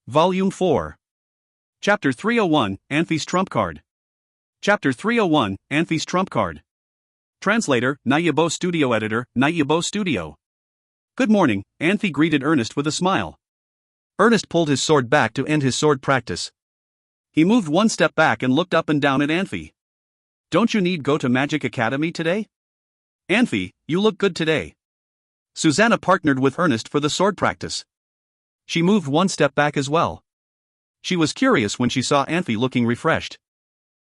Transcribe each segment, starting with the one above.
Volume 4. Chapter 301, Anfey's Trump Card. Chapter 301, Anfey's Trump Card. Translator, Nayabo Studio Editor, Nayabo Studio. Good morning, Anfey greeted Ernest with a smile. Ernest pulled his sword back to end his sword practice. He moved one step back and looked up and down at Anfey. Don't you need go to Magic Academy today? Anfey, you look good today. Susanna partnered with Ernest for the sword practice. She moved one step back as well. She was curious when she saw Anfey looking refreshed.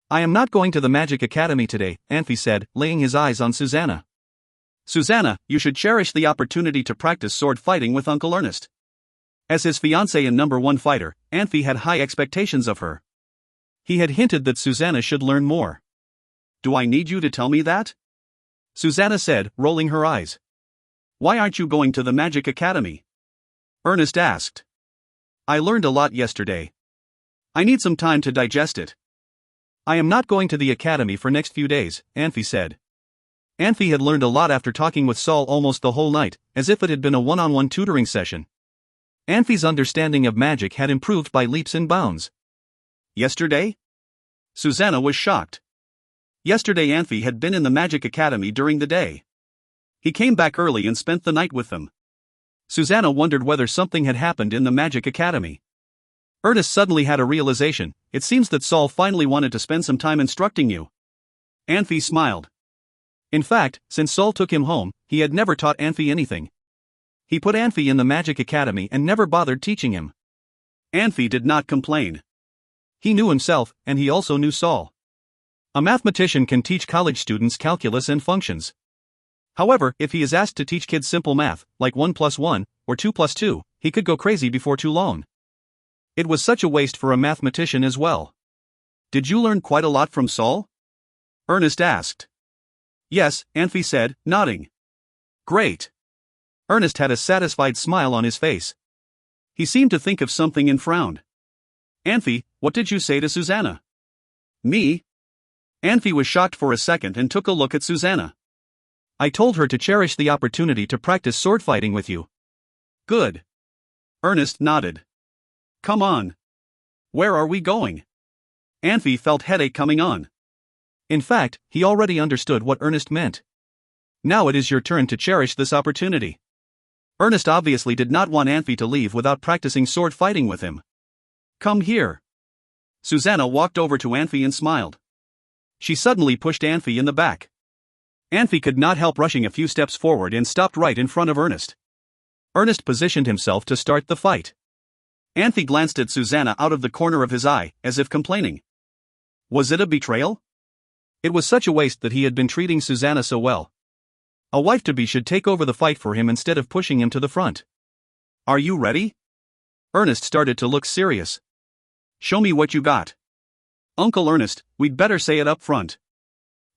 I am not going to the Magic Academy today, Anfey said, laying his eyes on Susanna. Susanna, you should cherish the opportunity to practice sword fighting with Uncle Ernest. As his fiancée and #1 fighter, Anfey had high expectations of her. He had hinted that Susanna should learn more. Do I need you to tell me that? Susanna said, rolling her eyes. Why aren't you going to the Magic Academy? Ernest asked. I learned a lot yesterday. I need some time to digest it. I am not going to the academy for next few days, Anfey said. Anfey had learned a lot after talking with Saul almost the whole night, as if it had been a one-on-one tutoring session. Anfey's understanding of magic had improved by leaps and bounds. Yesterday? Susanna was shocked. Yesterday Anfey had been in the Magic Academy during the day. He came back early and spent the night with them. Susanna wondered whether something had happened in the Magic Academy. Ernest suddenly had a realization. It seems that Saul finally wanted to spend some time instructing you. Anfey smiled. In fact, since Saul took him home, he had never taught Anfey anything. He put Anfey in the Magic Academy and never bothered teaching him. Anfey did not complain. He knew himself, and he also knew Saul. A mathematician can teach college students calculus and functions. However, if he is asked to teach kids simple math, like 1 plus 1, or 2 plus 2, he could go crazy before too long. It was such a waste for a mathematician as well. Did you learn quite a lot from Saul? Ernest asked. Yes, Anfey said, nodding. Great. Ernest had a satisfied smile on his face. He seemed to think of something and frowned. Anfey, what did you say to Susanna? Me? Anfey was shocked for a second and took a look at Susanna. I told her to cherish the opportunity to practice sword fighting with you. Good. Ernest nodded. Come on. Where are we going? Anfey felt headache coming on. In fact, he already understood what Ernest meant. Now it is your turn to cherish this opportunity. Ernest obviously did not want Anfey to leave without practicing sword fighting with him. Come here. Susanna walked over to Anfey and smiled. She suddenly pushed Anfey in the back. Anfey could not help rushing a few steps forward and stopped right in front of Ernest. Ernest positioned himself to start the fight. Anfey glanced at Susanna out of the corner of his eye, as if complaining. Was it a betrayal? It was such a waste that he had been treating Susanna so well. A wife-to-be should take over the fight for him instead of pushing him to the front. Are you ready? Ernest started to look serious. Show me what you got. Uncle Ernest, we'd better say it up front.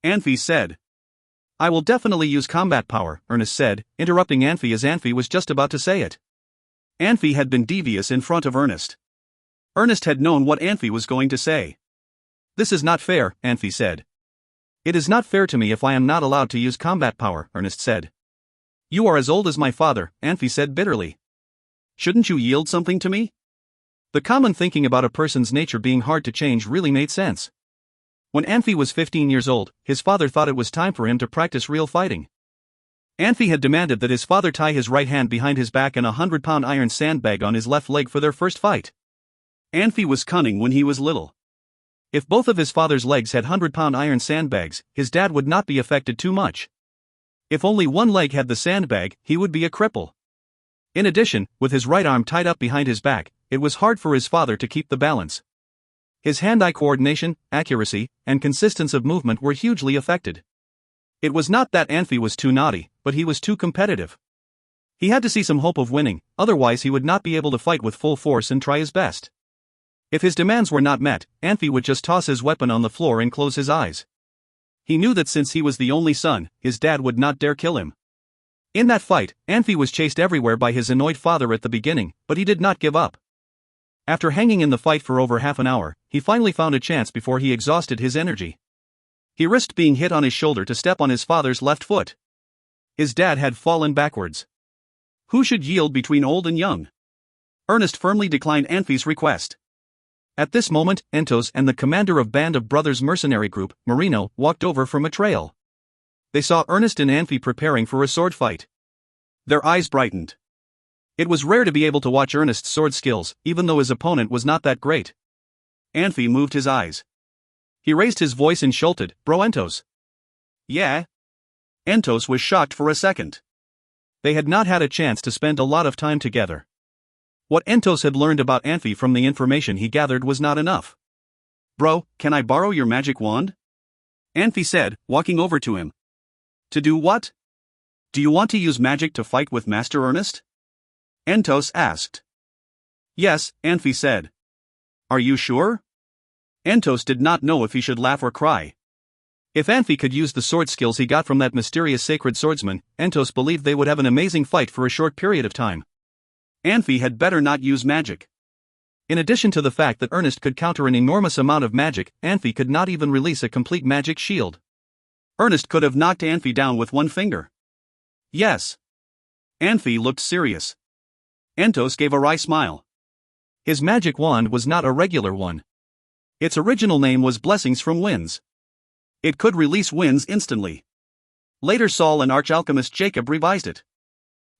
Anfey said. I will definitely use combat power, Ernest said, interrupting Anfey as Anfey was just about to say it. Anfey had been devious in front of Ernest. Ernest had known what Anfey was going to say. This is not fair, Anfey said. It is not fair to me if I am not allowed to use combat power, Ernest said. You are as old as my father, Anfey said bitterly. Shouldn't you yield something to me? The common thinking about a person's nature being hard to change really made sense. When Anfey was 15 years old, his father thought it was time for him to practice real fighting. Anfey had demanded that his father tie his right hand behind his back and a 100-pound iron sandbag on his left leg for their first fight. Anfey was cunning when he was little. If both of his father's legs had 100-pound iron sandbags, his dad would not be affected too much. If only one leg had the sandbag, he would be a cripple. In addition, with his right arm tied up behind his back, it was hard for his father to keep the balance. His hand-eye coordination, accuracy, and consistency of movement were hugely affected. It was not that Anfey was too naughty, but he was too competitive. He had to see some hope of winning, otherwise he would not be able to fight with full force and try his best. If his demands were not met, Anfey would just toss his weapon on the floor and close his eyes. He knew that since he was the only son, his dad would not dare kill him. In that fight, Anfey was chased everywhere by his annoyed father at the beginning, but he did not give up. After hanging in the fight for over half an hour, he finally found a chance before he exhausted his energy. He risked being hit on his shoulder to step on his father's left foot. His dad had fallen backwards. Who should yield between old and young? Ernest firmly declined Anfey's request. At this moment, Entos and the commander of Band of Brothers mercenary group, Marino, walked over from a trail. They saw Ernest and Anfey preparing for a sword fight. Their eyes brightened. It was rare to be able to watch Ernest's sword skills, even though his opponent was not that great. Anfey moved his eyes. He raised his voice and shouted, "Bro Entos." "Yeah?" Entos was shocked for a second. They had not had a chance to spend a lot of time together. What Entos had learned about Anfey from the information he gathered was not enough. "Bro, can I borrow your magic wand?" Anfey said, walking over to him. "To do what? Do you want to use magic to fight with Master Ernest?" Entos asked. "Yes," Anfey said. "Are you sure?" Entos did not know if he should laugh or cry. If Anfey could use the sword skills he got from that mysterious sacred swordsman, Entos believed they would have an amazing fight for a short period of time. Anfey had better not use magic. In addition to the fact that Ernest could counter an enormous amount of magic, Anfey could not even release a complete magic shield. Ernest could have knocked Anfey down with one finger. "Yes." Anfey looked serious. Entos gave a wry smile. His magic wand was not a regular one. Its original name was Blessings from Winds. It could release winds instantly. Later Saul and archalchemist Jacob revised it.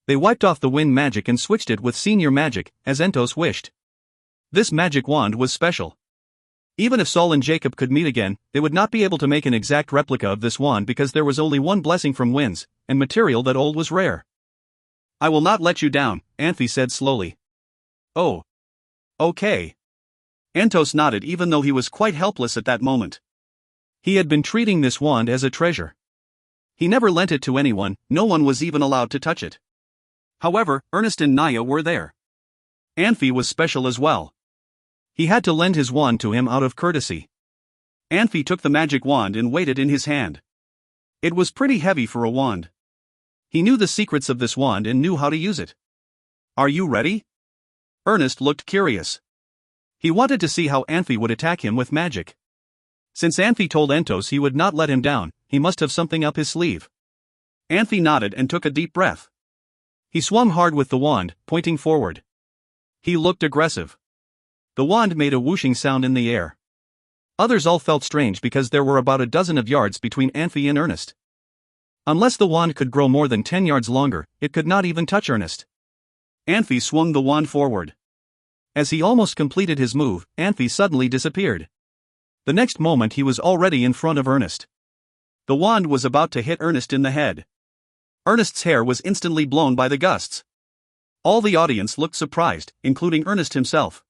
They wiped off the wind magic and switched it with senior magic, as Entos wished. This magic wand was special. Even if Saul and Jacob could meet again, they would not be able to make an exact replica of this wand because there was only one blessing from winds, and material that old was rare. "I will not let you down," Anfey said slowly. "Oh. Okay." Entos nodded even though he was quite helpless at that moment. He had been treating this wand as a treasure. He never lent it to anyone, no one was even allowed to touch it. However, Ernest and Naya were there. Anfey was special as well. He had to lend his wand to him out of courtesy. Anfey took the magic wand and weighed it in his hand. It was pretty heavy for a wand. He knew the secrets of this wand and knew how to use it. "Are you ready?" Ernest looked curious. He wanted to see how Anfey would attack him with magic. Since Anfey told Entos he would not let him down, he must have something up his sleeve. Anfey nodded and took a deep breath. He swung hard with the wand, pointing forward. He looked aggressive. The wand made a whooshing sound in the air. Others all felt strange because there were about a dozen of yards between Anfey and Ernest. Unless the wand could grow more than 10 yards longer, it could not even touch Ernest. Anfey swung the wand forward. As he almost completed his move, Anfey suddenly disappeared. The next moment he was already in front of Ernest. The wand was about to hit Ernest in the head. Ernest's hair was instantly blown by the gusts. All the audience looked surprised, including Ernest himself.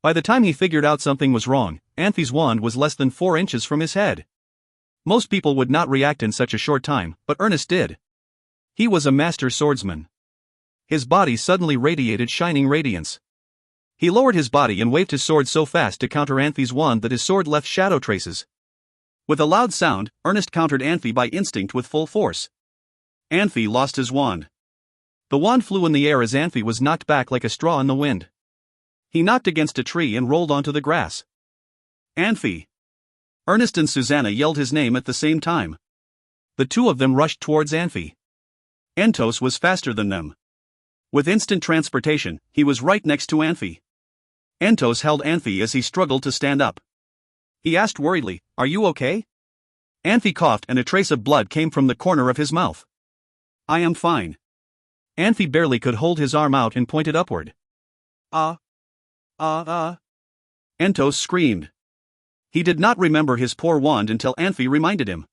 By the time he figured out something was wrong, Anfey's wand was less than 4 inches from his head. Most people would not react in such a short time, but Ernest did. He was a master swordsman. His body suddenly radiated shining radiance. He lowered his body and waved his sword so fast to counter Anfey's wand that his sword left shadow traces. With a loud sound, Ernest countered Anfey by instinct with full force. Anfey lost his wand. The wand flew in the air as Anfey was knocked back like a straw in the wind. He knocked against a tree and rolled onto the grass. "Anfey!" Ernest and Susanna yelled his name at the same time. The two of them rushed towards Anfey. Entos was faster than them. With instant transportation, he was right next to Anfey. Entos held Anfey as he struggled to stand up. He asked worriedly, "Are you okay?" Anfey coughed and a trace of blood came from the corner of his mouth. "I am fine." Anfey barely could hold his arm out and pointed upward. Entos screamed. He did not remember his poor wand until Anfey reminded him.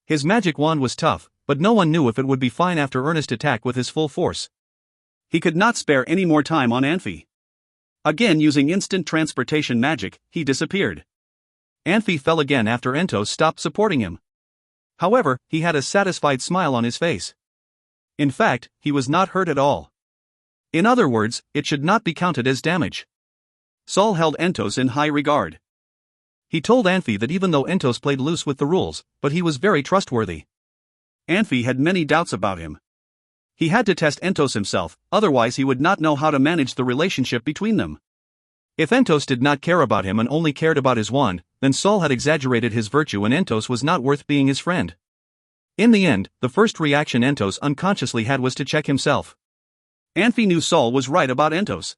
His magic wand was tough, but no one knew if it would be fine after Ernest attacked with his full force. He could not spare any more time on Anfey. Again using instant transportation magic, he disappeared. Anfey fell again after Entos stopped supporting him. However, he had a satisfied smile on his face. In fact, he was not hurt at all. In other words, it should not be counted as damage. Saul held Entos in high regard. He told Anfey that even though Entos played loose with the rules, but he was very trustworthy. Anfey had many doubts about him. He had to test Entos himself, otherwise he would not know how to manage the relationship between them. If Entos did not care about him and only cared about his wand, then Saul had exaggerated his virtue and Entos was not worth being his friend. In the end, the first reaction Entos unconsciously had was to check himself. Anfey knew Saul was right about Entos.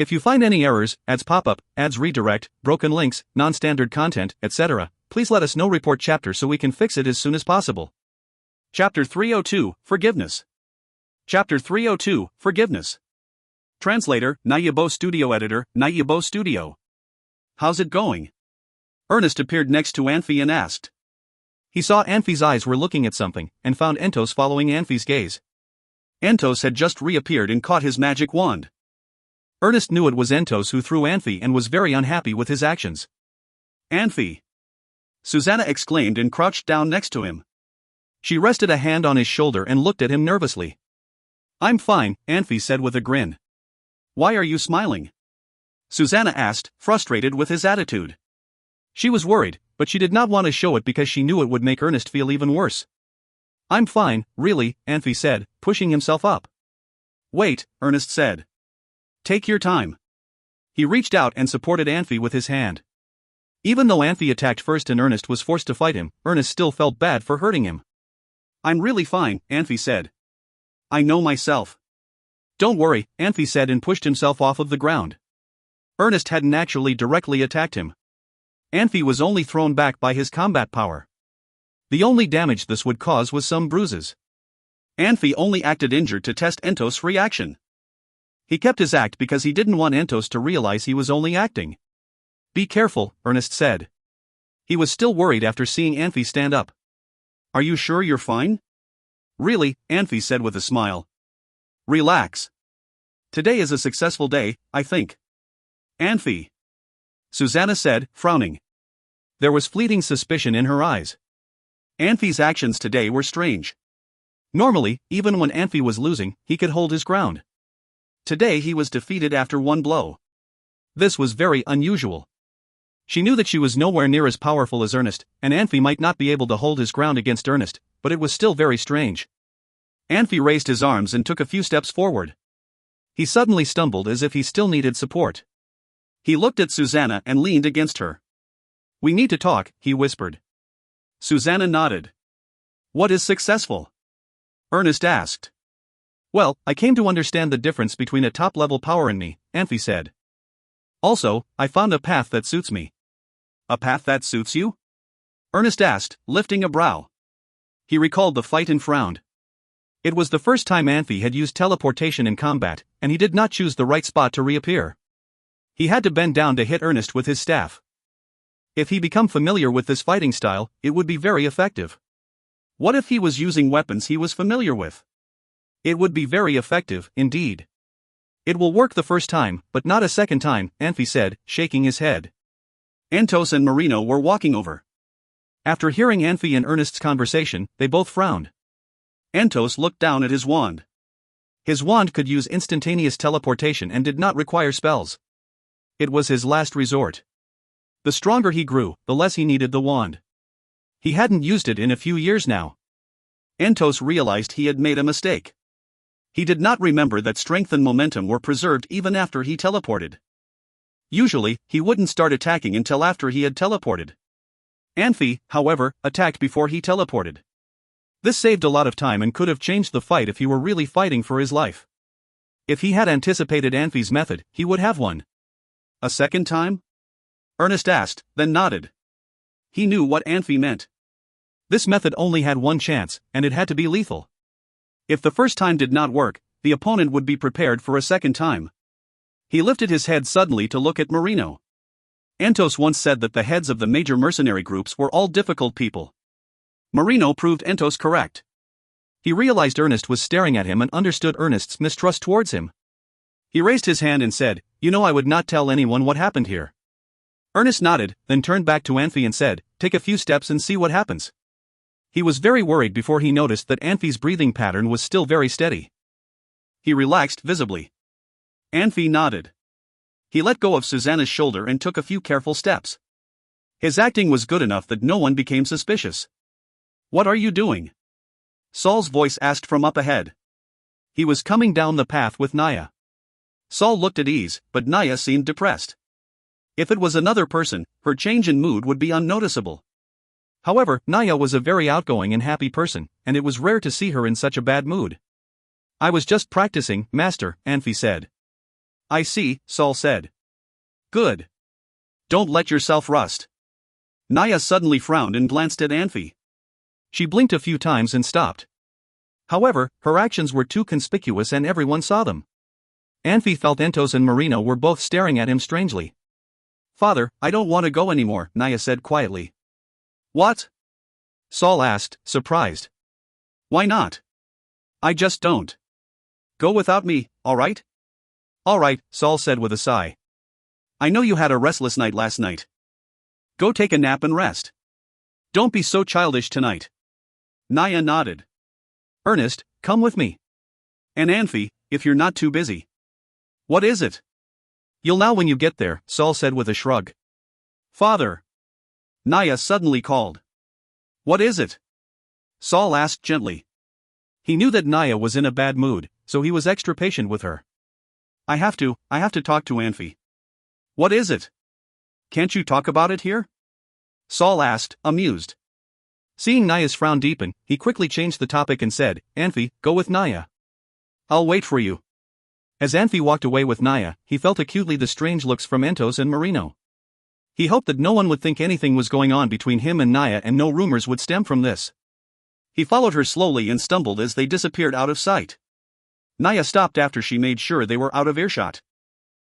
If you find any errors, ads pop up, ads redirect, broken links, non-standard content, etc., please let us know. Report chapter so we can fix it as soon as possible. Chapter 302, Forgiveness. Chapter 302, Forgiveness. Translator, Nayabo Studio Editor, Nayabo Studio. How's it going? Ernest appeared next to Anfey and asked. He saw Anfey's eyes were looking at something, and found Entos following Anfey's gaze. Entos had just reappeared and caught his magic wand. Ernest knew it was Entos who threw Anfey and was very unhappy with his actions. Anfey! Susanna exclaimed and crouched down next to him. She rested a hand on his shoulder and looked at him nervously. I'm fine, Anfey said with a grin. Why are you smiling? Susanna asked, frustrated with his attitude. She was worried, but she did not want to show it because she knew it would make Ernest feel even worse. I'm fine, really, Anfey said, pushing himself up. Wait, Ernest said. Take your time. He reached out and supported Anfey with his hand. Even though Anfey attacked first and Ernest was forced to fight him, Ernest still felt bad for hurting him. I'm really fine, Anfey said. I know myself. Don't worry, Anfey said and pushed himself off of the ground. Ernest hadn't actually directly attacked him. Anfey was only thrown back by his combat power. The only damage this would cause was some bruises. Anfey only acted injured to test Entos' reaction. He kept his act because he didn't want Entos to realize he was only acting. Be careful, Ernest said. He was still worried after seeing Anfey stand up. Are you sure you're fine? Really, Anfey said with a smile. Relax. Today is a successful day, I think. Anfey. Susanna said, frowning. There was fleeting suspicion in her eyes. Anfey's actions today were strange. Normally, even when Anfey was losing, he could hold his ground. Today he was defeated after one blow. This was very unusual. She knew that she was nowhere near as powerful as Ernest, and Anfey might not be able to hold his ground against Ernest, but it was still very strange. Anfey raised his arms and took a few steps forward. He suddenly stumbled as if he still needed support. He looked at Susanna and leaned against her. We need to talk, he whispered. Susanna nodded. What is successful? Ernest asked. Well, I came to understand the difference between a top-level power and me, Anfey said. Also, I found a path that suits me. A path that suits you? Ernest asked, lifting a brow. He recalled the fight and frowned. It was the first time Anfey had used teleportation in combat, and he did not choose the right spot to reappear. He had to bend down to hit Ernest with his staff. If he became familiar with this fighting style, it would be very effective. What if he was using weapons he was familiar with? It would be very effective, indeed. It will work the first time, but not a second time, Anfey said, shaking his head. Entos and Marino were walking over. After hearing Anfey and Ernest's conversation, they both frowned. Entos looked down at his wand. His wand could use instantaneous teleportation and did not require spells. It was his last resort. The stronger he grew, the less he needed the wand. He hadn't used it in a few years now. Entos realized he had made a mistake. He did not remember that strength and momentum were preserved even after he teleported. Usually, he wouldn't start attacking until after he had teleported. Anfey, however, attacked before he teleported. This saved a lot of time and could have changed the fight if he were really fighting for his life. If he had anticipated Anfey's method, he would have won. A second time? Ernest asked, then nodded. He knew what Anfey meant. This method only had one chance, and it had to be lethal. If the first time did not work, the opponent would be prepared for a second time. He lifted his head suddenly to look at Marino. Entos once said that the heads of the major mercenary groups were all difficult people. Marino proved Entos correct. He realized Ernest was staring at him and understood Ernest's mistrust towards him. He raised his hand and said, You know I would not tell anyone what happened here. Ernest nodded, then turned back to Anfey and said, Take a few steps and see what happens. He was very worried before he noticed that Anfey's breathing pattern was still very steady. He relaxed visibly. Anfey nodded. He let go of Susanna's shoulder and took a few careful steps. His acting was good enough that no one became suspicious. What are you doing? Saul's voice asked from up ahead. He was coming down the path with Naya. Saul looked at ease, but Naya seemed depressed. If it was another person, her change in mood would be unnoticeable. However, Naya was a very outgoing and happy person, and it was rare to see her in such a bad mood. I was just practicing, Master, Anfey said. I see, Saul said. Good. Don't let yourself rust. Naya suddenly frowned and glanced at Anfey. She blinked a few times and stopped. However, her actions were too conspicuous and everyone saw them. Anfey felt Entos and Marino were both staring at him strangely. Father, I don't want to go anymore, Naya said quietly. What? Saul asked, surprised. Why not? I just don't. Go without me, alright? Alright, Saul said with a sigh. I know you had a restless night last night. Go take a nap and rest. Don't be so childish tonight. Naya nodded. Ernest, come with me. And Anfey, if you're not too busy. What is it? You'll know when you get there, Saul said with a shrug. Father. Naya suddenly called. What is it? Saul asked gently. He knew that Naya was in a bad mood, so he was extra patient with her. I have to talk to Anfey. What is it? Can't you talk about it here? Saul asked, amused. Seeing Naya's frown deepen, he quickly changed the topic and said, Anfey, go with Naya. I'll wait for you. As Anfey walked away with Naya, he felt acutely the strange looks from Entos and Marino. He hoped that no one would think anything was going on between him and Naya and no rumors would stem from this. He followed her slowly and stumbled as they disappeared out of sight. Naya stopped after she made sure they were out of earshot.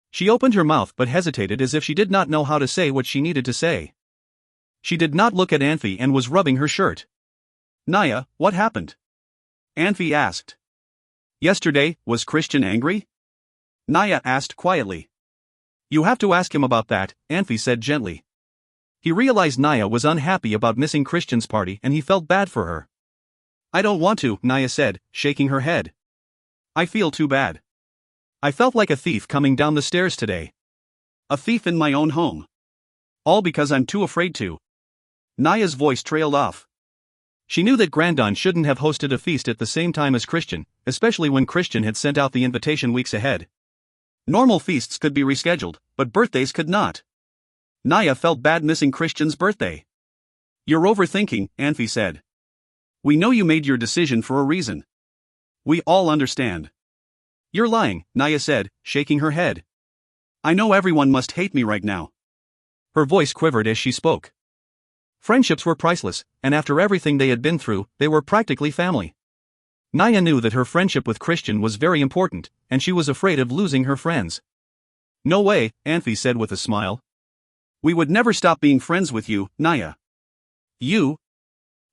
She opened her mouth but hesitated as if she did not know how to say what she needed to say. She did not look at Anfey and was rubbing her shirt. Naya, what happened? Anfey asked. Yesterday, was Christian angry? Naya asked quietly. You have to ask him about that, Anfey said gently. He realized Naya was unhappy about missing Christian's party and he felt bad for her. I don't want to, Naya said, shaking her head. I feel too bad. I felt like a thief coming down the stairs today. A thief in my own home. All because I'm too afraid to. Naya's voice trailed off. She knew that Grandon shouldn't have hosted a feast at the same time as Christian, especially when Christian had sent out the invitation weeks ahead. Normal feasts could be rescheduled, but birthdays could not. Naya felt bad missing Christian's birthday. You're overthinking, Anfey said. We know you made your decision for a reason. We all understand. You're lying, Naya said, shaking her head. I know everyone must hate me right now. Her voice quivered as she spoke. Friendships were priceless, and after everything they had been through, they were practically family. Naya knew that her friendship with Christian was very important, and she was afraid of losing her friends. No way, Anfey said with a smile. We would never stop being friends with you, Naya. You?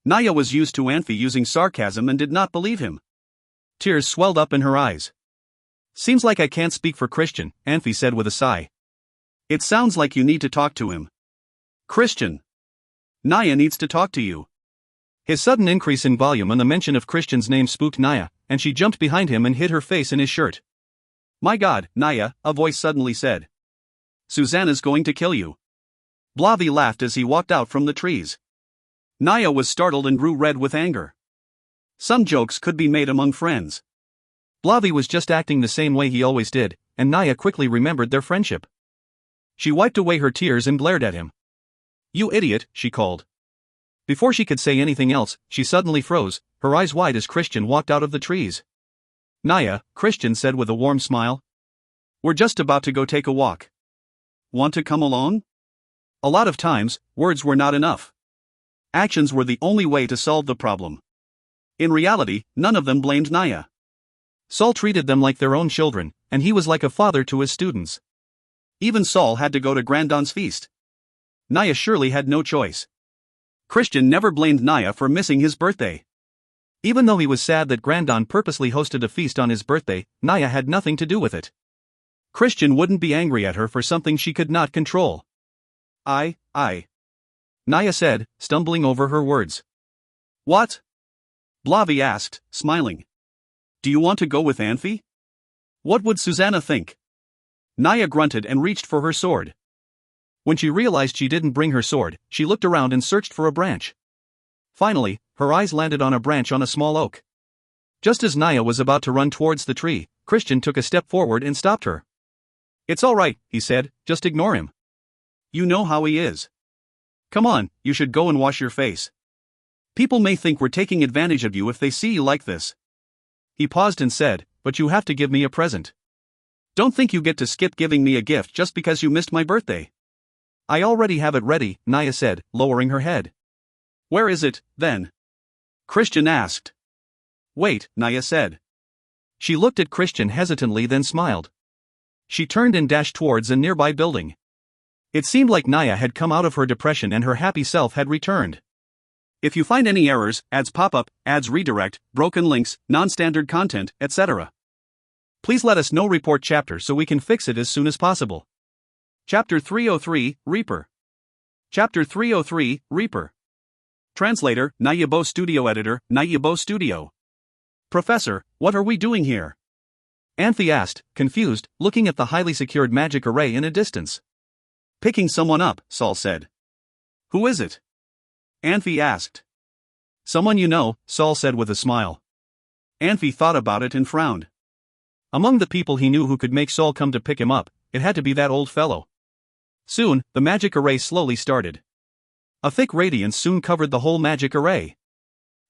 Naya was used to Anfey using sarcasm and did not believe him. Tears swelled up in her eyes. Seems like I can't speak for Christian, Anfey said with a sigh. It sounds like you need to talk to him. Christian. Naya needs to talk to you. His sudden increase in volume and the mention of Christian's name spooked Naya, and she jumped behind him and hid her face in his shirt. My God, Naya, a voice suddenly said. Susanna's going to kill you. Blavi laughed as he walked out from the trees. Naya was startled and grew red with anger. Some jokes could be made among friends. Blavi was just acting the same way he always did, and Naya quickly remembered their friendship. She wiped away her tears and glared at him. You idiot, she called. Before she could say anything else, she suddenly froze, her eyes wide as Christian walked out of the trees. Naya, Christian said with a warm smile. We're just about to go take a walk. Want to come along? A lot of times, words were not enough. Actions were the only way to solve the problem. In reality, none of them blamed Naya. Saul treated them like their own children, and he was like a father to his students. Even Saul had to go to Grandon's feast. Naya surely had no choice. Christian never blamed Naya for missing his birthday. Even though he was sad that Grandon purposely hosted a feast on his birthday, Naya had nothing to do with it. Christian wouldn't be angry at her for something she could not control. I. Naya said, stumbling over her words. What? Blavi asked, smiling. Do you want to go with Anfey? What would Susanna think? Naya grunted and reached for her sword. When she realized she didn't bring her sword, she looked around and searched for a branch. Finally, her eyes landed on a branch on a small oak. Just as Naya was about to run towards the tree, Christian took a step forward and stopped her. It's all right, he said, just ignore him. You know how he is. Come on, you should go and wash your face. People may think we're taking advantage of you if they see you like this. He paused and said, but you have to give me a present. Don't think you get to skip giving me a gift just because you missed my birthday. I already have it ready, Naya said, lowering her head. Where is it, then? Christian asked. Wait, Naya said. She looked at Christian hesitantly, then smiled. She turned and dashed towards a nearby building. It seemed like Naya had come out of her depression and her happy self had returned. If you find any errors, ads pop up, ads redirect, broken links, non-standard content, etc., please let us know. Report chapter so we can fix it as soon as possible. Chapter 303, Reaper. Chapter 303, Reaper. Translator, Nayabo Studio. Editor, Nayabo Studio. Professor, what are we doing here? Anfey asked, confused, looking at the highly secured magic array in a distance. Picking someone up, Saul said. Who is it? Anfey asked. Someone you know, Saul said with a smile. Anfey thought about it and frowned. Among the people he knew who could make Saul come to pick him up, it had to be that old fellow. Soon, the magic array slowly started. A thick radiance soon covered the whole magic array.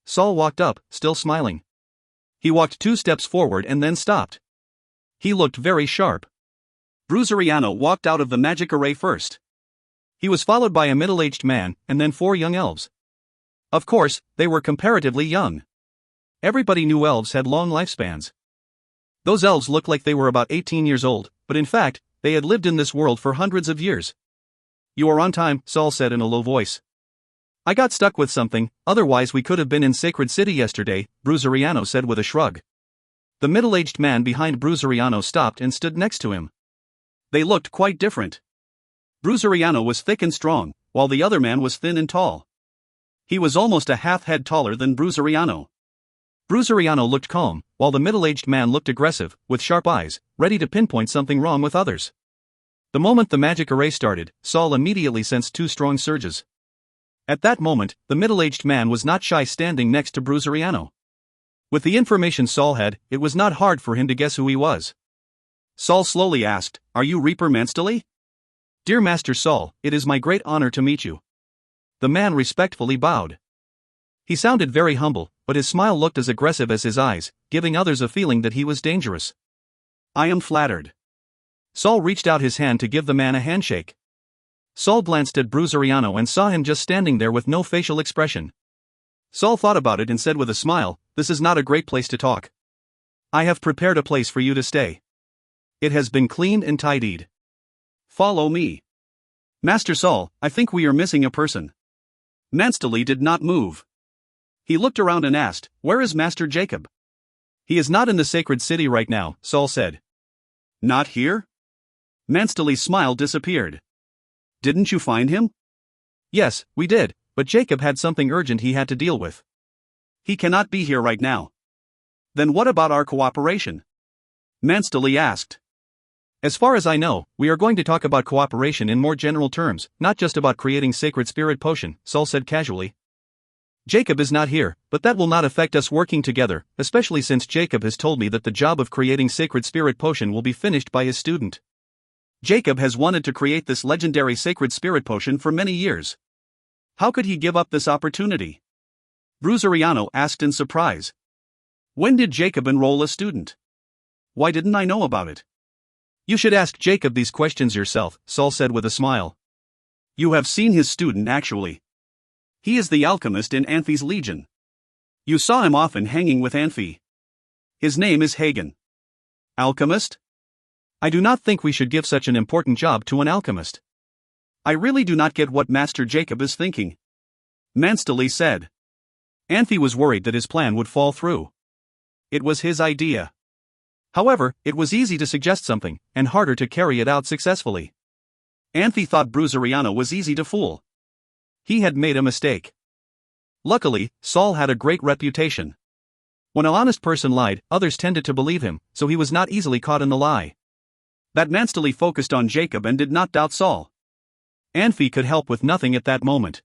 Saul walked up, still smiling. He walked 2 steps forward and then stopped. He looked very sharp. Bruzeriano walked out of the magic array first. He was followed by a middle-aged man, and then 4 young elves. Of course, they were comparatively young. Everybody knew elves had long lifespans. Those elves looked like they were about 18 years old, but in fact, they had lived in this world for hundreds of years. You are on time, Saul said in a low voice. I got stuck with something, otherwise we could have been in Sacred City yesterday, Bruzeriano said with a shrug. The middle-aged man behind Bruzeriano stopped and stood next to him. They looked quite different. Bruzeriano was thick and strong, while the other man was thin and tall. He was almost a half head taller than Bruzeriano. Bruzeriano looked calm, while the middle-aged man looked aggressive, with sharp eyes, ready to pinpoint something wrong with others. The moment the magic array started, Saul immediately sensed 2 strong surges. At that moment, the middle-aged man was not shy standing next to Bruzeriano. With the information Saul had, it was not hard for him to guess who he was. Saul slowly asked, Are you Reaper Manstoli? Dear Master Saul, it is my great honor to meet you. The man respectfully bowed. He sounded very humble, but his smile looked as aggressive as his eyes, giving others a feeling that he was dangerous. I am flattered. Saul reached out his hand to give the man a handshake. Saul glanced at Bruzeriano and saw him just standing there with no facial expression. Saul thought about it and said with a smile, This is not a great place to talk. I have prepared a place for you to stay. It has been cleaned and tidied. Follow me. Master Saul, I think we are missing a person. Manstoli did not move. He looked around and asked, Where is Master Jacob? He is not in the Sacred City right now, Saul said. Not here? Manstoli's smile disappeared. Didn't you find him? Yes, we did, but Jacob had something urgent he had to deal with. He cannot be here right now. Then what about our cooperation? Manstoli asked. As far as I know, we are going to talk about cooperation in more general terms, not just about creating Sacred Spirit Potion, Saul said casually. Jacob is not here, but that will not affect us working together, especially since Jacob has told me that the job of creating Sacred Spirit Potion will be finished by his student. Jacob has wanted to create this legendary Sacred Spirit Potion for many years. How could he give up this opportunity? Bruzeriano asked in surprise. When did Jacob enroll a student? Why didn't I know about it? You should ask Jacob these questions yourself, Saul said with a smile. You have seen his student actually. He is the alchemist in Anfey's legion. You saw him often hanging with Anfey. His name is Hagen. Alchemist? I do not think we should give such an important job to an alchemist. I really do not get what Master Jacob is thinking. Manstoli said. Anfey was worried that his plan would fall through. It was his idea. However, it was easy to suggest something, and harder to carry it out successfully. Anfey thought Bruzeriano was easy to fool. He had made a mistake. Luckily, Saul had a great reputation. When an honest person lied, others tended to believe him, so he was not easily caught in the lie. That Manstoli focused on Jacob and did not doubt Saul. Anfey could help with nothing at that moment.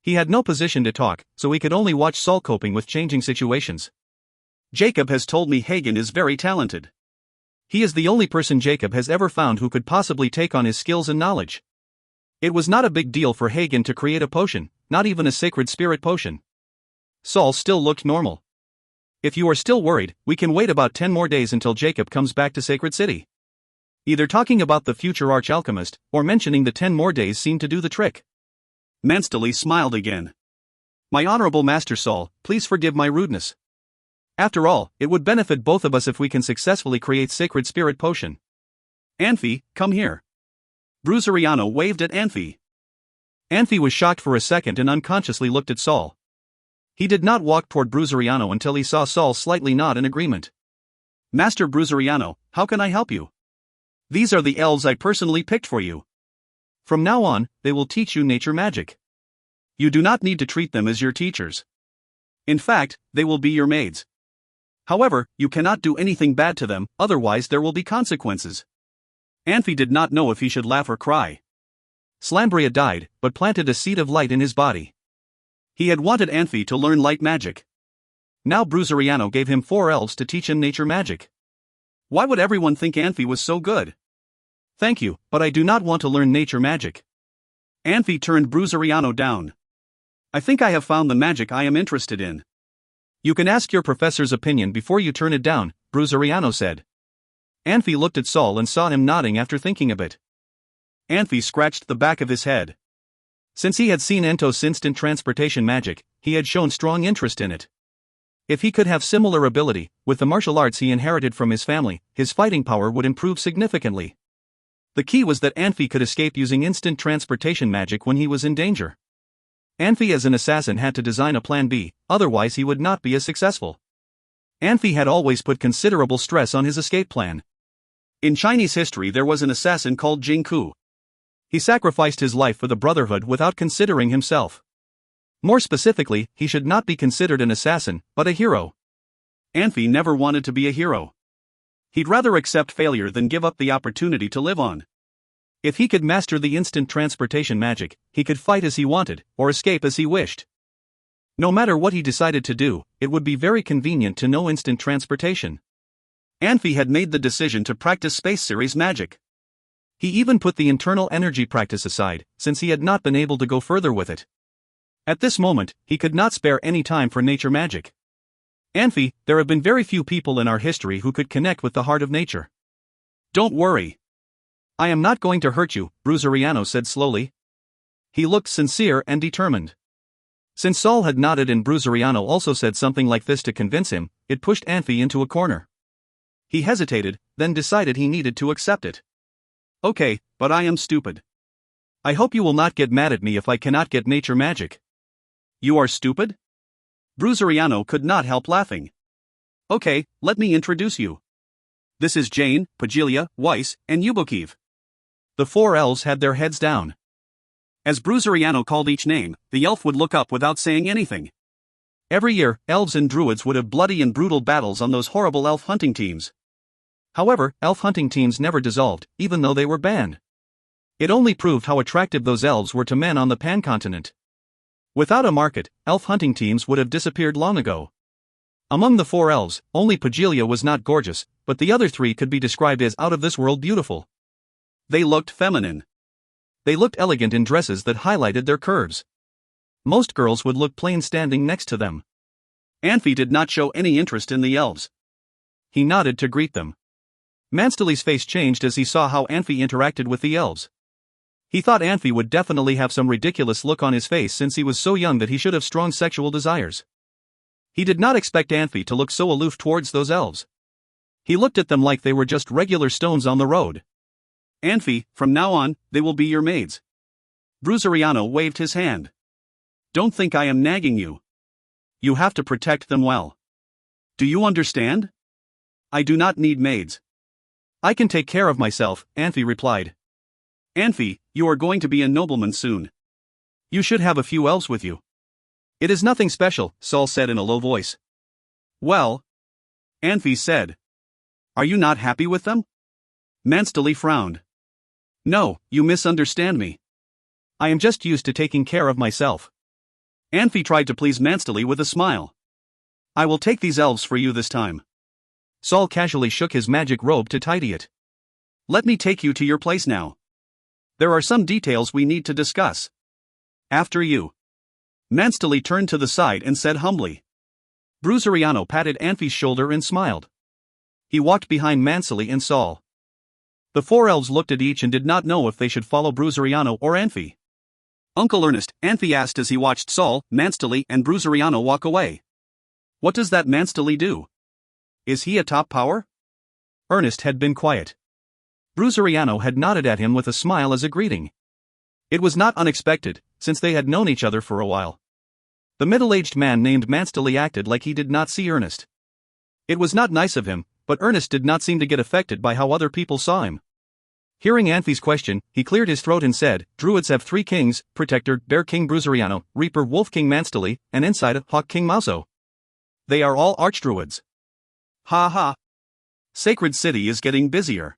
He had no position to talk, so he could only watch Saul coping with changing situations. Jacob has told me Hagen is very talented. He is the only person Jacob has ever found who could possibly take on his skills and knowledge. It was not a big deal for Hagen to create a potion, not even a Sacred Spirit Potion. Saul still looked normal. If you are still worried, we can wait about 10 more days until Jacob comes back to Sacred City. Either talking about the future arch-alchemist, or mentioning the 10 more days seemed to do the trick. Manstoli smiled again. My honorable Master Saul, please forgive my rudeness. After all, it would benefit both of us if we can successfully create Sacred Spirit Potion. Anfey, come here. Bruzeriano waved at Anfey. Anfey was shocked for a second and unconsciously looked at Saul. He did not walk toward Bruzeriano until he saw Saul slightly nod in agreement. Master Bruzeriano, how can I help you? These are the elves I personally picked for you. From now on, they will teach you nature magic. You do not need to treat them as your teachers. In fact, they will be your maids. However, you cannot do anything bad to them, otherwise there will be consequences. Anfey did not know if he should laugh or cry. Slambria died, but planted a seed of light in his body. He had wanted Anfey to learn light magic. Now Bruzeriano gave him 4 elves to teach him nature magic. Why would everyone think Anfey was so good? Thank you, but I do not want to learn nature magic. Anfey turned Bruzeriano down. I think I have found the magic I am interested in. You can ask your professor's opinion before you turn it down, Bruzeriano said. Anfey looked at Saul and saw him nodding after thinking a bit. Anfey scratched the back of his head. Since he had seen Entos' instant transportation magic, he had shown strong interest in it. If he could have similar ability, with the martial arts he inherited from his family, his fighting power would improve significantly. The key was that Anfey could escape using instant transportation magic when he was in danger. Anfey as an assassin had to design a plan B, otherwise he would not be as successful. Anfey had always put considerable stress on his escape plan. In Chinese history there was an assassin called Jing Ku. He sacrificed his life for the Brotherhood without considering himself. More specifically, he should not be considered an assassin, but a hero. Anfey never wanted to be a hero. He'd rather accept failure than give up the opportunity to live on. If he could master the instant transportation magic, he could fight as he wanted, or escape as he wished. No matter what he decided to do, it would be very convenient to know instant transportation. Anfey had made the decision to practice Space Series magic. He even put the internal energy practice aside, since he had not been able to go further with it. At this moment, he could not spare any time for nature magic. Anfey, there have been very few people in our history who could connect with the heart of nature. Don't worry. I am not going to hurt you, Bruzeriano said slowly. He looked sincere and determined. Since Saul had nodded and Bruzeriano also said something like this to convince him, it pushed Anfey into a corner. He hesitated, then decided he needed to accept it. Okay, but I am stupid. I hope you will not get mad at me if I cannot get nature magic. You are stupid? Bruzeriano could not help laughing. Okay, let me introduce you. This is Jane, Pagilia, Weiss, and Yubukiv. The 4 elves had their heads down. As Bruzeriano called each name, the elf would look up without saying anything. Every year, elves and druids would have bloody and brutal battles on those horrible elf hunting teams. However, elf hunting teams never dissolved, even though they were banned. It only proved how attractive those elves were to men on the Pan-continent. Without a market, elf hunting teams would have disappeared long ago. Among the 4 elves, only Pagilia was not gorgeous, but the other 3 could be described as out-of-this-world beautiful. They looked feminine. They looked elegant in dresses that highlighted their curves. Most girls would look plain standing next to them. Anfey did not show any interest in the elves. He nodded to greet them. Manstoli's face changed as he saw how Anfey interacted with the elves. He thought Anfey would definitely have some ridiculous look on his face since he was so young that he should have strong sexual desires. He did not expect Anfey to look so aloof towards those elves. He looked at them like they were just regular stones on the road. Anfey, from now on, they will be your maids. Bruzeriano waved his hand. Don't think I am nagging you. You have to protect them well. Do you understand? I do not need maids. I can take care of myself, Anfey replied. Anfey, you are going to be a nobleman soon. You should have a few elves with you. It is nothing special, Saul said in a low voice. Well, Anfey said. Are you not happy with them? Manstoli frowned. No, you misunderstand me. I am just used to taking care of myself. Anfey tried to please Manstoli with a smile. I will take these elves for you this time. Saul casually shook his magic robe to tidy it. Let me take you to your place now. There are some details we need to discuss. After you. Manstoli turned to the side and said humbly. Bruzeriano patted Anfey's shoulder and smiled. He walked behind Manstoli and Saul. The four elves looked at each and did not know if they should follow Bruzeriano or Anfey. Uncle Ernest, Anfey asked as he watched Saul, Manstoli and Bruzeriano walk away. What does that Manstoli do? Is he a top power? Ernest had been quiet. Bruzeriano had nodded at him with a smile as a greeting. It was not unexpected, since they had known each other for a while. The middle-aged man named Manstoli acted like he did not see Ernest. It was not nice of him, but Ernest did not seem to get affected by how other people saw him. Hearing Anfey's question, he cleared his throat and said, Druids have 3 kings, Protector, Bear King Bruzeriano, Reaper Wolf King Manstoli, and Inside, Hawk King Mauso. They are all archdruids. Ha ha. Sacred City is getting busier.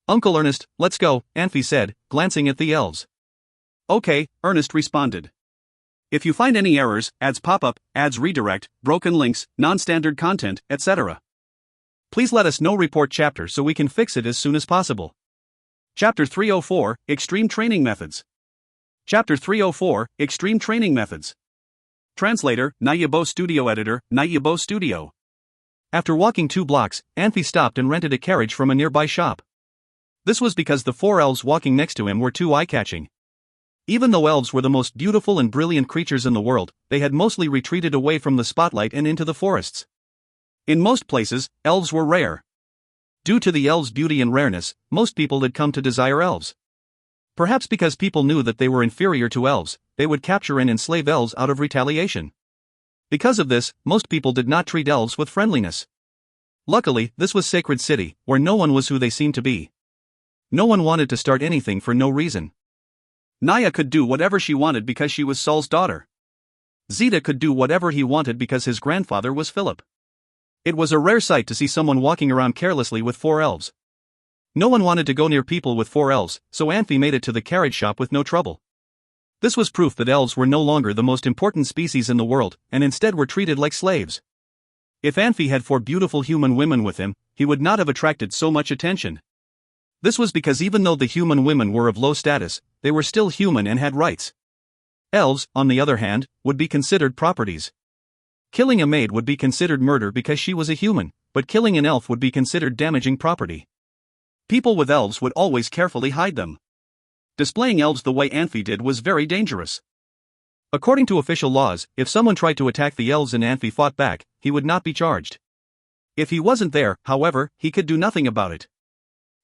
Uncle Ernest, let's go, Anfey said, glancing at the elves. Okay, Ernest responded. If you find any errors, ads pop up, ads redirect, broken links, non-standard content, etc. Please let us know. Report chapter so we can fix it as soon as possible. Chapter 304, Extreme Training Methods. Chapter 304, Extreme Training Methods. Translator, Nayabo Studio Editor, Nayabo Studio. After walking 2 blocks, Anfey stopped and rented a carriage from a nearby shop. This was because the 4 elves walking next to him were too eye-catching. Even though elves were the most beautiful and brilliant creatures in the world, they had mostly retreated away from the spotlight and into the forests. In most places, elves were rare. Due to the elves' beauty and rareness, most people had come to desire elves. Perhaps because people knew that they were inferior to elves, they would capture and enslave elves out of retaliation. Because of this, most people did not treat elves with friendliness. Luckily, this was Sacred City, where no one was who they seemed to be. No one wanted to start anything for no reason. Naya could do whatever she wanted because she was Saul's daughter. Zeta could do whatever he wanted because his grandfather was Philip. It was a rare sight to see someone walking around carelessly with 4 elves. No one wanted to go near people with 4 elves, so Anfey made it to the carriage shop with no trouble. This was proof that elves were no longer the most important species in the world, and instead were treated like slaves. If Anfey had 4 beautiful human women with him, he would not have attracted so much attention. This was because even though the human women were of low status, they were still human and had rights. Elves, on the other hand, would be considered properties. Killing a maid would be considered murder because she was a human, but killing an elf would be considered damaging property. People with elves would always carefully hide them. Displaying elves the way Anfey did was very dangerous. According to official laws, if someone tried to attack the elves and Anfey fought back, he would not be charged. If he wasn't there, however, he could do nothing about it.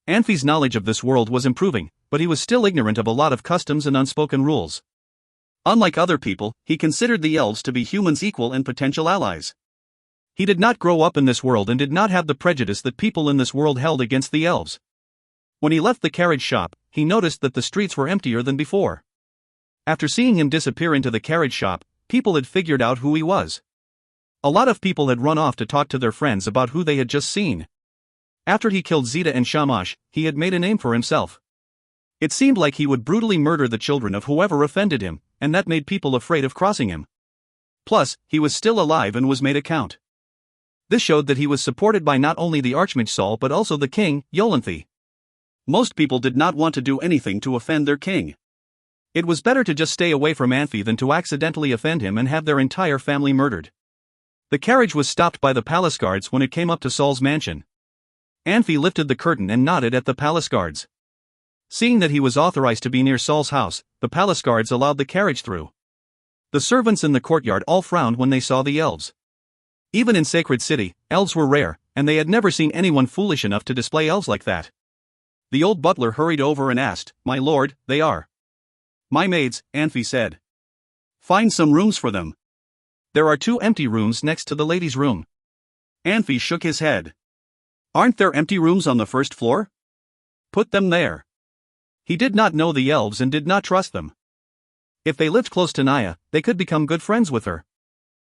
Anfey's knowledge of this world was improving, but he was still ignorant of a lot of customs and unspoken rules. Unlike other people, he considered the elves to be humans' equal and potential allies. He did not grow up in this world and did not have the prejudice that people in this world held against the elves. When he left the carriage shop, he noticed that the streets were emptier than before. After seeing him disappear into the carriage shop, people had figured out who he was. A lot of people had run off to talk to their friends about who they had just seen. After he killed Zeta and Shamash, he had made a name for himself. It seemed like he would brutally murder the children of whoever offended him, and that made people afraid of crossing him. Plus, he was still alive and was made a count. This showed that he was supported by not only the Archmage Saul but also the king, Yolanthi. Most people did not want to do anything to offend their king. It was better to just stay away from Anfey than to accidentally offend him and have their entire family murdered. The carriage was stopped by the palace guards when it came up to Saul's mansion. Anfey lifted the curtain and nodded at the palace guards. Seeing that he was authorized to be near Saul's house, the palace guards allowed the carriage through. The servants in the courtyard all frowned when they saw the elves. Even in Sacred City, elves were rare, and they had never seen anyone foolish enough to display elves like that. The old butler hurried over and asked, "My lord, they are." "My maids," Anfey said. "Find some rooms for them." "There are 2 empty rooms next to the ladies' room." Anfey shook his head. "Aren't there empty rooms on the first floor? Put them there." He did not know the elves and did not trust them. If they lived close to Naya, they could become good friends with her.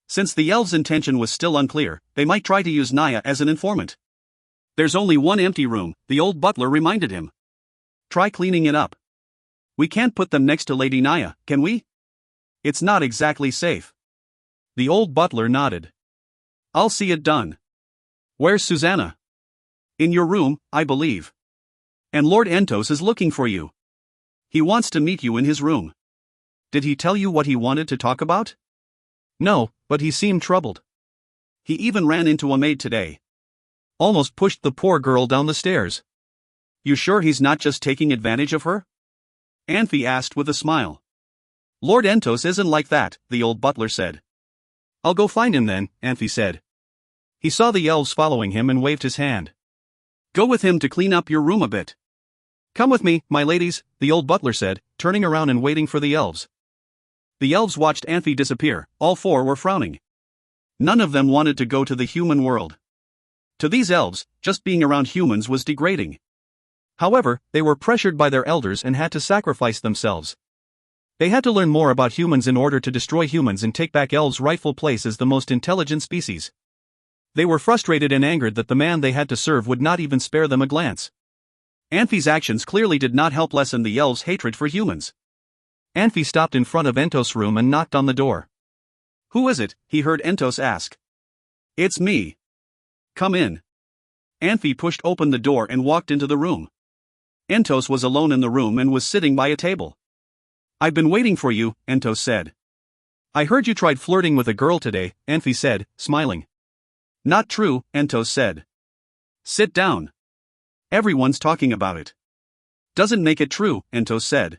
Since the elves' intention was still unclear, they might try to use Naya as an informant. "There's only 1 empty room," the old butler reminded him. "Try cleaning it up. We can't put them next to Lady Naya, can we? It's not exactly safe." The old butler nodded. "I'll see it done. Where's Susanna?" "In your room, I believe. And Lord Entos is looking for you. He wants to meet you in his room." "Did he tell you what he wanted to talk about?" "No, but he seemed troubled. He even ran into a maid today. Almost pushed the poor girl down the stairs." You sure he's not just taking advantage of her? Anfey asked with a smile. Lord Entos isn't like that, the old butler said. I'll go find him then, Anfey said. He saw the elves following him and waved his hand. Go with him to clean up your room a bit. Come with me, my ladies, the old butler said, turning around and waiting for the elves. The elves watched Anfey disappear. All four were frowning. None of them wanted to go to the human world. To these elves, just being around humans was degrading. However, they were pressured by their elders and had to sacrifice themselves. They had to learn more about humans in order to destroy humans and take back elves' rightful place as the most intelligent species. They were frustrated and angered that the man they had to serve would not even spare them a glance. Anfey's actions clearly did not help lessen the elves' hatred for humans. Anfey stopped in front of Entos' room and knocked on the door. Who is it? He heard Entos ask. It's me. Come in. Anfey pushed open the door and walked into the room. Entos was alone in the room and was sitting by a table. I've been waiting for you, Entos said. I heard you tried flirting with a girl today, Anfey said, smiling. Not true, Entos said. Sit down. Everyone's talking about it. Doesn't make it true, Entos said.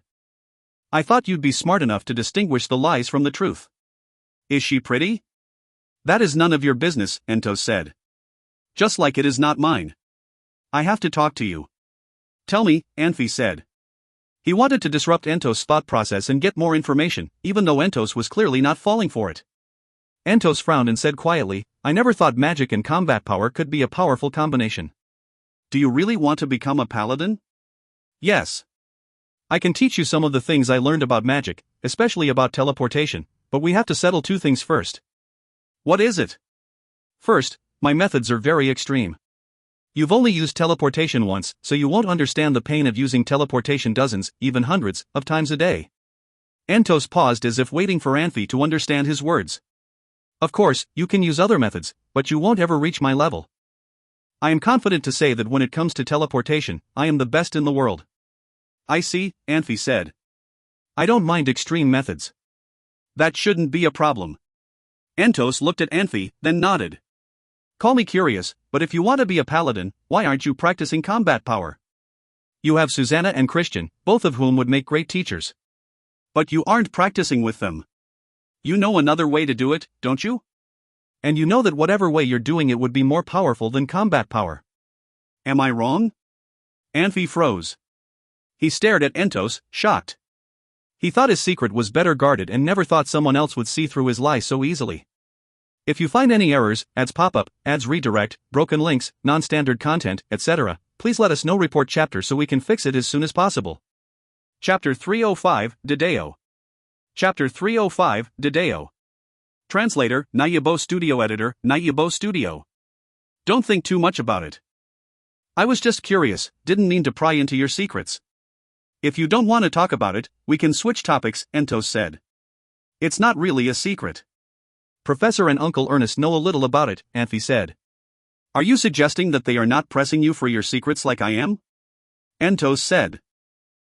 I thought you'd be smart enough to distinguish the lies from the truth. Is she pretty? That is none of your business, Entos said. Just like it is not mine. I have to talk to you. Tell me, Anfey said. He wanted to disrupt Entos' thought process and get more information, even though Entos was clearly not falling for it. Entos frowned and said quietly, I never thought magic and combat power could be a powerful combination. Do you really want to become a paladin? Yes. I can teach you some of the things I learned about magic, especially about teleportation, but we have to settle two things first. What is it? First, my methods are very extreme. You've only used teleportation once, so you won't understand the pain of using teleportation dozens, even hundreds, of times a day. Entos paused as if waiting for Anfey to understand his words. Of course, you can use other methods, but you won't ever reach my level. I am confident to say that when it comes to teleportation, I am the best in the world. I see, Anfey said. I don't mind extreme methods. That shouldn't be a problem. Entos looked at Anfey, then nodded. Call me curious, but if you want to be a paladin, why aren't you practicing combat power? You have Susanna and Christian, both of whom would make great teachers. But you aren't practicing with them. You know another way to do it, don't you? And you know that whatever way you're doing it would be more powerful than combat power. Am I wrong? Anfey froze. He stared at Entos, shocked. He thought his secret was better guarded and never thought someone else would see through his lie so easily. If you find any errors, ads pop up, ads redirect, broken links, non-standard content, etc., please let us know. Report chapter so we can fix it as soon as possible. Chapter 305, Dideo. Chapter 305, Dideo. Translator, Nayabo Studio Editor, Nayabo Studio. Don't think too much about it. I was just curious, didn't mean to pry into your secrets. If you don't want to talk about it, we can switch topics, Entos said. It's not really a secret. Professor and Uncle Ernest know a little about it, Anfey said. Are you suggesting that they are not pressing you for your secrets like I am? Entos said.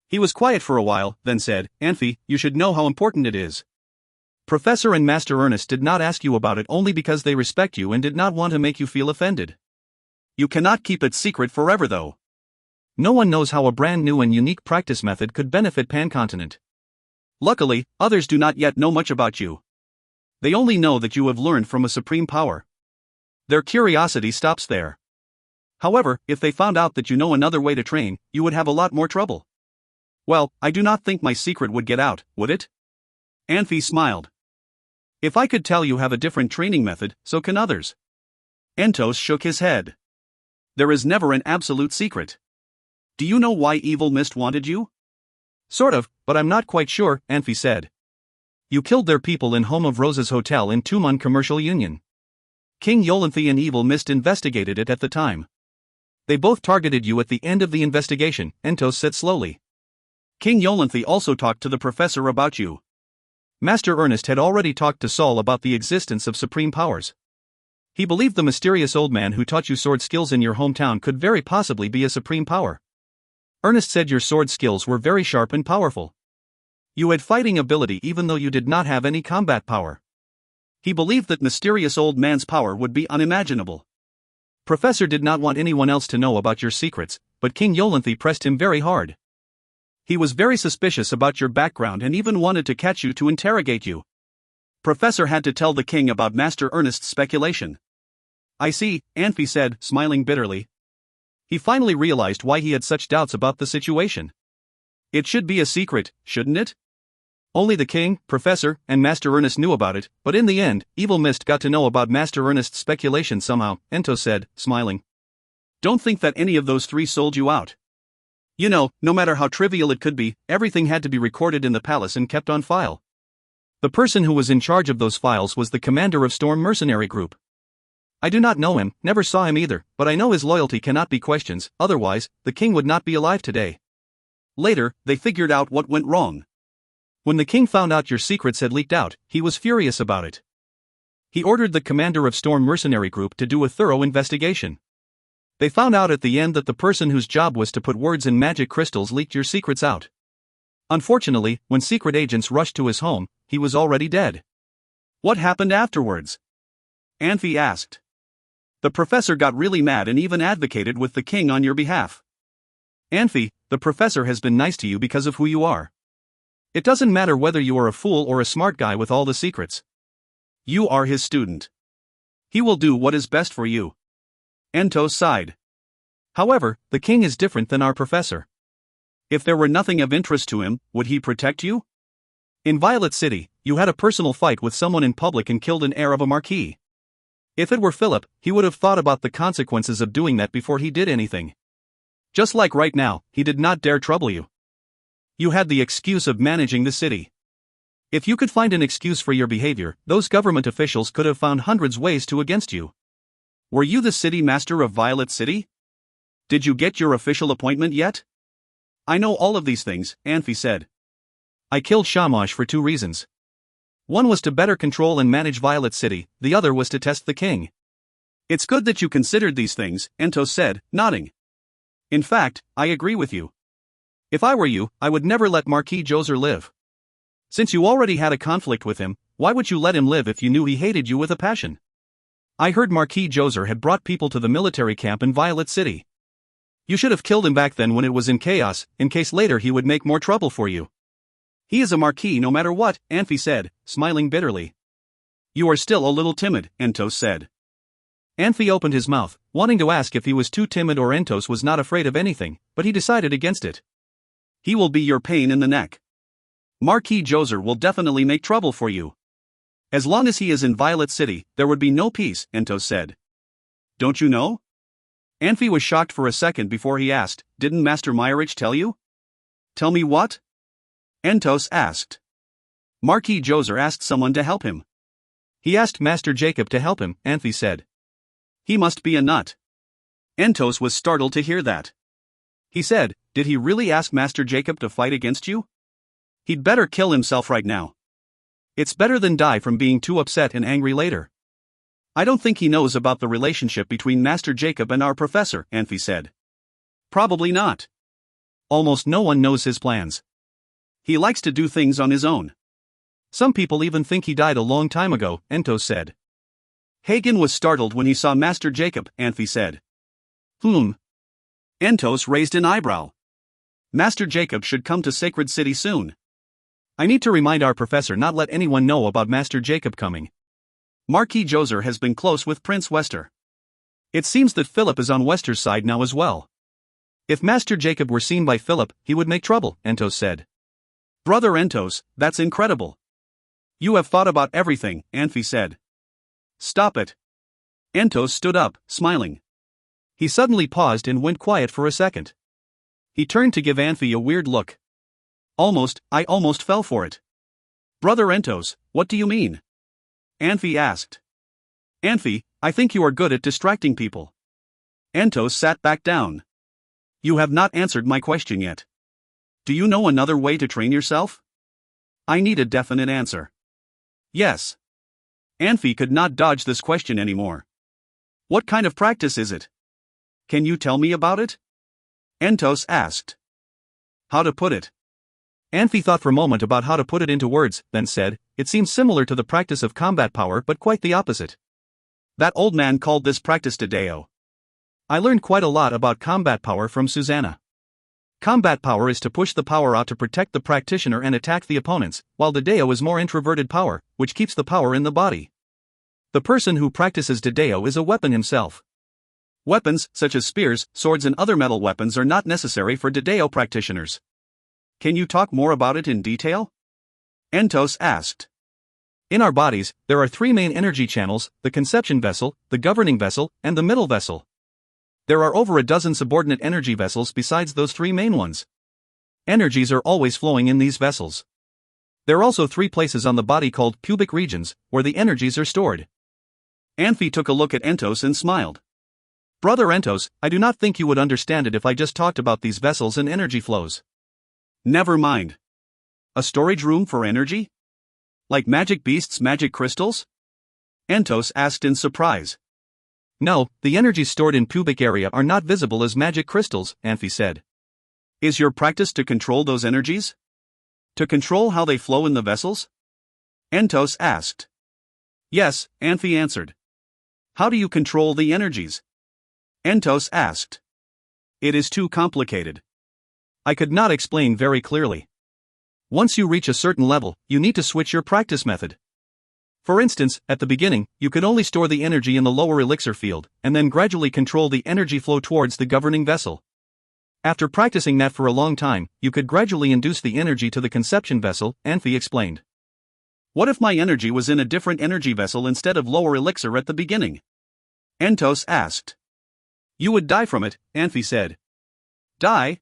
He was quiet for a while, then said, Anfey, you should know how important it is. Professor and Master Ernest did not ask you about it only because they respect you and did not want to make you feel offended. You cannot keep it secret forever though. No one knows how a brand new and unique practice method could benefit Pancontinent. Luckily, others do not yet know much about you. They only know that you have learned from a supreme power. Their curiosity stops there. However, if they found out that you know another way to train, you would have a lot more trouble. Well, I do not think my secret would get out, would it? Anfey smiled. If I could tell you have a different training method, so can others. Entos shook his head. There is never an absolute secret. Do you know why Evil Mist wanted you? Sort of, but I'm not quite sure, Anfey said. You killed their people in Home of Roses Hotel in Tumon Commercial Union. King Yolanthi and Evil Mist investigated it at the time. They both targeted you at the end of the investigation, Entos said slowly. King Yolanthi also talked to the professor about you. Master Ernest had already talked to Saul about the existence of supreme powers. He believed the mysterious old man who taught you sword skills in your hometown could very possibly be a supreme power. Ernest said your sword skills were very sharp and powerful. You had fighting ability even though you did not have any combat power. He believed that mysterious old man's power would be unimaginable. Professor did not want anyone else to know about your secrets, but King Yolanthi pressed him very hard. He was very suspicious about your background and even wanted to catch you to interrogate you. Professor had to tell the king about Master Ernest's speculation. I see, Anfey said, smiling bitterly. He finally realized why he had such doubts about the situation. It should be a secret, shouldn't it? Only the king, Professor, and Master Ernest knew about it, but in the end, Evil Mist got to know about Master Ernest's speculation somehow, Ento said, smiling. Don't think that any of those three sold you out. You know, no matter how trivial it could be, everything had to be recorded in the palace and kept on file. The person who was in charge of those files was the commander of Storm Mercenary Group. I do not know him, never saw him either, but I know his loyalty cannot be questioned, otherwise, the king would not be alive today. Later, they figured out what went wrong. When the king found out your secrets had leaked out, he was furious about it. He ordered the commander of Storm Mercenary Group to do a thorough investigation. They found out at the end that the person whose job was to put words in magic crystals leaked your secrets out. Unfortunately, when secret agents rushed to his home, he was already dead. What happened afterwards? Anfey asked. The professor got really mad and even advocated with the king on your behalf. Anfey, the professor has been nice to you because of who you are. It doesn't matter whether you are a fool or a smart guy with all the secrets. You are his student. He will do what is best for you. Ento sighed. However, the king is different than our professor. If there were nothing of interest to him, would he protect you? In Violet City, you had a personal fight with someone in public and killed an heir of a marquis. If it were Philip, he would have thought about the consequences of doing that before he did anything. Just like right now, he did not dare trouble you. You had the excuse of managing the city. If you could find an excuse for your behavior, those government officials could have found hundreds ways to against you. Were you the city master of Violet City? Did you get your official appointment yet? I know all of these things, Anfey said. I killed Shamash for 2 reasons. One was to better control and manage Violet City, the other was to test the king. It's good that you considered these things, Ento said, nodding. In fact, I agree with you. If I were you, I would never let Marquis Joser live. Since you already had a conflict with him, why would you let him live if you knew he hated you with a passion? I heard Marquis Joser had brought people to the military camp in Violet City. You should have killed him back then when it was in chaos, in case later he would make more trouble for you. He is a marquis no matter what, Anfey said, smiling bitterly. You are still a little timid, Entos said. Anfey opened his mouth, wanting to ask if he was too timid or Entos was not afraid of anything, but he decided against it. He will be your pain in the neck. Marquis Joser will definitely make trouble for you. As long as he is in Violet City, there would be no peace, Entos said. Don't you know? Anfey was shocked for a second before he asked, didn't Master Meyerich tell you? Tell me what? Entos asked. Marquis Joser asked someone to help him. He asked Master Jacob to help him, Anfey said. He must be a nut. Entos was startled to hear that. He said, did he really ask Master Jacob to fight against you? He'd better kill himself right now. It's better than die from being too upset and angry later. I don't think he knows about the relationship between Master Jacob and our professor, Anfey said. Probably not. Almost no one knows his plans. He likes to do things on his own. Some people even think he died a long time ago, Entos said. Hagen was startled when he saw Master Jacob, Anfey said. Entos raised an eyebrow. Master Jacob should come to Sacred City soon. I need to remind our professor not let anyone know about Master Jacob coming. Marquis Joser has been close with Prince Wester. It seems that Philip is on Wester's side now as well. If Master Jacob were seen by Philip, he would make trouble, Entos said. Brother Entos, that's incredible. You have thought about everything, Anfey said. Stop it. Entos stood up, smiling. He suddenly paused and went quiet for a second. He turned to give Anfey a weird look. I almost fell for it. Brother Entos, what do you mean? Anfey asked. Anfey, I think you are good at distracting people. Entos sat back down. You have not answered my question yet. Do you know another way to train yourself? I need a definite answer. Yes. Anfey could not dodge this question anymore. What kind of practice is it? Can you tell me about it? Entos asked. How to put it? Anfey thought for a moment about how to put it into words, then said, it seems similar to the practice of combat power but quite the opposite. That old man called this practice Tadeo. I learned quite a lot about combat power from Susanna. Combat power is to push the power out to protect the practitioner and attack the opponents, while Dedeo is more introverted power, which keeps the power in the body. The person who practices Dedeo is a weapon himself. Weapons, such as spears, swords and other metal weapons are not necessary for Dedeo practitioners. Can you talk more about it in detail? Entos asked. In our bodies, there are 3 main energy channels: the conception vessel, the governing vessel, and the middle vessel. There are over a dozen subordinate energy vessels besides those 3 main ones. Energies are always flowing in these vessels. There are also 3 places on the body called pubic regions, where the energies are stored. Anfey took a look at Entos and smiled. Brother Entos, I do not think you would understand it if I just talked about these vessels and energy flows. Never mind. A storage room for energy? Like magic beasts' magic crystals? Entos asked in surprise. No, the energies stored in pubic area are not visible as magic crystals, Anfey said. Is your practice to control those energies? To control how they flow in the vessels? Entos asked. Yes, Anfey answered. How do you control the energies? Entos asked. It is too complicated. I could not explain very clearly. Once you reach a certain level, you need to switch your practice method. For instance, at the beginning, you could only store the energy in the lower elixir field, and then gradually control the energy flow towards the governing vessel. After practicing that for a long time, you could gradually induce the energy to the conception vessel, Anfey explained. What if my energy was in a different energy vessel instead of lower elixir at the beginning? Entos asked. You would die from it, Anfey said. Die?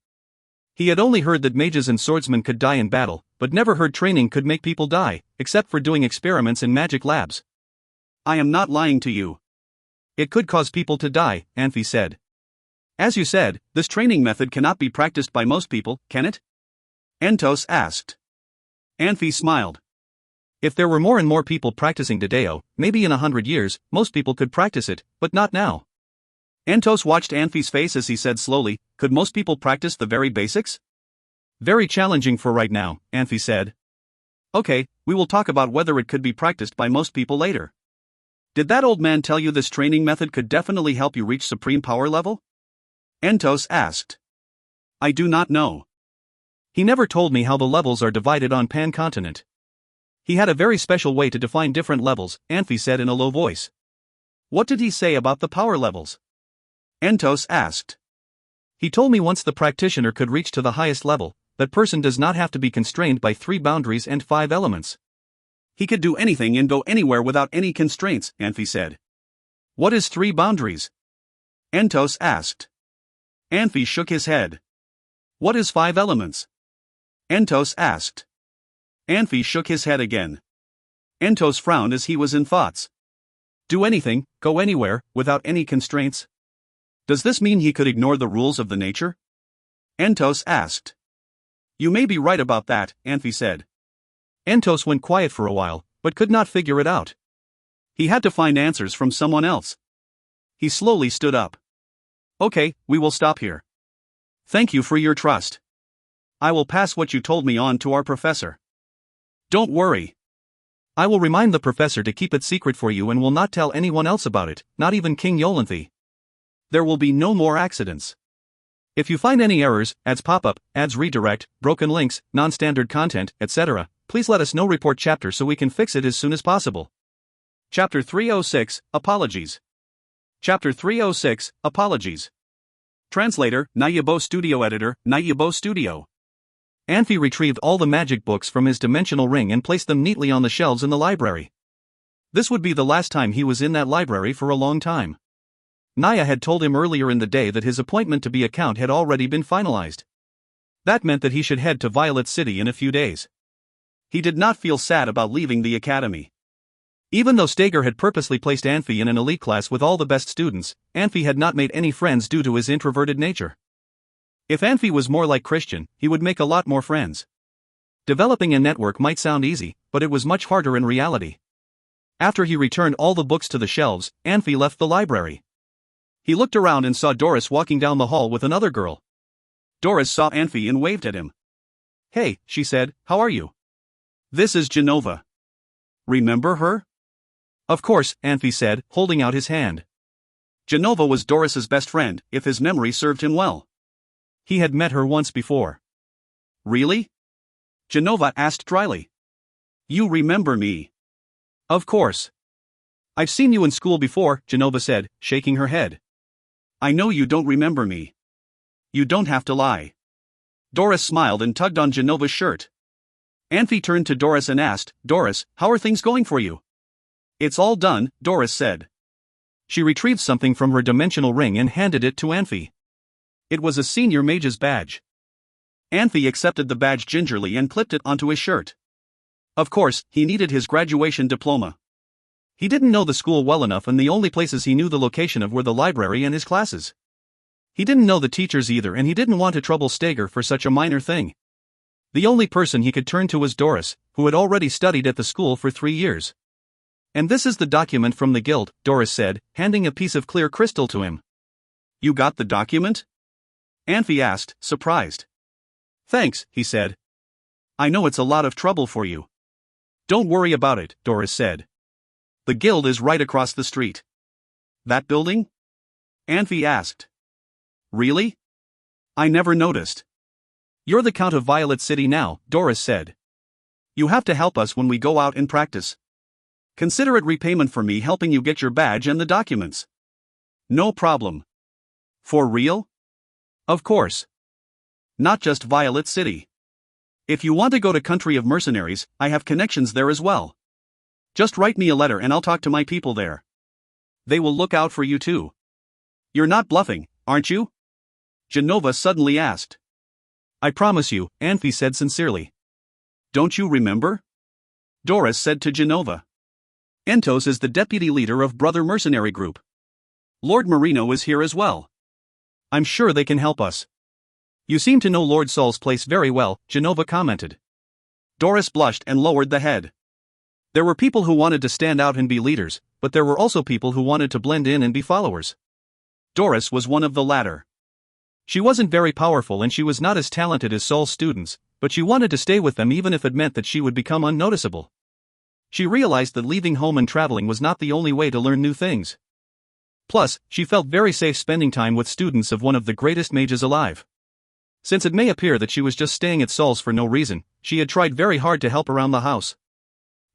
He had only heard that mages and swordsmen could die in battle, but never heard training could make people die, except for doing experiments in magic labs. I am not lying to you. It could cause people to die, Anfey said. As you said, this training method cannot be practiced by most people, can it? Entos asked. Anfey smiled. If there were more and more people practicing Dedeo, maybe in 100 years, most people could practice it, but not now. Entos watched Anfey's face as he said slowly, could most people practice the very basics? Very challenging for right now, Anfey said. Okay, we will talk about whether it could be practiced by most people later. Did that old man tell you this training method could definitely help you reach supreme power level? Entos asked. I do not know. He never told me how the levels are divided on Pan-continent. He had a very special way to define different levels, Anfey said in a low voice. What did he say about the power levels? Entos asked. He told me once the practitioner could reach to the highest level, that person does not have to be constrained by 3 boundaries and 5 elements. He could do anything and go anywhere without any constraints, Anfey said. What is 3 boundaries? Entos asked. Anfey shook his head. What is 5 elements? Entos asked. Anfey shook his head again. Entos frowned as he was in thoughts. Do anything, go anywhere, without any constraints? Does this mean he could ignore the rules of the nature? Entos asked. You may be right about that, Anfey said. Entos went quiet for a while, but could not figure it out. He had to find answers from someone else. He slowly stood up. Okay, we will stop here. Thank you for your trust. I will pass what you told me on to our professor. Don't worry. I will remind the professor to keep it secret for you and will not tell anyone else about it, not even King Yolanthe. There will be no more accidents. If you find any errors, ads pop up, ads redirect, broken links, non-standard content, etc., please let us know. Report chapter so we can fix it as soon as possible. Chapter 306, Apologies. Chapter 306, Apologies. Translator, Nayabo Studio Editor, Nayabo Studio. Anfey retrieved all the magic books from his dimensional ring and placed them neatly on the shelves in the library. This would be the last time he was in that library for a long time. Naya had told him earlier in the day that his appointment to be a count had already been finalized. That meant that he should head to Violet City in a few days. He did not feel sad about leaving the academy. Even though Steger had purposely placed Anfey in an elite class with all the best students, Anfey had not made any friends due to his introverted nature. If Anfey was more like Christian, he would make a lot more friends. Developing a network might sound easy, but it was much harder in reality. After he returned all the books to the shelves, Anfey left the library. He looked around and saw Doris walking down the hall with another girl. Doris saw Anfey and waved at him. Hey, she said, how are you? This is Genova. Remember her? Of course, Anfey said, holding out his hand. Genova was Doris's best friend, if his memory served him well. He had met her once before. Really? Genova asked dryly. You remember me? Of course. I've seen you in school before, Genova said, shaking her head. I know you don't remember me. You don't have to lie. Doris smiled and tugged on Genova's shirt. Anfey turned to Doris and asked, Doris, how are things going for you? It's all done, Doris said. She retrieved something from her dimensional ring and handed it to Anfey. It was a senior mage's badge. Anfey accepted the badge gingerly and clipped it onto his shirt. Of course, he needed his graduation diploma. He didn't know the school well enough, and the only places he knew the location of were the library and his classes. He didn't know the teachers either, and he didn't want to trouble Steger for such a minor thing. The only person he could turn to was Doris, who had already studied at the school for 3 years. And this is the document from the guild, Doris said, handing a piece of clear crystal to him. You got the document? Anfey asked, surprised. Thanks, he said. I know it's a lot of trouble for you. Don't worry about it, Doris said. The guild is right across the street. That building? Anfey asked. Really? I never noticed. You're the Count of Violet City now, Doris said. You have to help us when we go out and practice. Consider it repayment for me helping you get your badge and the documents. No problem. For real? Of course. Not just Violet City. If you want to go to Country of Mercenaries, I have connections there as well. Just write me a letter and I'll talk to my people there. They will look out for you too. You're not bluffing, aren't you? Genova suddenly asked. I promise you, Anfey said sincerely. Don't you remember? Doris said to Genova. Entos is the deputy leader of Brother Mercenary Group. Lord Marino is here as well. I'm sure they can help us. You seem to know Lord Sol's place very well, Genova commented. Doris blushed and lowered the head. There were people who wanted to stand out and be leaders, but there were also people who wanted to blend in and be followers. Doris was one of the latter. She wasn't very powerful and she was not as talented as Sol's students, but she wanted to stay with them even if it meant that she would become unnoticeable. She realized that leaving home and traveling was not the only way to learn new things. Plus, she felt very safe spending time with students of one of the greatest mages alive. Since it may appear that she was just staying at Sol's for no reason, she had tried very hard to help around the house.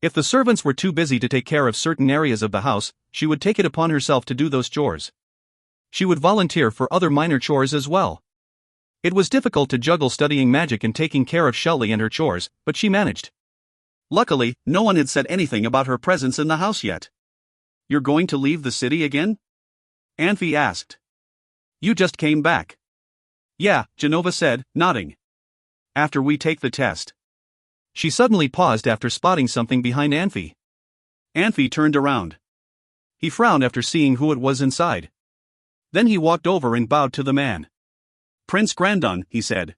If the servants were too busy to take care of certain areas of the house, she would take it upon herself to do those chores. She would volunteer for other minor chores as well. It was difficult to juggle studying magic and taking care of Shelley and her chores, but she managed. Luckily, no one had said anything about her presence in the house yet. You're going to leave the city again? Anfey asked. You just came back. Yeah, Genova said, nodding. After we take the test. She suddenly paused after spotting something behind Anfey. Anfey turned around. He frowned after seeing who it was inside. Then he walked over and bowed to the man. Prince Grandon, he said.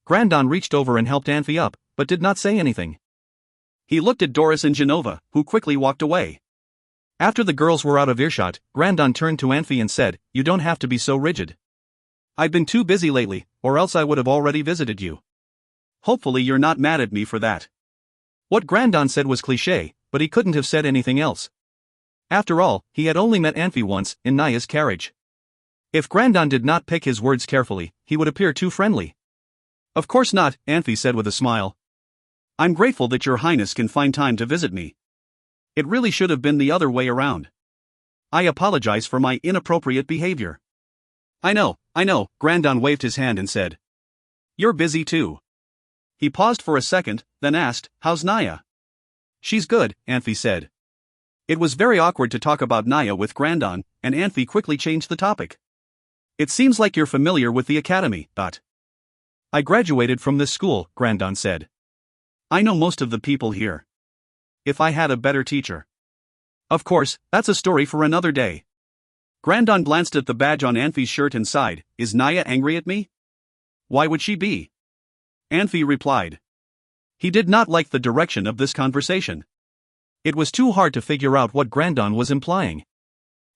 Grandon reached over and helped Anfey up, but did not say anything. He looked at Doris and Genova, who quickly walked away. After the girls were out of earshot, Grandon turned to Anfey and said, You don't have to be so rigid. I've been too busy lately, or else I would have already visited you. Hopefully you're not mad at me for that. What Grandon said was cliché, but he couldn't have said anything else. After all, he had only met Anfey once, in Naya's carriage. If Grandon did not pick his words carefully, he would appear too friendly. Of course not, Anfey said with a smile. I'm grateful that your highness can find time to visit me. It really should have been the other way around. I apologize for my inappropriate behavior. I know, Grandon waved his hand and said. You're busy too. He paused for a second, then asked, How's Naya? She's good, Anfey said. It was very awkward to talk about Naya with Grandon, and Anfey quickly changed the topic. It seems like you're familiar with the academy, but. I graduated from this school, Grandon said. I know most of the people here. If I had a better teacher. Of course, that's a story for another day. Grandon glanced at the badge on Anfey's shirt and sighed, Is Naya angry at me? Why would she be? Anfey replied. He did not like the direction of this conversation. It was too hard to figure out what Grandon was implying.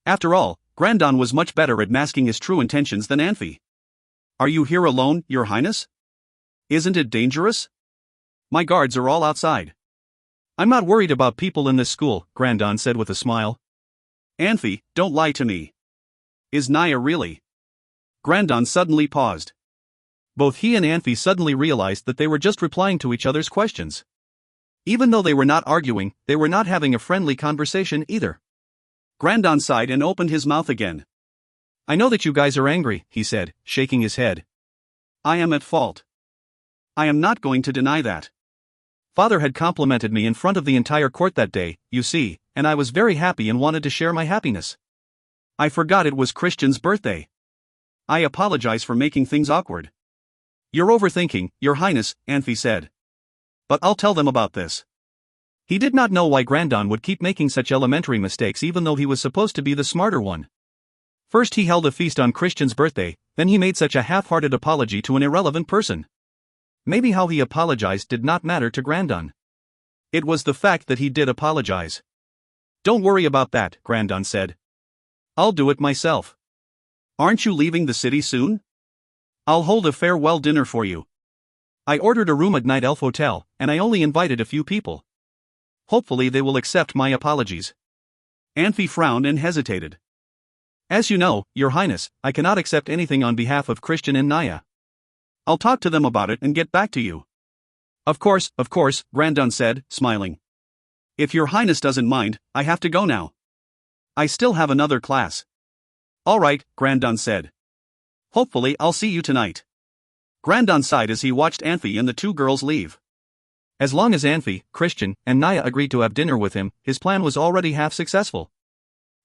After all, Grandon was much better at masking his true intentions than Anfey. Are you here alone, your highness? Isn't it dangerous? My guards are all outside. I'm not worried about people in this school, Grandon said with a smile. Anfey, don't lie to me. Is Naya really? Grandon suddenly paused. Both he and Anfey suddenly realized that they were just replying to each other's questions. Even though they were not arguing, they were not having a friendly conversation either. Grandon sighed and opened his mouth again. I know that you guys are angry, he said, shaking his head. I am at fault. I am not going to deny that. Father had complimented me in front of the entire court that day, you see, and I was very happy and wanted to share my happiness. I forgot it was Christian's birthday. I apologize for making things awkward. You're overthinking, Your Highness, Anfey said. But I'll tell them about this. He did not know why Grandon would keep making such elementary mistakes even though he was supposed to be the smarter one. First he held a feast on Christian's birthday, then he made such a half-hearted apology to an irrelevant person. Maybe how he apologized did not matter to Grandon. It was the fact that he did apologize. Don't worry about that, Grandon said. I'll do it myself. Aren't you leaving the city soon? I'll hold a farewell dinner for you. I ordered a room at Night Elf Hotel, and I only invited a few people. Hopefully they will accept my apologies. Anfey frowned and hesitated. As you know, Your Highness, I cannot accept anything on behalf of Christian and Naya. I'll talk to them about it and get back to you. Of course, Grandon said, smiling. If Your Highness doesn't mind, I have to go now. I still have another class. All right, Grandon said. Hopefully I'll see you tonight. Grandon sighed as he watched Anfey and the two girls leave. As long as Anfey, Christian, and Naya agreed to have dinner with him, his plan was already half successful.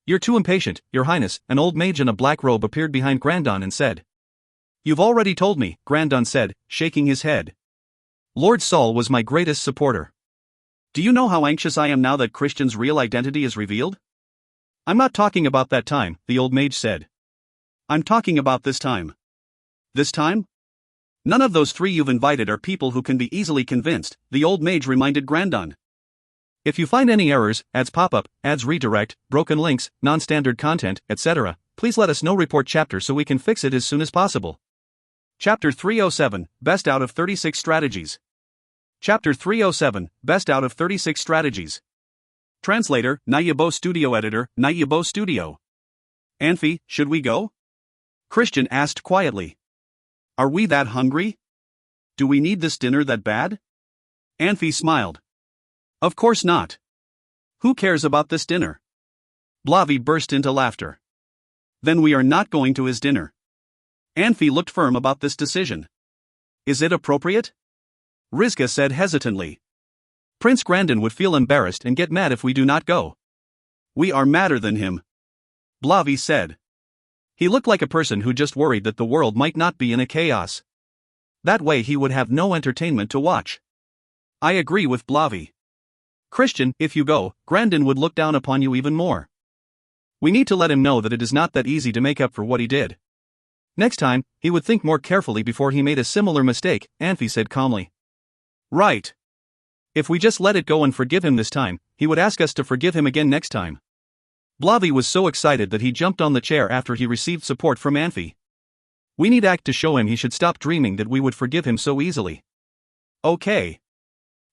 You're too impatient, Your Highness. An old mage in a black robe appeared behind Grandon and said. You've already told me, Grandon said, shaking his head. Lord Saul was my greatest supporter. Do you know how anxious I am now that Christian's real identity is revealed? I'm not talking about that time, the old mage said. I'm talking about this time. This time? None of those three you've invited are people who can be easily convinced, the old mage reminded Grandon. If you find any errors, ads pop up, ads redirect, broken links, non-standard content, etc., please let us know. Report chapter so we can fix it as soon as possible. Chapter 307, Best out of 36 Strategies. Chapter 307, Best out of 36 Strategies. Translator, Nayabo Studio Editor, Nayabo Studio. Anfey, should we go? Christian asked quietly. Are we that hungry? Do we need this dinner that bad? Anfey smiled. Of course not. Who cares about this dinner? Blavi burst into laughter. Then we are not going to his dinner. Anfey looked firm about this decision. Is it appropriate? Rizka said hesitantly. Prince Grandon would feel embarrassed and get mad if we do not go. We are madder than him. Blavi said. He looked like a person who just worried that the world might not be in a chaos. That way he would have no entertainment to watch. I agree with Blavi. Christian, if you go, Grandon would look down upon you even more. We need to let him know that it is not that easy to make up for what he did. Next time, he would think more carefully before he made a similar mistake, Anfey said calmly. Right. If we just let it go and forgive him this time, he would ask us to forgive him again next time. Blavi was so excited that he jumped on the chair after he received support from Anfey. We need act to show him he should stop dreaming that we would forgive him so easily. Okay.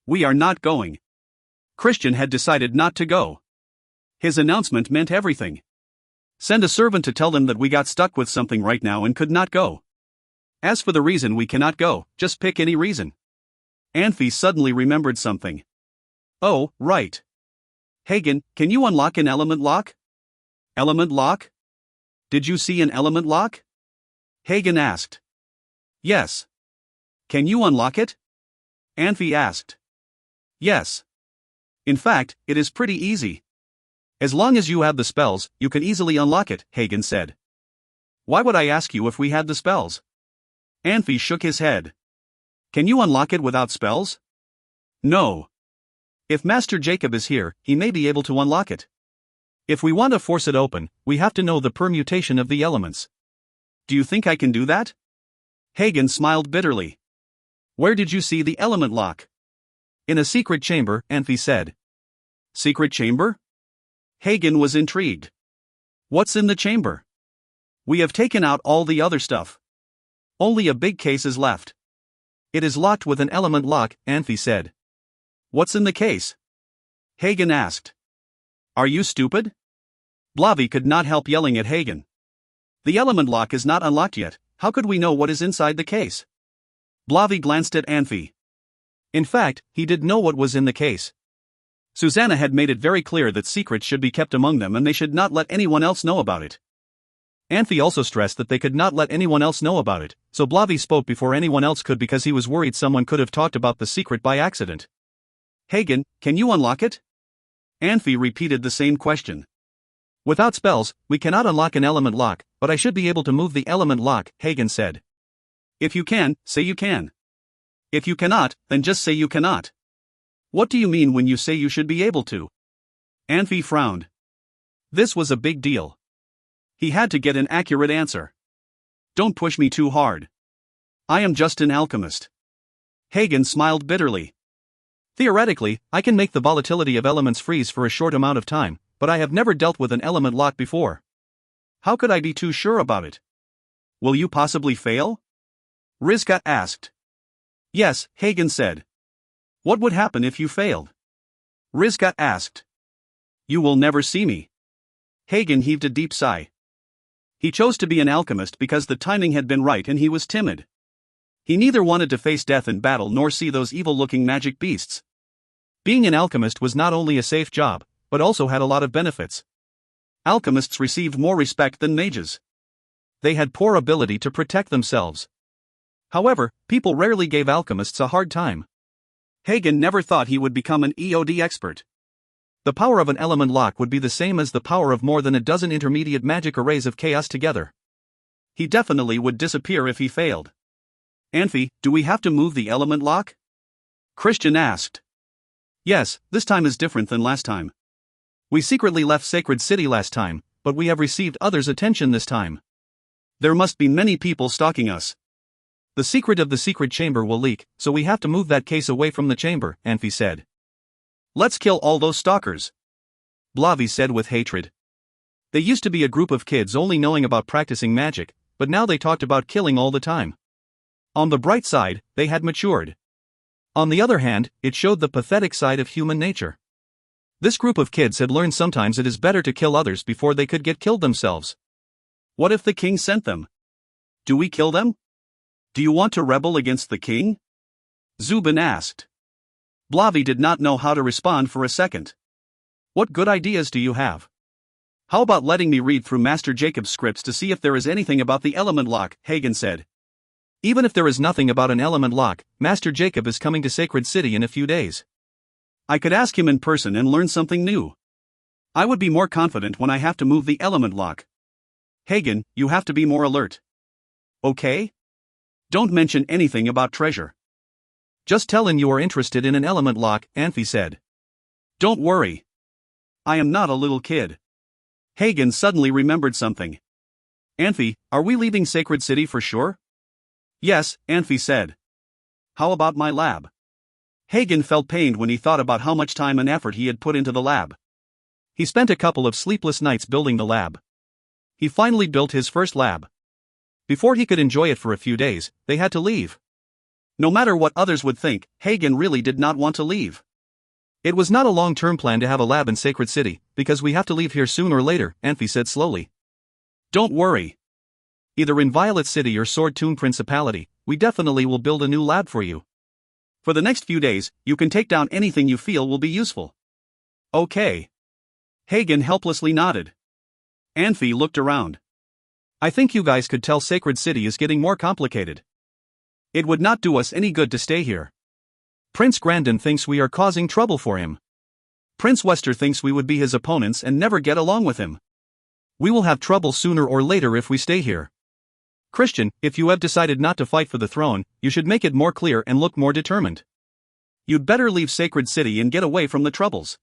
We are not going. Christian had decided not to go. His announcement meant everything. Send a servant to tell them that we got stuck with something right now and could not go. As for the reason we cannot go, just pick any reason. Anfey suddenly remembered something. Oh, right. Hagen, can you unlock an element lock? Element lock? Did you see an element lock? Hagen asked. Yes. Can you unlock it? Anfey asked. Yes. In fact, it is pretty easy. As long as you have the spells, you can easily unlock it, Hagen said. Why would I ask you if we had the spells? Anfey shook his head. Can you unlock it without spells? No. If Master Jacob is here, he may be able to unlock it. If we want to force it open, we have to know the permutation of the elements. Do you think I can do that? Hagen smiled bitterly. Where did you see the element lock? In a secret chamber, Anfey said. Secret chamber? Hagen was intrigued. What's in the chamber? We have taken out all the other stuff. Only a big case is left. It is locked with an element lock, Anfey said. What's in the case? Hagen asked. Are you stupid? Blavi could not help yelling at Hagen. The element lock is not unlocked yet, how could we know what is inside the case? Blavi glanced at Anfey. In fact, he did know what was in the case. Susanna had made it very clear that secrets should be kept among them and they should not let anyone else know about it. Anfey also stressed that they could not let anyone else know about it, so Blavi spoke before anyone else could because he was worried someone could have talked about the secret by accident. Hagen, can you unlock it? Anfey repeated the same question. Without spells, we cannot unlock an element lock, but I should be able to move the element lock, Hagen said. If you can, say you can. If you cannot, then just say you cannot. What do you mean when you say you should be able to? Anfey frowned. This was a big deal. He had to get an accurate answer. Don't push me too hard. I am just an alchemist. Hagen smiled bitterly. Theoretically, I can make the volatility of elements freeze for a short amount of time, but I have never dealt with an element lock before. How could I be too sure about it? Will you possibly fail? Rizka asked. Yes, Hagen said. What would happen if you failed? Rizka asked. You will never see me. Hagen heaved a deep sigh. He chose to be an alchemist because the timing had been right and he was timid. He neither wanted to face death in battle nor see those evil-looking magic beasts. Being an alchemist was not only a safe job, but also had a lot of benefits. Alchemists received more respect than mages. They had poor ability to protect themselves. However, people rarely gave alchemists a hard time. Hagen never thought he would become an EOD expert. The power of an element lock would be the same as the power of more than a dozen intermediate magic arrays of chaos together. He definitely would disappear if he failed. Anfey, do we have to move the element lock? Christian asked. Yes, this time is different than last time. We secretly left Sacred City last time, but we have received others' attention this time. There must be many people stalking us. The secret of the secret chamber will leak, so we have to move that case away from the chamber, Anfey said. Let's kill all those stalkers. Blavi said with hatred. They used to be a group of kids only knowing about practicing magic, but now they talked about killing all the time. On the bright side, they had matured. On the other hand, it showed the pathetic side of human nature. This group of kids had learned sometimes it is better to kill others before they could get killed themselves. What if the king sent them? Do we kill them? Do you want to rebel against the king? Zubin asked. Blavi did not know how to respond for a second. What good ideas do you have? How about letting me read through Master Jacob's scripts to see if there is anything about the element lock, Hagen said. Even if there is nothing about an element lock, Master Jacob is coming to Sacred City in a few days. I could ask him in person and learn something new. I would be more confident when I have to move the element lock. Hagen, you have to be more alert. Okay? Don't mention anything about treasure. Just tell him you are interested in an element lock, Anfey said. Don't worry. I am not a little kid. Hagen suddenly remembered something. Anfey, are we leaving Sacred City for sure? Yes, Anfey said. How about my lab? Hagen felt pained when he thought about how much time and effort he had put into the lab. He spent a couple of sleepless nights building the lab. He finally built his first lab. Before he could enjoy it for a few days, they had to leave. No matter what others would think, Hagen really did not want to leave. It was not a long-term plan to have a lab in Sacred City, because we have to leave here sooner or later, Anfey said slowly. Don't worry. Either in Violet City or Sword Tomb Principality, we definitely will build a new lab for you. For the next few days, you can take down anything you feel will be useful. Okay. Hagen helplessly nodded. Anfey looked around. I think you guys could tell Sacred City is getting more complicated. It would not do us any good to stay here. Prince Grandin thinks we are causing trouble for him. Prince Wester thinks we would be his opponents and never get along with him. We will have trouble sooner or later if we stay here. Christian, if you have decided not to fight for the throne, you should make it more clear and look more determined. You'd better leave Sacred City and get away from the troubles.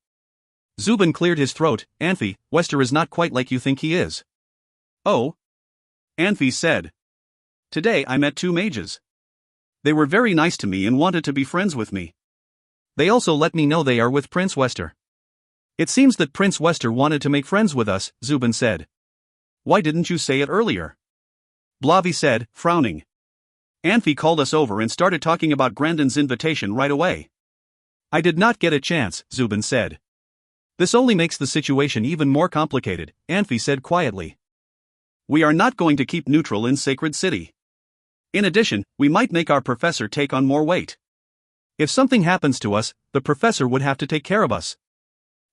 Zubin cleared his throat. Anfey, Wester is not quite like you think he is. Oh? Anfey said. Today I met two mages. They were very nice to me and wanted to be friends with me. They also let me know they are with Prince Wester. It seems that Prince Wester wanted to make friends with us, Zubin said. Why didn't you say it earlier? Blavi said, frowning. Anfey called us over and started talking about Grandin's invitation right away. I did not get a chance, Zubin said. This only makes the situation even more complicated, Anfey said quietly. We are not going to keep neutral in Sacred City. In addition, we might make our professor take on more weight. If something happens to us, the professor would have to take care of us.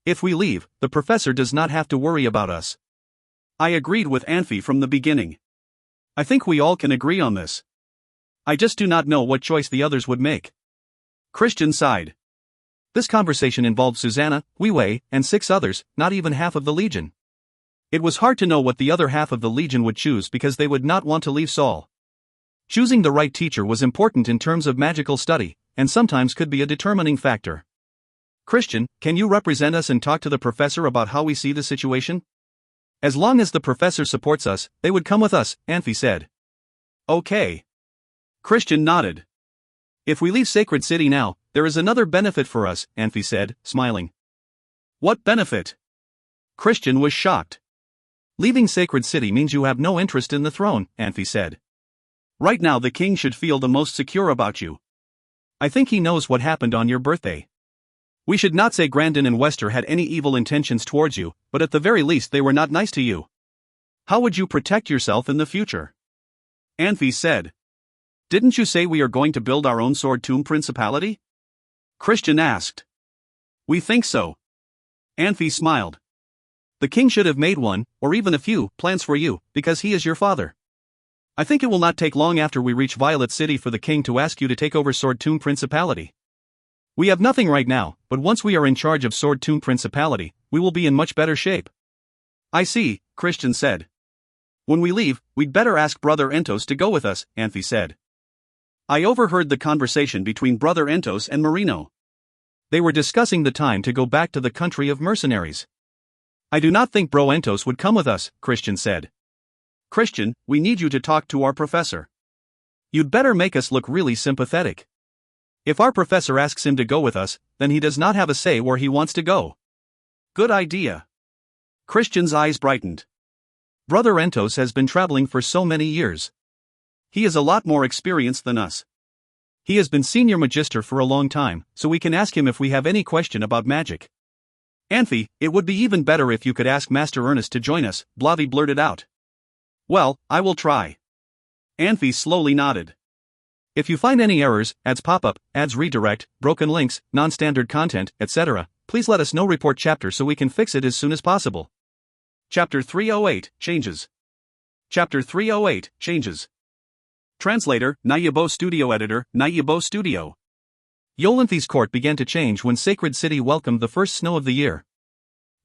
If we leave, the professor does not have to worry about us. I agreed with Anfey from the beginning. I think we all can agree on this. I just do not know what choice the others would make. Christian sighed. This conversation involved Susanna, Wei Wei, and 6 others, not even half of the Legion. It was hard to know what the other half of the Legion would choose because they would not want to leave Saul. Choosing the right teacher was important in terms of magical study, and sometimes could be a determining factor. Christian, can you represent us and talk to the professor about how we see the situation? As long as the professor supports us, they would come with us, Anfey said. Okay. Christian nodded. If we leave Sacred City now, there is another benefit for us, Anfey said, smiling. What benefit? Christian was shocked. Leaving Sacred City means you have no interest in the throne, Anfey said. Right now the king should feel the most secure about you. I think he knows what happened on your birthday. We should not say Grandin and Wester had any evil intentions towards you, but at the very least they were not nice to you. How would you protect yourself in the future? Anfey said. Didn't you say we are going to build our own sword tomb principality? Christian asked. We think so. Anfey smiled. The king should have made one, or even a few, plans for you, because he is your father. I think it will not take long after we reach Violet City for the king to ask you to take over Sword Tomb Principality. We have nothing right now, but once we are in charge of Sword Tomb Principality, we will be in much better shape. I see, Christian said. When we leave, we'd better ask Brother Entos to go with us, Anfey said. I overheard the conversation between Brother Entos and Marino. They were discussing the time to go back to the country of mercenaries. I do not think Bro Entos would come with us, Christian said. Christian, we need you to talk to our professor. You'd better make us look really sympathetic. If our professor asks him to go with us, then he does not have a say where he wants to go. Good idea. Christian's eyes brightened. Brother Entos has been traveling for so many years. He is a lot more experienced than us. He has been senior magister for a long time, so we can ask him if we have any question about magic. Anfey, it would be even better if you could ask Master Ernest to join us, Blavi blurted out. Well, I will try. Anfey slowly nodded. If you find any errors, ads pop-up, ads redirect, broken links, non-standard content, etc., please let us know. Report chapter so we can fix it as soon as possible. Chapter 308, Changes. Chapter 308, Changes. Translator, Nayabo Studio Editor, Nayabo Studio. Yolanthi's court began to change when Sacred City welcomed the first snow of the year.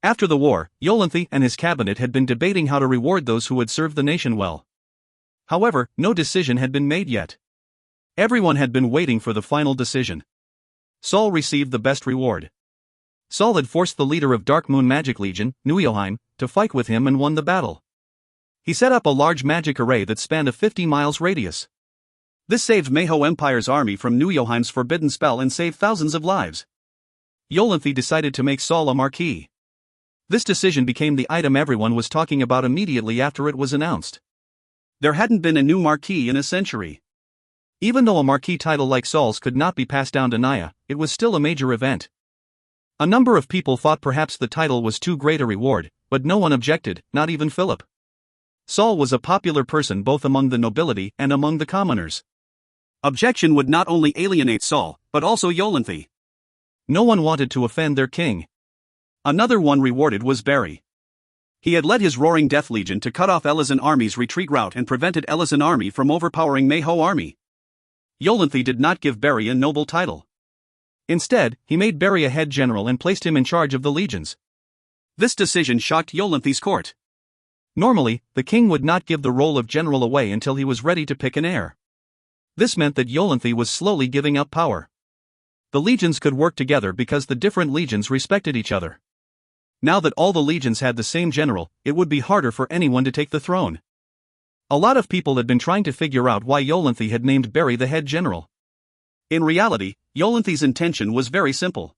After the war, Yolanthi and his cabinet had been debating how to reward those who had served the nation well. However, no decision had been made yet. Everyone had been waiting for the final decision. Saul received the best reward. Saul had forced the leader of Dark Moon Magic Legion, Nuyoheim, to fight with him and won the battle. He set up a large magic array that spanned a 50 miles radius. This saved Mayho Empire's army from Nuyoheim's forbidden spell and saved thousands of lives. Yolanthi decided to make Saul a marquis. This decision became the item everyone was talking about immediately after it was announced. There hadn't been a new marquis in a century. Even though a marquis title like Saul's could not be passed down to Naya, it was still a major event. A number of people thought perhaps the title was too great a reward, but no one objected, not even Philip. Saul was a popular person both among the nobility and among the commoners. Objection would not only alienate Saul, but also Yolanthi. No one wanted to offend their king. Another one rewarded was Barry. He had led his Roaring Death Legion to cut off Elizan army's retreat route and prevented Elizan army from overpowering Mayho army. Yolanthi did not give Barry a noble title. Instead, he made Barry a head general and placed him in charge of the legions. This decision shocked Yolanthi's court. Normally, the king would not give the role of general away until he was ready to pick an heir. This meant that Yolanthi was slowly giving up power. The legions could work together because the different legions respected each other. Now that all the legions had the same general, it would be harder for anyone to take the throne. A lot of people had been trying to figure out why Yolanthi had named Barry the head general. In reality, Yolanthi's intention was very simple.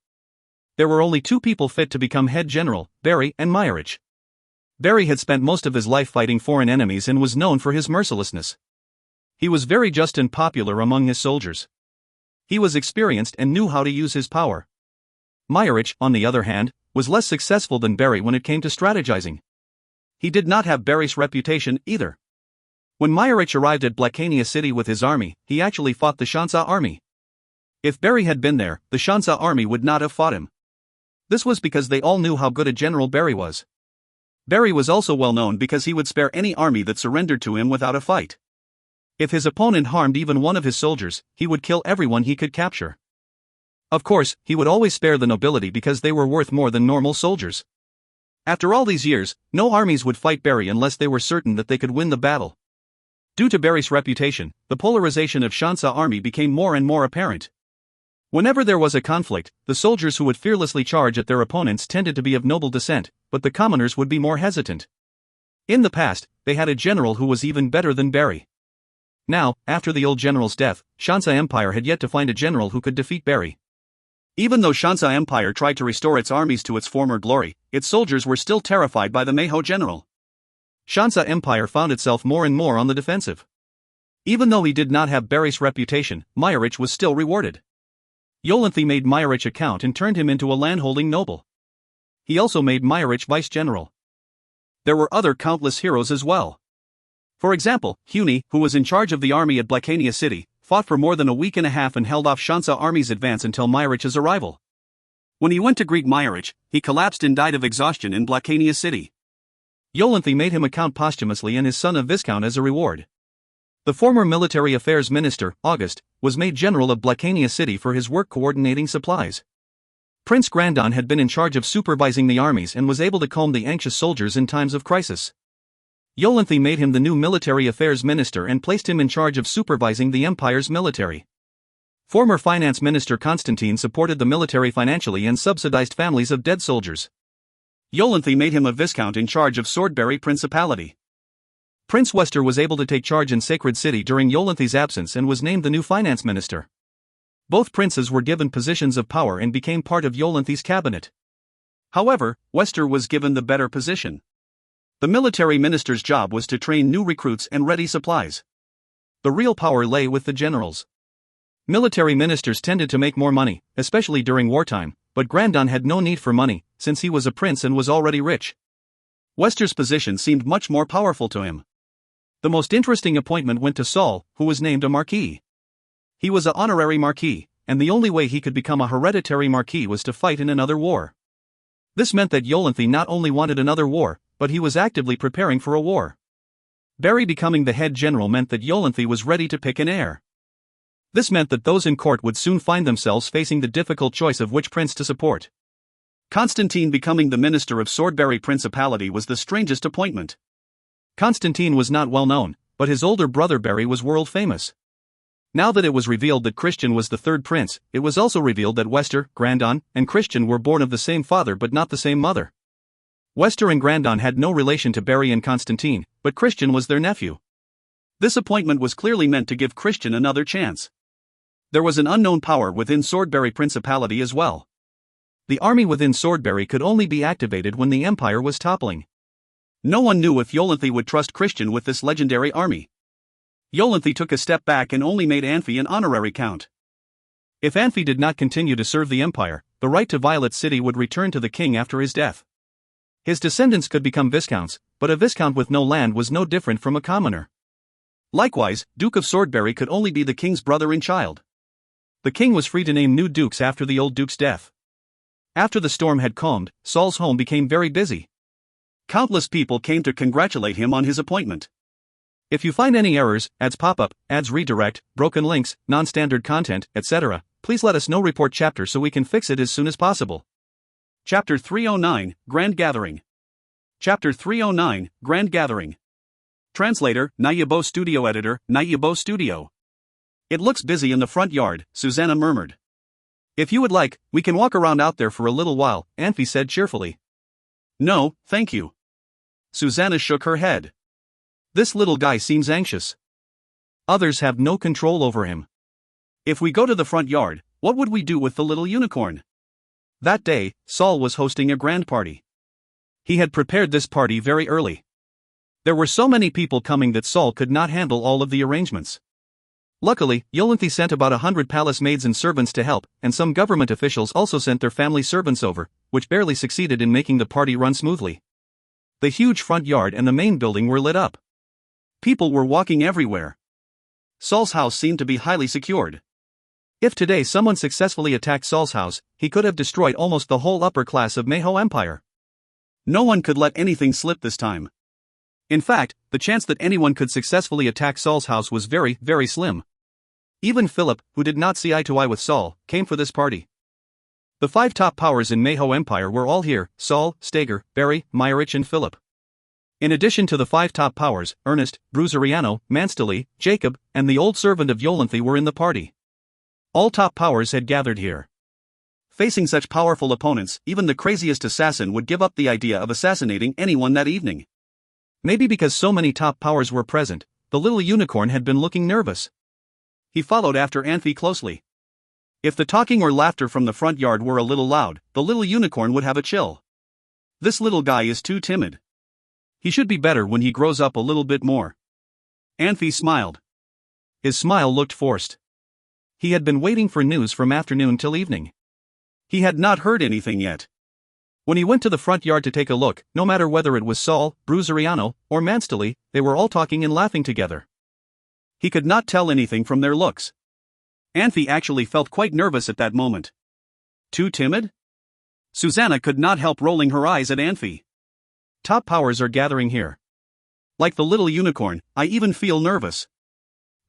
There were only 2 people fit to become head general, Barry and Meyerich. Barry had spent most of his life fighting foreign enemies and was known for his mercilessness. He was very just and popular among his soldiers. He was experienced and knew how to use his power. Meyerich, on the other hand, was less successful than Barry when it came to strategizing. he did not have Barry's reputation either. When Meyerich arrived at Blackania City with his army, he actually fought the Shansa army. If Barry had been there, the Shansa army would not have fought him. This was because they all knew how good a general Barry was. Barry was also well known because he would spare any army that surrendered to him without a fight. If his opponent harmed even one of his soldiers, he would kill everyone he could capture. Of course, he would always spare the nobility because they were worth more than normal soldiers. After all these years, no armies would fight Barry unless they were certain that they could win the battle. Due to Barry's reputation, the polarization of Shansa army became more and more apparent. Whenever there was a conflict, the soldiers who would fearlessly charge at their opponents tended to be of noble descent, but the commoners would be more hesitant. In the past, they had a general who was even better than Barry. Now, after the old general's death, Shansa Empire had yet to find a general who could defeat Barry. Even though Shansa Empire tried to restore its armies to its former glory, its soldiers were still terrified by the Meiho general. Shansa Empire found itself more and more on the defensive. Even though he did not have Barry's reputation, Meyerich was still rewarded. Yolenthi made Meyerich a count and turned him into a landholding noble. He also made Meyerich vice-general. There were other countless heroes as well. For example, Huni, who was in charge of the army at Blackania City, fought for more than a week and a half and held off Shansa army's advance until Meyerich's arrival. When he went to greet Meyerich, he collapsed and died of exhaustion in Blackania City. Yolenthi made him a count posthumously and his son a viscount as a reward. The former military affairs minister, August, was made general of Blackania City for his work coordinating supplies. Prince Grandon had been in charge of supervising the armies and was able to calm the anxious soldiers in times of crisis. Yolenthi made him the new military affairs minister and placed him in charge of supervising the empire's military. Former finance minister Constantine supported the military financially and subsidized families of dead soldiers. Yolenthi made him a viscount in charge of Swordbury Principality. Prince Wester was able to take charge in Sacred City during Yolenthi's absence and was named the new finance minister. Both princes were given positions of power and became part of Yolenthi's cabinet. However, Wester was given the better position. The military minister's job was to train new recruits and ready supplies. The real power lay with the generals. Military ministers tended to make more money, especially during wartime, but Grandon had no need for money, since he was a prince and was already rich. Wester's position seemed much more powerful to him. The most interesting appointment went to Saul, who was named a marquis. He was an honorary marquis, and the only way he could become a hereditary marquis was to fight in another war. This meant that Yolenthi not only wanted another war, but he was actively preparing for a war. Barry becoming the head general meant that Yolenthi was ready to pick an heir. This meant that those in court would soon find themselves facing the difficult choice of which prince to support. Constantine becoming the minister of Swordbury Principality was the strangest appointment. Constantine was not well known, but his older brother Barry was world famous. Now that it was revealed that Christian was the third prince, it was also revealed that Wester, Grandon, and Christian were born of the same father but not the same mother. Wester and Grandon had no relation to Barry and Constantine, but Christian was their nephew. This appointment was clearly meant to give Christian another chance. There was an unknown power within Swordbury Principality as well. The army within Swordbury could only be activated when the empire was toppling. No one knew if Yolenthi would trust Christian with this legendary army. Yolenthi took a step back and only made Anfey an honorary count. If Anfey did not continue to serve the empire, the right to Violet City would return to the king after his death. His descendants could become viscounts, but a viscount with no land was no different from a commoner. Likewise, Duke of Swordbury could only be the king's brother and child. The king was free to name new dukes after the old duke's death. After the storm had calmed, Saul's home became very busy. Countless people came to congratulate him on his appointment. If you find any errors, ads pop up, ads redirect, broken links, non-standard content, etc., please let us know. Report chapter so we can fix it as soon as possible. Chapter 309, Grand Gathering. Chapter 309, Grand Gathering. Translator, Nayabo Studio Editor, Nayabo Studio. It looks busy in the front yard, Susanna murmured. If you would like, we can walk around out there for a little while, Anfey said cheerfully. No, thank you. Susanna shook her head. This little guy seems anxious. Others have no control over him. If we go to the front yard, what would we do with the little unicorn? That day, Saul was hosting a grand party. He had prepared this party very early. There were so many people coming that Saul could not handle all of the arrangements. Luckily, Yolenthi sent about 100 palace maids and servants to help, and some government officials also sent their family servants over, which barely succeeded in making the party run smoothly. The huge front yard and the main building were lit up. People were walking everywhere. Saul's house seemed to be highly secured. If today someone successfully attacked Saul's house, he could have destroyed almost the whole upper class of Manhwa Empire. No one could let anything slip this time. In fact, the chance that anyone could successfully attack Saul's house was very, very slim. Even Philip, who did not see eye to eye with Saul, came for this party. The 5 top powers in Manhwa Empire were all here: Saul, Stager, Barry, Meyerich and Philip. In addition to the 5 top powers, Ernest, Bruzeriano, Manstoli, Jacob, and the old servant of Yolanthi were in the party. All top powers had gathered here. Facing such powerful opponents, even the craziest assassin would give up the idea of assassinating anyone that evening. Maybe because so many top powers were present, the little unicorn had been looking nervous. He followed after Anfey closely. If the talking or laughter from the front yard were a little loud, the little unicorn would have a chill. This little guy is too timid. He should be better when he grows up a little bit more. Anfey smiled. His smile looked forced. He had been waiting for news from afternoon till evening. He had not heard anything yet. When he went to the front yard to take a look, no matter whether it was Saul, Bruzeriano, or Manstoli, they were all talking and laughing together. He could not tell anything from their looks. Anfey actually felt quite nervous at that moment. Too timid? Susanna could not help rolling her eyes at Anfey. Top powers are gathering here. Like the little unicorn, I even feel nervous.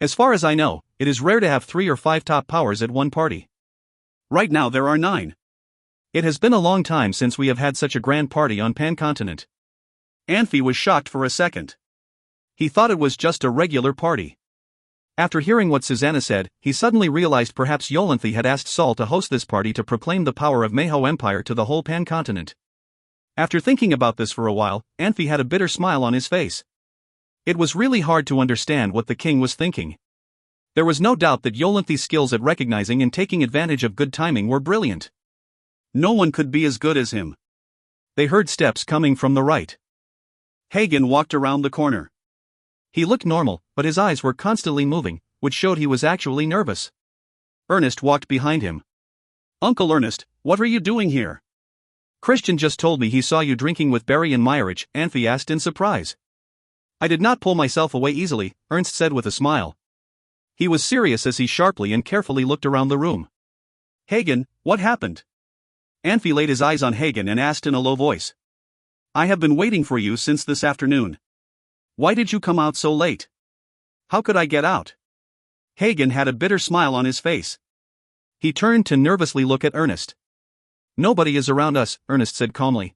As far as I know, it is rare to have 3 or 5 top powers at one party. Right now there are 9. It has been a long time since we have had such a grand party on Pan-Continent. Anfey was shocked for a second. He thought it was just a regular party. After hearing what Susanna said, he suddenly realized perhaps Yolanthi had asked Saul to host this party to proclaim the power of Manhwa Empire to the whole Pan-Continent. After thinking about this for a while, Anfey had a bitter smile on his face. It was really hard to understand what the king was thinking. There was no doubt that Yolanthi's skills at recognizing and taking advantage of good timing were brilliant. No one could be as good as him. They heard steps coming from the right. Hagen walked around the corner. He looked normal, but his eyes were constantly moving, which showed he was actually nervous. Ernest walked behind him. Uncle Ernest, what are you doing here? Christian just told me he saw you drinking with Barry and Meyerich, Anfey asked in surprise. I did not pull myself away easily, Ernst said with a smile. He was serious as he sharply and carefully looked around the room. Hagen, what happened? Anfey laid his eyes on Hagen and asked in a low voice. I have been waiting for you since this afternoon. Why did you come out so late? How could I get out? Hagen had a bitter smile on his face. He turned to nervously look at Ernest. Nobody is around us, Ernest said calmly.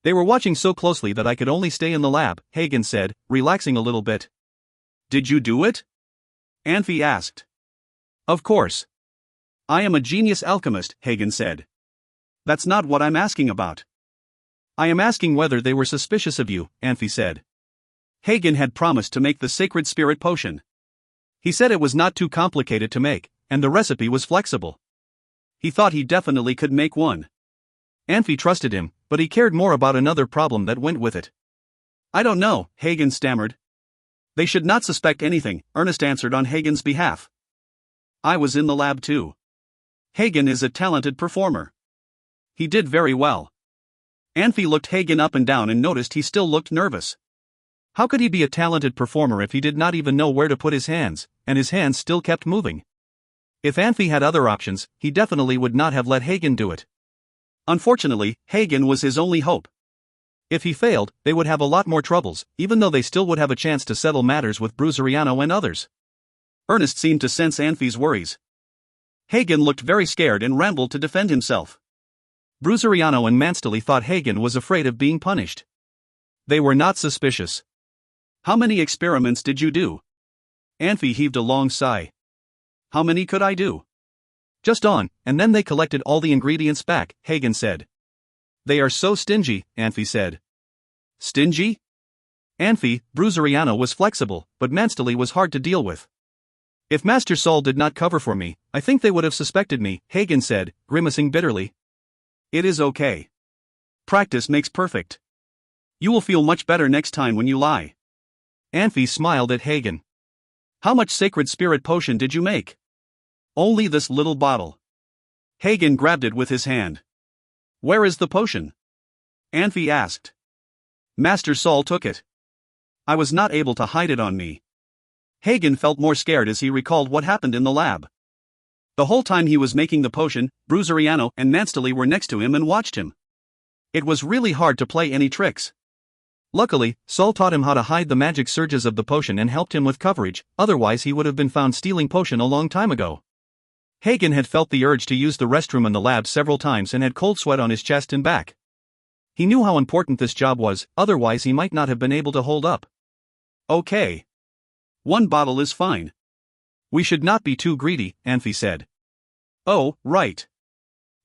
They were watching so closely that I could only stay in the lab, Hagen said, relaxing a little bit. Did you do it? Anfey asked. Of course. I am a genius alchemist, Hagen said. That's not what I'm asking about. I am asking whether they were suspicious of you, Anfey said. Hagen had promised to make the sacred spirit potion. He said it was not too complicated to make, and the recipe was flexible. He thought he definitely could make one. Anfey trusted him, but he cared more about another problem that went with it. I don't know, Hagen stammered. They should not suspect anything, Ernest answered on Hagen's behalf. I was in the lab too. Hagen is a talented performer. He did very well. Anfey looked Hagen up and down and noticed he still looked nervous. How could he be a talented performer if he did not even know where to put his hands, and his hands still kept moving? If Anfey had other options, he definitely would not have let Hagen do it. Unfortunately, Hagen was his only hope. If he failed, they would have a lot more troubles, even though they still would have a chance to settle matters with Bruzeriano and others. Ernest seemed to sense Anfey's worries. Hagen looked very scared and rambled to defend himself. Bruzeriano and Manstoli thought Hagen was afraid of being punished. They were not suspicious. How many experiments did you do? Anfey heaved a long sigh. How many could I do? Just on, and then they collected all the ingredients back, Hagen said. They are so stingy, Anfey said. Stingy? Anfey, Bruzeriano was flexible, but Manstoli was hard to deal with. If Master Saul did not cover for me, I think they would have suspected me, Hagen said, grimacing bitterly. It is okay. Practice makes perfect. You will feel much better next time when you lie. Anfey smiled at Hagen. How much sacred spirit potion did you make? Only this little bottle. Hagen grabbed it with his hand. Where is the potion? Anfey asked. Master Saul took it. I was not able to hide it on me. Hagen felt more scared as he recalled what happened in the lab. The whole time he was making the potion, Bruzeriano and Manstoli were next to him and watched him. It was really hard to play any tricks. Luckily, Saul taught him how to hide the magic surges of the potion and helped him with coverage, otherwise he would have been found stealing potion a long time ago. Hagen had felt the urge to use the restroom in the lab several times and had cold sweat on his chest and back. He knew how important this job was, otherwise he might not have been able to hold up. Okay. 1 bottle is fine. We should not be too greedy, Anfey said. Oh, right.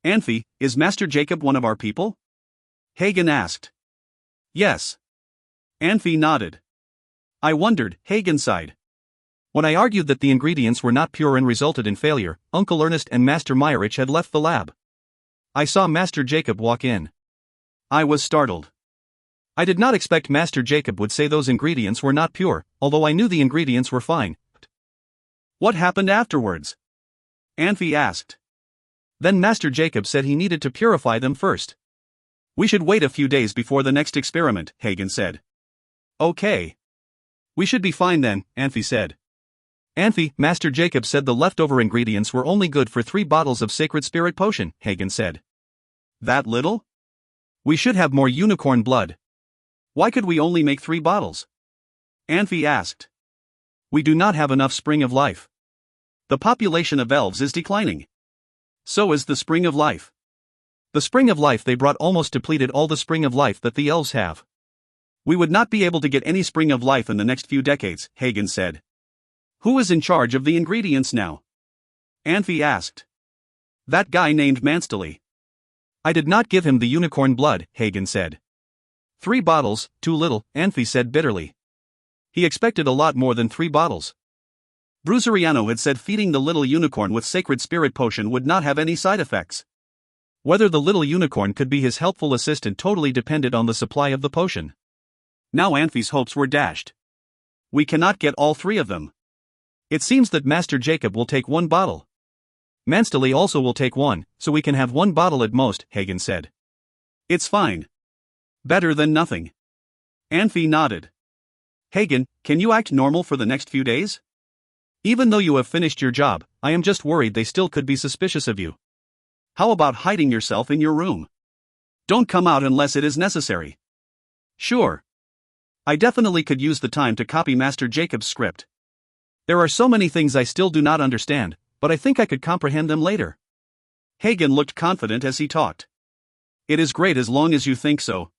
Anfey, is Master Jacob one of our people? Hagen asked. Yes. Anfey nodded. I wondered, Hagen sighed. When I argued that the ingredients were not pure and resulted in failure, Uncle Ernest and Master Meyerich had left the lab. I saw Master Jacob walk in. I was startled. I did not expect Master Jacob would say those ingredients were not pure, although I knew the ingredients were fine. What happened afterwards? Anfey asked. Then Master Jacob said he needed to purify them first. We should wait a few days before the next experiment, Hagen said. Okay. We should be fine then, Anfey said. Anfey, Master Jacob said the leftover ingredients were only good for 3 bottles of Sacred Spirit Potion, Hagen said. That little? We should have more unicorn blood. Why could we only make 3 bottles? Anfey asked. We do not have enough Spring of Life. The population of elves is declining. So is the Spring of Life. The Spring of Life they brought almost depleted all the Spring of Life that the elves have. We would not be able to get any Spring of Life in the next few decades, Hagen said. Who is in charge of the ingredients now? Anfey asked. That guy named Manstoli. I did not give him the unicorn blood, Hagen said. 3 bottles, too little, Anfey said bitterly. He expected a lot more than 3 bottles. Bruzeriano had said feeding the little unicorn with Sacred Spirit Potion would not have any side effects. Whether the little unicorn could be his helpful assistant totally depended on the supply of the potion. Now Anfey's hopes were dashed. We cannot get all 3 of them. It seems that Master Jacob will take 1 bottle. Manstoli also will take 1, so we can have 1 bottle at most, Hagen said. It's fine. Better than nothing. Anfey nodded. Hagen, can you act normal for the next few days? Even though you have finished your job, I am just worried they still could be suspicious of you. How about hiding yourself in your room? Don't come out unless it is necessary. Sure. I definitely could use the time to copy Master Jacob's script. There are so many things I still do not understand, but I think I could comprehend them later. Hagen looked confident as he talked. It is great as long as you think so.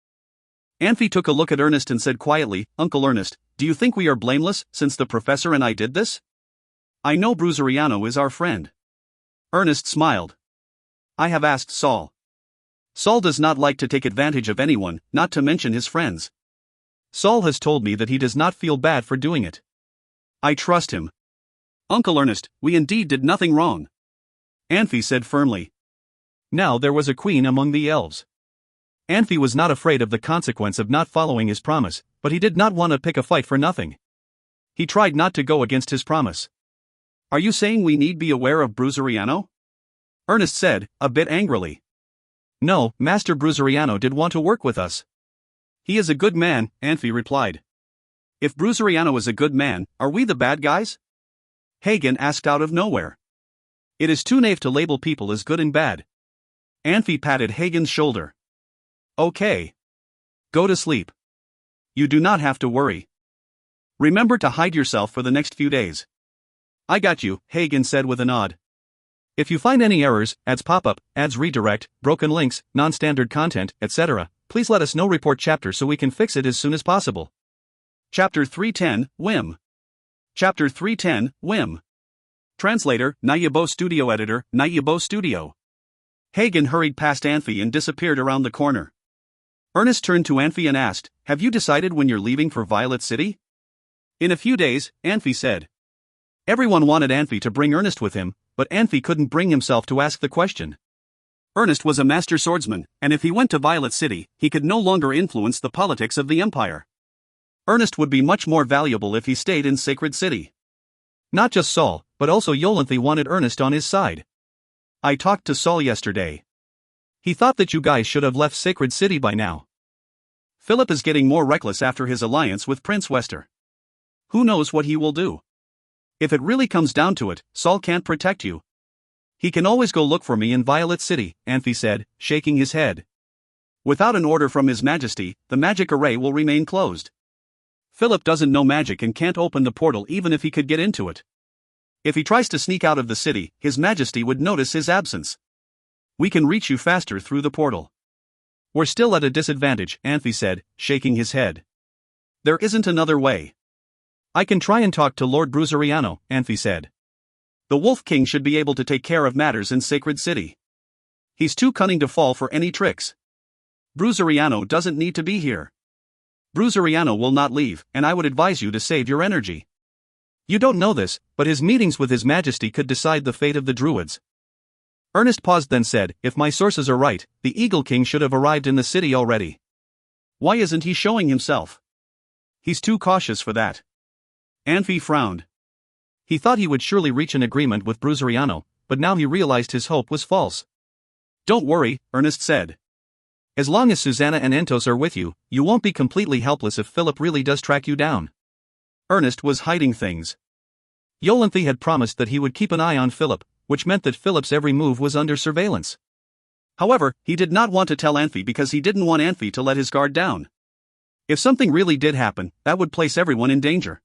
Anfey took a look at Ernest and said quietly, Uncle Ernest, do you think we are blameless since the professor and I did this? I know Bruzeriano is our friend. Ernest smiled. I have asked Saul. Saul does not like to take advantage of anyone, not to mention his friends. Saul has told me that he does not feel bad for doing it. I trust him. Uncle Ernest, we indeed did nothing wrong. Anfey said firmly. Now there was a queen among the elves. Anfey was not afraid of the consequence of not following his promise, but he did not want to pick a fight for nothing. He tried not to go against his promise. Are you saying we need be aware of Bruzeriano? Ernest said, a bit angrily. No, Master Bruzeriano did want to work with us. He is a good man, Anfey replied. If Bruzeriano is a good man, are we the bad guys? Hagen asked out of nowhere. It is too naive to label people as good and bad. Anfey patted Hagen's shoulder. Okay. Go to sleep. You do not have to worry. Remember to hide yourself for the next few days. I got you, Hagen said with a nod. If you find any errors, ads pop up, ads redirect, broken links, non-standard content, etc., please let us know. Report chapter so we can fix it as soon as possible. Chapter 310, Whim. Chapter 310, Whim. Translator, Nayabo Studio Editor, Nayabo Studio. Hagen hurried past Anfey and disappeared around the corner. Ernest turned to Anfey and asked, have you decided when you're leaving for Violet City? In a few days, Anfey said. Everyone wanted Anfey to bring Ernest with him, but Anfey couldn't bring himself to ask the question. Ernest was a master swordsman, and if he went to Violet City, he could no longer influence the politics of the Empire. Ernest would be much more valuable if he stayed in Sacred City. Not just Saul, but also Yolanthe wanted Ernest on his side. I talked to Saul yesterday. He thought that you guys should have left Sacred City by now. Philip is getting more reckless after his alliance with Prince Wester. Who knows what he will do? If it really comes down to it, Saul can't protect you. He can always go look for me in Violet City, Anfey said, shaking his head. Without an order from His Majesty, the magic array will remain closed. Philip doesn't know magic and can't open the portal even if he could get into it. If he tries to sneak out of the city, His Majesty would notice his absence. We can reach you faster through the portal. We're still at a disadvantage, Anfey said, shaking his head. There isn't another way. I can try and talk to Lord Bruzeriano, Anfey said. The Wolf King should be able to take care of matters in Sacred City. He's too cunning to fall for any tricks. Bruzeriano doesn't need to be here. Bruzeriano will not leave, and I would advise you to save your energy. You don't know this, but his meetings with His Majesty could decide the fate of the Druids. Ernest paused, then said, if my sources are right, the Eagle King should have arrived in the city already. Why isn't he showing himself? He's too cautious for that. Anfey frowned. He thought he would surely reach an agreement with Bruzeriano, but now he realized his hope was false. Don't worry, Ernest said. As long as Susanna and Entos are with you, you won't be completely helpless if Philip really does track you down. Ernest was hiding things. Yolanthe had promised that he would keep an eye on Philip, which meant that Philip's every move was under surveillance. However, he did not want to tell Anfey because he didn't want Anfey to let his guard down. If something really did happen, that would place everyone in danger.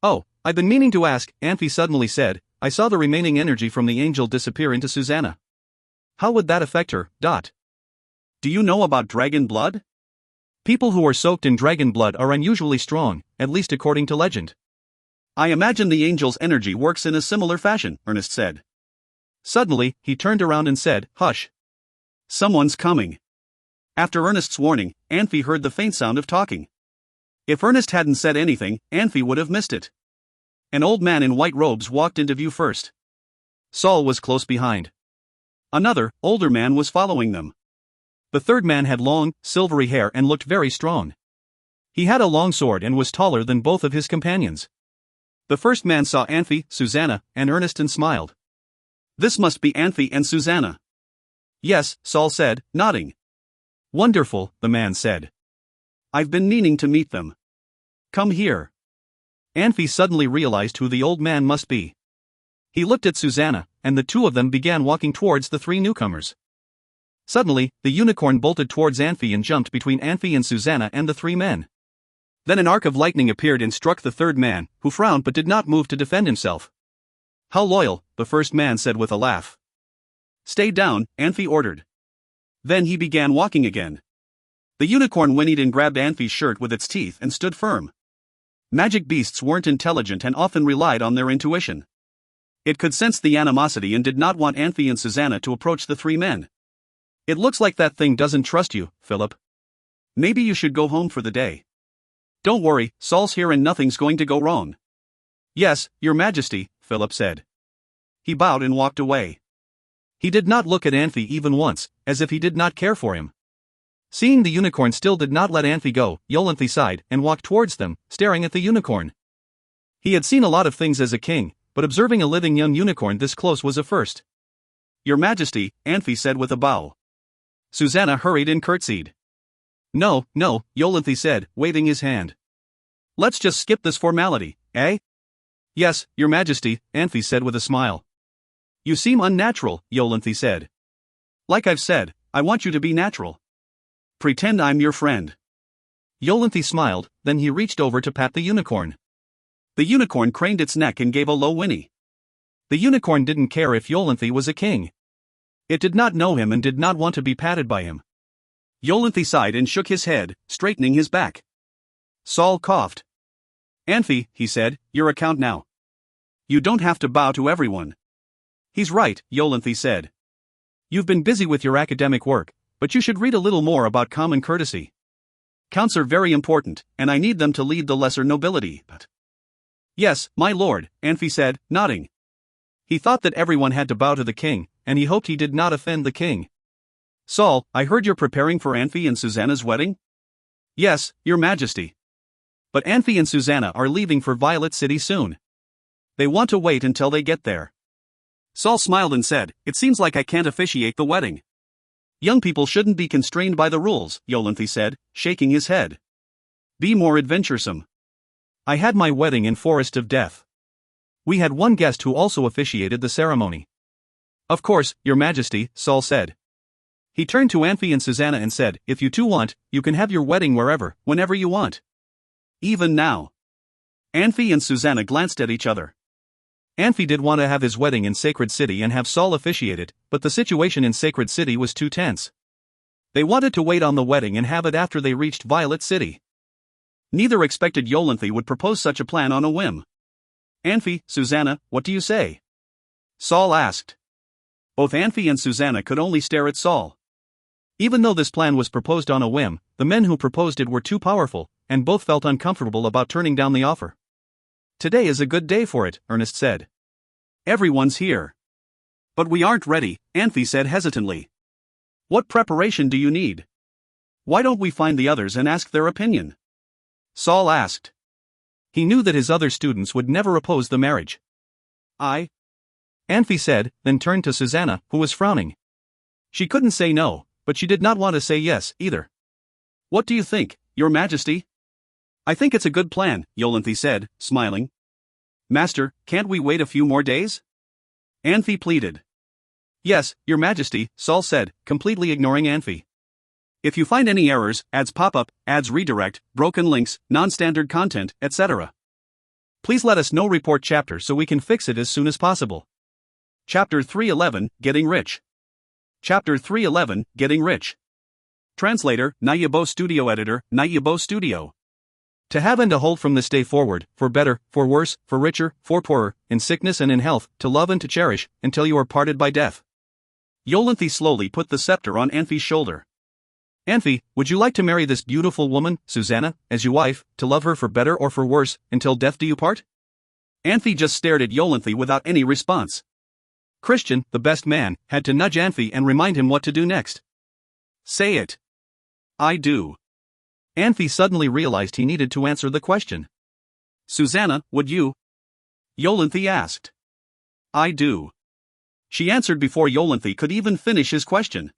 Oh, I've been meaning to ask, Anfey suddenly said, I saw the remaining energy from the angel disappear into Susanna. How would that affect her, Dot? Do you know about dragon blood? People who are soaked in dragon blood are unusually strong, at least according to legend. I imagine the angel's energy works in a similar fashion, Ernest said. Suddenly, he turned around and said, hush. Someone's coming. After Ernest's warning, Anfey heard the faint sound of talking. If Ernest hadn't said anything, Anfey would have missed it. An old man in white robes walked into view first. Saul was close behind. Another, older man was following them. The third man had long, silvery hair and looked very strong. He had a long sword and was taller than both of his companions. The first man saw Anfey, Susanna, and Ernest and smiled. This must be Anfey and Susanna. Yes, Saul said, nodding. Wonderful, the man said. I've been meaning to meet them. Come here. Anfey suddenly realized who the old man must be. He looked at Susanna, and the two of them began walking towards the three newcomers. Suddenly, the unicorn bolted towards Anfey and jumped between Anfey and Susanna and the three men. Then an arc of lightning appeared and struck the third man, who frowned but did not move to defend himself. How loyal, the first man said with a laugh. Stay down, Anfey ordered. Then he began walking again. The unicorn whinnied and grabbed Anfey's shirt with its teeth and stood firm. Magic beasts weren't intelligent and often relied on their intuition. It could sense the animosity and did not want Anfey and Susanna to approach the three men. It looks like that thing doesn't trust you, Philip. Maybe you should go home for the day. Don't worry, Saul's here and nothing's going to go wrong. Yes, Your Majesty, Philip said. He bowed and walked away. He did not look at Anfey even once, as if he did not care for him. Seeing the unicorn still did not let Anfey go, Yolanthe sighed and walked towards them, staring at the unicorn. He had seen a lot of things as a king, but observing a living young unicorn this close was a first. Your Majesty, Anfey said with a bow. Susanna hurried and curtsied. No, Yolanthe said, waving his hand. Let's just skip this formality, eh? Yes, Your Majesty, Anfey said with a smile. You seem unnatural, Yolanthe said. Like I've said, I want you to be natural. Pretend I'm your friend. Yolanthe smiled, then he reached over to pat the unicorn. The unicorn craned its neck and gave a low whinny. The unicorn didn't care if Yolanthe was a king. It did not know him and did not want to be patted by him. Yolanthe sighed and shook his head, straightening his back. Saul coughed. Anfey, he said, your account now. You don't have to bow to everyone. He's right, Yolanthe said. You've been busy with your academic work, but you should read a little more about common courtesy. Counts are very important, and I need them to lead the lesser nobility, but... Yes, my lord, Anfey said, nodding. He thought that everyone had to bow to the king, and he hoped he did not offend the king. Saul, I heard you're preparing for Anfey and Susanna's wedding? Yes, Your Majesty. But Anfey and Susanna are leaving for Violet City soon. They want to wait until they get there. Saul smiled and said, it seems like I can't officiate the wedding. Young people shouldn't be constrained by the rules, Yolanthi said, shaking his head. Be more adventuresome. I had my wedding in Forest of Death. We had one guest who also officiated the ceremony. Of course, Your Majesty, Saul said. He turned to Anfey and Susanna and said, if you two want, you can have your wedding wherever, whenever you want. Even now. Anfey and Susanna glanced at each other. Anfey did want to have his wedding in Sacred City and have Saul officiate it, but the situation in Sacred City was too tense. They wanted to wait on the wedding and have it after they reached Violet City. Neither expected Yolanthi would propose such a plan on a whim. Anfey, Susanna, what do you say? Saul asked. Both Anfey and Susanna could only stare at Saul. Even though this plan was proposed on a whim, the men who proposed it were too powerful, and both felt uncomfortable about turning down the offer. Today is a good day for it, Ernest said. Everyone's here. But we aren't ready, Anfey said hesitantly. What preparation do you need? Why don't we find the others and ask their opinion? Saul asked. He knew that his other students would never oppose the marriage. Anfey said, then turned to Susanna, who was frowning. She couldn't say no, but she did not want to say yes, either. What do you think, Your Majesty? I think it's a good plan, Yolanthi said, smiling. Master, can't we wait a few more days? Anfey pleaded. Yes, Your Majesty, Saul said, completely ignoring Anfey. If you find any errors, ads pop up, ads redirect, broken links, non-standard content, etc. Please let us know. Report chapter so we can fix it as soon as possible. Chapter 311, Getting Rich. Chapter 311, Getting Rich. Translator, Nayabo Studio Editor, Nayabo Studio. To have and to hold from this day forward, for better, for worse, for richer, for poorer, in sickness and in health, to love and to cherish, until you are parted by death. Yolanthi slowly put the scepter on Anfey's shoulder. Anfey, would you like to marry this beautiful woman, Susanna, as your wife, to love her for better or for worse, until death do you part? Anfey just stared at Yolanthi without any response. Christian, the best man, had to nudge Anfey and remind him what to do next. Say it. I do. Anfey suddenly realized he needed to answer the question. Susanna, would you? Yolanthi asked. I do. She answered before Yolanthi could even finish his question.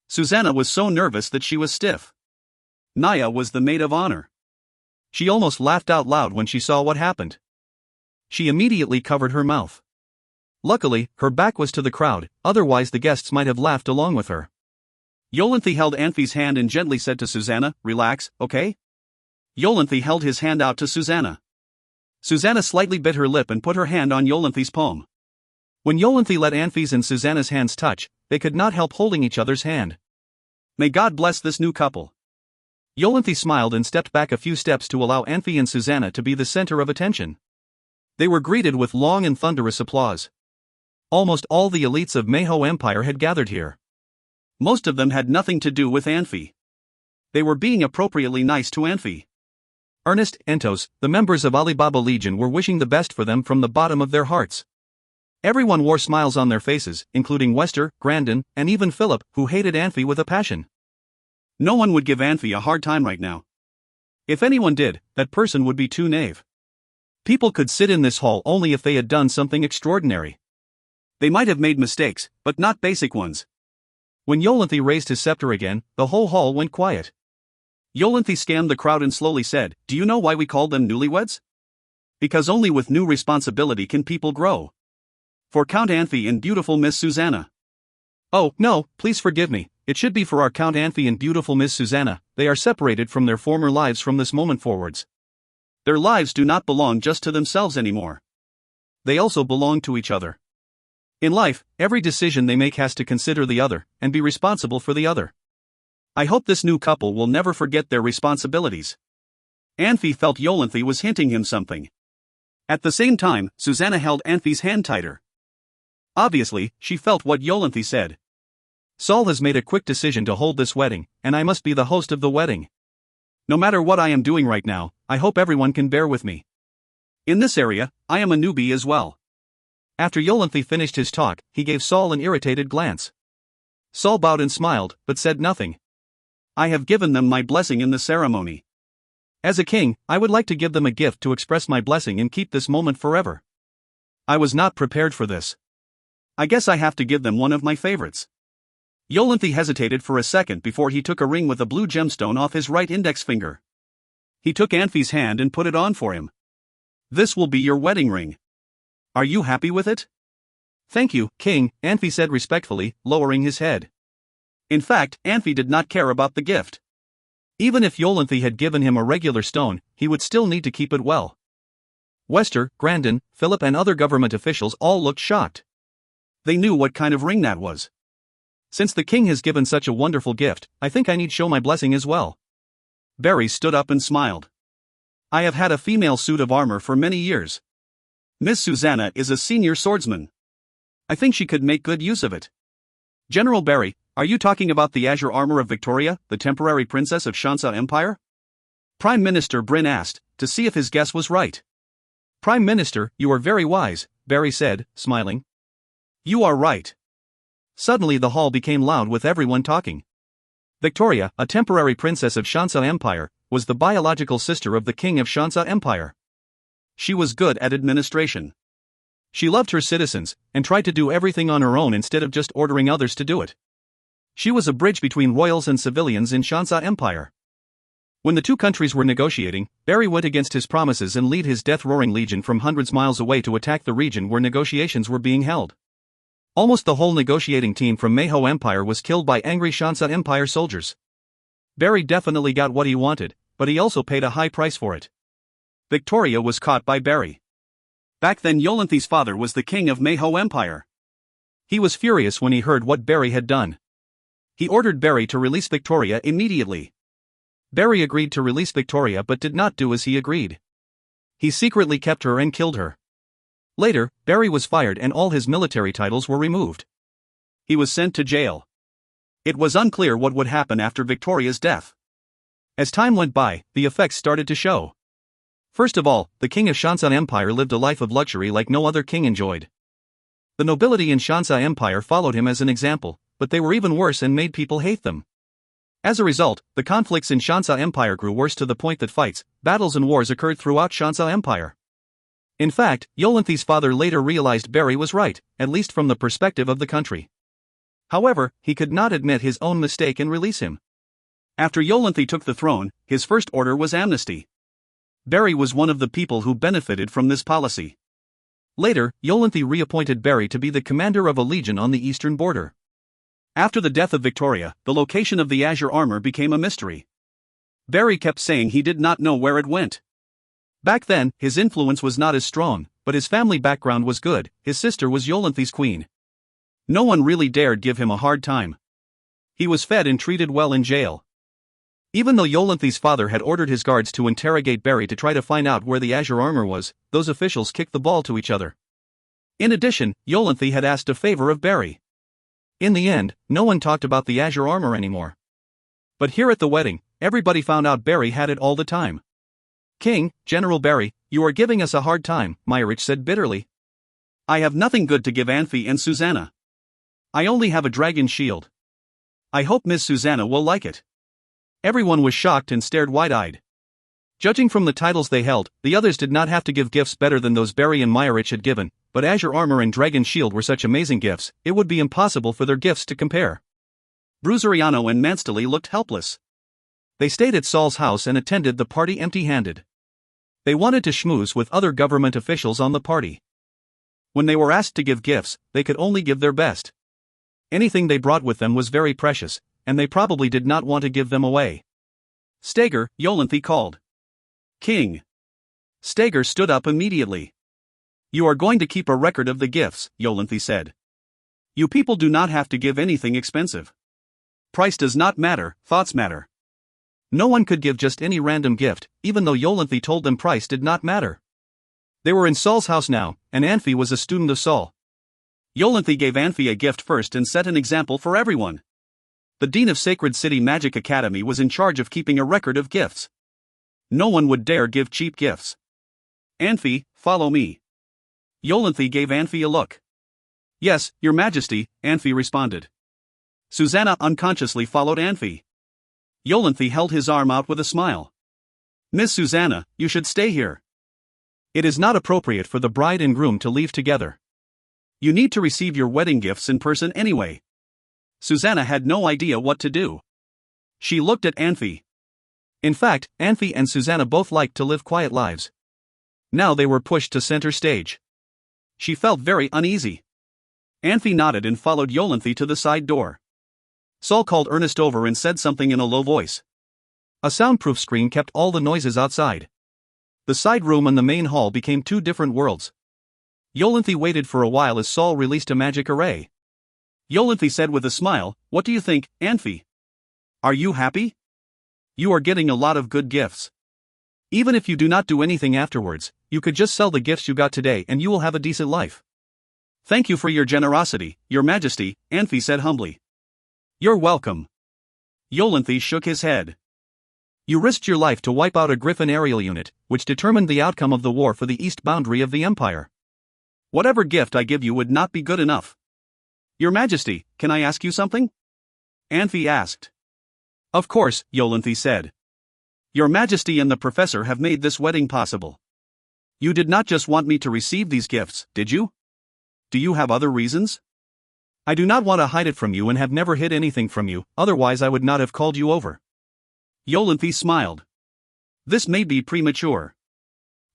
Susanna was so nervous that she was stiff. Naya was the maid of honor. She almost laughed out loud when she saw what happened. She immediately covered her mouth. Luckily, her back was to the crowd, otherwise the guests might have laughed along with her. Yolanthi held Anfey's hand and gently said to Susanna, relax, okay? Yolanthi held his hand out to Susanna. Susanna slightly bit her lip and put her hand on Yolanthi's palm. When Yolanthi let Anfey's and Susanna's hands touch, they could not help holding each other's hand. May God bless this new couple. Yolanthi smiled and stepped back a few steps to allow Anfey and Susanna to be the center of attention. They were greeted with long and thunderous applause. Almost all the elites of Manhwa Empire had gathered here. Most of them had nothing to do with Anfey. They were being appropriately nice to Anfey. Ernest, Entos, the members of Alibaba Legion were wishing the best for them from the bottom of their hearts. Everyone wore smiles on their faces, including Wester, Grandin, and even Philip, who hated Anfey with a passion. No one would give Anfey a hard time right now. If anyone did, that person would be too naive. People could sit in this hall only if they had done something extraordinary. They might have made mistakes, but not basic ones. When Yolanthi raised his scepter again, the whole hall went quiet. Yolanthi scanned the crowd and slowly said, do you know why we called them newlyweds? Because only with new responsibility can people grow. For Count Anfey and beautiful Miss Susanna. Oh, no, please forgive me, it should be for our Count Anfey and beautiful Miss Susanna. They are separated from their former lives from this moment forwards. Their lives do not belong just to themselves anymore. They also belong to each other. In life, every decision they make has to consider the other, and be responsible for the other. I hope this new couple will never forget their responsibilities. Anfey felt Yolanthi was hinting him something. At the same time, Susanna held Anfey's hand tighter. Obviously, she felt what Yolanthi said. Saul has made a quick decision to hold this wedding, and I must be the host of the wedding. No matter what I am doing right now, I hope everyone can bear with me. In this area, I am a newbie as well. After Yolanthi finished his talk, he gave Saul an irritated glance. Saul bowed and smiled, but said nothing. I have given them my blessing in the ceremony. As a king, I would like to give them a gift to express my blessing and keep this moment forever. I was not prepared for this. I guess I have to give them one of my favorites. Yolanthe hesitated for a second before he took a ring with a blue gemstone off his right index finger. He took Anfey's hand and put it on for him. "This will be your wedding ring. Are you happy with it?" "Thank you, King," Anfey said respectfully, lowering his head. In fact, Anfey did not care about the gift. Even if Yolanthe had given him a regular stone, he would still need to keep it well. Wester, Grandin, Philip and other government officials all looked shocked. They knew what kind of ring that was. "Since the king has given such a wonderful gift, I think I need show my blessing as well." Barry stood up and smiled. "I have had a female suit of armor for many years. Miss Susanna is a senior swordsman. I think she could make good use of it." "General Barry, are you talking about the azure armor of Victoria, the temporary princess of Shansa Empire?" Prime Minister Bryn asked, to see if his guess was right. "Prime Minister, you are very wise," Barry said, smiling. "You are right." Suddenly the hall became loud with everyone talking. Victoria, a temporary princess of Shansa Empire, was the biological sister of the king of Shansa Empire. She was good at administration. She loved her citizens, and tried to do everything on her own instead of just ordering others to do it. She was a bridge between royals and civilians in Shansa Empire. When the two countries were negotiating, Barry went against his promises and led his death-roaring legion from hundreds miles away to attack the region where negotiations were being held. Almost the whole negotiating team from Manhwa Empire was killed by angry Shansa Empire soldiers. Barry definitely got what he wanted, but he also paid a high price for it. Victoria was caught by Barry. Back then Yolanthe's father was the king of Manhwa Empire. He was furious when he heard what Barry had done. He ordered Barry to release Victoria immediately. Barry agreed to release Victoria but did not do as he agreed. He secretly kept her and killed her. Later, Barry was fired and all his military titles were removed. He was sent to jail. It was unclear what would happen after Victoria's death. As time went by, the effects started to show. First of all, the king of Shansa Empire lived a life of luxury like no other king enjoyed. The nobility in Shansa Empire followed him as an example, but they were even worse and made people hate them. As a result, the conflicts in Shansa Empire grew worse to the point that fights, battles and wars occurred throughout Shansa Empire. In fact, Yolanthe's father later realized Barry was right, at least from the perspective of the country. However, he could not admit his own mistake and release him. After Yolanthe took the throne, his first order was amnesty. Barry was one of the people who benefited from this policy. Later, Yolanthe reappointed Barry to be the commander of a legion on the eastern border. After the death of Victoria, the location of the azure armor became a mystery. Barry kept saying he did not know where it went. Back then, his influence was not as strong, but his family background was good. His sister was Yolanthe's queen. No one really dared give him a hard time. He was fed and treated well in jail. Even though Yolanthe's father had ordered his guards to interrogate Barry to try to find out where the azure armor was, those officials kicked the ball to each other. In addition, Yolanthe had asked a favor of Barry. In the end, no one talked about the azure armor anymore. But here at the wedding, everybody found out Barry had it all the time. "King, General Barry, you are giving us a hard time," Myrich said bitterly. "I have nothing good to give Anfey and Susanna. I only have a dragon shield. I hope Miss Susanna will like it." Everyone was shocked and stared wide-eyed. Judging from the titles they held, the others did not have to give gifts better than those Barry and Myrich had given, but azure armor and dragon shield were such amazing gifts, it would be impossible for their gifts to compare. Bruzeriano and Manstoli looked helpless. They stayed at Saul's house and attended the party empty-handed. They wanted to schmooze with other government officials on the party. When they were asked to give gifts, they could only give their best. Anything they brought with them was very precious, and they probably did not want to give them away. "Steger," Yolanthe called. "King." Steger stood up immediately. "You are going to keep a record of the gifts," Yolanthe said. "You people do not have to give anything expensive. Price does not matter, thoughts matter." No one could give just any random gift, even though Yolanthe told them price did not matter. They were in Saul's house now, and Anfey was a student of Saul. Yolanthe gave Anfey a gift first and set an example for everyone. The dean of Sacred City Magic Academy was in charge of keeping a record of gifts. No one would dare give cheap gifts. "Anfey, follow me." Yolanthe gave Anfey a look. "Yes, Your Majesty," Anfey responded. Susanna unconsciously followed Anfey. Yolanthe held his arm out with a smile. "Miss Susanna, you should stay here. It is not appropriate for the bride and groom to leave together. You need to receive your wedding gifts in person anyway." Susanna had no idea what to do. She looked at Anfey. In fact, Anfey and Susanna both liked to live quiet lives. Now they were pushed to center stage. She felt very uneasy. Anfey nodded and followed Yolanthe to the side door. Saul called Ernest over and said something in a low voice. A soundproof screen kept all the noises outside. The side room and the main hall became two different worlds. Yolanthe waited for a while as Saul released a magic array. Yolanthe said with a smile, "What do you think, Anfey? Are you happy? You are getting a lot of good gifts. Even if you do not do anything afterwards, you could just sell the gifts you got today and you will have a decent life." "Thank you for your generosity, Your Majesty," Anfey said humbly. "You're welcome." Yolanthe shook his head. "You risked your life to wipe out a Griffin aerial unit, which determined the outcome of the war for the east boundary of the Empire. Whatever gift I give you would not be good enough." "Your Majesty, can I ask you something?" Anfey asked. "Of course," Yolanthe said. "Your Majesty and the Professor have made this wedding possible. You did not just want me to receive these gifts, did you? Do you have other reasons?" "I do not want to hide it from you and have never hid anything from you, otherwise I would not have called you over." Yolanthe smiled. "This may be premature.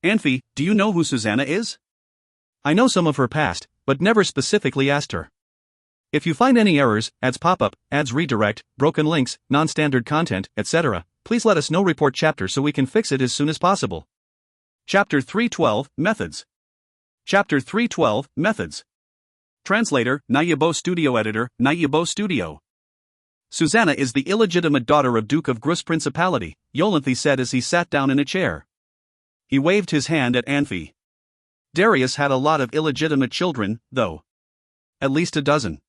Anfey, do you know who Susanna is?" "I know some of her past, but never specifically asked her. If you find any errors, ads pop up, ads redirect, broken links, non-standard content, etc., please let us know. Report chapter so we can fix it as soon as possible." Chapter 312, Methods. Chapter 312, Methods. Translator, Nayabo Studio. Editor, Nayabo Studio. "Susanna is the illegitimate daughter of Duke of Grus Principality," Yolanthe said as he sat down in a chair. He waved his hand at Anfey. "Darius had a lot of illegitimate children, though. At least a dozen."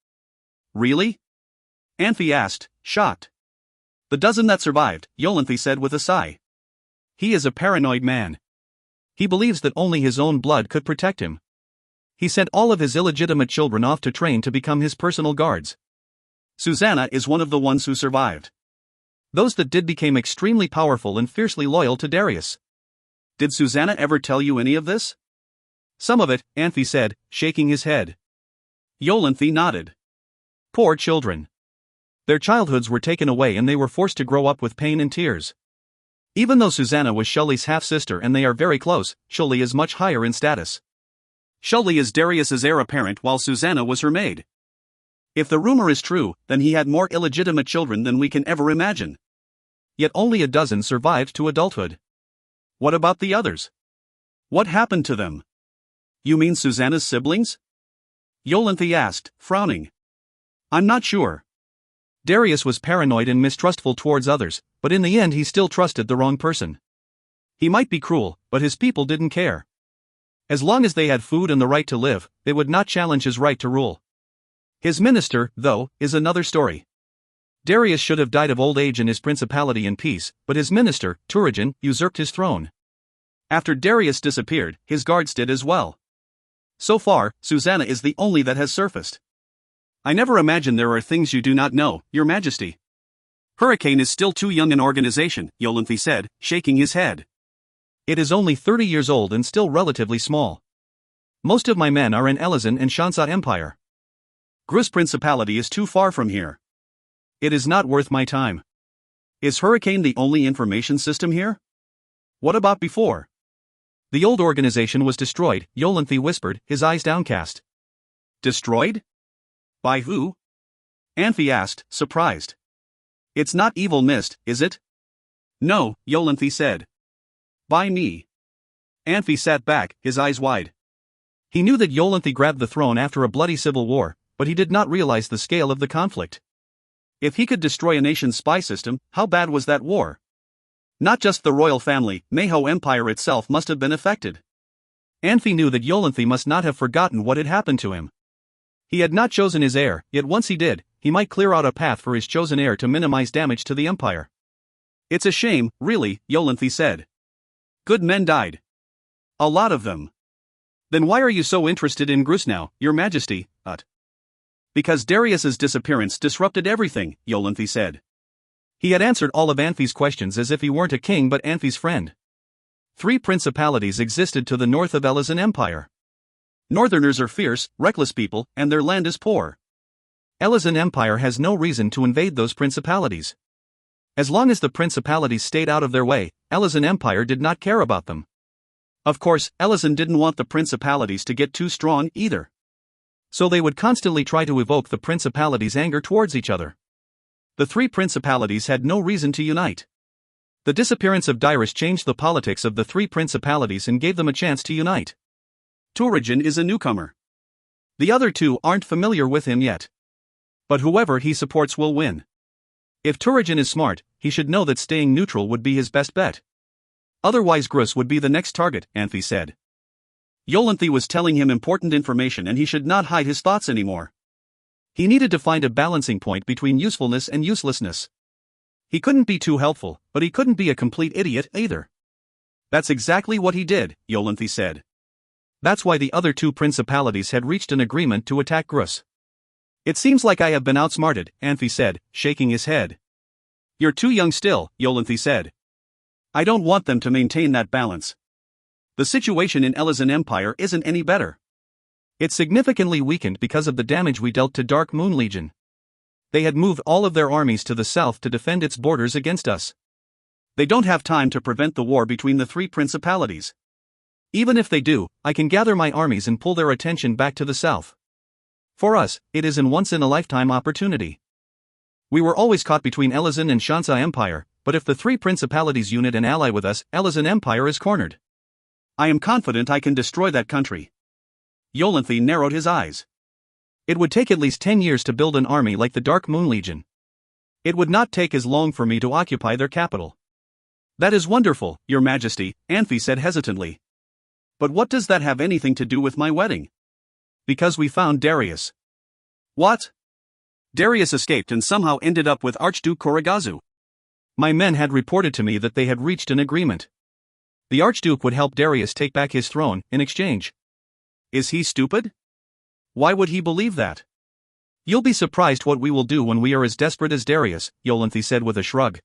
"Really?" Anfey asked, shocked. "The dozen that survived," Yolanthe said with a sigh. "He is a paranoid man. He believes that only his own blood could protect him. He sent all of his illegitimate children off to train to become his personal guards. Susanna is one of the ones who survived. Those that did became extremely powerful and fiercely loyal to Darius." "Did Susanna ever tell you any of this?" "Some of it," Anfey said, shaking his head. Yolanthe nodded. "Poor children. Their childhoods were taken away and they were forced to grow up with pain and tears. Even though Susanna was Shully's half-sister and they are very close, Shully is much higher in status. Shully is Darius's heir apparent while Susanna was her maid. If the rumor is true, then he had more illegitimate children than we can ever imagine. Yet only a dozen survived to adulthood. What about the others? What happened to them?" "You mean Susanna's siblings?" Yolanthe asked, frowning. "I'm not sure. Darius was paranoid and mistrustful towards others, but in the end he still trusted the wrong person. He might be cruel, but his people didn't care. As long as they had food and the right to live, they would not challenge his right to rule. His minister, though, is another story. Darius should have died of old age in his principality in peace, but his minister, Turrigen, usurped his throne. After Darius disappeared, his guards did as well. So far, Susanna is the only that has surfaced." "I never imagined there are things you do not know, Your Majesty." "Hurricane is still too young an organization," Yolanthe said, shaking his head. "It is only 30 years old and still relatively small. Most of my men are in Elazin and Shansa Empire. Grus Principality is too far from here. It is not worth my time. Is Hurricane the only information system here? What about before?" "The old organization was destroyed," Yolanthe whispered, his eyes downcast. "Destroyed? By who?" Anfey asked, surprised. "It's not Evil Mist, is it?" "No," Yolanthe said. "By me." Anfey sat back, his eyes wide. He knew that Yolanthe grabbed the throne after a bloody civil war, but he did not realize the scale of the conflict. If he could destroy a nation's spy system, how bad was that war? Not just the royal family, Mayho Empire itself must have been affected. Anfey knew that Yolanthe must not have forgotten what had happened to him. He had not chosen his heir, yet once he did, he might clear out a path for his chosen heir to minimize damage to the empire. "It's a shame, really," Yolanthe said. "Good men died. A lot of them." "Then why are you so interested in Grus now, Your Majesty?" "Because Darius's disappearance disrupted everything," Yolanthe said. He had answered all of Anfey's questions as if he weren't a king but Anfey's friend. 3 principalities existed to the north of Elazin Empire. Northerners are fierce, reckless people, and their land is poor. Elazan Empire has no reason to invade those principalities. As long as the principalities stayed out of their way, Elazan Empire did not care about them. Of course, Elazan didn't want the principalities to get too strong either. So they would constantly try to evoke the principalities' anger towards each other. The three principalities had no reason to unite. The disappearance of Dyrus changed the politics of the three principalities and gave them a chance to unite. Turajin is a newcomer. The other two aren't familiar with him yet. But whoever he supports will win. If Turajin is smart, he should know that staying neutral would be his best bet. Otherwise Grus would be the next target, Anfey said. Yolanthi was telling him important information and he should not hide his thoughts anymore. He needed to find a balancing point between usefulness and uselessness. He couldn't be too helpful, but he couldn't be a complete idiot either. That's exactly what he did, Yolanthi said. That's why the other two principalities had reached an agreement to attack Grus. It seems like I have been outsmarted, Anfey said, shaking his head. You're too young still, Yolanthi said. I don't want them to maintain that balance. The situation in Elazan Empire isn't any better. It's significantly weakened because of the damage we dealt to Dark Moon Legion. They had moved all of their armies to the south to defend its borders against us. They don't have time to prevent the war between the three principalities. Even if they do, I can gather my armies and pull their attention back to the south. For us, it is a once-in-a-lifetime opportunity. We were always caught between Elazan and Shanxia Empire, but if the three principalities unite and ally with us, Elazan Empire is cornered. I am confident I can destroy that country. Yolanthi narrowed his eyes. It would take at least 10 years to build an army like the Dark Moon Legion. It would not take as long for me to occupy their capital. That is wonderful, Your Majesty, Anfey said hesitantly. But what does that have anything to do with my wedding? Because we found Darius. What? Darius escaped and somehow ended up with Archduke Korigazu. My men had reported to me that they had reached an agreement. The Archduke would help Darius take back his throne in exchange. Is he stupid? Why would he believe that? You'll be surprised what we will do when we are as desperate as Darius, Yolanthi said with a shrug.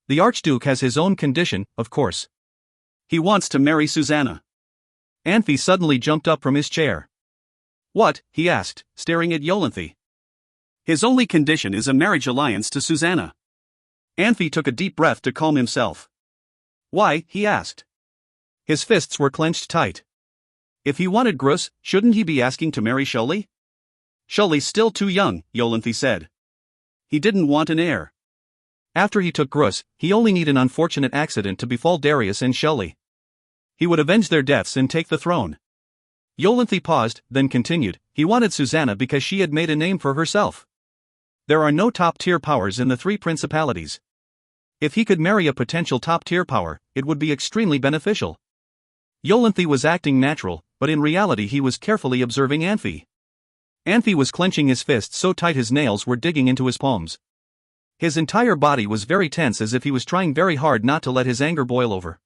The Archduke has his own condition, of course. He wants to marry Susanna. Anfey suddenly jumped up from his chair. What? He asked, staring at Yolanthi. His only condition is a marriage alliance to Susanna. Anfey took a deep breath to calm himself. Why? He asked. His fists were clenched tight. If he wanted Grus, shouldn't he be asking to marry Shuli? Shuli's still too young, Yolanthi said. He didn't want an heir. After he took Grus, he only needed an unfortunate accident to befall Darius and Shuli. He would avenge their deaths and take the throne. Yolanthi paused, then continued, he wanted Susanna because she had made a name for herself. There are no top-tier powers in the three principalities. If he could marry a potential top-tier power, it would be extremely beneficial. Yolanthi was acting natural, but in reality he was carefully observing Anfey. Anfey was clenching his fists so tight his nails were digging into his palms. His entire body was very tense as if he was trying very hard not to let his anger boil over.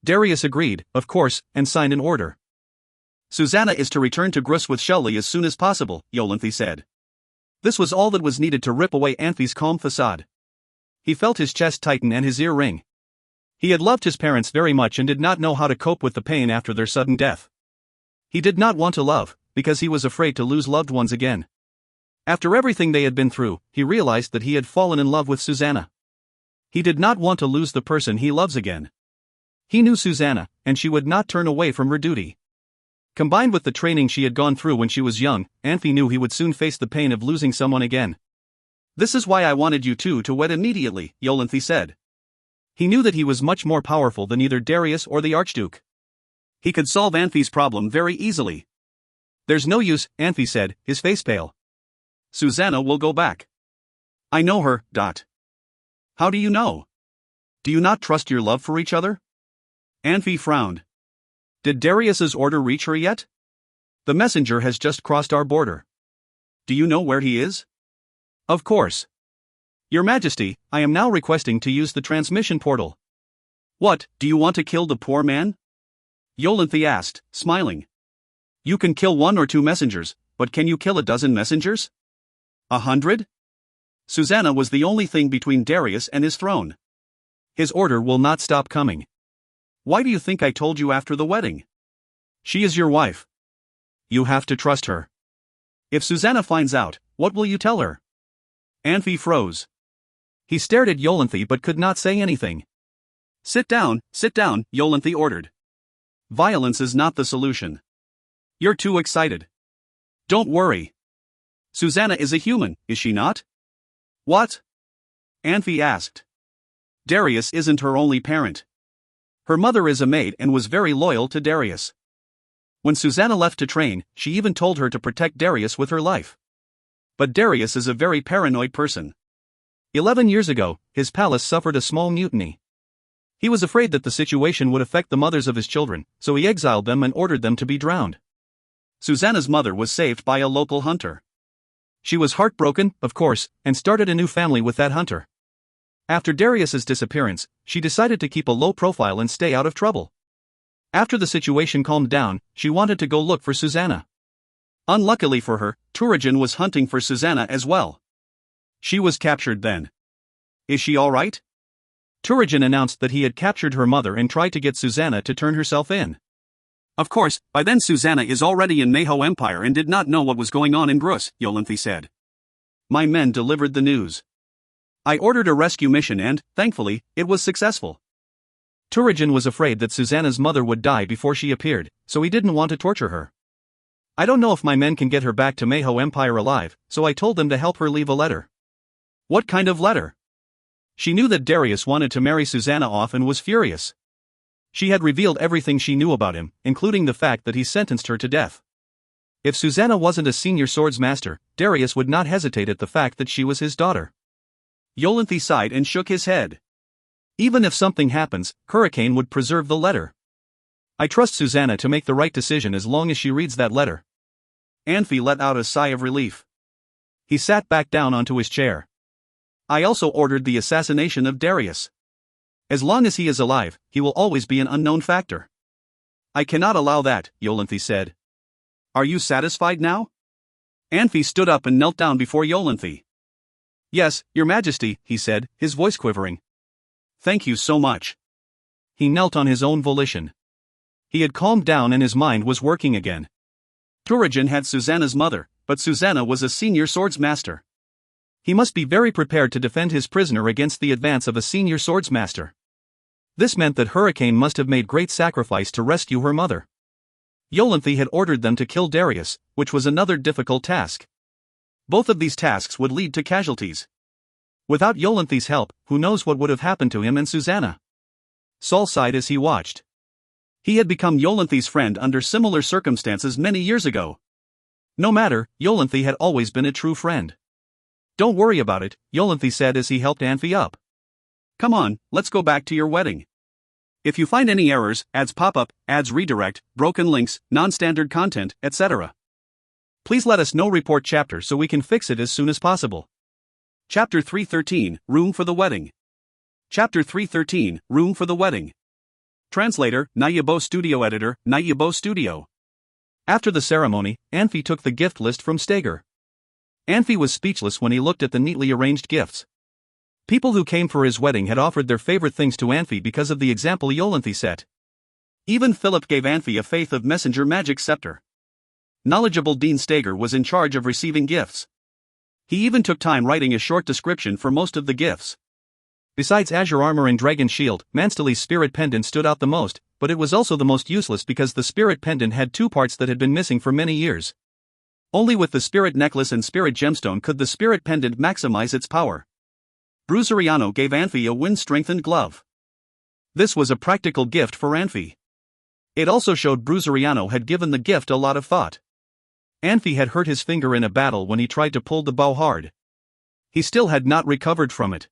Darius agreed, of course, and signed an order. Susanna is to return to Grus with Shuli as soon as possible, Yolanthi said. This was all that was needed to rip away Anfey's calm facade. He felt his chest tighten and his ear ring. He had loved his parents very much and did not know how to cope with the pain after their sudden death. He did not want to love, because he was afraid to lose loved ones again. After everything they had been through, he realized that he had fallen in love with Susanna. He did not want to lose the person he loves again. He knew Susanna, and she would not turn away from her duty. Combined with the training she had gone through when she was young, Anfey knew he would soon face the pain of losing someone again. This is why I wanted you two to wed immediately, Yolanthi said. He knew that he was much more powerful than either Darius or the Archduke. He could solve Anfey's problem very easily. There's no use, Anfey said, his face pale. Susanna will go back. I know her. How do you know? Do you not trust your love for each other? Anfey frowned. Did Darius's order reach her yet? The messenger has just crossed our border. Do you know where he is? Of course. Your Majesty, I am now requesting to use the transmission portal. What, do you want to kill the poor man? Yolanthi asked, smiling. You can kill 1 or 2 messengers, but can you kill a dozen messengers? 100? Susanna was the only thing between Darius and his throne. His order will not stop coming. Why do you think I told you after the wedding? She is your wife. You have to trust her. If Susanna finds out, What will you tell her? Anfey froze. He stared at Yolanthe but could not say anything. Sit down, Yolanthe ordered. Violence is not the solution. You're too excited. Don't worry. Susanna is a human, is she not? What? Anfey asked. Darius isn't her only parent. Her mother is a maid and was very loyal to Darius. When Susanna left to train, she even told her to protect Darius with her life. But Darius is a very paranoid person. 11 years ago, his palace suffered a small mutiny. He was afraid that the situation would affect the mothers of his children, so he exiled them and ordered them to be drowned. Susanna's mother was saved by a local hunter. She was heartbroken, of course, and started a new family with that hunter. After Darius's disappearance, she decided to keep a low profile and stay out of trouble. After the situation calmed down, she wanted to go look for Susanna. Unluckily for her, Turajin was hunting for Susanna as well. She was captured then. Is she all right? Turajin announced that he had captured her mother and tried to get Susanna to turn herself in. Of course, by then Susanna is already in Manhwa Empire and did not know what was going on in Brus, Yolanthe said. My men delivered the news. I ordered a rescue mission and, thankfully, it was successful. Turajin was afraid that Susanna's mother would die before she appeared, so he didn't want to torture her. I don't know if my men can get her back to Manhwa Empire alive, so I told them to help her leave a letter. What kind of letter? She knew that Darius wanted to marry Susanna off and was furious. She had revealed everything she knew about him, including the fact that he sentenced her to death. If Susanna wasn't a senior swordsmaster, Darius would not hesitate at the fact that she was his daughter. Yolanthe sighed and shook his head. Even if something happens, Hurricane would preserve the letter. I trust Susanna to make the right decision as long as she reads that letter. Anfey let out a sigh of relief. He sat back down onto his chair. I also ordered the assassination of Darius. As long as he is alive, he will always be an unknown factor. I cannot allow that, Yolanthe said. Are you satisfied now? Anfey stood up and knelt down before Yolanthe. Yes, Your Majesty, he said, his voice quivering. Thank you so much. He knelt on his own volition. He had calmed down and his mind was working again. Turajin had Susanna's mother, but Susanna was a senior swordsmaster. He must be very prepared to defend his prisoner against the advance of a senior swordsmaster. This meant that Hurricane must have made great sacrifice to rescue her mother. Yolanthe had ordered them to kill Darius, which was another difficult task. Both of these tasks would lead to casualties. Without Yolanthe's help, who knows what would have happened to him and Susanna? Saul sighed as he watched. He had become Yolanthe's friend under similar circumstances many years ago. No matter, Yolanthe had always been a true friend. Don't worry about it, Yolanthe said as he helped Anfey up. Come on, let's go back to your wedding. If you find any errors, ads pop up, ads redirect, broken links, non-standard content, etc. Please let us know. Report chapter so we can fix it as soon as possible. Chapter 313, Room for the Wedding. Chapter 313, Room for the Wedding. Translator, Nayabo Studio. Editor, Nayabo Studio. After the ceremony, Anfey took the gift list from Steger. Anfey was speechless when he looked at the neatly arranged gifts. People who came for his wedding had offered their favorite things to Anfey because of the example Yolanthe set. Even Philip gave Anfey a Faith of Messenger magic scepter. Knowledgeable Dean Steger was in charge of receiving gifts. He even took time writing a short description for most of the gifts. Besides Azure Armor and Dragon Shield, Manstali's Spirit Pendant stood out the most, but it was also the most useless because the Spirit Pendant had two parts that had been missing for many years. Only with the Spirit Necklace and Spirit Gemstone could the Spirit Pendant maximize its power. Bruzeriano gave Anfey a wind-strengthened glove. This was a practical gift for Anfey. It also showed Bruzeriano had given the gift a lot of thought. Anfey had hurt his finger in a battle when he tried to pull the bow hard. He still had not recovered from it.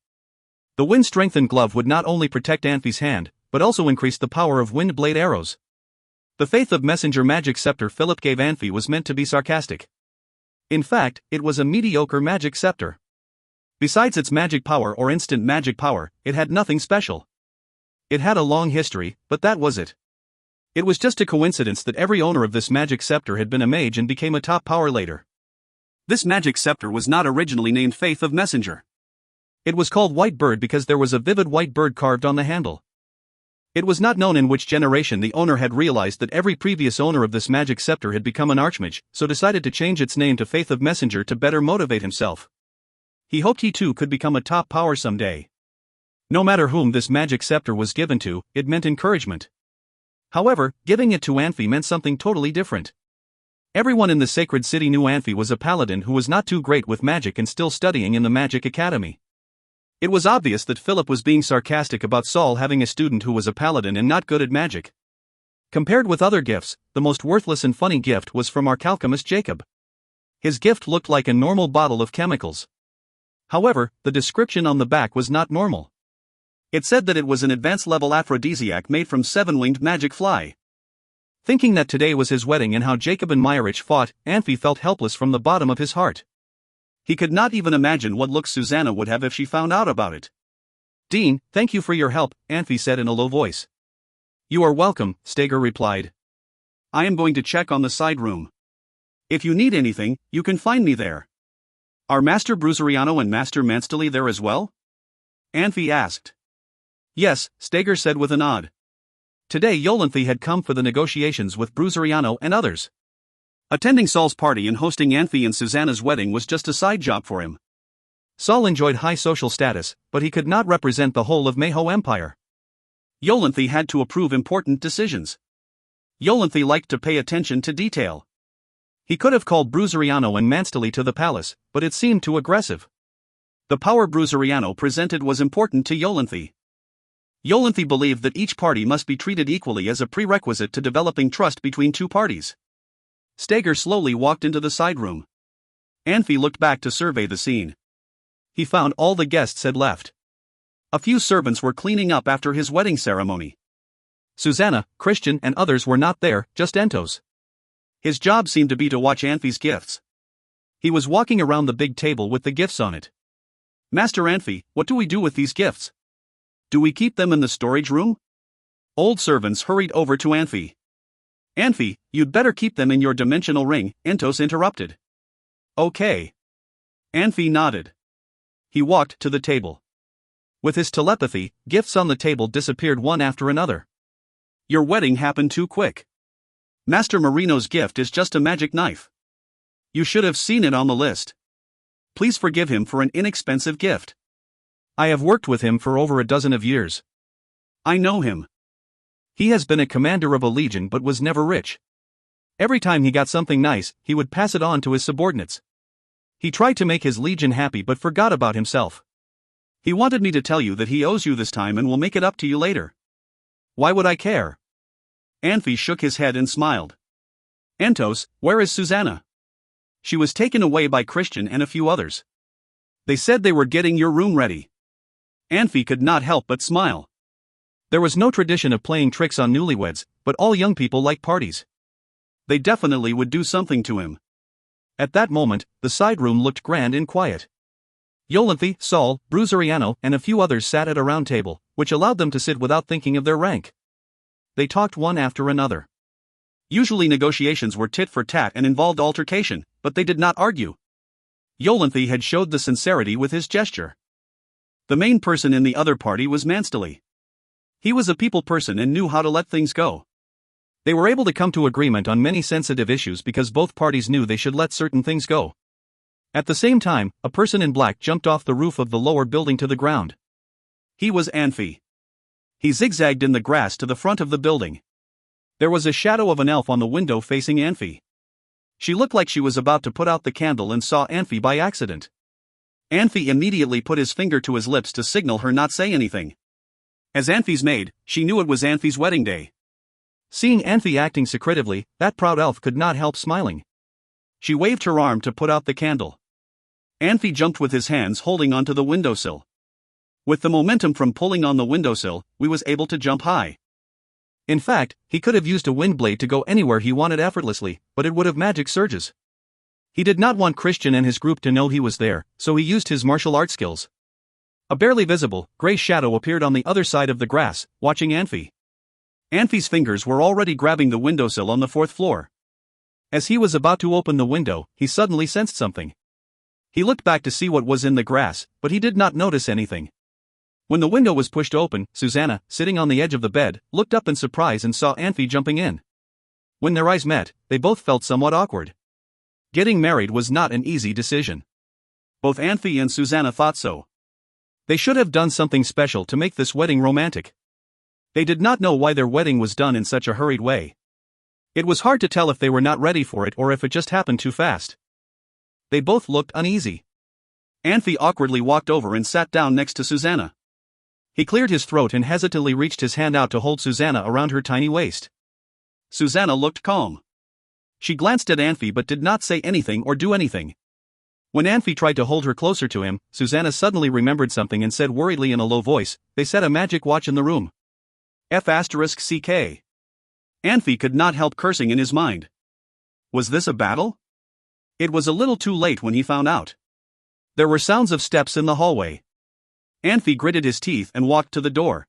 The wind-strengthened glove would not only protect Anfey's hand, but also increase the power of wind blade arrows. The Faith of Messenger magic scepter Philip gave Anfey was meant to be sarcastic. In fact, it was a mediocre magic scepter. Besides its magic power or instant magic power, it had nothing special. It had a long history, but that was it. It was just a coincidence that every owner of this magic scepter had been a mage and became a top power later. This magic scepter was not originally named Faith of Messenger. It was called White Bird because there was a vivid white bird carved on the handle. It was not known in which generation the owner had realized that every previous owner of this magic scepter had become an archmage, so decided to change its name to Faith of Messenger to better motivate himself. He hoped he too could become a top power someday. No matter whom this magic scepter was given to, it meant encouragement. However, giving it to Anfey meant something totally different. Everyone in the sacred city knew Anfey was a paladin who was not too great with magic and still studying in the magic academy. It was obvious that Philip was being sarcastic about Saul having a student who was a paladin and not good at magic. Compared with other gifts, the most worthless and funny gift was from our alchemist Jacob. His gift looked like a normal bottle of chemicals. However, the description on the back was not normal. It said that it was an advanced-level aphrodisiac made from 7-winged magic fly. Thinking that today was his wedding and how Jacob and Myrich fought, Anfey felt helpless from the bottom of his heart. He could not even imagine what looks Susanna would have if she found out about it. "Dean, thank you for your help," Anfey said in a low voice. "You are welcome," Steger replied. "I am going to check on the side room. If you need anything, you can find me there." "Are Master Bruseriano and Master Manstoli there as well?" Anfey asked. "Yes," Steger said with a nod. Today Yolanthe had come for the negotiations with Bruseriano and others. Attending Saul's party and hosting Anfey and Susanna's wedding was just a side job for him. Saul enjoyed high social status, but he could not represent the whole of Mayho Empire. Yolanthe had to approve important decisions. Yolanthe liked to pay attention to detail. He could have called Bruseriano and Manstoli to the palace, but it seemed too aggressive. The power Bruseriano presented was important to Yolanthe. Yolanthe believed that each party must be treated equally as a prerequisite to developing trust between two parties. Steger slowly walked into the side room. Anfey looked back to survey the scene. He found all the guests had left. A few servants were cleaning up after his wedding ceremony. Susanna, Christian and others were not there, just Entos. His job seemed to be to watch Anfey's gifts. He was walking around the big table with the gifts on it. "Master Anfey, what do we do with these gifts? Do we keep them in the storage room?" Old servants hurried over to Anfey. "Anfey, you'd better keep them in your dimensional ring," Entos interrupted. "Okay." Anfey nodded. He walked to the table. With his telepathy, gifts on the table disappeared one after another. "Your wedding happened too quick. Master Marino's gift is just a magic knife. You should have seen it on the list. Please forgive him for an inexpensive gift. I have worked with him for over a dozen of years. I know him. He has been a commander of a legion but was never rich. Every time he got something nice, he would pass it on to his subordinates. He tried to make his legion happy but forgot about himself. He wanted me to tell you that he owes you this time and will make it up to you later. Why would I care?" Anfey shook his head and smiled. "Entos, where is Susanna?" "She was taken away by Christian and a few others. They said they were getting your room ready." Anfey could not help but smile. There was no tradition of playing tricks on newlyweds, but all young people like parties. They definitely would do something to him. At that moment, the side room looked grand and quiet. Yolanthe, Saul, Bruseriano, and a few others sat at a round table, which allowed them to sit without thinking of their rank. They talked one after another. Usually negotiations were tit for tat and involved altercation, but they did not argue. Yolanthe had showed the sincerity with his gesture. The main person in the other party was Manstoli. He was a people person and knew how to let things go. They were able to come to agreement on many sensitive issues because both parties knew they should let certain things go. At the same time, a person in black jumped off the roof of the lower building to the ground. He was Anfey. He zigzagged in the grass to the front of the building. There was a shadow of an elf on the window facing Anfey. She looked like she was about to put out the candle and saw Anfey by accident. Anfey immediately put his finger to his lips to signal her not say anything. As Anfey's maid, she knew it was Anfey's wedding day. Seeing Anfey acting secretively, that proud elf could not help smiling. She waved her arm to put out the candle. Anfey jumped with his hands holding onto the windowsill. With the momentum from pulling on the windowsill, he was able to jump high. In fact, he could have used a wind blade to go anywhere he wanted effortlessly, but it would have magic surges. He did not want Christian and his group to know he was there, so he used his martial art skills. A barely visible, gray shadow appeared on the other side of the grass, watching Anfey. Anfey's fingers were already grabbing the windowsill on the 4th floor. As he was about to open the window, he suddenly sensed something. He looked back to see what was in the grass, but he did not notice anything. When the window was pushed open, Susanna, sitting on the edge of the bed, looked up in surprise and saw Anfey jumping in. When their eyes met, they both felt somewhat awkward. Getting married was not an easy decision. Both Anfey and Susanna thought so. They should have done something special to make this wedding romantic. They did not know why their wedding was done in such a hurried way. It was hard to tell if they were not ready for it or if it just happened too fast. They both looked uneasy. Anfey awkwardly walked over and sat down next to Susanna. He cleared his throat and hesitantly reached his hand out to hold Susanna around her tiny waist. Susanna looked calm. She glanced at Anfey but did not say anything or do anything. When Anfey tried to hold her closer to him, Susanna suddenly remembered something and said worriedly in a low voice, "They set a magic watch in the room." F***ck. Anfey could not help cursing in his mind. Was this a battle? It was a little too late when he found out. There were sounds of steps in the hallway. Anfey gritted his teeth and walked to the door.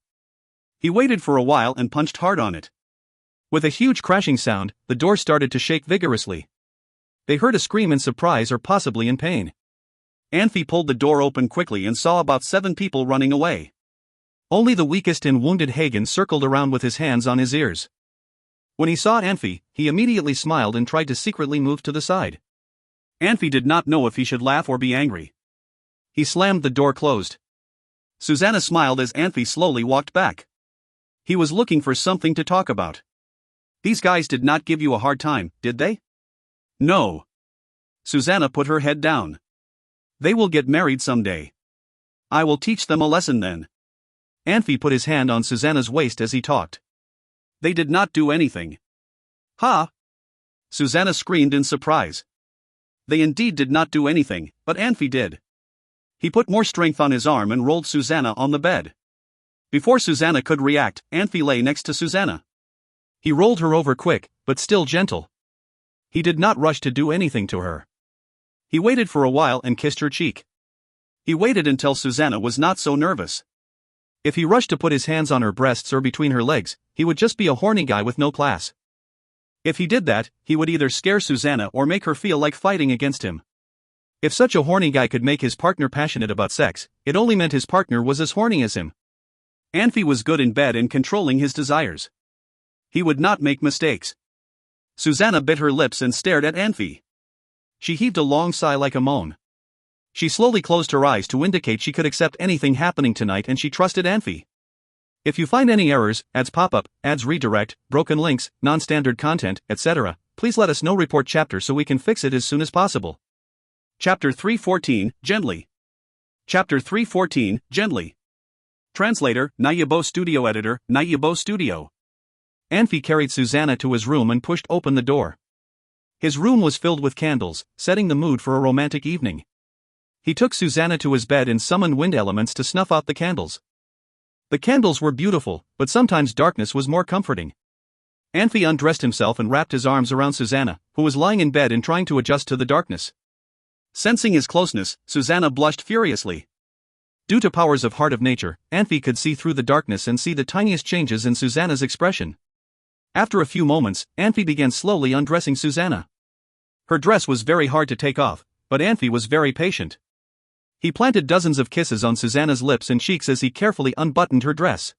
He waited for a while and punched hard on it. With a huge crashing sound, the door started to shake vigorously. They heard a scream in surprise or possibly in pain. Anfey pulled the door open quickly and saw about 7 people running away. Only the weakest and wounded Hagen circled around with his hands on his ears. When he saw Anfey, he immediately smiled and tried to secretly move to the side. Anfey did not know if he should laugh or be angry. He slammed the door closed. Susanna smiled as Anfey slowly walked back. He was looking for something to talk about. These guys did not give you a hard time, did they? No. Susanna put her head down. They will get married someday. I will teach them a lesson then. Anfey put his hand on Susanna's waist as he talked. They did not do anything. Ha! Susanna screamed in surprise. They indeed did not do anything, but Anfey did. He put more strength on his arm and rolled Susanna on the bed. Before Susanna could react, Anfey lay next to Susanna. He rolled her over quick, but still gentle. He did not rush to do anything to her. He waited for a while and kissed her cheek. He waited until Susanna was not so nervous. If he rushed to put his hands on her breasts or between her legs, he would just be a horny guy with no class. If he did that, he would either scare Susanna or make her feel like fighting against him. If such a horny guy could make his partner passionate about sex, it only meant his partner was as horny as him. Anfey was good in bed and controlling his desires. He would not make mistakes. Susanna bit her lips and stared at Anfey. She heaved a long sigh like a moan. She slowly closed her eyes to indicate she could accept anything happening tonight and she trusted Anfey. If you find any errors, ads pop up, ads redirect, broken links, non-standard content, etc., please let us know. Report chapter so we can fix it as soon as possible. Chapter 314, Gently. Chapter 314, Gently. Translator, Nayabo Studio Editor, Nayabo Studio. Anfey carried Susanna to his room and pushed open the door. His room was filled with candles, setting the mood for a romantic evening. He took Susanna to his bed and summoned wind elements to snuff out the candles. The candles were beautiful, but sometimes darkness was more comforting. Anfey undressed himself and wrapped his arms around Susanna, who was lying in bed and trying to adjust to the darkness. Sensing his closeness, Susanna blushed furiously. Due to powers of heart of nature, Anfey could see through the darkness and see the tiniest changes in Susanna's expression. After a few moments, Anfey began slowly undressing Susanna. Her dress was very hard to take off, but Anfey was very patient. He planted dozens of kisses on Susanna's lips and cheeks as he carefully unbuttoned her dress.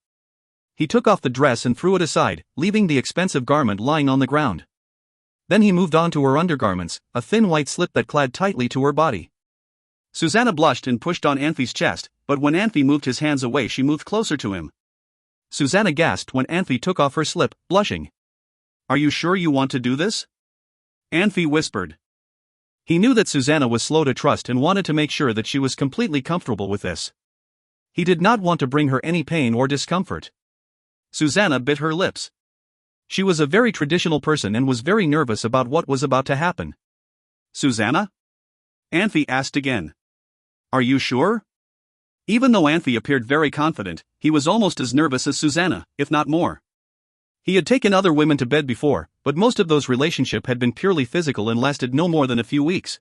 He took off the dress and threw it aside, leaving the expensive garment lying on the ground. Then he moved on to her undergarments, a thin white slip that clad tightly to her body. Susanna blushed and pushed on Anfey's chest, but when Anfey moved his hands away she moved closer to him. Susanna gasped when Anfey took off her slip, blushing. "Are you sure you want to do this?" Anfey whispered. He knew that Susanna was slow to trust and wanted to make sure that she was completely comfortable with this. He did not want to bring her any pain or discomfort. Susanna bit her lips. She was a very traditional person and was very nervous about what was about to happen. "Susanna?" Anfey asked again. "Are you sure?" Even though Anfey appeared very confident, he was almost as nervous as Susanna, if not more. He had taken other women to bed before, but most of those relationships had been purely physical and lasted no more than a few weeks.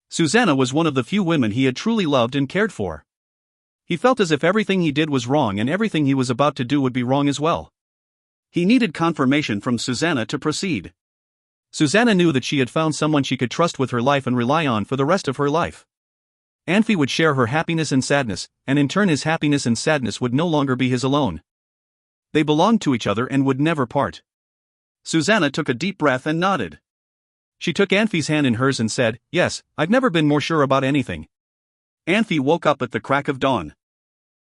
Susanna was one of the few women he had truly loved and cared for. He felt as if everything he did was wrong and everything he was about to do would be wrong as well. He needed confirmation from Susanna to proceed. Susanna knew that she had found someone she could trust with her life and rely on for the rest of her life. Anfey would share her happiness and sadness, and in turn his happiness and sadness would no longer be his alone. They belonged to each other and would never part. Susanna took a deep breath and nodded. She took Anfey's hand in hers and said, "Yes, I've never been more sure about anything." Anfey woke up at the crack of dawn.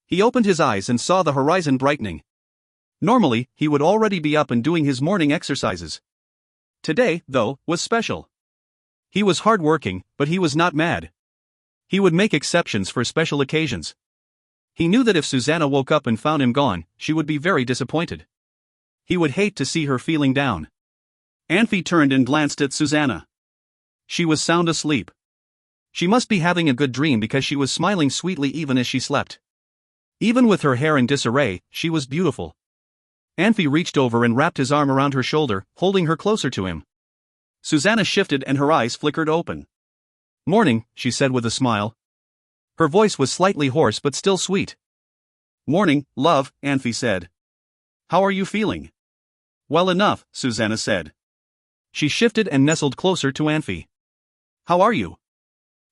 He opened his eyes and saw the horizon brightening. Normally, he would already be up and doing his morning exercises. Today, though, was special. He was hard-working, but he was not mad. He would make exceptions for special occasions. He knew that if Susanna woke up and found him gone, she would be very disappointed. He would hate to see her feeling down. Anfey turned and glanced at Susanna. She was sound asleep. She must be having a good dream because she was smiling sweetly even as she slept. Even with her hair in disarray, she was beautiful. Anfey reached over and wrapped his arm around her shoulder, holding her closer to him. Susanna shifted and her eyes flickered open. "Morning," she said with a smile. Her voice was slightly hoarse but still sweet. "Morning, love," Anfey said. "How are you feeling?" "Well enough," Susanna said. She shifted and nestled closer to Anfey. "How are you?"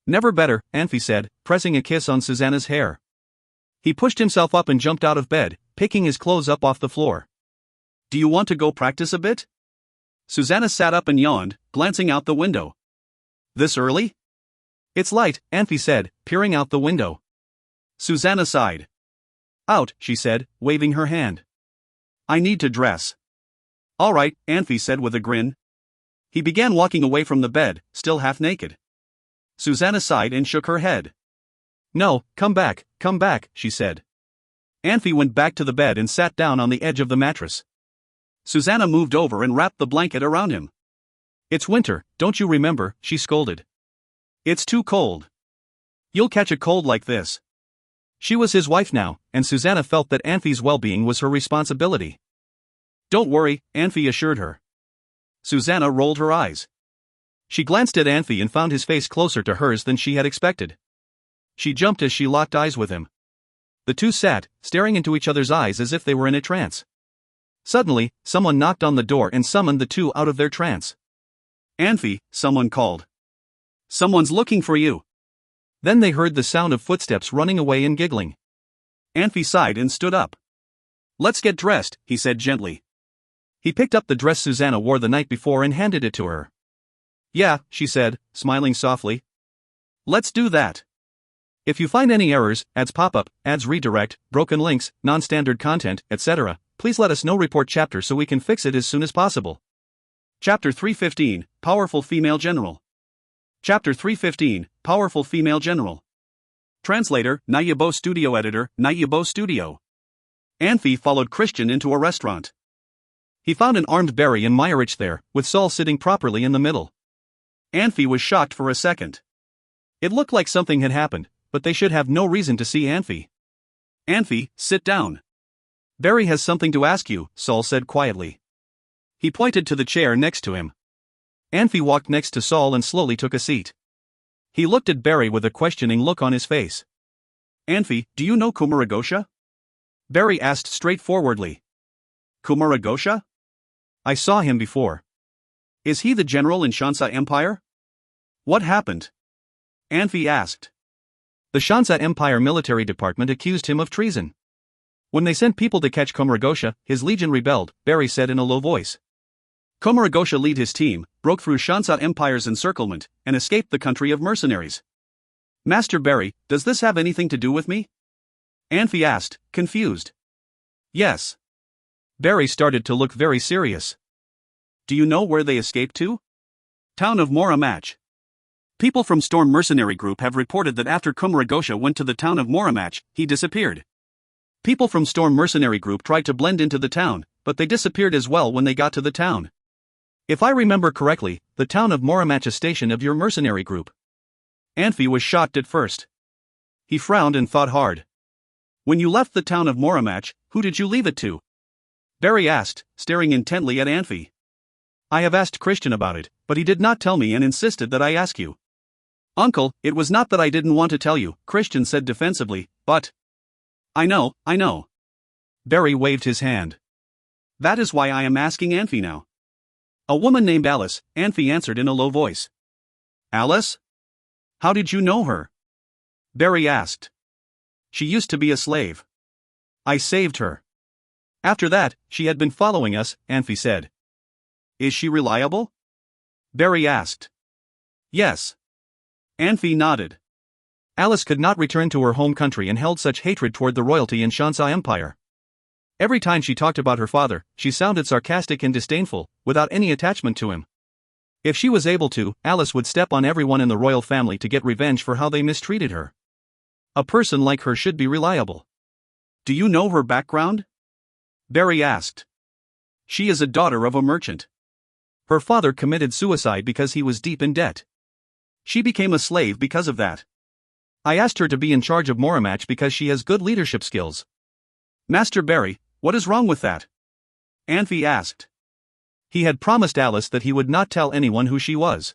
"Never better," Anfey said, pressing a kiss on Susanna's hair. He pushed himself up and jumped out of bed, picking his clothes up off the floor. "Do you want to go practice a bit?" Susanna sat up and yawned, glancing out the window. "This early?" "It's light," Anfey said, peering out the window. Susanna sighed. "Out," she said, waving her hand. "I need to dress." "All right," Anfey said with a grin. He began walking away from the bed, still half naked. Susanna sighed and shook her head. "No, come back," she said. Anfey went back to the bed and sat down on the edge of the mattress. Susanna moved over and wrapped the blanket around him. "It's winter, don't you remember?" she scolded. "It's too cold. You'll catch a cold like this." She was his wife now, and Susanna felt that Anfey's well-being was her responsibility. "Don't worry," Anfey assured her. Susanna rolled her eyes. She glanced at Anfey and found his face closer to hers than she had expected. She jumped as she locked eyes with him. The two sat, staring into each other's eyes as if they were in a trance. Suddenly, someone knocked on the door and summoned the two out of their trance. "Anfey," someone called. "Someone's looking for you." Then they heard the sound of footsteps running away and giggling. Anfey sighed and stood up. "Let's get dressed," he said gently. He picked up the dress Susanna wore the night before and handed it to her. "Yeah," she said, smiling softly. "Let's do that. If you find any errors, ads pop up, ads redirect, broken links, non-standard content, etc., please let us know. Report chapter so we can fix it as soon as possible." Chapter 315, Powerful Female General. Chapter 315, Powerful Female General. Translator, Nayabo Studio Editor, Nayabo Studio. Anfey followed Christian into a restaurant. He found an armed Barry and Meyerich there, with Saul sitting properly in the middle. Anfey was shocked for a second. It looked like something had happened, but they should have no reason to see Anfey. "Anfey, sit down. Barry has something to ask you," Saul said quietly. He pointed to the chair next to him. Anfey walked next to Saul and slowly took a seat. He looked at Barry with a questioning look on his face. "Anfey, do you know Kumaragosha?" Barry asked straightforwardly. "Kumaragosha? I saw him before. Is he the general in Shansa Empire?" "What happened?" Anfey asked. "The Shansa Empire military department accused him of treason. When they sent people to catch Kumaragosha, his legion rebelled," Barry said in a low voice. "Kumaragosha led his team, broke through Shansa Empire's encirclement, and escaped the country of mercenaries." "Master Barry, does this have anything to do with me?" Anfey asked, confused. "Yes." Barry started to look very serious. "Do you know where they escaped to?" "Town of Moramach. People from Storm Mercenary Group have reported that after Kumaragosha went to the town of Moramach, he disappeared. People from Storm Mercenary Group tried to blend into the town, but they disappeared as well when they got to the town. If I remember correctly, the town of Moramach is a station of your mercenary group." Anfey was shocked at first. He frowned and thought hard. "When you left the town of Moramach, who did you leave it to?" Barry asked, staring intently at Anfey. "I have asked Christian about it, but he did not tell me and insisted that I ask you." "Uncle, it was not that I didn't want to tell you," Christian said defensively, "but—" I know. Barry waved his hand. "That is why I am asking Anfey now." "A woman named Alice," Anfey answered in a low voice. "Alice? How did you know her?" Barry asked. She used to be a slave. I saved her. After that, she had been following us, Anfey said. Is she reliable? Barry asked. Yes. Anfey nodded. Alice could not return to her home country and held such hatred toward the royalty in Shanxia Empire. Every time she talked about her father, she sounded sarcastic and disdainful, without any attachment to him. If she was able to, Alice would step on everyone in the royal family to get revenge for how they mistreated her. A person like her should be reliable. Do you know her background? Barry asked. She is a daughter of a merchant. Her father committed suicide because he was deep in debt. She became a slave because of that. I asked her to be in charge of Moramach because she has good leadership skills. Master Barry, what is wrong with that? Anfey asked. He had promised Alice that he would not tell anyone who she was.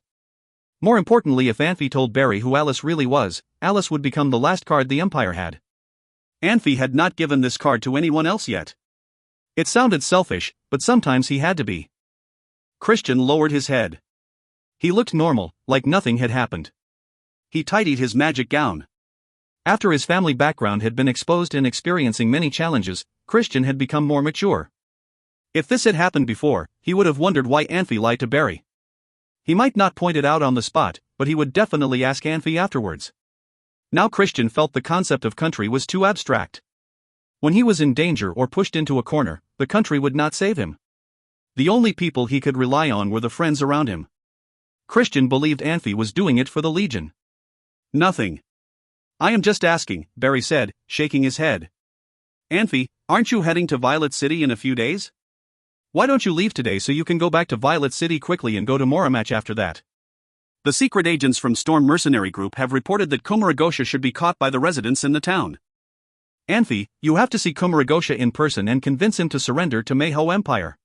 More importantly, if Anfey told Barry who Alice really was, Alice would become the last card the Empire had. Anfey had not given this card to anyone else yet. It sounded selfish, but sometimes he had to be. Christian lowered his head. He looked normal, like nothing had happened. He tidied his magic gown. After his family background had been exposed and experiencing many challenges, Christian had become more mature. If this had happened before, he would have wondered why Anfey lied to Barry. He might not point it out on the spot, but he would definitely ask Anfey afterwards. Now Christian felt the concept of country was too abstract. When he was in danger or pushed into a corner, the country would not save him. The only people he could rely on were the friends around him. Christian believed Anfey was doing it for the Legion. Nothing. I am just asking, Barry said, shaking his head. Anfey, aren't you heading to Violet City in a few days? Why don't you leave today so you can go back to Violet City quickly and go to Moramach after that? The secret agents from Storm Mercenary Group have reported that Kumaragosha should be caught by the residents in the town. Anfey, you have to see Kumaragosha in person and convince him to surrender to Manhwa Empire.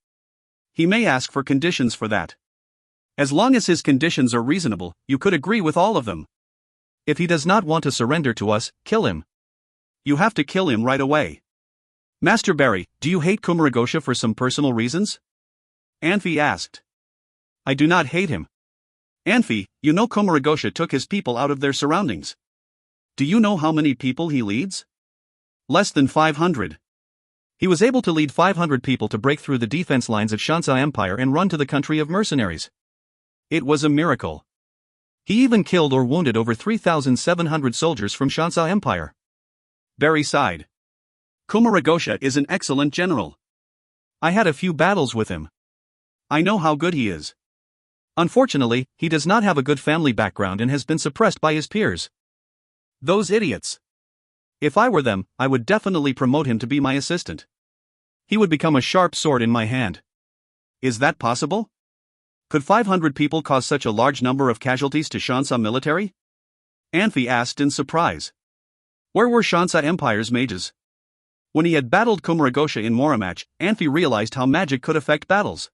He may ask for conditions for that. As long as his conditions are reasonable, you could agree with all of them. If he does not want to surrender to us, kill him. You have to kill him right away. Master Barry, do you hate Kumaragosha for some personal reasons? Anfey asked. I do not hate him. Anfey, you know Kumaragosha took his people out of their surroundings. Do you know how many people he leads? Less than 500. He was able to lead 500 people to break through the defense lines of Shanxia Empire and run to the country of mercenaries. It was a miracle. He even killed or wounded over 3,700 soldiers from Shanxia Empire. Barry sighed. Kumaragosha is an excellent general. I had a few battles with him. I know how good he is. Unfortunately, he does not have a good family background and has been suppressed by his peers. Those idiots. If I were them, I would definitely promote him to be my assistant. He would become a sharp sword in my hand. Is that possible? Could 500 people cause such a large number of casualties to Shanxia military? Anfey asked in surprise. Where were Shanxia Empire's mages? When he had battled Kumaragosha in Moramach, Anfey realized how magic could affect battles.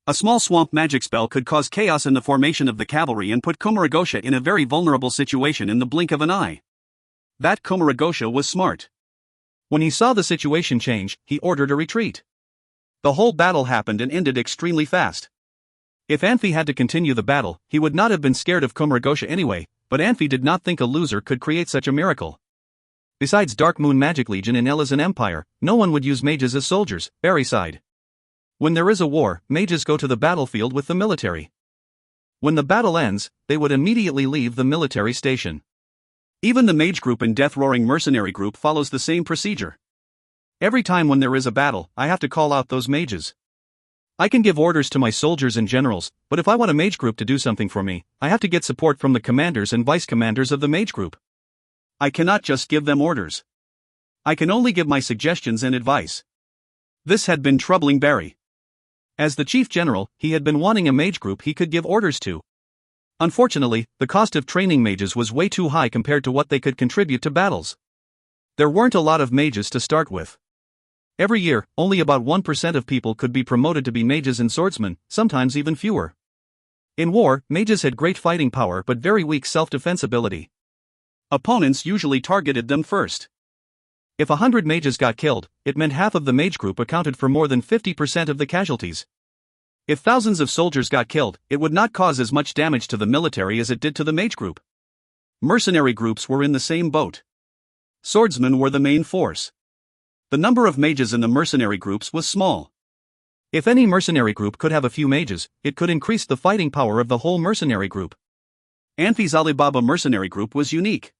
A small swamp magic spell could cause chaos in the formation of the cavalry and put Kumaragosha in a very vulnerable situation in the blink of an eye. That Kumaragosha was smart. When he saw the situation change, he ordered a retreat. The whole battle happened and ended extremely fast. If Anfey had to continue the battle, he would not have been scared of Kumaragosha anyway, but Anfey did not think a loser could create such a miracle. Besides Dark Moon Magic Legion in Elysian Empire, no one would use mages as soldiers, Barry sighed. When there is a war, mages go to the battlefield with the military. When the battle ends, they would immediately leave the military station. Even the mage group and death-roaring mercenary group follows the same procedure. Every time when there is a battle, I have to call out those mages. I can give orders to my soldiers and generals, but if I want a mage group to do something for me, I have to get support from the commanders and vice-commanders of the mage group. I cannot just give them orders. I can only give my suggestions and advice. This had been troubling Barry. As the chief general, he had been wanting a mage group he could give orders to. Unfortunately, the cost of training mages was way too high compared to what they could contribute to battles. There weren't a lot of mages to start with. Every year, only about 1% of people could be promoted to be mages and swordsmen, sometimes even fewer. In war, mages had great fighting power but very weak self-defense ability. Opponents usually targeted them first. If 100 mages got killed, it meant half of the mage group accounted for more than 50% of the casualties. If thousands of soldiers got killed, it would not cause as much damage to the military as it did to the mage group. Mercenary groups were in the same boat. Swordsmen were the main force. The number of mages in the mercenary groups was small. If any mercenary group could have a few mages, it could increase the fighting power of the whole mercenary group. Anfey's Alibaba mercenary group was unique.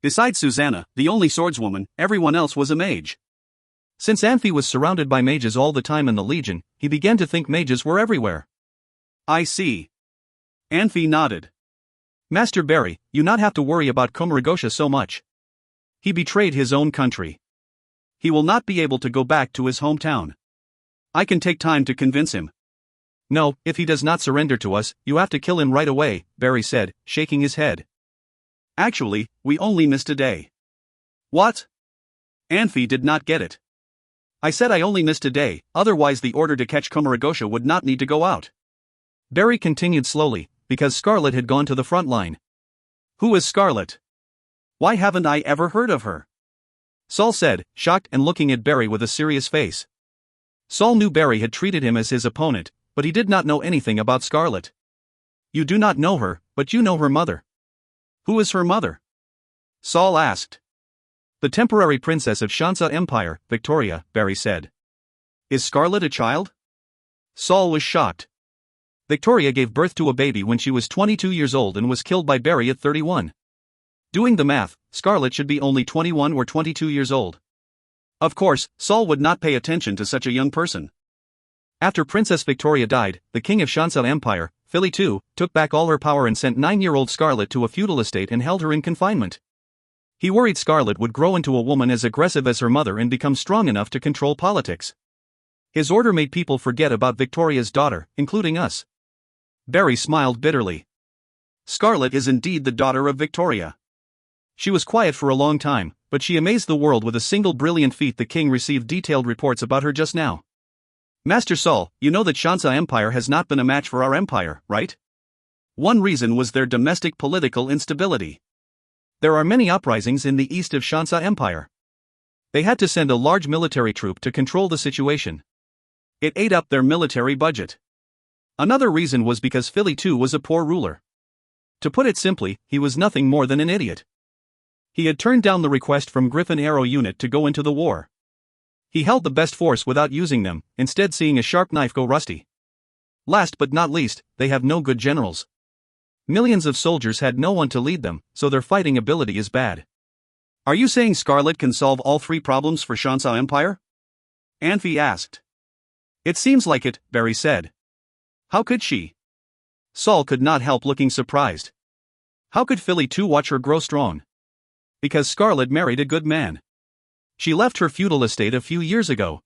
Besides Susanna, the only swordswoman, everyone else was a mage. Since Anfey was surrounded by mages all the time in the Legion, he began to think mages were everywhere. I see. Anfey nodded. Master Barry, you not have to worry about Komuragosha so much. He betrayed his own country. He will not be able to go back to his hometown. I can take time to convince him. No, if he does not surrender to us, you have to kill him right away, Barry said, shaking his head. Actually, we only missed a day. What? Anfey did not get it. I said I only missed a day, otherwise the order to catch Komuragosha would not need to go out. Barry continued slowly, because Scarlet had gone to the front line. Who is Scarlet? Why haven't I ever heard of her? Saul said, shocked and looking at Barry with a serious face. Saul knew Barry had treated him as his opponent, but he did not know anything about Scarlet. You do not know her, but you know her mother. Who is her mother? Saul asked. The temporary princess of Shansa Empire, Victoria, Barry said. Is Scarlet a child? Saul was shocked. Victoria gave birth to a baby when she was 22 years old and was killed by Barry at 31. Doing the math, Scarlet should be only 21 or 22 years old. Of course, Saul would not pay attention to such a young person. After Princess Victoria died, the king of Shansa Empire, Philly II, took back all her power and sent 9-year-old Scarlet to a feudal estate and held her in confinement. He worried Scarlet would grow into a woman as aggressive as her mother and become strong enough to control politics. His order made people forget about Victoria's daughter, including us. Barry smiled bitterly. Scarlet is indeed the daughter of Victoria. She was quiet for a long time, but she amazed the world with a single brilliant feat. The king received detailed reports about her just now. Master Saul, you know that Shansa Empire has not been a match for our empire, right? One reason was their domestic political instability. There are many uprisings in the east of Shansa Empire. They had to send a large military troop to control the situation. It ate up their military budget. Another reason was because Philly II was a poor ruler. To put it simply, he was nothing more than an idiot. He had turned down the request from Griffin Arrow Unit to go into the war. He held the best force without using them, instead seeing a sharp knife go rusty. Last but not least, they have no good generals. Millions of soldiers had no one to lead them, so their fighting ability is bad. Are you saying Scarlet can solve all three problems for Shansa Empire? Anfey asked. It seems like it, Barry said. How could she? Saul could not help looking surprised. How could Philly II watch her grow strong? Because Scarlet married a good man. She left her feudal estate a few years ago.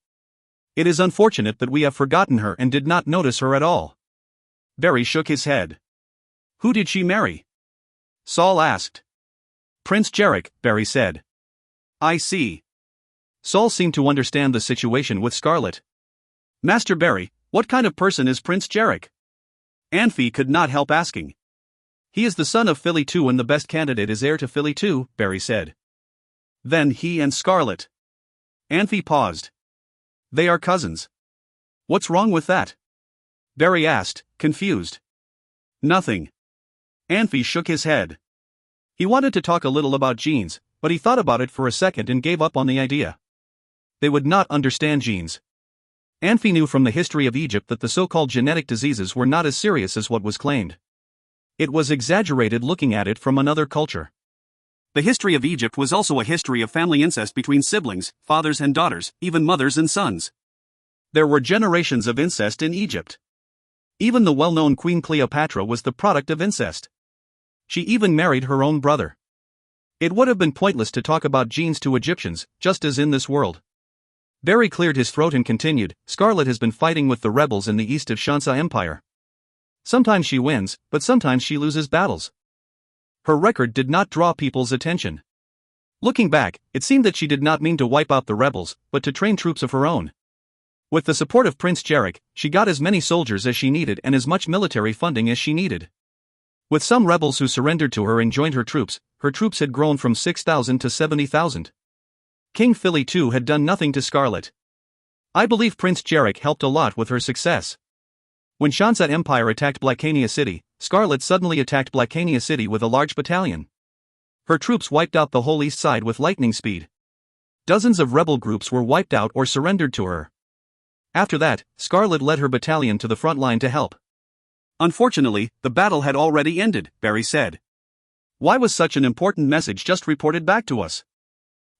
It is unfortunate that we have forgotten her and did not notice her at all. Barry shook his head. Who did she marry? Saul asked. Prince Jarek, Barry said. I see. Saul seemed to understand the situation with Scarlet. Master Barry, what kind of person is Prince Jarek? Anfey could not help asking. He is the son of Philly II and the best candidate is heir to Philly II, Barry said. Then he and Scarlet. Anfey paused. They are cousins. What's wrong with that? Barry asked, confused. Nothing. Anfey shook his head. He wanted to talk a little about genes, but he thought about it for a second and gave up on the idea. They would not understand genes. Anfey knew from the history of Egypt that the so-called genetic diseases were not as serious as what was claimed. It was exaggerated looking at it from another culture. The history of Egypt was also a history of family incest between siblings, fathers and daughters, even mothers and sons. There were generations of incest in Egypt. Even the well-known Queen Cleopatra was the product of incest. She even married her own brother. It would have been pointless to talk about genes to Egyptians, just as in this world. Barry cleared his throat and continued, Scarlet has been fighting with the rebels in the east of Shansa Empire. Sometimes she wins, but sometimes she loses battles. Her record did not draw people's attention. Looking back, it seemed that she did not mean to wipe out the rebels, but to train troops of her own. With the support of Prince Jarek, she got as many soldiers as she needed and as much military funding as she needed. With some rebels who surrendered to her and joined her troops had grown from 6,000 to 70,000. King Philly II had done nothing to Scarlet. I believe Prince Jarek helped a lot with her success. When Shansa Empire attacked Blackania City, Scarlet suddenly attacked Blackania City with a large battalion. Her troops wiped out the whole east side with lightning speed. Dozens of rebel groups were wiped out or surrendered to her. After that, Scarlet led her battalion to the front line to help. Unfortunately, the battle had already ended, Barry said. Why was such an important message just reported back to us?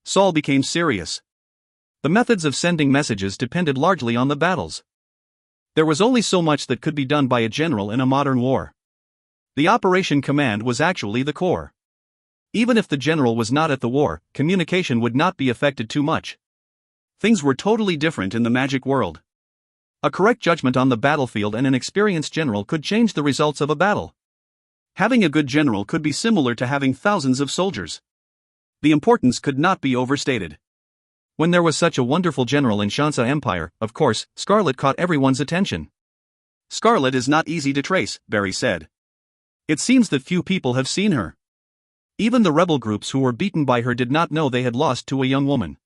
Saul became serious. The methods of sending messages depended largely on the battles. There was only so much that could be done by a general in a modern war. The operation command was actually the core. Even if the general was not at the war, communication would not be affected too much. Things were totally different in the magic world. A correct judgment on the battlefield and an experienced general could change the results of a battle. Having a good general could be similar to having thousands of soldiers. The importance could not be overstated. When there was such a wonderful general in Shansa Empire, of course, Scarlet caught everyone's attention. Scarlet is not easy to trace, Barry said. It seems that few people have seen her. Even the rebel groups who were beaten by her did not know they had lost to a young woman.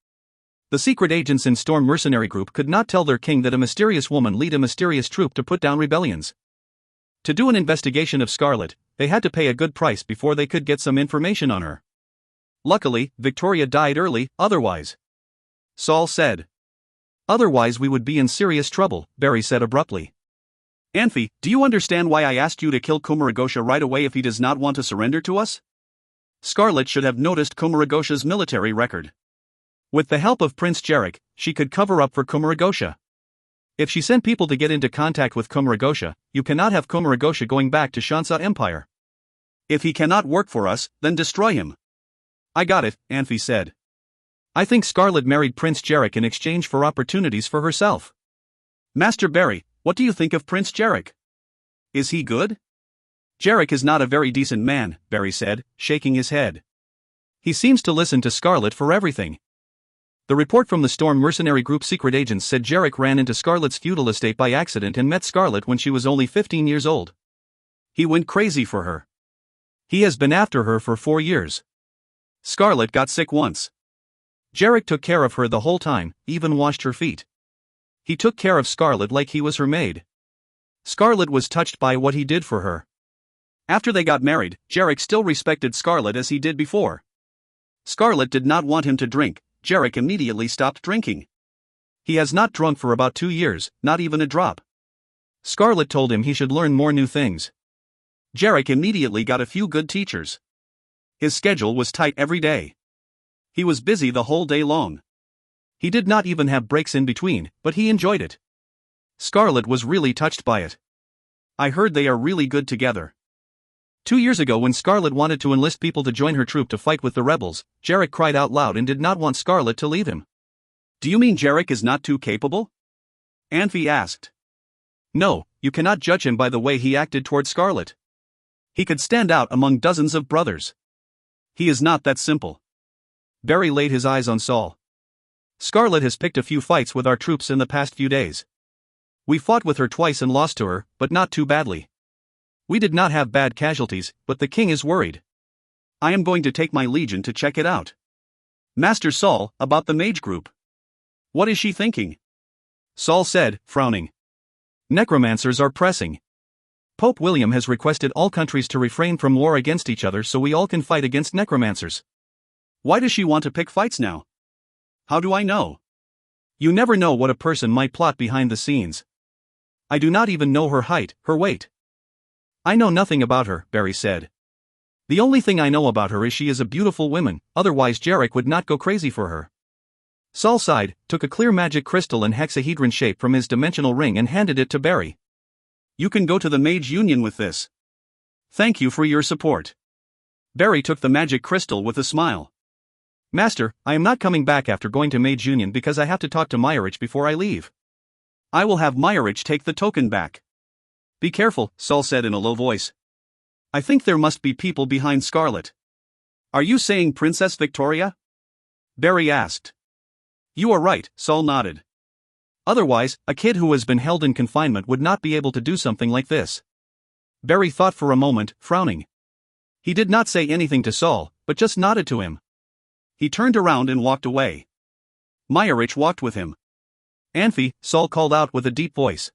The secret agents in Storm Mercenary Group could not tell their king that a mysterious woman led a mysterious troop to put down rebellions. To do an investigation of Scarlet, they had to pay a good price before they could get some information on her. Luckily, Victoria died early, otherwise. Saul said. Otherwise we would be in serious trouble, Barry said abruptly. Anfey, do you understand why I asked you to kill Kumaragosha right away if he does not want to surrender to us? Scarlet should have noticed Kumaragosha's military record. With the help of Prince Jarek, she could cover up for Kumaragosha. If she sent people to get into contact with Kumaragosha, you cannot have Kumaragosha going back to Shansa Empire. If he cannot work for us, then destroy him. I got it, Anfey said. I think Scarlet married Prince Jarek in exchange for opportunities for herself. Master Barry, what do you think of Prince Jarek? Is he good? Jarek is not a very decent man, Barry said, shaking his head. He seems to listen to Scarlet for everything. The report from the Storm Mercenary Group secret agents said Jarek ran into Scarlet's feudal estate by accident and met Scarlet when she was only 15 years old. He went crazy for her. He has been after her for 4 years. Scarlet got sick once. Jarek took care of her the whole time, even washed her feet. He took care of Scarlet like he was her maid. Scarlet was touched by what he did for her. After they got married, Jarek still respected Scarlet as he did before. Scarlet did not want him to drink. Jarek immediately stopped drinking. He has not drunk for about 2 years, not even a drop. Scarlet told him he should learn more new things. Jarek immediately got a few good teachers. His schedule was tight every day. He was busy the whole day long. He did not even have breaks in between, but he enjoyed it. Scarlet was really touched by it. I heard they are really good together. 2 years ago when Scarlet wanted to enlist people to join her troop to fight with the rebels, Jarek cried out loud and did not want Scarlet to leave him. Do you mean Jarek is not too capable? Anfey asked. No, you cannot judge him by the way he acted toward Scarlet. He could stand out among dozens of brothers. He is not that simple. Barry laid his eyes on Saul. Scarlet has picked a few fights with our troops in the past few days. We fought with her twice and lost to her, but not too badly. We did not have bad casualties, but the king is worried. I am going to take my legion to check it out. Master Saul, about the mage group. What is she thinking? Saul said, frowning. Necromancers are pressing. Pope William has requested all countries to refrain from war against each other so we all can fight against necromancers. Why does she want to pick fights now? How do I know? You never know what a person might plot behind the scenes. I do not even know her height, her weight. I know nothing about her, Barry said. The only thing I know about her is she is a beautiful woman, otherwise Jarek would not go crazy for her. Saul sighed, took a clear magic crystal in hexahedron shape from his dimensional ring and handed it to Barry. You can go to the Mage Union with this. Thank you for your support. Barry took the magic crystal with a smile. Master, I am not coming back after going to Mage Union because I have to talk to Meyerich before I leave. I will have Meyerich take the token back. Be careful, Saul said in a low voice. I think there must be people behind Scarlet. Are you saying Princess Victoria? Barry asked. You are right, Saul nodded. Otherwise, a kid who has been held in confinement would not be able to do something like this. Barry thought for a moment, frowning. He did not say anything to Saul, but just nodded to him. He turned around and walked away. Meyerich walked with him. Anfey, Saul called out with a deep voice.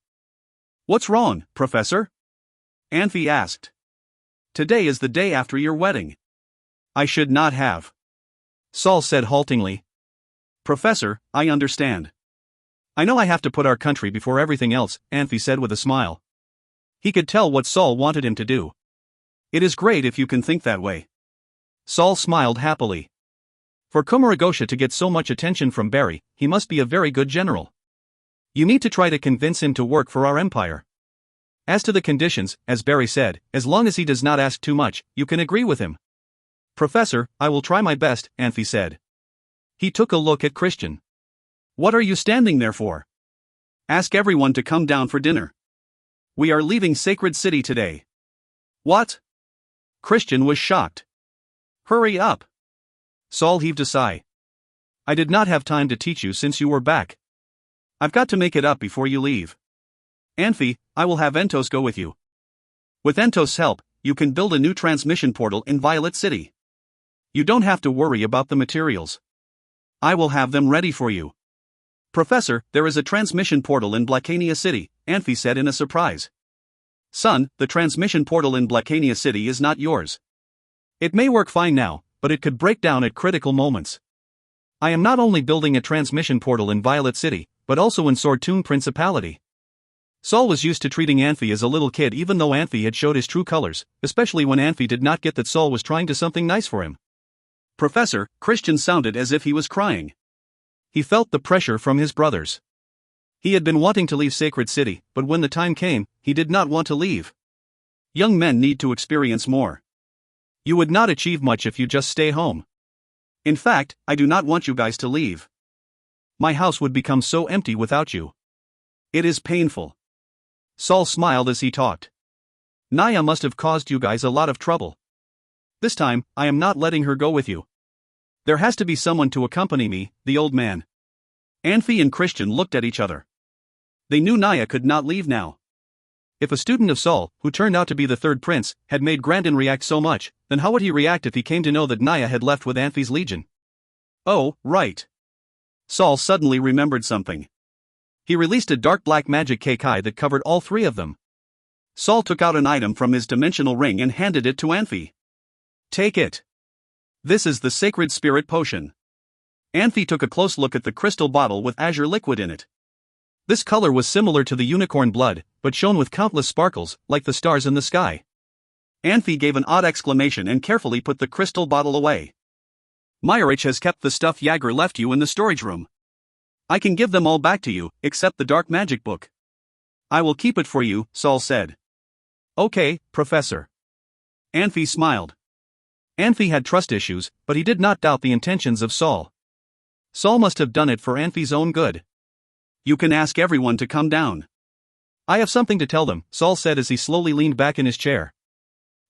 What's wrong, Professor? Anfey asked. Today is the day after your wedding. I should not have. Saul said haltingly. Professor, I understand. I know I have to put our country before everything else, Anfey said with a smile. He could tell what Saul wanted him to do. It is great if you can think that way. Saul smiled happily. For Kumaragosha to get so much attention from Barry, he must be a very good general. You need to try to convince him to work for our empire. As to the conditions, as Barry said, as long as he does not ask too much, you can agree with him. Professor, I will try my best, Anfey said. He took a look at Christian. What are you standing there for? Ask everyone to come down for dinner. We are leaving Sacred City today. What? Christian was shocked. Hurry up. Saul heaved a sigh. I did not have time to teach you since you were back. I've got to make it up before you leave. Anfey, I will have Entos go with you. With Entos' help, you can build a new transmission portal in Violet City. You don't have to worry about the materials. I will have them ready for you. Professor, there is a transmission portal in Blacania City, Anfey said in a surprise. Son, the transmission portal in Blacania City is not yours. It may work fine now, but it could break down at critical moments. I am not only building a transmission portal in Violet City, but also in Sortoon Principality. Saul was used to treating Anfey as a little kid even though Anfey had showed his true colors, especially when Anfey did not get that Saul was trying to something nice for him. Professor, Christian sounded as if he was crying. He felt the pressure from his brothers. He had been wanting to leave Sacred City, but when the time came, he did not want to leave. Young men need to experience more. You would not achieve much if you just stay home. In fact, I do not want you guys to leave. My house would become so empty without you. It is painful. Saul smiled as he talked. Naya must have caused you guys a lot of trouble. This time, I am not letting her go with you. There has to be someone to accompany me, the old man. Anfey and Christian looked at each other. They knew Naya could not leave now. If a student of Saul, who turned out to be the third prince, had made Grandin react so much, then how would he react if he came to know that Naya had left with Anfey's legion? Oh, right. Saul suddenly remembered something. He released a dark black magic Keikai that covered all three of them. Saul took out an item from his dimensional ring and handed it to Anfey. Take it. This is the Sacred Spirit Potion. Anfey took a close look at the crystal bottle with azure liquid in it. This color was similar to the unicorn blood, but shone with countless sparkles, like the stars in the sky. Anfey gave an odd exclamation and carefully put the crystal bottle away. Meyerich has kept the stuff Jaeger left you in the storage room. I can give them all back to you, except the dark magic book. I will keep it for you, Saul said. Okay, Professor. Anfey smiled. Anfey had trust issues, but he did not doubt the intentions of Saul. Saul must have done it for Anfey's own good. You can ask everyone to come down. I have something to tell them, Saul said as he slowly leaned back in his chair.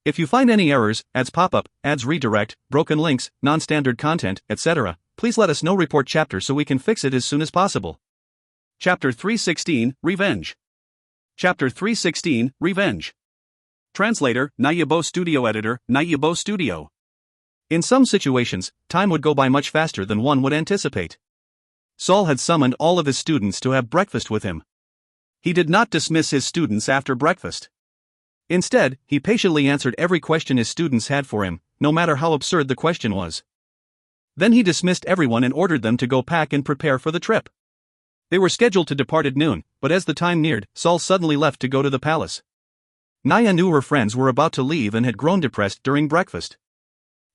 If you find any errors, ads pop-up, ads redirect, broken links, non-standard content, etc., please let us know. Report chapter so we can fix it as soon as possible. Chapter 316, Revenge. Chapter 316, Revenge. Translator, Nayabo Studio Editor, Nayabo Studio. In some situations, time would go by much faster than one would anticipate. Saul had summoned all of his students to have breakfast with him. He did not dismiss his students after breakfast. Instead, he patiently answered every question his students had for him, no matter how absurd the question was. Then he dismissed everyone and ordered them to go pack and prepare for the trip. They were scheduled to depart at noon, but as the time neared, Saul suddenly left to go to the palace. Naya knew her friends were about to leave and had grown depressed during breakfast.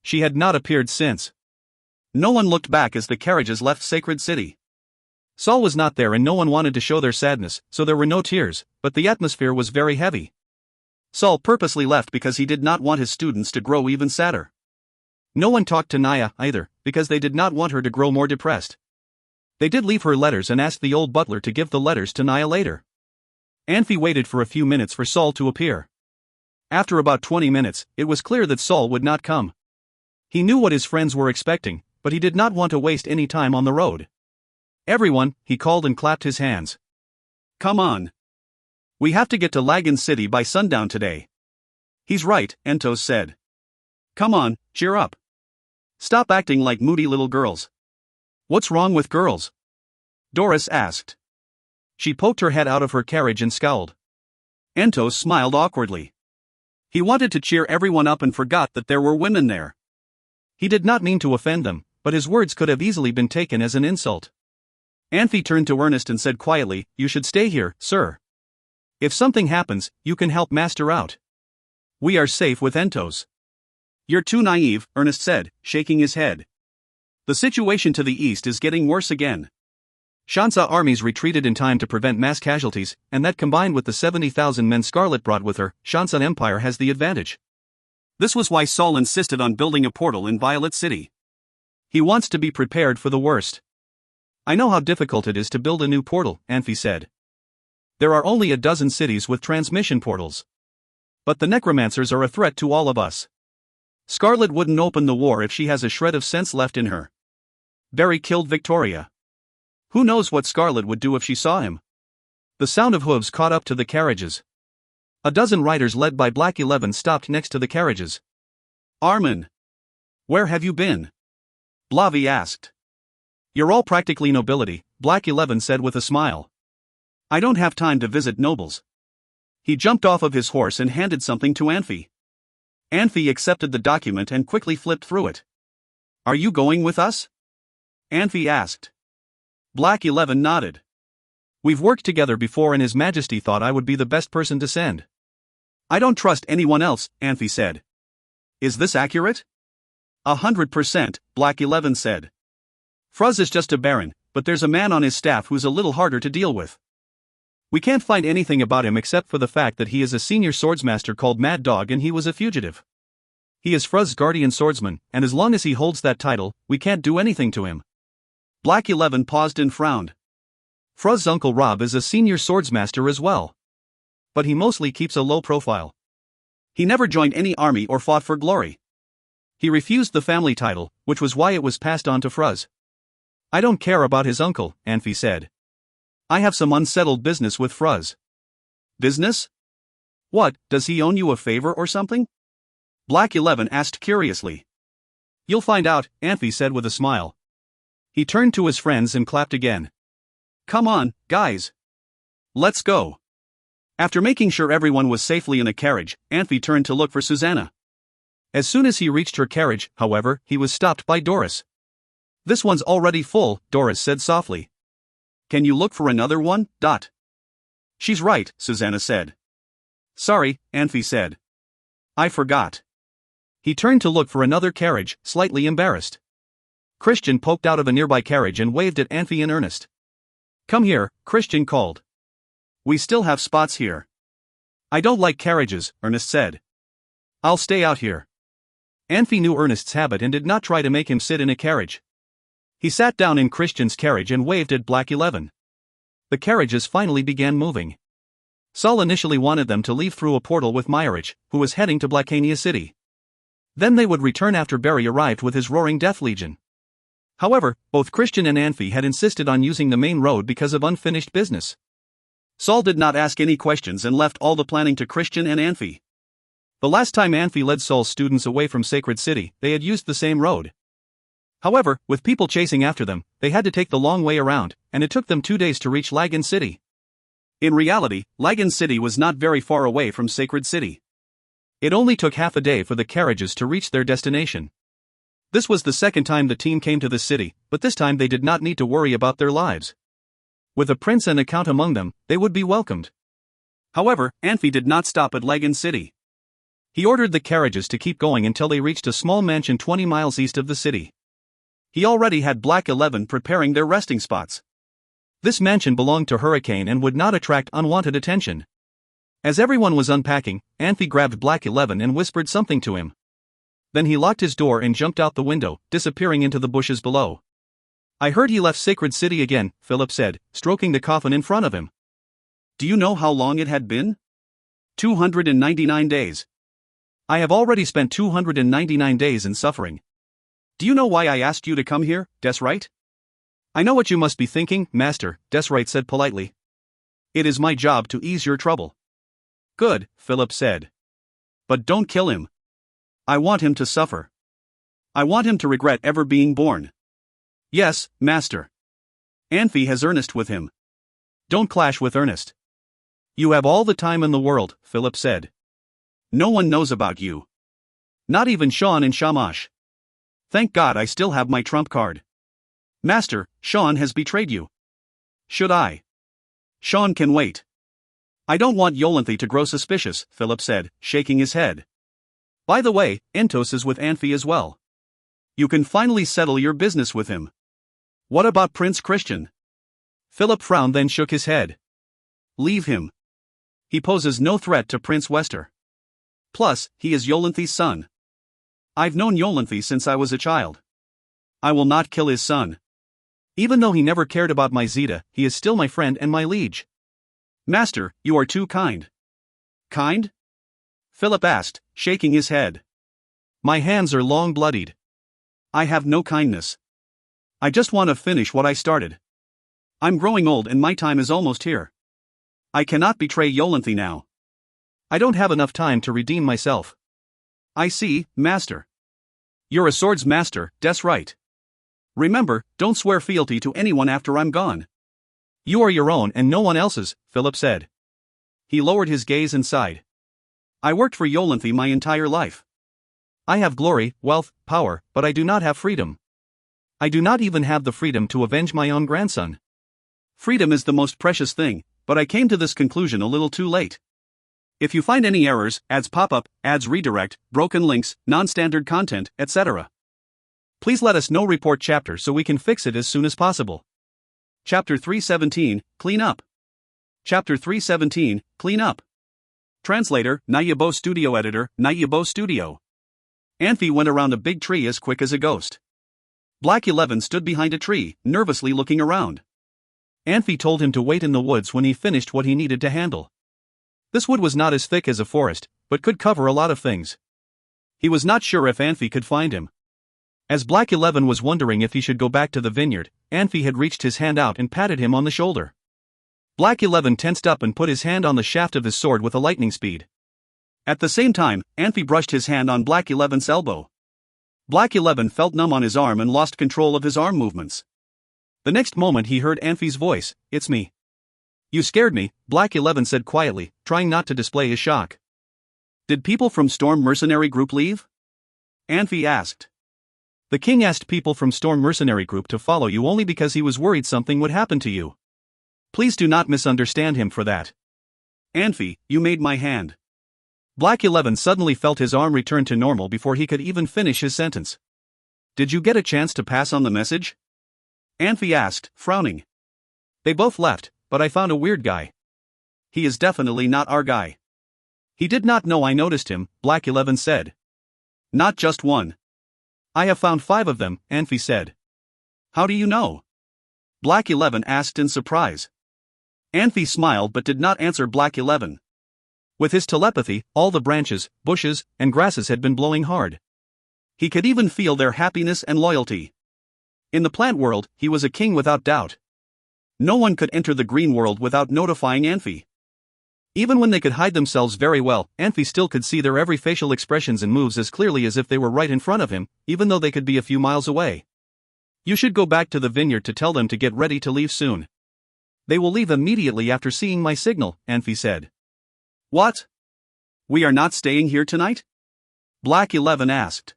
She had not appeared since. No one looked back as the carriages left Sacred City. Saul was not there and no one wanted to show their sadness, so there were no tears, but the atmosphere was very heavy. Saul purposely left because he did not want his students to grow even sadder. No one talked to Naya either, because they did not want her to grow more depressed. They did leave her letters and asked the old butler to give the letters to Naya later. Anfey waited for a few minutes for Saul to appear. After about 20 minutes, it was clear that Saul would not come. He knew what his friends were expecting, but he did not want to waste any time on the road. Everyone, he called and clapped his hands. Come on. We have to get to Lagan City by sundown today. He's right, Entos said. Come on, cheer up. Stop acting like moody little girls. What's wrong with girls? Doris asked. She poked her head out of her carriage and scowled. Entos smiled awkwardly. He wanted to cheer everyone up and forgot that there were women there. He did not mean to offend them, but his words could have easily been taken as an insult. Anfey turned to Ernest and said quietly, "You should stay here, sir. If something happens, you can help Master out. We are safe with Entos." "You're too naive," Ernest said, shaking his head. "The situation to the east is getting worse again. Shansa armies retreated in time to prevent mass casualties, and that combined with the 70,000 men Scarlet brought with her, Shansa Empire has the advantage. This was why Saul insisted on building a portal in Violet City. He wants to be prepared for the worst." "I know how difficult it is to build a new portal," Anfey said. "There are only a dozen cities with transmission portals. But the necromancers are a threat to all of us. Scarlet wouldn't open the war if she has a shred of sense left in her. Barry killed Victoria. Who knows what Scarlet would do if she saw him?" The sound of hooves caught up to the carriages. A dozen riders led by Black 11 stopped next to the carriages. "Armin! Where have you been?" Blavi asked. "You're all practically nobility," Black 11 said with a smile. "I don't have time to visit nobles." He jumped off of his horse and handed something to Anfey. Anfey accepted the document and quickly flipped through it. "Are you going with us?" Anfey asked. Black 11 nodded. "We've worked together before and His Majesty thought I would be the best person to send." "I don't trust anyone else," Anfey said. "Is this accurate?" 100%, Black 11 said. "Fruz is just a baron, but there's a man on his staff who's a little harder to deal with. We can't find anything about him except for the fact that he is a senior swordsmaster called Mad Dog and he was a fugitive. He is Fruz's guardian swordsman, and as long as he holds that title, we can't do anything to him." Black 11 paused and frowned. "Fruz's uncle Rob is a senior swordsmaster as well. But he mostly keeps a low profile. He never joined any army or fought for glory. He refused the family title, which was why it was passed on to Fruz." "I don't care about his uncle," Anfey said. "I have some unsettled business with Fruz." "Business? What, does he owe you a favor or something?" Black 11 asked curiously. "You'll find out," Anfey said with a smile. He turned to his friends and clapped again. "Come on, guys. Let's go." After making sure everyone was safely in a carriage, Anfey turned to look for Susanna. As soon as he reached her carriage, however, he was stopped by Doris. "This one's already full," Doris said softly. "Can you look for another one?" "She's right," Susanna said. "Sorry," Anfey said. "I forgot." He turned to look for another carriage, slightly embarrassed. Christian poked out of a nearby carriage and waved at Anfey and Ernest. "Come here," Christian called. "We still have spots here." "I don't like carriages," Ernest said. "I'll stay out here." Anfey knew Ernest's habit and did not try to make him sit in a carriage. He sat down in Christian's carriage and waved at Black 11. The carriages finally began moving. Saul initially wanted them to leave through a portal with Meyerich, who was heading to Blackania City. Then they would return after Barry arrived with his Roaring Death Legion. However, both Christian and Anfey had insisted on using the main road because of unfinished business. Saul did not ask any questions and left all the planning to Christian and Anfey. The last time Anfey led Saul's students away from Sacred City, they had used the same road. However, with people chasing after them, they had to take the long way around, and it took them 2 days to reach Lagan City. In reality, Lagan City was not very far away from Sacred City. It only took half a day for the carriages to reach their destination. This was the second time the team came to the city, but this time they did not need to worry about their lives. With a prince and a count among them, they would be welcomed. However, Anfey did not stop at Lagan City. He ordered the carriages to keep going until they reached a small mansion 20 miles east of the city. He already had Black 11 preparing their resting spots. This mansion belonged to Hurricane and would not attract unwanted attention. As everyone was unpacking, Anfey grabbed Black 11 and whispered something to him. Then he locked his door and jumped out the window, disappearing into the bushes below. "I heard he left Sacred City again," Philip said, stroking the coffin in front of him. "Do you know how long it had been?" 299 days. "I have already spent 299 days in suffering. Do you know why I asked you to come here, Desrite?" "I know what you must be thinking, Master," Desrite said politely. "It is my job to ease your trouble." "Good," Philip said. "But don't kill him. I want him to suffer. I want him to regret ever being born." "Yes, Master." "Anfey has Ernest with him. Don't clash with Ernest." "You have all the time in the world," Philip said. "No one knows about you. Not even Sean and Shamash." Thank God I still have my trump card. Master, Sean has betrayed you. Should I? Sean can wait. I don't want Yolanthe to grow suspicious, Philip said, shaking his head. By the way, Entos is with Anfey as well. You can finally settle your business with him. What about Prince Christian? Philip frowned, then shook his head. Leave him. He poses no threat to Prince Wester. Plus, he is Yolanthe's son. I've known Yolanthe since I was a child. I will not kill his son. Even though he never cared about my Zeta, he is still my friend and my liege. Master, you are too kind. Kind? Philip asked, shaking his head. My hands are long bloodied. I have no kindness. I just want to finish what I started. I'm growing old and my time is almost here. I cannot betray Yolanthe now. I don't have enough time to redeem myself. I see, Master. You're a swords master, that's right. Remember, don't swear fealty to anyone after I'm gone. You are your own and no one else's, Philip said. He lowered his gaze and sighed. I worked for Yolanthe my entire life. I have glory, wealth, power, but I do not have freedom. I do not even have the freedom to avenge my own grandson. Freedom is the most precious thing, but I came to this conclusion a little too late. If you find any errors, ads pop up, ads redirect, broken links, non-standard content, etc., please let us know. Report chapter so we can fix it as soon as possible. Chapter 317, Clean Up. Chapter 317, Clean Up. Translator, Nayabo Studio. Editor, Nayabo Studio. Anfey went around a big tree as quick as a ghost. Black 11 stood behind a tree, nervously looking around. Anfey told him to wait in the woods when he finished what he needed to handle. This wood was not as thick as a forest, but could cover a lot of things. He was not sure if Anfey could find him. As Black 11 was wondering if he should go back to the vineyard, Anfey had reached his hand out and patted him on the shoulder. Black 11 tensed up and put his hand on the shaft of his sword with a lightning speed. At the same time, Anfey brushed his hand on Black 11's elbow. Black 11 felt numb on his arm and lost control of his arm movements. The next moment he heard Anfey's voice, "It's me." "You scared me," Black 11 said quietly, trying not to display his shock. "Did people from Storm Mercenary Group leave?" Anfey asked. "The king asked people from Storm Mercenary Group to follow you only because he was worried something would happen to you. Please do not misunderstand him for that." "Anfey, you made my hand." Black 11 suddenly felt his arm return to normal before he could even finish his sentence. "Did you get a chance to pass on the message?" Anfey asked, frowning. "They both left, but I found a weird guy. He is definitely not our guy." "He did not know I noticed him," Black 11 said. "Not just one. I have found 5 of them," Anfey said. "How do you know?" Black 11 asked in surprise. Anfey smiled but did not answer Black 11. With his telepathy, all the branches, bushes, and grasses had been blowing hard. He could even feel their happiness and loyalty. In the plant world, he was a king without doubt. No one could enter the green world without notifying Anfey. Even when they could hide themselves very well, Anfey still could see their every facial expressions and moves as clearly as if they were right in front of him, even though they could be a few miles away. "You should go back to the vineyard to tell them to get ready to leave soon. They will leave immediately after seeing my signal," Anfey said. "What? We are not staying here tonight?" Black 11 asked.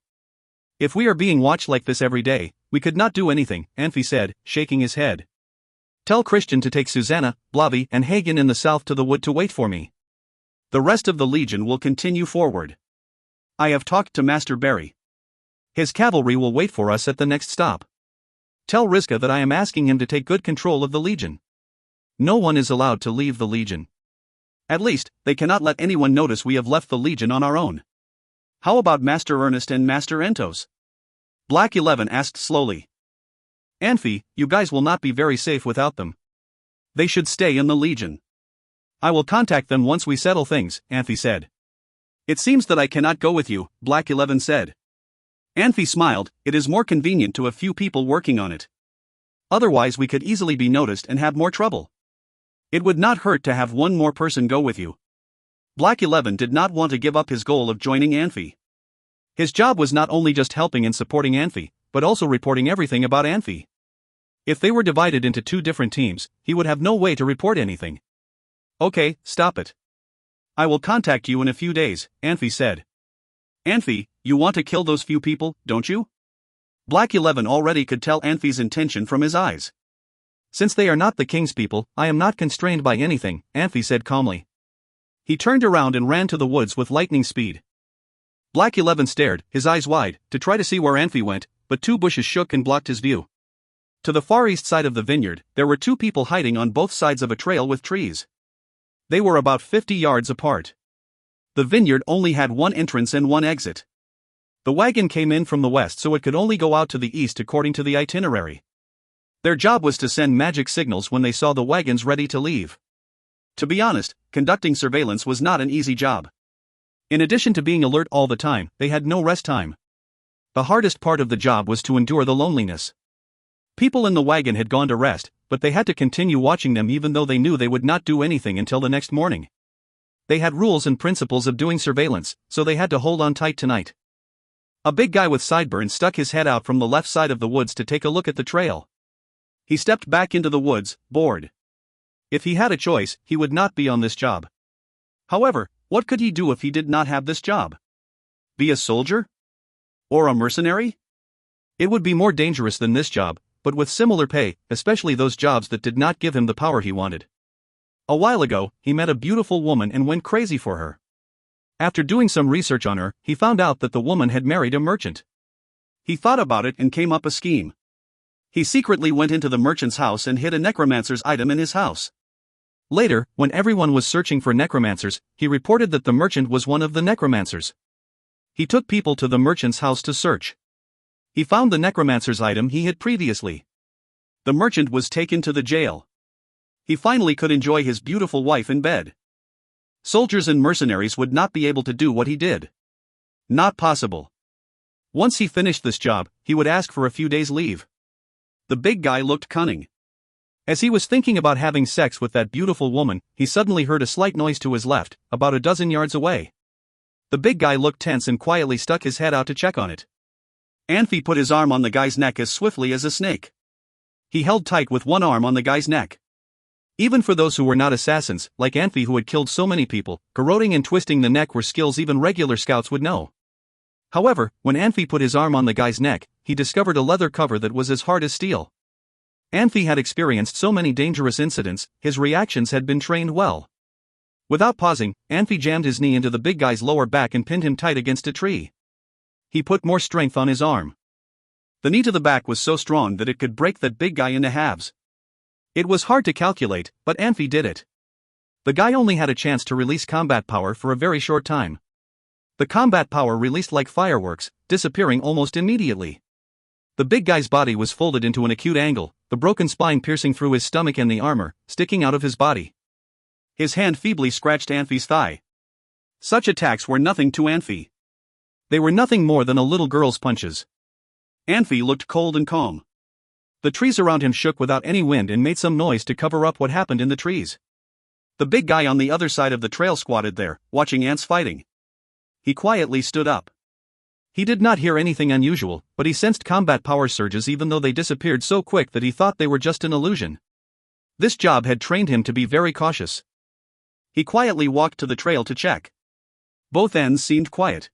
"If we are being watched like this every day, we could not do anything," Anfey said, shaking his head. "Tell Christian to take Susanna, Blavi, and Hagen in the south to the wood to wait for me. The rest of the legion will continue forward. I have talked to Master Barry. His cavalry will wait for us at the next stop. Tell Rizka that I am asking him to take good control of the legion. No one is allowed to leave the legion. At least, they cannot let anyone notice we have left the legion on our own." "How about Master Ernest and Master Entos?" Black 11 asked slowly. "Anfey, you guys will not be very safe without them. They should stay in the legion." "I will contact them once we settle things," Anfey said. "It seems that I cannot go with you," Black 11 said. Anfey smiled. "It is more convenient to a few people working on it. Otherwise we could easily be noticed and have more trouble. It would not hurt to have one more person go with you." Black 11 did not want to give up his goal of joining Anfey. His job was not only just helping and supporting Anfey, but also reporting everything about Anfey. If they were divided into 2 different teams, he would have no way to report anything. "Okay, stop it. I will contact you in a few days," Anfey said. "Anfey, you want to kill those few people, don't you?" Black 11 already could tell Anfey's intention from his eyes. Since they are not the king's people, I am not constrained by anything, Anfey said calmly. He turned around and ran to the woods with lightning speed. Black 11 stared, his eyes wide, to try to see where Anfey went, but two bushes shook and blocked his view. To the far east side of the vineyard, there were two people hiding on both sides of a trail with trees. They were about 50 yards apart. The vineyard only had one entrance and one exit. The wagon came in from the west, so it could only go out to the east according to the itinerary. Their job was to send magic signals when they saw the wagons ready to leave. To be honest, conducting surveillance was not an easy job. In addition to being alert all the time, they had no rest time. The hardest part of the job was to endure the loneliness. People in the wagon had gone to rest, but they had to continue watching them even though they knew they would not do anything until the next morning. They had rules and principles of doing surveillance, so they had to hold on tight tonight. A big guy with sideburns stuck his head out from the left side of the woods to take a look at the trail. He stepped back into the woods, bored. If he had a choice, he would not be on this job. However, what could he do if he did not have this job? Be a soldier? Or a mercenary? It would be more dangerous than this job, but with similar pay, especially those jobs that did not give him the power he wanted. A while ago, he met a beautiful woman and went crazy for her. After doing some research on her, he found out that the woman had married a merchant. He thought about it and came up a scheme. He secretly went into the merchant's house and hid a necromancer's item in his house. Later, when everyone was searching for necromancers, he reported that the merchant was one of the necromancers. He took people to the merchant's house to search. He found the necromancer's item he hid previously. The merchant was taken to the jail. He finally could enjoy his beautiful wife in bed. Soldiers and mercenaries would not be able to do what he did. Not possible. Once he finished this job, he would ask for a few days' leave. The big guy looked cunning. As he was thinking about having sex with that beautiful woman, he suddenly heard a slight noise to his left, about a dozen yards away. The big guy looked tense and quietly stuck his head out to check on it. Anfey put his arm on the guy's neck as swiftly as a snake. He held tight with one arm on the guy's neck. Even for those who were not assassins, like Anfey who had killed so many people, garroting and twisting the neck were skills even regular scouts would know. However, when Anfey put his arm on the guy's neck, he discovered a leather cover that was as hard as steel. Anfey had experienced so many dangerous incidents, his reactions had been trained well. Without pausing, Anfey jammed his knee into the big guy's lower back and pinned him tight against a tree. He put more strength on his arm. The knee to the back was so strong that it could break that big guy into halves. It was hard to calculate, but Anfey did it. The guy only had a chance to release combat power for a very short time. The combat power released like fireworks, disappearing almost immediately. The big guy's body was folded into an acute angle, the broken spine piercing through his stomach and the armor, sticking out of his body. His hand feebly scratched Anfey's thigh. Such attacks were nothing to Anfey. They were nothing more than a little girl's punches. Anfey looked cold and calm. The trees around him shook without any wind and made some noise to cover up what happened in the trees. The big guy on the other side of the trail squatted there, watching ants fighting. He quietly stood up. He did not hear anything unusual, but he sensed combat power surges even though they disappeared so quick that he thought they were just an illusion. This job had trained him to be very cautious. He quietly walked to the trail to check. Both ends seemed quiet.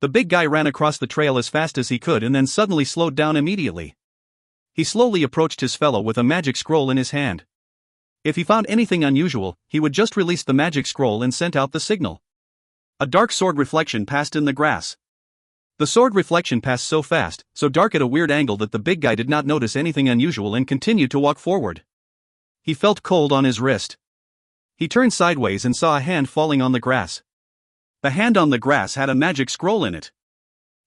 The big guy ran across the trail as fast as he could and then suddenly slowed down immediately. He slowly approached his fellow with a magic scroll in his hand. If he found anything unusual, he would just release the magic scroll and sent out the signal. A dark sword reflection passed in the grass. The sword reflection passed so fast, so dark at a weird angle that the big guy did not notice anything unusual and continued to walk forward. He felt cold on his wrist. He turned sideways and saw a hand falling on the grass. The hand on the grass had a magic scroll in it.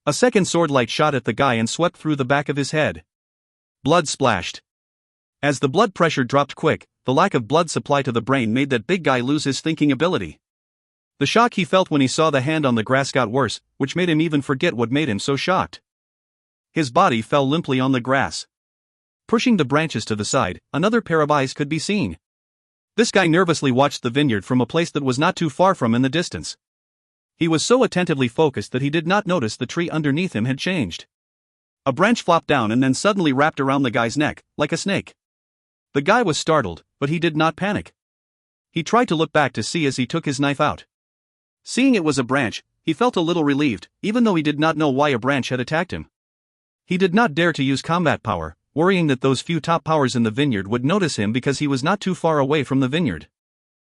A second sword light shot at the guy and swept through the back of his head. Blood splashed. As the blood pressure dropped quick, the lack of blood supply to the brain made that big guy lose his thinking ability. The shock he felt when he saw the hand on the grass got worse, which made him even forget what made him so shocked. His body fell limply on the grass. Pushing the branches to the side, another pair of eyes could be seen. This guy nervously watched the vineyard from a place that was not too far from in the distance. He was so attentively focused that he did not notice the tree underneath him had changed. A branch flopped down and then suddenly wrapped around the guy's neck, like a snake. The guy was startled, but he did not panic. He tried to look back to see as he took his knife out. Seeing it was a branch, he felt a little relieved, even though he did not know why a branch had attacked him. He did not dare to use combat power, worrying that those few top powers in the vineyard would notice him because he was not too far away from the vineyard.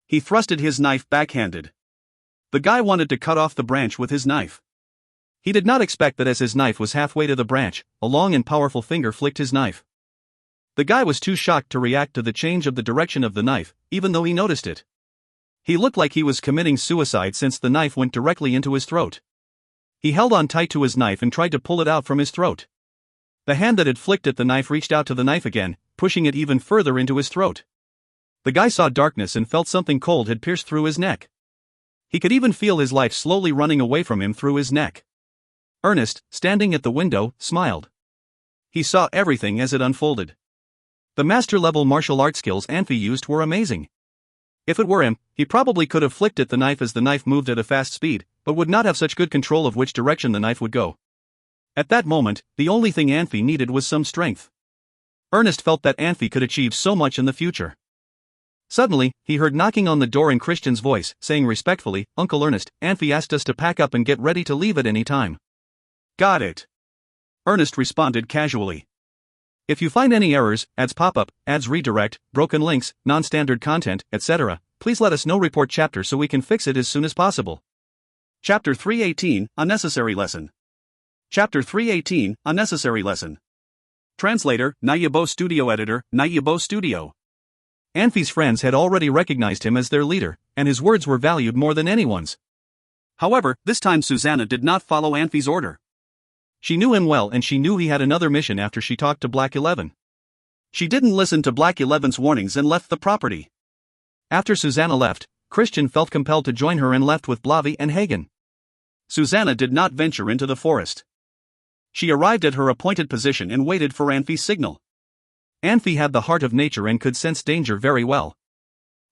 He thrusted his knife backhanded. The guy wanted to cut off the branch with his knife. He did not expect that as his knife was halfway to the branch, a long and powerful finger flicked his knife. The guy was too shocked to react to the change of the direction of the knife, even though he noticed it. He looked like he was committing suicide since the knife went directly into his throat. He held on tight to his knife and tried to pull it out from his throat. The hand that had flicked at the knife reached out to the knife again, pushing it even further into his throat. The guy saw darkness and felt something cold had pierced through his neck. He could even feel his life slowly running away from him through his neck. Ernest, standing at the window, smiled. He saw everything as it unfolded. The master-level martial arts skills Anfey used were amazing. If it were him, he probably could have flicked at the knife as the knife moved at a fast speed, but would not have such good control of which direction the knife would go. At that moment, the only thing Anfey needed was some strength. Ernest felt that Anfey could achieve so much in the future. Suddenly, he heard knocking on the door in Christian's voice, saying respectfully, "Uncle Ernest, Anfey asked us to pack up and get ready to leave at any time." "Got it," Ernest responded casually. If you find any errors, ads pop up, ads redirect, broken links, non-standard content, etc., please let us know. Report chapter so we can fix it as soon as possible. Chapter 318, Unnecessary Lesson. Chapter 318, Unnecessary Lesson. Translator, Nayabo Studio Editor, Nayabo Studio. Anfey's friends had already recognized him as their leader, and his words were valued more than anyone's. However, this time Susanna did not follow Anfey's order. She knew him well and she knew he had another mission after she talked to Black 11. She didn't listen to Black 11's warnings and left the property. After Susanna left, Christian felt compelled to join her and left with Blavi and Hagen. Susanna did not venture into the forest. She arrived at her appointed position and waited for Anfey's signal. Anfey had the heart of nature and could sense danger very well.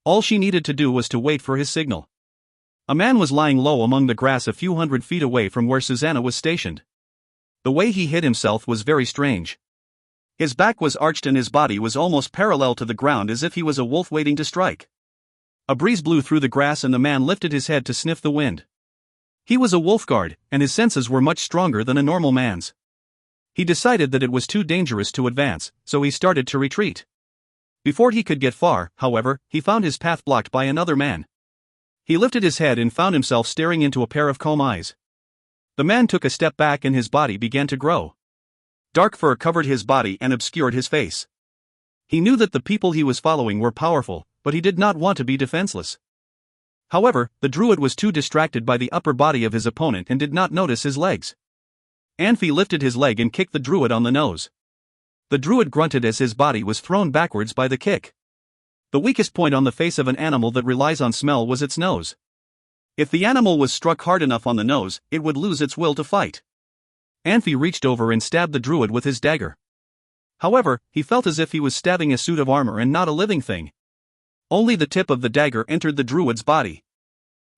All she needed to do was to wait for his signal. A man was lying low among the grass a few hundred feet away from where Susanna was stationed. The way he hid himself was very strange. His back was arched and his body was almost parallel to the ground as if he was a wolf waiting to strike. A breeze blew through the grass and the man lifted his head to sniff the wind. He was a wolf guard, and his senses were much stronger than a normal man's. He decided that it was too dangerous to advance, so he started to retreat. Before he could get far, however, he found his path blocked by another man. He lifted his head and found himself staring into a pair of comb eyes. The man took a step back and his body began to grow. Dark fur covered his body and obscured his face. He knew that the people he was following were powerful, but he did not want to be defenseless. However, the druid was too distracted by the upper body of his opponent and did not notice his legs. Anfey lifted his leg and kicked the druid on the nose. The druid grunted as his body was thrown backwards by the kick. The weakest point on the face of an animal that relies on smell was its nose. If the animal was struck hard enough on the nose, it would lose its will to fight. Anfey reached over and stabbed the druid with his dagger. However, he felt as if he was stabbing a suit of armor and not a living thing. Only the tip of the dagger entered the druid's body.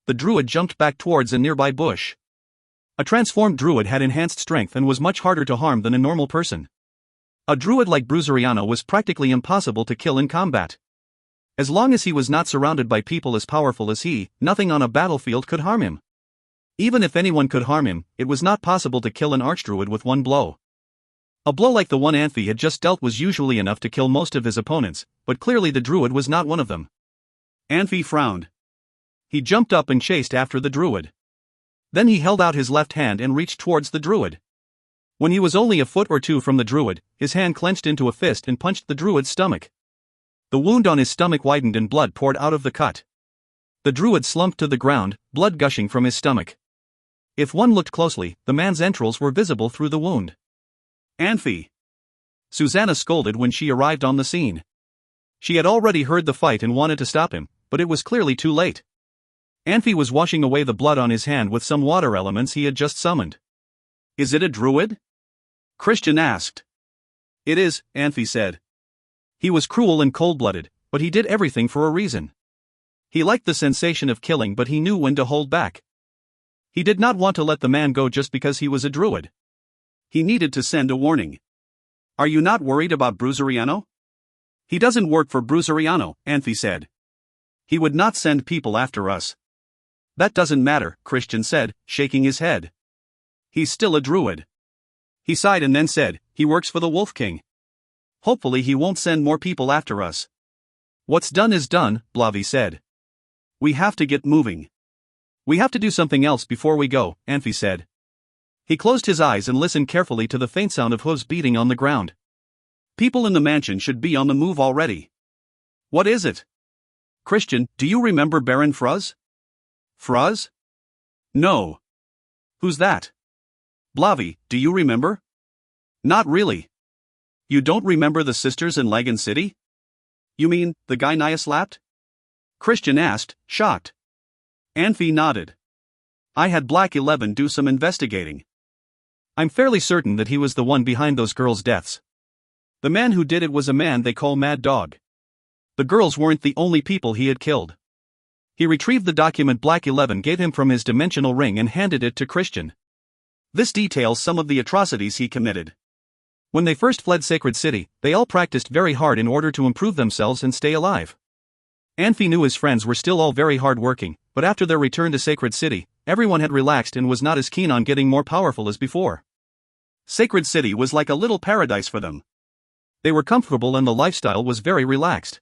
The druid jumped back towards a nearby bush. A transformed druid had enhanced strength and was much harder to harm than a normal person. A druid like Bruzeriano was practically impossible to kill in combat. As long as he was not surrounded by people as powerful as he, nothing on a battlefield could harm him. Even if anyone could harm him, it was not possible to kill an archdruid with one blow. A blow like the one Anfey had just dealt was usually enough to kill most of his opponents, but clearly the druid was not one of them. Anfey frowned. He jumped up and chased after the druid. Then he held out his left hand and reached towards the druid. When he was only a foot or two from the druid, his hand clenched into a fist and punched the druid's stomach. The wound on his stomach widened and blood poured out of the cut. The druid slumped to the ground, blood gushing from his stomach. If one looked closely, the man's entrails were visible through the wound. "Anfey!" Susanna scolded when she arrived on the scene. She had already heard the fight and wanted to stop him, but it was clearly too late. Anfey was washing away the blood on his hand with some water elements he had just summoned. "Is it a druid?" Christian asked. "It is," Anfey said. He was cruel and cold-blooded, but he did everything for a reason. He liked the sensation of killing, but he knew when to hold back. He did not want to let the man go just because he was a druid. He needed to send a warning. "Are you not worried about Bruzeriano?" "He doesn't work for Bruzeriano," Anfey said. "He would not send people after us." "That doesn't matter," Christian said, shaking his head. "He's still a druid. He sighed and then said, "He works for the Wolf King. Hopefully he won't send more people after us." "What's done is done," Blavi said. "We have to get moving." "We have to do something else before we go," Anfey said. He closed his eyes and listened carefully to the faint sound of hooves beating on the ground. "People in the mansion should be on the move already." "What is it?" "Christian, do you remember Baron Fruz?" "Fruz? No." "Who's that?" "Blavi, do you remember?" "Not really." "You don't remember the sisters in Lagan City? You mean, the guy Naya slapped?" Christian asked, shocked. Anfey nodded. "I had Black 11 do some investigating. I'm fairly certain that he was the one behind those girls' deaths. The man who did it was a man they call Mad Dog. The girls weren't the only people he had killed." He retrieved the document Black 11 gave him from his dimensional ring and handed it to Christian. "This details some of the atrocities he committed. When they first fled Sacred City, they all practiced very hard in order to improve themselves and stay alive. Anfey knew his friends were still all very hard-working, but after their return to Sacred City, everyone had relaxed and was not as keen on getting more powerful as before. Sacred City was like a little paradise for them. They were comfortable and the lifestyle was very relaxed.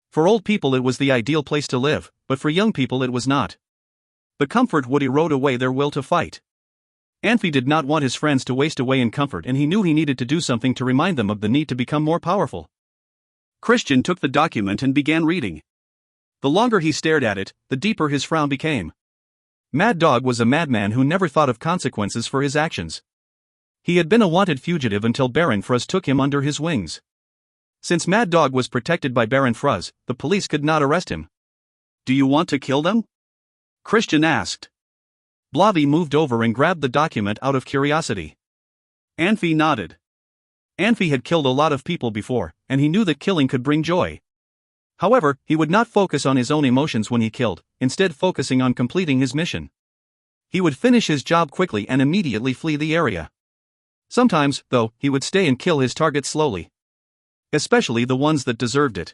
For old people it was the ideal place to live, but for young people it was not. The comfort would erode away their will to fight. Anfey did not want his friends to waste away in comfort, and he knew he needed to do something to remind them of the need to become more powerful. Christian took the document and began reading. The longer he stared at it, the deeper his frown became. Mad Dog was a madman who never thought of consequences for his actions. He had been a wanted fugitive until Baron Fruz took him under his wings. Since Mad Dog was protected by Baron Fruz, the police could not arrest him. "Do you want to kill them?" Christian asked. Blavi moved over and grabbed the document out of curiosity. Anfey nodded. Anfey had killed a lot of people before, and he knew that killing could bring joy. However, he would not focus on his own emotions when he killed, instead focusing on completing his mission. He would finish his job quickly and immediately flee the area. Sometimes, though, he would stay and kill his targets slowly. Especially the ones that deserved it.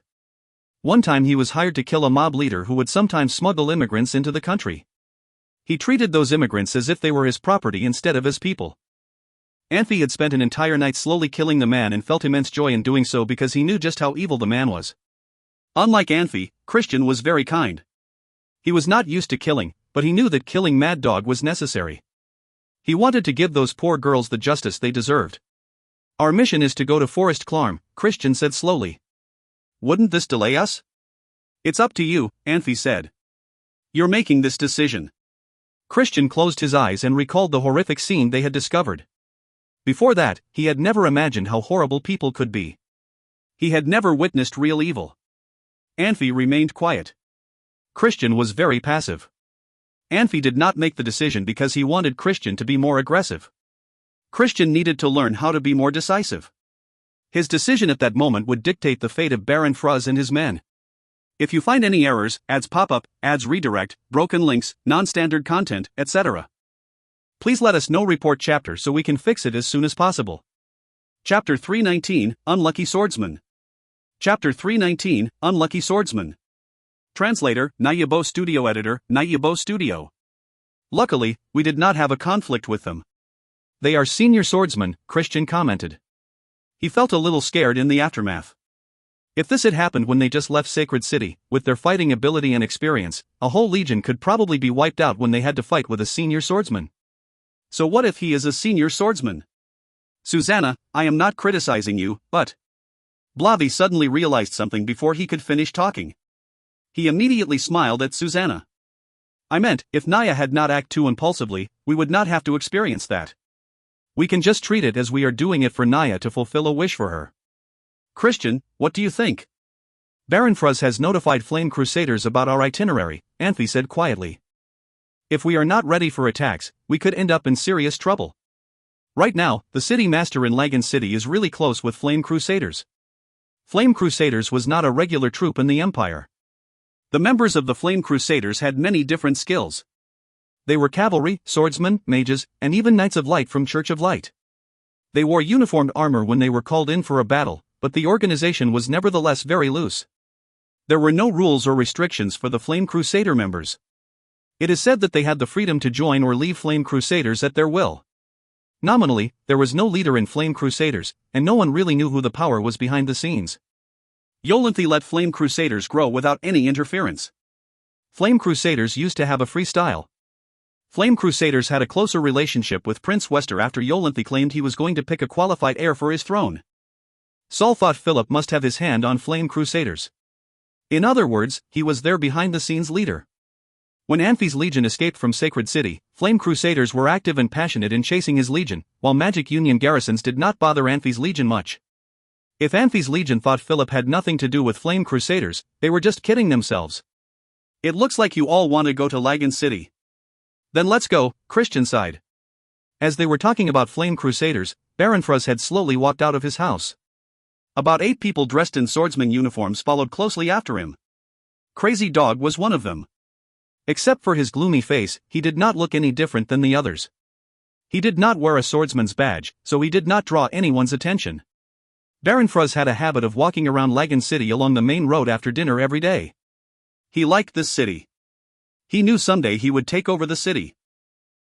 One time he was hired to kill a mob leader who would sometimes smuggle immigrants into the country. He treated those immigrants as if they were his property instead of his people. Anfey had spent an entire night slowly killing the man and felt immense joy in doing so because he knew just how evil the man was. Unlike Anfey, Christian was very kind. He was not used to killing, but he knew that killing Mad Dog was necessary. He wanted to give those poor girls the justice they deserved. "Our mission is to go to Forest Clarm," Christian said slowly. "Wouldn't this delay us?" "It's up to you," Anfey said. "You're making this decision." Christian closed his eyes and recalled the horrific scene they had discovered. Before that, he had never imagined how horrible people could be. He had never witnessed real evil. Anfey remained quiet. Christian was very passive. Anfey did not make the decision because he wanted Christian to be more aggressive. Christian needed to learn how to be more decisive. His decision at that moment would dictate the fate of Baron Fruz and his men. If you find any errors, ads pop up, ads redirect, broken links, non-standard content, etc., please let us know. Report chapter so we can fix it as soon as possible. Chapter 319, Unlucky Swordsman. Chapter 319, Unlucky Swordsman. Translator, Nayabo Studio Editor, Nayabo Studio. Luckily, we did not have a conflict with them. They are senior swordsmen, Christian commented. He felt a little scared in the aftermath. If this had happened when they just left Sacred City, with their fighting ability and experience, a whole legion could probably be wiped out when they had to fight with a senior swordsman. So what if he is a senior swordsman? Susanna, I am not criticizing you, but... Blavi suddenly realized something before he could finish talking. He immediately smiled at Susanna. I meant, if Naya had not acted too impulsively, we would not have to experience that. We can just treat it as we are doing it for Naya to fulfill a wish for her. Christian, what do you think? Baron Fruz has notified Flame Crusaders about our itinerary, Anfey said quietly. If we are not ready for attacks, we could end up in serious trouble. Right now, the city master in Lagan City is really close with Flame Crusaders. Flame Crusaders was not a regular troop in the Empire. The members of the Flame Crusaders had many different skills. They were cavalry, swordsmen, mages, and even Knights of Light from Church of Light. They wore uniformed armor when they were called in for a battle, but the organization was nevertheless very loose. There were no rules or restrictions for the Flame Crusader members. It is said that they had the freedom to join or leave Flame Crusaders at their will. Nominally, there was no leader in Flame Crusaders, and no one really knew who the power was behind the scenes. Yolanthi let Flame Crusaders grow without any interference. Flame Crusaders used to have a free style. Flame Crusaders had a closer relationship with Prince Wester after Yolanthi claimed he was going to pick a qualified heir for his throne. Saul thought Philip must have his hand on Flame Crusaders. In other words, he was their behind-the-scenes leader. When Anfey's legion escaped from Sacred City, Flame Crusaders were active and passionate in chasing his legion, while Magic Union garrisons did not bother Anfey's legion much. If Anfey's legion thought Philip had nothing to do with Flame Crusaders, they were just kidding themselves. It looks like you all want to go to Lagan City. Then let's go, Christian sighed. As they were talking about Flame Crusaders, Baron Fruz had slowly walked out of his house. About 8 people dressed in swordsman uniforms followed closely after him. Crazy Dog was one of them. Except for his gloomy face, he did not look any different than the others. He did not wear a swordsman's badge, so he did not draw anyone's attention. Baron Fruz had a habit of walking around Lagan City along the main road after dinner every day. He liked this city. He knew someday he would take over the city.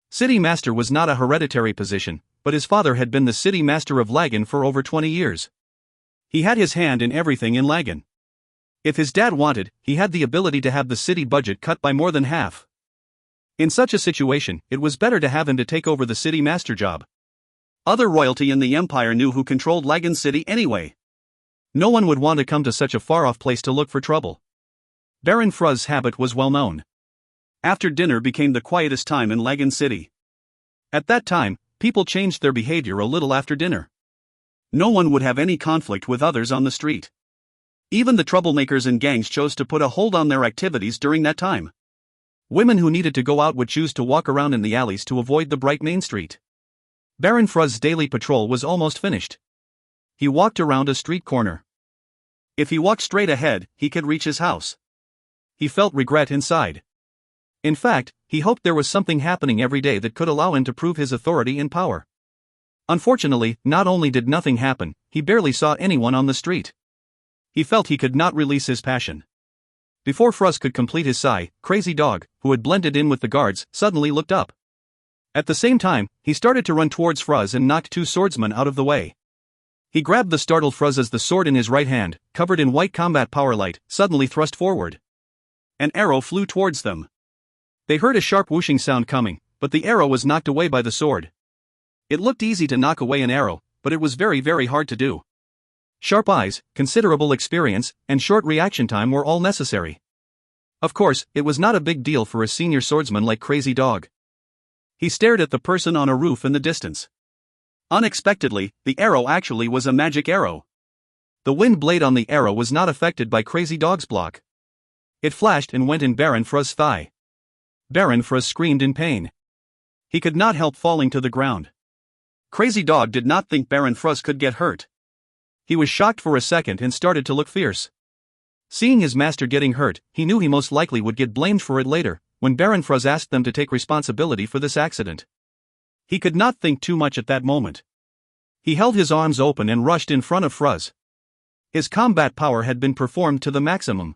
City Master was not a hereditary position, but his father had been the City Master of Lagan for over 20 years. He had his hand in everything in Lagan. If his dad wanted, he had the ability to have the city budget cut by more than half. In such a situation, it was better to have him to take over the City Master job. Other royalty in the Empire knew who controlled Lagan City anyway. No one would want to come to such a far-off place to look for trouble. Baron Fruz's habit was well known. After dinner became the quietest time in Lagan City. At that time, people changed their behavior a little after dinner. No one would have any conflict with others on the street. Even the troublemakers and gangs chose to put a hold on their activities during that time. Women who needed to go out would choose to walk around in the alleys to avoid the bright main street. Baron Fruz's daily patrol was almost finished. He walked around a street corner. If he walked straight ahead, he could reach his house. He felt regret inside. In fact, he hoped there was something happening every day that could allow him to prove his authority and power. Unfortunately, not only did nothing happen, he barely saw anyone on the street. He felt he could not release his passion. Before Fruz could complete his sigh, Crazy Dog, who had blended in with the guards, suddenly looked up. At the same time, he started to run towards Fruz and knocked 2 swordsmen out of the way. He grabbed the startled Fruz as the sword in his right hand, covered in white combat power light, suddenly thrust forward. An arrow flew towards them. They heard a sharp whooshing sound coming, but the arrow was knocked away by the sword. It looked easy to knock away an arrow, but it was very, very hard to do. Sharp eyes, considerable experience, and short reaction time were all necessary. Of course, it was not a big deal for a senior swordsman like Crazy Dog. He stared at the person on a roof in the distance. Unexpectedly, the arrow actually was a magic arrow. The wind blade on the arrow was not affected by Crazy Dog's block. It flashed and went in Baron Fruz's thigh. Baron Fruz screamed in pain. He could not help falling to the ground. Crazy Dog did not think Baron Fruz could get hurt. He was shocked for a second and started to look fierce. Seeing his master getting hurt, he knew he most likely would get blamed for it later, when Baron Fruz asked them to take responsibility for this accident. He could not think too much at that moment. He held his arms open and rushed in front of Fruz. His combat power had been performed to the maximum.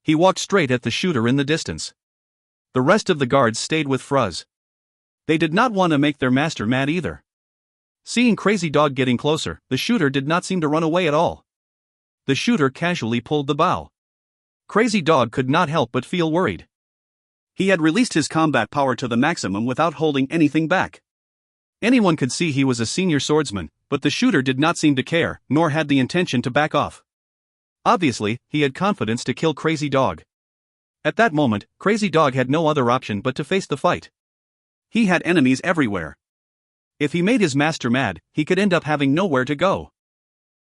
He walked straight at the shooter in the distance. The rest of the guards stayed with Fruz. They did not want to make their master mad either. Seeing Crazy Dog getting closer, the shooter did not seem to run away at all. The shooter casually pulled the bow. Crazy Dog could not help but feel worried. He had released his combat power to the maximum without holding anything back. Anyone could see he was a senior swordsman, but the shooter did not seem to care, nor had the intention to back off. Obviously, he had confidence to kill Crazy Dog. At that moment, Crazy Dog had no other option but to face the fight. He had enemies everywhere. If he made his master mad, he could end up having nowhere to go.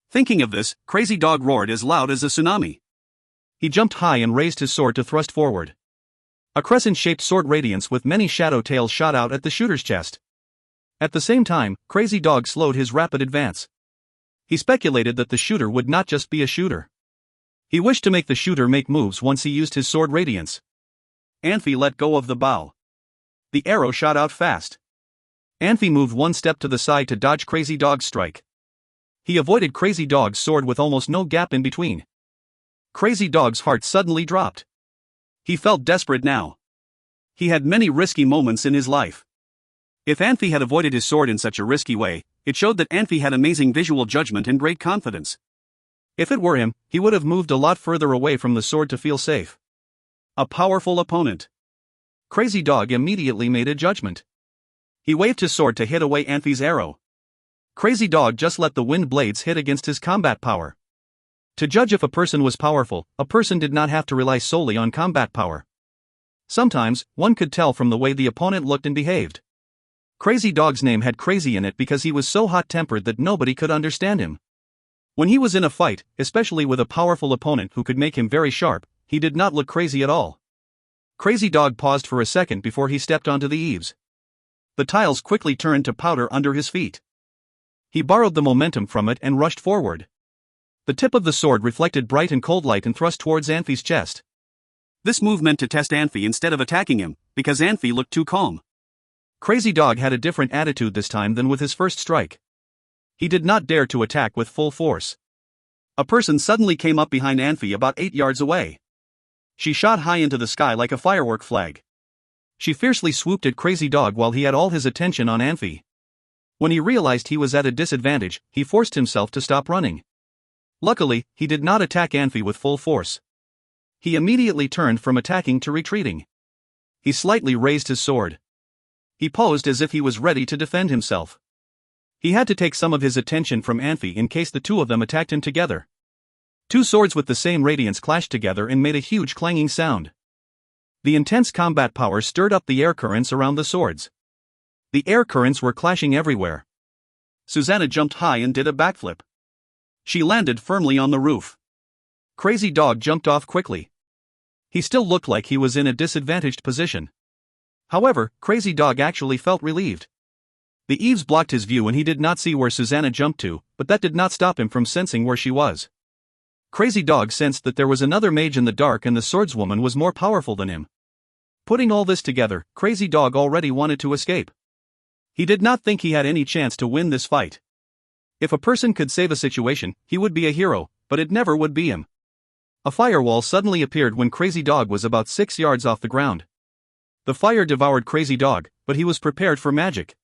Thinking of this, Crazy Dog roared as loud as a tsunami. He jumped high and raised his sword to thrust forward. A crescent-shaped sword radiance with many shadow tails shot out at the shooter's chest. At the same time, Crazy Dog slowed his rapid advance. He speculated that the shooter would not just be a shooter. He wished to make the shooter make moves once he used his sword radiance. Anfey let go of the bow. The arrow shot out fast. Anfey moved one step to the side to dodge Crazy Dog's strike. He avoided Crazy Dog's sword with almost no gap in between. Crazy Dog's heart suddenly dropped. He felt desperate now. He had many risky moments in his life. If Anfey had avoided his sword in such a risky way, it showed that Anfey had amazing visual judgment and great confidence. If it were him, he would have moved a lot further away from the sword to feel safe. A powerful opponent. Crazy Dog immediately made a judgment. He waved his sword to hit away Anfey's arrow. Crazy Dog just let the wind blades hit against his combat power. To judge if a person was powerful, a person did not have to rely solely on combat power. Sometimes, one could tell from the way the opponent looked and behaved. Crazy Dog's name had crazy in it because he was so hot-tempered that nobody could understand him. When he was in a fight, especially with a powerful opponent who could make him very sharp, he did not look crazy at all. Crazy Dog paused for a second before he stepped onto the eaves. The tiles quickly turned to powder under his feet. He borrowed the momentum from it and rushed forward. The tip of the sword reflected bright and cold light and thrust towards Anfey's chest. This move meant to test Anfey instead of attacking him, because Anfey looked too calm. Crazy Dog had a different attitude this time than with his first strike. He did not dare to attack with full force. A person suddenly came up behind Anfey about 8 yards away. She shot high into the sky like a firework flag. She fiercely swooped at Crazy Dog while he had all his attention on Anfey. When he realized he was at a disadvantage, he forced himself to stop running. Luckily, he did not attack Anfey with full force. He immediately turned from attacking to retreating. He slightly raised his sword. He posed as if he was ready to defend himself. He had to take some of his attention from Anfey in case the two of them attacked him together. Two swords with the same radiance clashed together and made a huge clanging sound. The intense combat power stirred up the air currents around the swords. The air currents were clashing everywhere. Susanna jumped high and did a backflip. She landed firmly on the roof. Crazy Dog jumped off quickly. He still looked like he was in a disadvantaged position. However, Crazy Dog actually felt relieved. The eaves blocked his view and he did not see where Susanna jumped to, but that did not stop him from sensing where she was. Crazy Dog sensed that there was another mage in the dark and the swordswoman was more powerful than him. Putting all this together, Crazy Dog already wanted to escape. He did not think he had any chance to win this fight. If a person could save a situation, he would be a hero, but it never would be him. A firewall suddenly appeared when Crazy Dog was about 6 yards off the ground. The fire devoured Crazy Dog, but he was prepared for magic.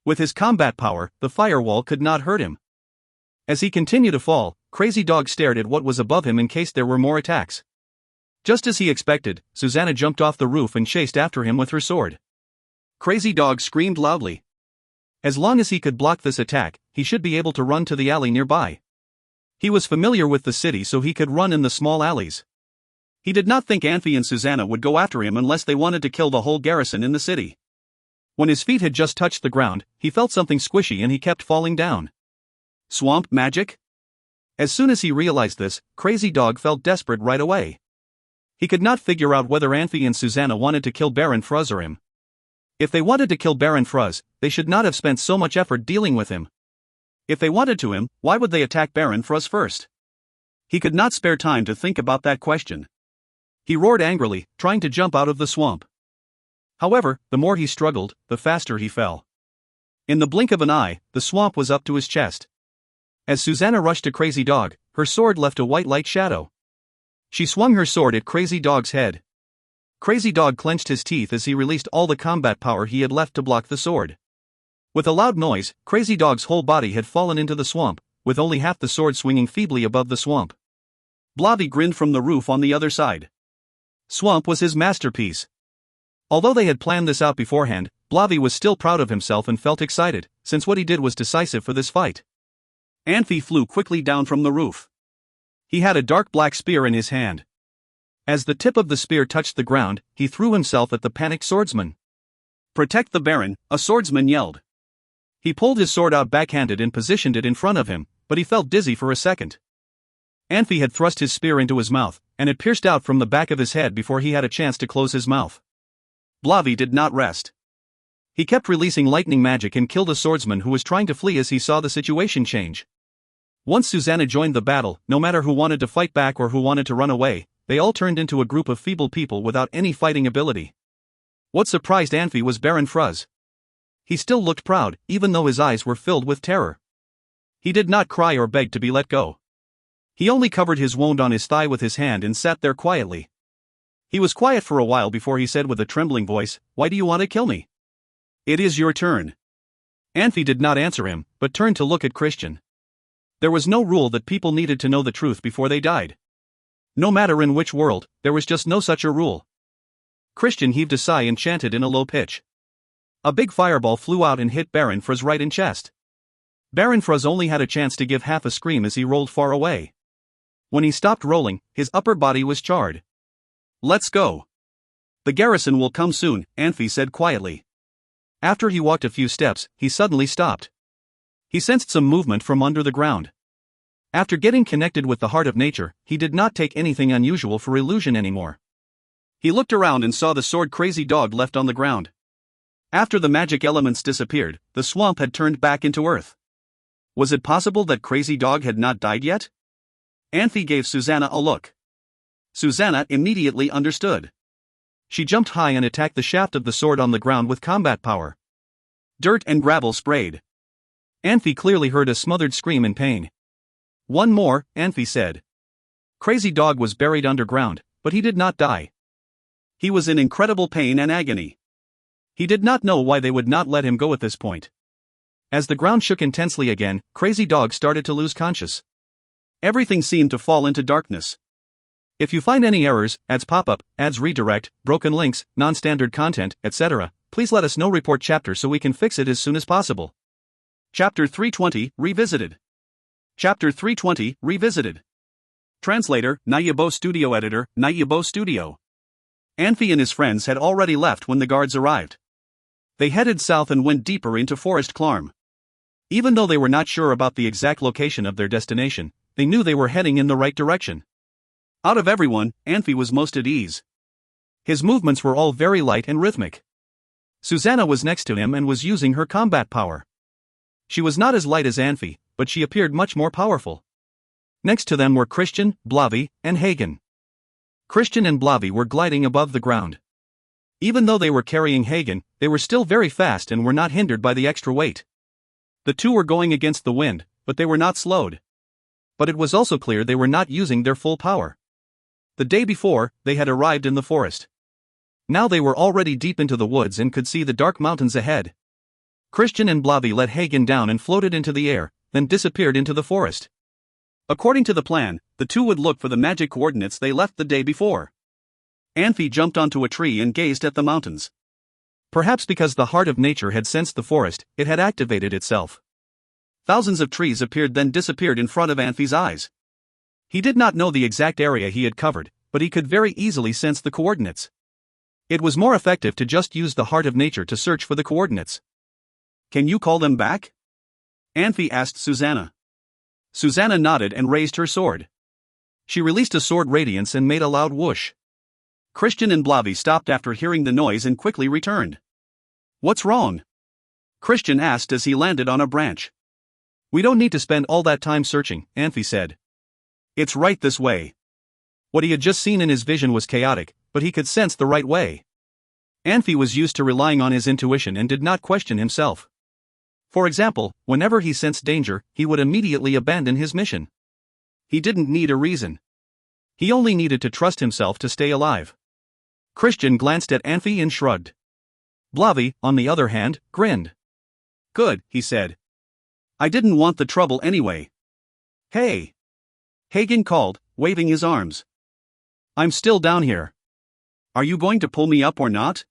With his combat power, the firewall could not hurt him. As he continued to fall, Crazy Dog stared at what was above him in case there were more attacks. Just as he expected, Susanna jumped off the roof and chased after him with her sword. Crazy Dog screamed loudly. As long as he could block this attack, he should be able to run to the alley nearby. He was familiar with the city so he could run in the small alleys. He did not think Anfey and Susanna would go after him unless they wanted to kill the whole garrison in the city. When his feet had just touched the ground, he felt something squishy and he kept falling down. Swamp magic? As soon as he realized this, Crazy Dog felt desperate right away. He could not figure out whether Anfey and Susanna wanted to kill Baron Fruz or him. If they wanted to kill Baron Fruz, they should not have spent so much effort dealing with him. If they wanted to him, why would they attack Baron Fruz first? He could not spare time to think about that question. He roared angrily, trying to jump out of the swamp. However, the more he struggled, the faster he fell. In the blink of an eye, the swamp was up to his chest. As Susanna rushed to Crazy Dog, her sword left a white light shadow. She swung her sword at Crazy Dog's head. Crazy Dog clenched his teeth as he released all the combat power he had left to block the sword. With a loud noise, Crazy Dog's whole body had fallen into the swamp, with only half the sword swinging feebly above the swamp. Blavy grinned from the roof on the other side. Swamp was his masterpiece. Although they had planned this out beforehand, Blavy was still proud of himself and felt excited, since what he did was decisive for this fight. Anfey flew quickly down from the roof. He had a dark black spear in his hand. As the tip of the spear touched the ground, he threw himself at the panicked swordsman. "Protect the Baron," a swordsman yelled. He pulled his sword out backhanded and positioned it in front of him, but he felt dizzy for a second. Anfey had thrust his spear into his mouth, and it pierced out from the back of his head before he had a chance to close his mouth. Blavy did not rest. He kept releasing lightning magic and killed a swordsman who was trying to flee as he saw the situation change. Once Susanna joined the battle, no matter who wanted to fight back or who wanted to run away, they all turned into a group of feeble people without any fighting ability. What surprised Anfey was Baron Fruz. He still looked proud, even though his eyes were filled with terror. He did not cry or beg to be let go. He only covered his wound on his thigh with his hand and sat there quietly. He was quiet for a while before he said with a trembling voice, "Why do you want to kill me?" It is your turn. Anfey did not answer him, but turned to look at Christian. There was no rule that people needed to know the truth before they died. No matter in which world, there was just no such a rule. Christian heaved a sigh and chanted in a low pitch. A big fireball flew out and hit Baron Fro's right in chest. Baron Fro's only had a chance to give half a scream as he rolled far away. When he stopped rolling, his upper body was charred. Let's go. The garrison will come soon, Anfey said quietly. After he walked a few steps, he suddenly stopped. He sensed some movement from under the ground. After getting connected with the heart of nature, he did not take anything unusual for illusion anymore. He looked around and saw the sword Crazy Dog left on the ground. After the magic elements disappeared, the swamp had turned back into earth. Was it possible that Crazy Dog had not died yet? Anfey gave Susanna a look. Susanna immediately understood. She jumped high and attacked the shaft of the sword on the ground with combat power. Dirt and gravel sprayed. Anfey clearly heard a smothered scream in pain. One more, Anfey said. Crazy Dog was buried underground, but he did not die. He was in incredible pain and agony. He did not know why they would not let him go at this point. As the ground shook intensely again, Crazy Dog started to lose conscious. Everything seemed to fall into darkness. If you find any errors, ads pop up, ads redirect, broken links, non-standard content, etc., please let us know. Report chapter so we can fix it as soon as possible. Chapter 320, Revisited. Chapter 320, Revisited. Translator, Nayabo Studio Editor, Nayabo Studio. Anfey and his friends had already left when the guards arrived. They headed south and went deeper into Forest Clarm. Even though they were not sure about the exact location of their destination, they knew they were heading in the right direction. Out of everyone, Anfey was most at ease. His movements were all very light and rhythmic. Susanna was next to him and was using her combat power. She was not as light as Anfey, but she appeared much more powerful. Next to them were Christian, Blavi, and Hagen. Christian and Blavi were gliding above the ground. Even though they were carrying Hagen, they were still very fast and were not hindered by the extra weight. The two were going against the wind, but they were not slowed. But it was also clear they were not using their full power. The day before, they had arrived in the forest. Now they were already deep into the woods and could see the dark mountains ahead. Christian and Blavi let Hagen down and floated into the air, then disappeared into the forest. According to the plan, the two would look for the magic coordinates they left the day before. Anfey jumped onto a tree and gazed at the mountains. Perhaps because the heart of nature had sensed the forest, it had activated itself. Thousands of trees appeared then disappeared in front of Anfey's eyes. He did not know the exact area he had covered, but he could very easily sense the coordinates. It was more effective to just use the heart of nature to search for the coordinates. Can you call them back? Anfey asked Susanna. Susanna nodded and raised her sword. She released a sword radiance and made a loud whoosh. Christian and Blavi stopped after hearing the noise and quickly returned. What's wrong? Christian asked as he landed on a branch. We don't need to spend all that time searching, Anfey said. It's right this way. What he had just seen in his vision was chaotic, but he could sense the right way. Anfey was used to relying on his intuition and did not question himself. For example, whenever he sensed danger, he would immediately abandon his mission. He didn't need a reason. He only needed to trust himself to stay alive. Christian glanced at Anfey and shrugged. Blavi, on the other hand, grinned. Good, he said. I didn't want the trouble anyway. Hey! Hagen called, waving his arms. I'm still down here. Are you going to pull me up or not?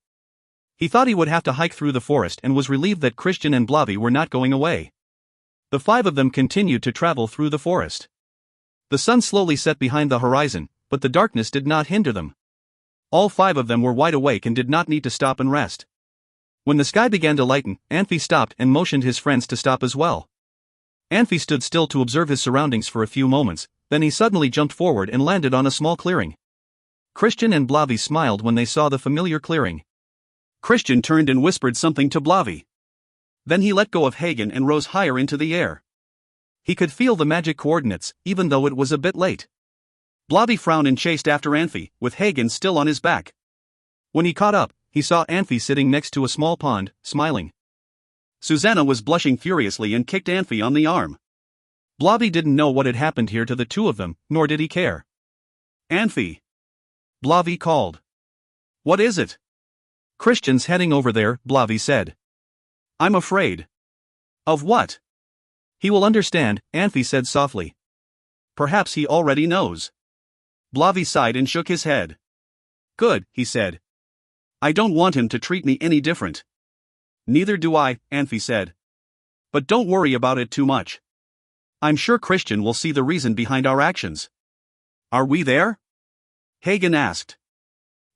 He thought he would have to hike through the forest and was relieved that Christian and Blavi were not going away. The five of them continued to travel through the forest. The sun slowly set behind the horizon, but the darkness did not hinder them. All five of them were wide awake and did not need to stop and rest. When the sky began to lighten, Anfey stopped and motioned his friends to stop as well. Anfey stood still to observe his surroundings for a few moments, then he suddenly jumped forward and landed on a small clearing. Christian and Blavi smiled when they saw the familiar clearing. Christian turned and whispered something to Blavi. Then he let go of Hagen and rose higher into the air. He could feel the magic coordinates, even though it was a bit late. Blavi frowned and chased after Anfey, with Hagen still on his back. When he caught up, he saw Anfey sitting next to a small pond, smiling. Susanna was blushing furiously and kicked Anfey on the arm. Blavi didn't know what had happened here to the two of them, nor did he care. Anfey! Blavi called. What is it? Christian's heading over there, Blavi said. I'm afraid. Of what? He will understand, Anfey said softly. Perhaps he already knows. Blavi sighed and shook his head. Good, he said. I don't want him to treat me any different. Neither do I, Anfey said. But don't worry about it too much. I'm sure Christian will see the reason behind our actions. Are we there? Hagen asked.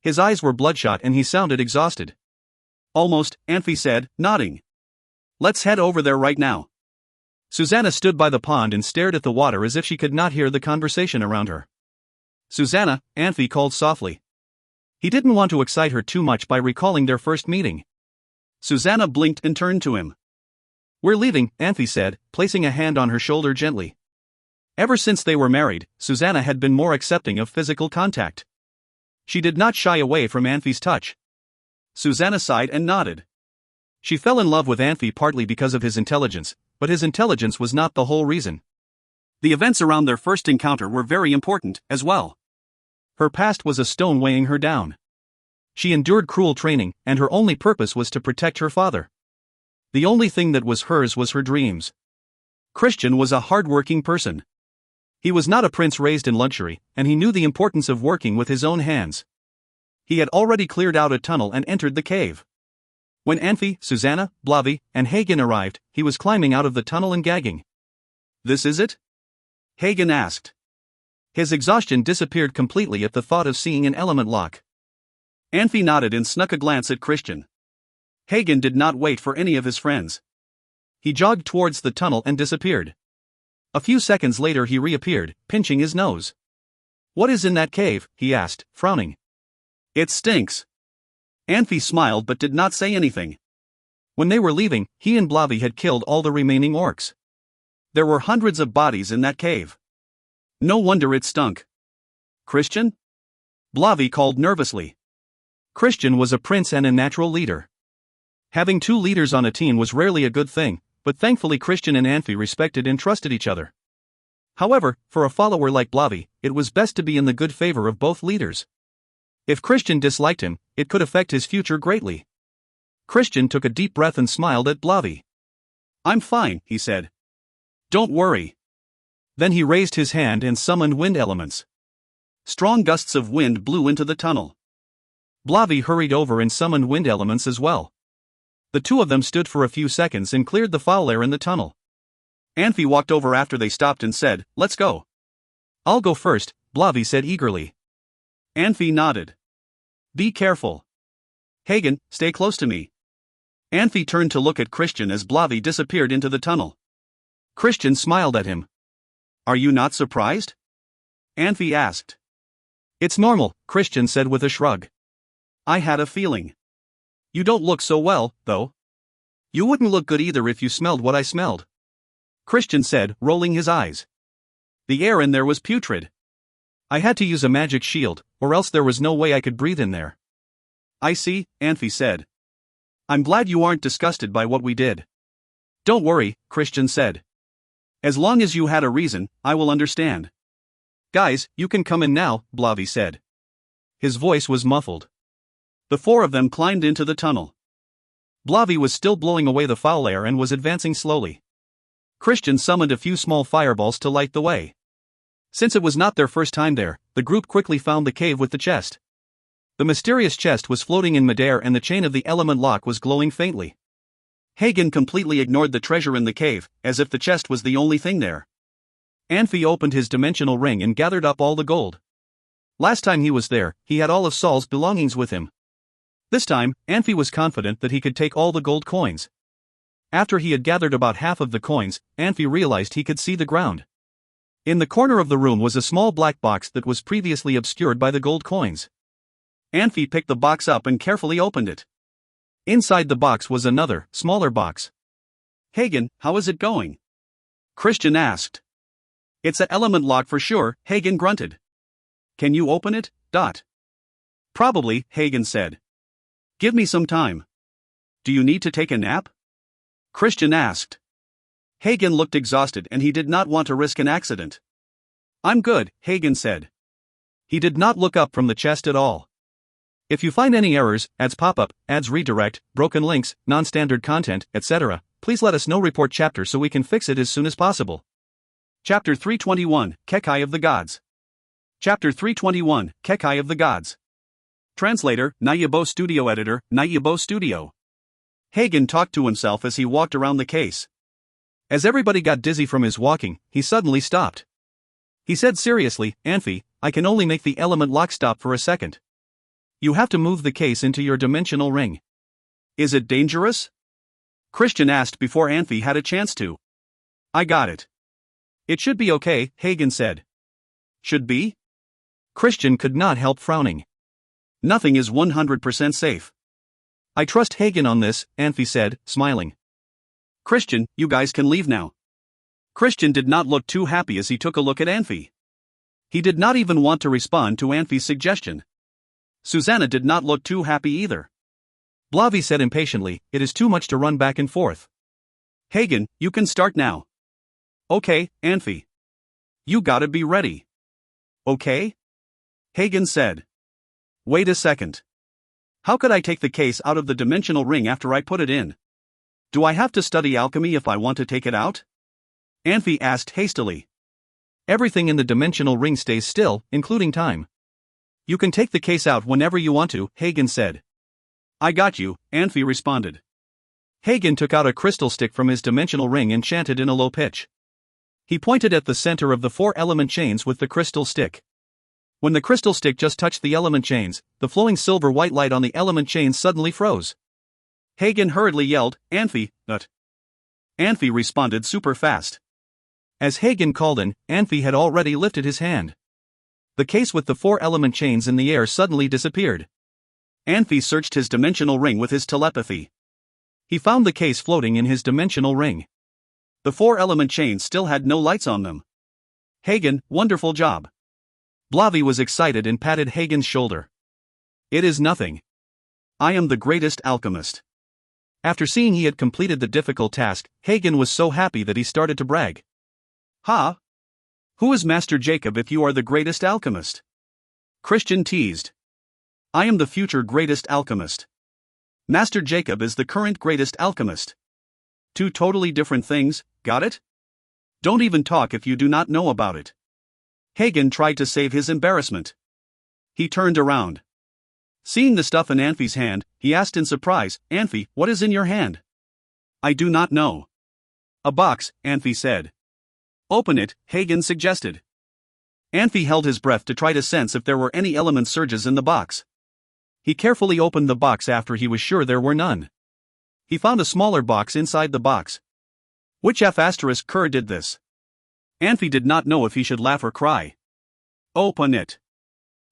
His eyes were bloodshot and he sounded exhausted. Almost, Anfey said, nodding. Let's head over there right now. Susanna stood by the pond and stared at the water as if she could not hear the conversation around her. Susanna, Anfey called softly. He didn't want to excite her too much by recalling their first meeting. Susanna blinked and turned to him. We're leaving, Anfey said, placing a hand on her shoulder gently. Ever since they were married, Susanna had been more accepting of physical contact. She did not shy away from Anfey's touch. Susanna sighed and nodded. She fell in love with Anfey partly because of his intelligence, but his intelligence was not the whole reason. The events around their first encounter were very important, as well. Her past was a stone weighing her down. She endured cruel training, and her only purpose was to protect her father. The only thing that was hers was her dreams. Christian was a hard-working person. He was not a prince raised in luxury, and he knew the importance of working with his own hands. He had already cleared out a tunnel and entered the cave. When Anfey, Susanna, Blavi, and Hagen arrived, he was climbing out of the tunnel and gagging. This is it? Hagen asked. His exhaustion disappeared completely at the thought of seeing an element lock. Anfey nodded and snuck a glance at Christian. Hagen did not wait for any of his friends. He jogged towards the tunnel and disappeared. A few seconds later he reappeared, pinching his nose. What is in that cave? He asked, frowning. It stinks. Anfey smiled but did not say anything. When they were leaving, he and Blavi had killed all the remaining orcs. There were hundreds of bodies in that cave. No wonder it stunk. Christian? Blavi called nervously. Christian was a prince and a natural leader. Having two leaders on a team was rarely a good thing, but thankfully Christian and Anfey respected and trusted each other. However, for a follower like Blavi, it was best to be in the good favor of both leaders. If Christian disliked him, it could affect his future greatly. Christian took a deep breath and smiled at Blavi. I'm fine, he said. Don't worry. Then he raised his hand and summoned wind elements. Strong gusts of wind blew into the tunnel. Blavi hurried over and summoned wind elements as well. The two of them stood for a few seconds and cleared the foul air in the tunnel. Anfey walked over after they stopped and said, "Let's go." I'll go first, Blavi said eagerly. Anfey nodded. Be careful. Hagen, stay close to me. Anfey turned to look at Christian as Blavi disappeared into the tunnel. Christian smiled at him. Are you not surprised? Anfey asked. It's normal, Christian said with a shrug. I had a feeling. You don't look so well, though. You wouldn't look good either if you smelled what I smelled, Christian said, rolling his eyes. The air in there was putrid. I had to use a magic shield, or else there was no way I could breathe in there. I see, Anfey said. I'm glad you aren't disgusted by what we did. Don't worry, Christian said. As long as you had a reason, I will understand. Guys, you can come in now, Blavi said. His voice was muffled. The four of them climbed into the tunnel. Blavi was still blowing away the foul air and was advancing slowly. Christian summoned a few small fireballs to light the way. Since it was not their first time there, the group quickly found the cave with the chest. The mysterious chest was floating in midair and the chain of the element lock was glowing faintly. Hagen completely ignored the treasure in the cave, as if the chest was the only thing there. Anfey opened his dimensional ring and gathered up all the gold. Last time he was there, he had all of Saul's belongings with him. This time, Anfey was confident that he could take all the gold coins. After he had gathered about half of the coins, Anfey realized he could see the ground. In the corner of the room was a small black box that was previously obscured by the gold coins. Anfey picked the box up and carefully opened it. Inside the box was another, smaller box. Hagen, how is it going? Christian asked. It's an element lock for sure, Hagen grunted. Can you open it? Probably, Hagen said. Give me some time. Do you need to take a nap? Christian asked. Hagen looked exhausted and he did not want to risk an accident. I'm good, Hagen said. He did not look up from the chest at all. If you find any errors, ads pop up, ads redirect, broken links, non-standard content, etc., please let us know. Report chapter so we can fix it as soon as possible. Chapter 321, Kekai of the Gods. Chapter 321, Kekai of the Gods. Translator, Nayabo Studio Editor, Nayabo Studio. Hagen talked to himself as he walked around the case. As everybody got dizzy from his walking, he suddenly stopped. He said seriously, Anfey, I can only make the element lock stop for a second. You have to move the case into your dimensional ring. Is it dangerous? Christian asked before Anfey had a chance to. I got it. It should be okay, Hagen said. Should be? Christian could not help frowning. Nothing is 100% safe. I trust Hagen on this, Anfey said, smiling. Christian, you guys can leave now. Christian did not look too happy as he took a look at Anfey. He did not even want to respond to Anfey's suggestion. Susanna did not look too happy either. Blavi said impatiently, it is too much to run back and forth. Hagen, you can start now. Okay, Anfey. You gotta be ready. Okay? Hagen said. Wait a second. How could I take the case out of the dimensional ring after I put it in? Do I have to study alchemy if I want to take it out? Anfey asked hastily. Everything in the dimensional ring stays still, including time. You can take the case out whenever you want to, Hagen said. I got you, Anfey responded. Hagen took out a crystal stick from his dimensional ring and chanted in a low pitch. He pointed at the center of the 4-element chains with the crystal stick. When the crystal stick just touched the element chains, the flowing silver-white light on the element chains suddenly froze. Hagen hurriedly yelled, Anfey, but. Anfey responded super fast. As Hagen called in, Anfey had already lifted his hand. The case with the 4-element chains in the air suddenly disappeared. Anfey searched his dimensional ring with his telepathy. He found the case floating in his dimensional ring. The 4-element chains still had no lights on them. Hagen, wonderful job. Blavi was excited and patted Hagen's shoulder. It is nothing. I am the greatest alchemist. After seeing he had completed the difficult task, Hagen was so happy that he started to brag. Ha! Who is Master Jacob if you are the greatest alchemist? Christian teased. I am the future greatest alchemist. Master Jacob is the current greatest alchemist. Two totally different things, got it? Don't even talk if you do not know about it. Hagen tried to save his embarrassment. He turned around. Seeing the stuff in Anfey's hand, he asked in surprise, Anfey, what is in your hand? I do not know. A box, Anfey said. Open it, Hagen suggested. Anfey held his breath to try to sense if there were any element surges in the box. He carefully opened the box after he was sure there were none. He found a smaller box inside the box. Which F*** did this? Anfey did not know if he should laugh or cry. Open it.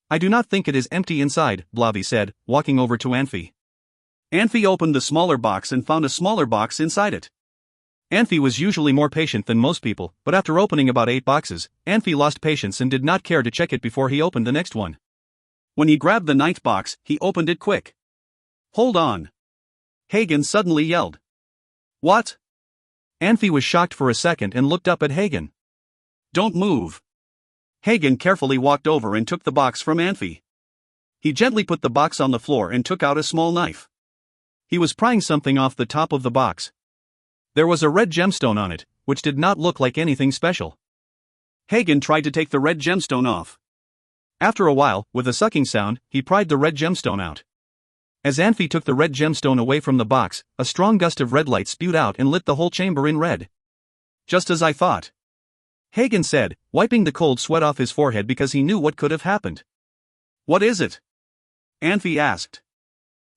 I do not think it is empty inside, Blavi said, walking over to Anfey. Anfey opened the smaller box and found a smaller box inside it. Anfey was usually more patient than most people, but after opening about 8 boxes, Anfey lost patience and did not care to check it before he opened the next one. When he grabbed the 9th box, he opened it quick. Hold on. Hagen suddenly yelled. What? Anfey was shocked for a second and looked up at Hagen. Don't move. Hagen carefully walked over and took the box from Anfey. He gently put the box on the floor and took out a small knife. He was prying something off the top of the box. There was a red gemstone on it, which did not look like anything special. Hagen tried to take the red gemstone off. After a while, with a sucking sound, he pried the red gemstone out. As Anfey took the red gemstone away from the box, a strong gust of red light spewed out and lit the whole chamber in red. Just as I thought. Hagen said, wiping the cold sweat off his forehead because he knew what could have happened. What is it? Anfey asked.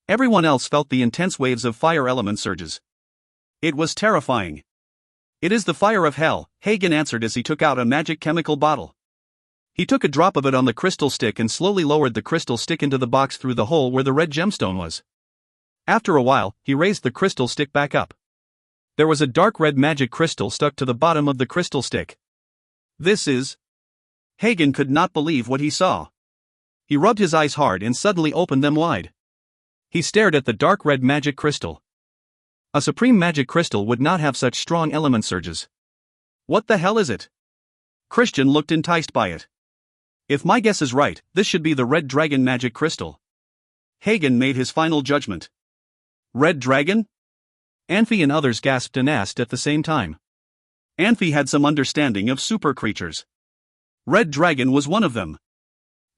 Everyone else felt the intense waves of fire element surges. It was terrifying. It is the fire of hell, Hagen answered as he took out a magic chemical bottle. He took a drop of it on the crystal stick and slowly lowered the crystal stick into the box through the hole where the red gemstone was. After a while, he raised the crystal stick back up. There was a dark red magic crystal stuck to the bottom of the crystal stick. This is... Hagen could not believe what he saw. He rubbed his eyes hard and suddenly opened them wide. He stared at the dark red magic crystal. A supreme magic crystal would not have such strong element surges. What the hell is it? Christian looked enticed by it. If my guess is right, this should be the red dragon magic crystal. Hagen made his final judgment. Red dragon? Anfey and others gasped and asked at the same time. Anfey had some understanding of super creatures. Red dragon was one of them.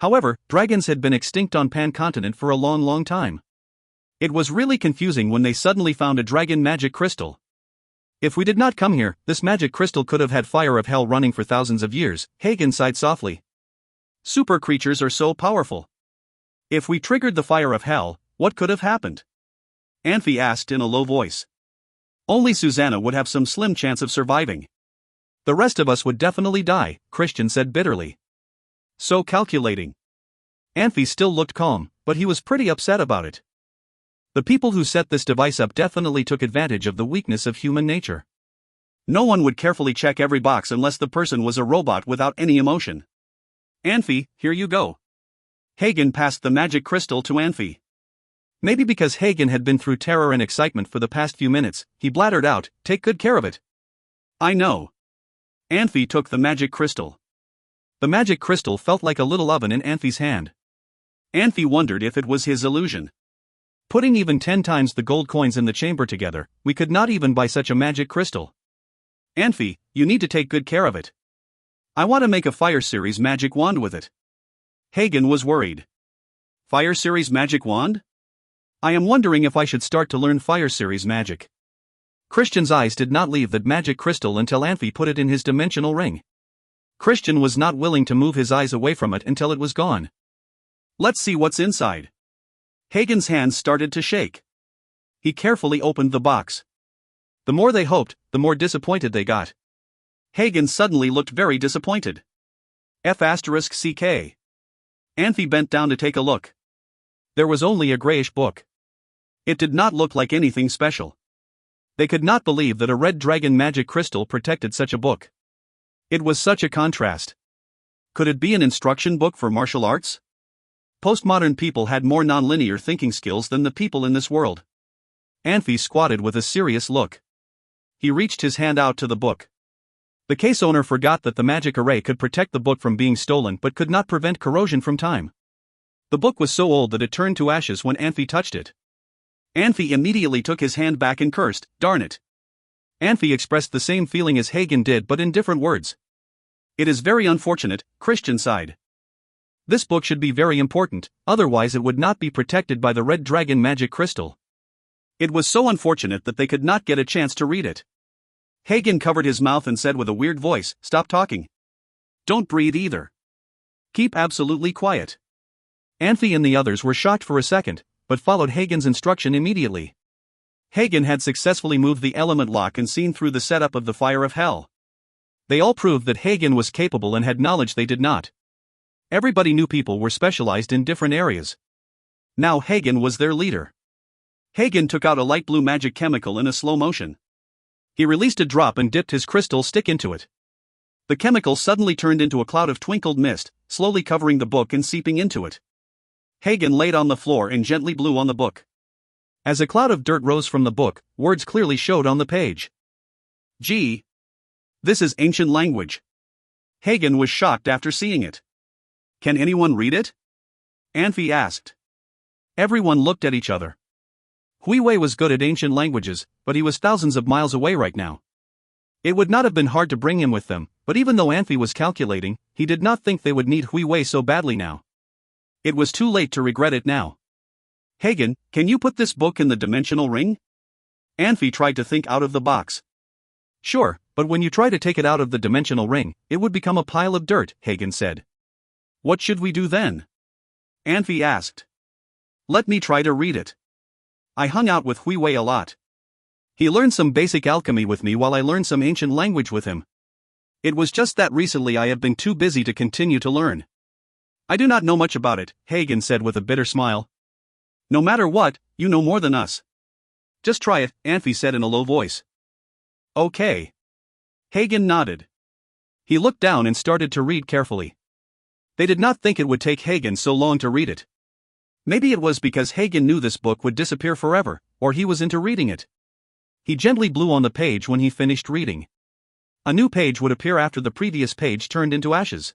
However, dragons had been extinct on Pan continent for a long time. It was really confusing when they suddenly found a dragon magic crystal. If we did not come here, this magic crystal could have had fire of hell running for thousands of years, Hagen sighed softly. Super creatures are so powerful. If we triggered the fire of hell, what could have happened? Anfey asked in a low voice. Only Susanna would have some slim chance of surviving. The rest of us would definitely die, Christian said bitterly. So calculating. Anfey still looked calm, but he was pretty upset about it. The people who set this device up definitely took advantage of the weakness of human nature. No one would carefully check every box unless the person was a robot without any emotion. Anfey, here you go. Hagen passed the magic crystal to Anfey. Maybe because Hagen had been through terror and excitement for the past few minutes, he blattered out, "Take good care of it." I know. Anfey took the magic crystal. The magic crystal felt like a little oven in Anfey's hand. Anfey wondered if it was his illusion. Putting even 10 times the gold coins in the chamber together, we could not even buy such a magic crystal. Anfey, you need to take good care of it. I want to make a Fire Series magic wand with it. Hagen was worried. Fire Series magic wand? I am wondering if I should start to learn Fire Series magic. Christian's eyes did not leave that magic crystal until Anfey put it in his dimensional ring. Christian was not willing to move his eyes away from it until it was gone. Let's see what's inside. Hagen's hands started to shake. He carefully opened the box. The more they hoped, the more disappointed they got. Hagen suddenly looked very disappointed. F***CK. Anfey bent down to take a look. There was only a grayish book. It did not look like anything special. They could not believe that a red dragon magic crystal protected such a book. It was such a contrast. Could it be an instruction book for martial arts? Postmodern people had more non-linear thinking skills than the people in this world. Anfey squatted with a serious look. He reached his hand out to the book. The case owner forgot that the magic array could protect the book from being stolen but could not prevent corrosion from time. The book was so old that it turned to ashes when Anfey touched it. Anfey immediately took his hand back and cursed, "Darn it." Anfey expressed the same feeling as Hagen did but in different words. It is very unfortunate, Christian sighed. This book should be very important, otherwise it would not be protected by the red dragon magic crystal. It was so unfortunate that they could not get a chance to read it. Hagen covered his mouth and said with a weird voice, "Stop talking. Don't breathe either. Keep absolutely quiet." Anfey and the others were shocked for a second, but followed Hagen's instruction immediately. Hagen had successfully moved the element lock and seen through the setup of the fire of hell. They all proved that Hagen was capable and had knowledge they did not. Everybody knew people were specialized in different areas. Now Hagen was their leader. Hagen took out a light blue magic chemical in a slow motion. He released a drop and dipped his crystal stick into it. The chemical suddenly turned into a cloud of twinkled mist, slowly covering the book and seeping into it. Hagen laid on the floor and gently blew on the book. As a cloud of dirt rose from the book, words clearly showed on the page. Gee. This is ancient language. Hagen was shocked after seeing it. Can anyone read it? Anfey asked. Everyone looked at each other. Hui Wei was good at ancient languages, but he was thousands of miles away right now. It would not have been hard to bring him with them, but even though Anfey was calculating, he did not think they would need Hui Wei so badly now. It was too late to regret it now. Hagen, can you put this book in the dimensional ring? Anfey tried to think out of the box. Sure, but when you try to take it out of the dimensional ring, it would become a pile of dirt, Hagen said. What should we do then? Anfey asked. Let me try to read it. I hung out with Hui Wei a lot. He learned some basic alchemy with me while I learned some ancient language with him. It was just that recently I have been too busy to continue to learn. I do not know much about it, Hagen said with a bitter smile. No matter what, you know more than us. Just try it, Anfey said in a low voice. Okay. Hagen nodded. He looked down and started to read carefully. They did not think it would take Hagen so long to read it. Maybe it was because Hagen knew this book would disappear forever, or he was into reading it. He gently blew on the page when he finished reading. A new page would appear after the previous page turned into ashes.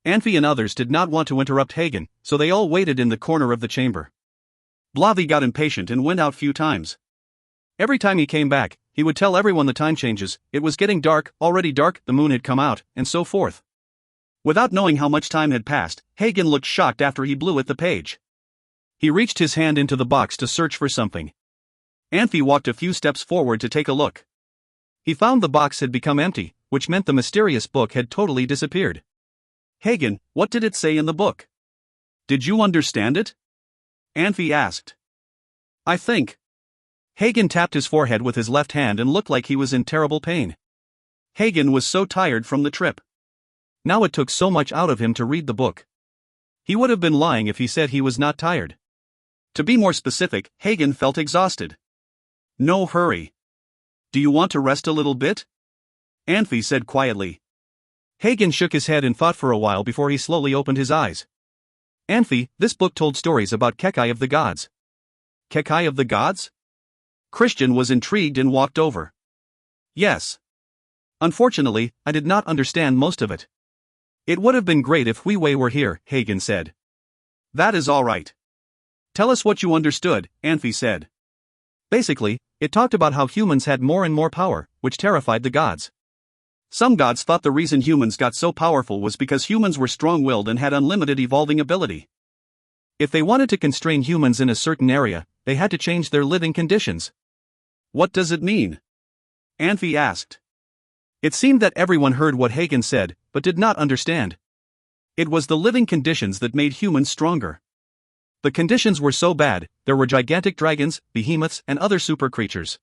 Anfey and others did not want to interrupt Hagen, so they all waited in the corner of the chamber. Blavi got impatient and went out few times. Every time he came back, he would tell everyone the time changes, it was getting dark, already dark, the moon had come out, and so forth. Without knowing how much time had passed, Hagen looked shocked after he blew at the page. He reached his hand into the box to search for something. Anfey walked a few steps forward to take a look. He found the box had become empty, which meant the mysterious book had totally disappeared. Hagen, what did it say in the book? Did you understand it? Anfey asked. I think. Hagen tapped his forehead with his left hand and looked like he was in terrible pain. Hagen was so tired from the trip. Now it took so much out of him to read the book. He would have been lying if he said he was not tired. To be more specific, Hagen felt exhausted. No hurry. Do you want to rest a little bit? Anfey said quietly. Hagen shook his head and thought for a while before he slowly opened his eyes. Anfey, this book told stories about Kekai of the gods. Kekai of the gods? Christian was intrigued and walked over. Yes. Unfortunately, I did not understand most of it. It would have been great if Hui Wei were here, Hagen said. That is all right. Tell us what you understood, Anfey said. Basically, it talked about how humans had more and more power, which terrified the gods. Some gods thought the reason humans got so powerful was because humans were strong-willed and had unlimited evolving ability. If they wanted to constrain humans in a certain area, they had to change their living conditions. What does it mean? Anfey asked. It seemed that everyone heard what Hagen said, but did not understand. It was the living conditions that made humans stronger. The conditions were so bad, there were gigantic dragons, behemoths, and other super creatures.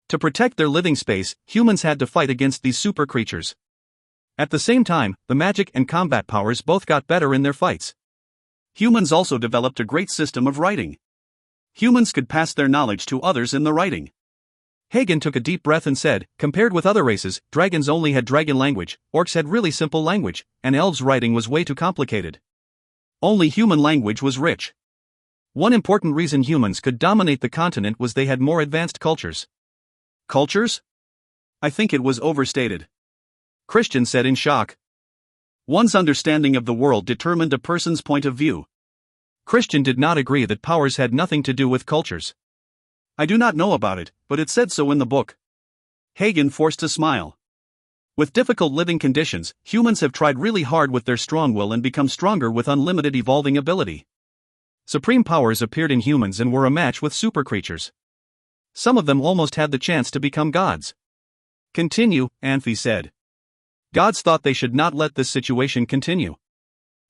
To protect their living space, humans had to fight against these super creatures. At the same time, the magic and combat powers both got better in their fights. Humans also developed a great system of writing. Humans could pass their knowledge to others in the writing. Hagen took a deep breath and said, compared with other races, dragons only had dragon language, orcs had really simple language, and elves' writing was way too complicated. Only human language was rich. One important reason humans could dominate the continent was they had more advanced cultures. Cultures? I think it was overstated. Christian said in shock. One's understanding of the world determined a person's point of view. Christian did not agree that powers had nothing to do with cultures. I do not know about it, but it said so in the book. Hagen forced a smile. With difficult living conditions, humans have tried really hard with their strong will and become stronger with unlimited evolving ability. Supreme powers appeared in humans and were a match with super creatures. Some of them almost had the chance to become gods. Continue, Anfey said. Gods thought they should not let this situation continue.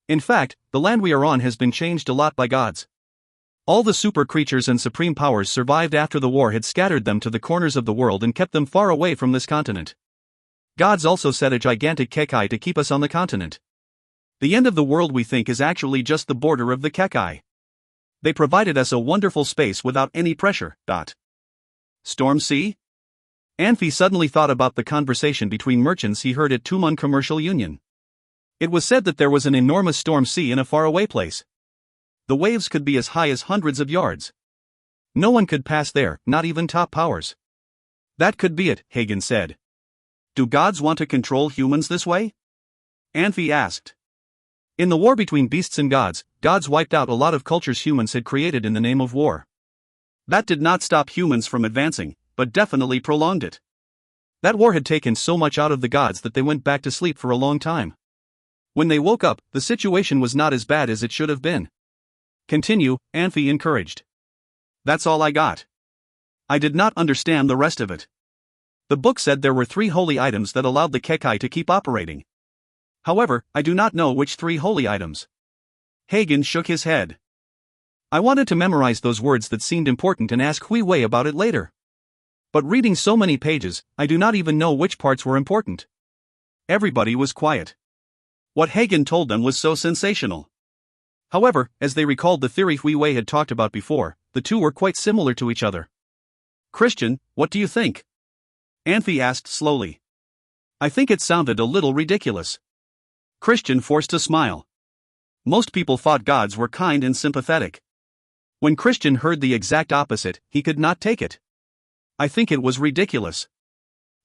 In fact, the land we are on has been changed a lot by gods. All the super creatures and supreme powers survived after the war had scattered them to the corners of the world and kept them far away from this continent. Gods also set a gigantic Kekai to keep us on the continent. The end of the world we think is actually just the border of the Kekai. They provided us a wonderful space without any pressure. Storm Sea? Anfey suddenly thought about the conversation between merchants he heard at Tumon Commercial Union. It was said that there was an enormous storm sea in a faraway place. The waves could be as high as hundreds of yards. No one could pass there, not even top powers. That could be it, Hagen said. Do gods want to control humans this way? Anfey asked. In the war between beasts and gods, gods wiped out a lot of cultures humans had created in the name of war. That did not stop humans from advancing, but definitely prolonged it. That war had taken so much out of the gods that they went back to sleep for a long time. When they woke up, the situation was not as bad as it should have been. Continue, Anfey encouraged. That's all I got. I did not understand the rest of it. The book said there were 3 holy items that allowed the Kekai to keep operating. However, I do not know which 3 holy items. Hagen shook his head. I wanted to memorize those words that seemed important and ask Hui Wei about it later. But reading so many pages, I do not even know which parts were important. Everybody was quiet. What Hagen told them was so sensational. However, as they recalled the theory Hui Wei had talked about before, the two were quite similar to each other. Christian, what do you think? Anfey asked slowly. I think it sounded a little ridiculous. Christian forced a smile. Most people thought gods were kind and sympathetic. When Christian heard the exact opposite, he could not take it. I think it was ridiculous.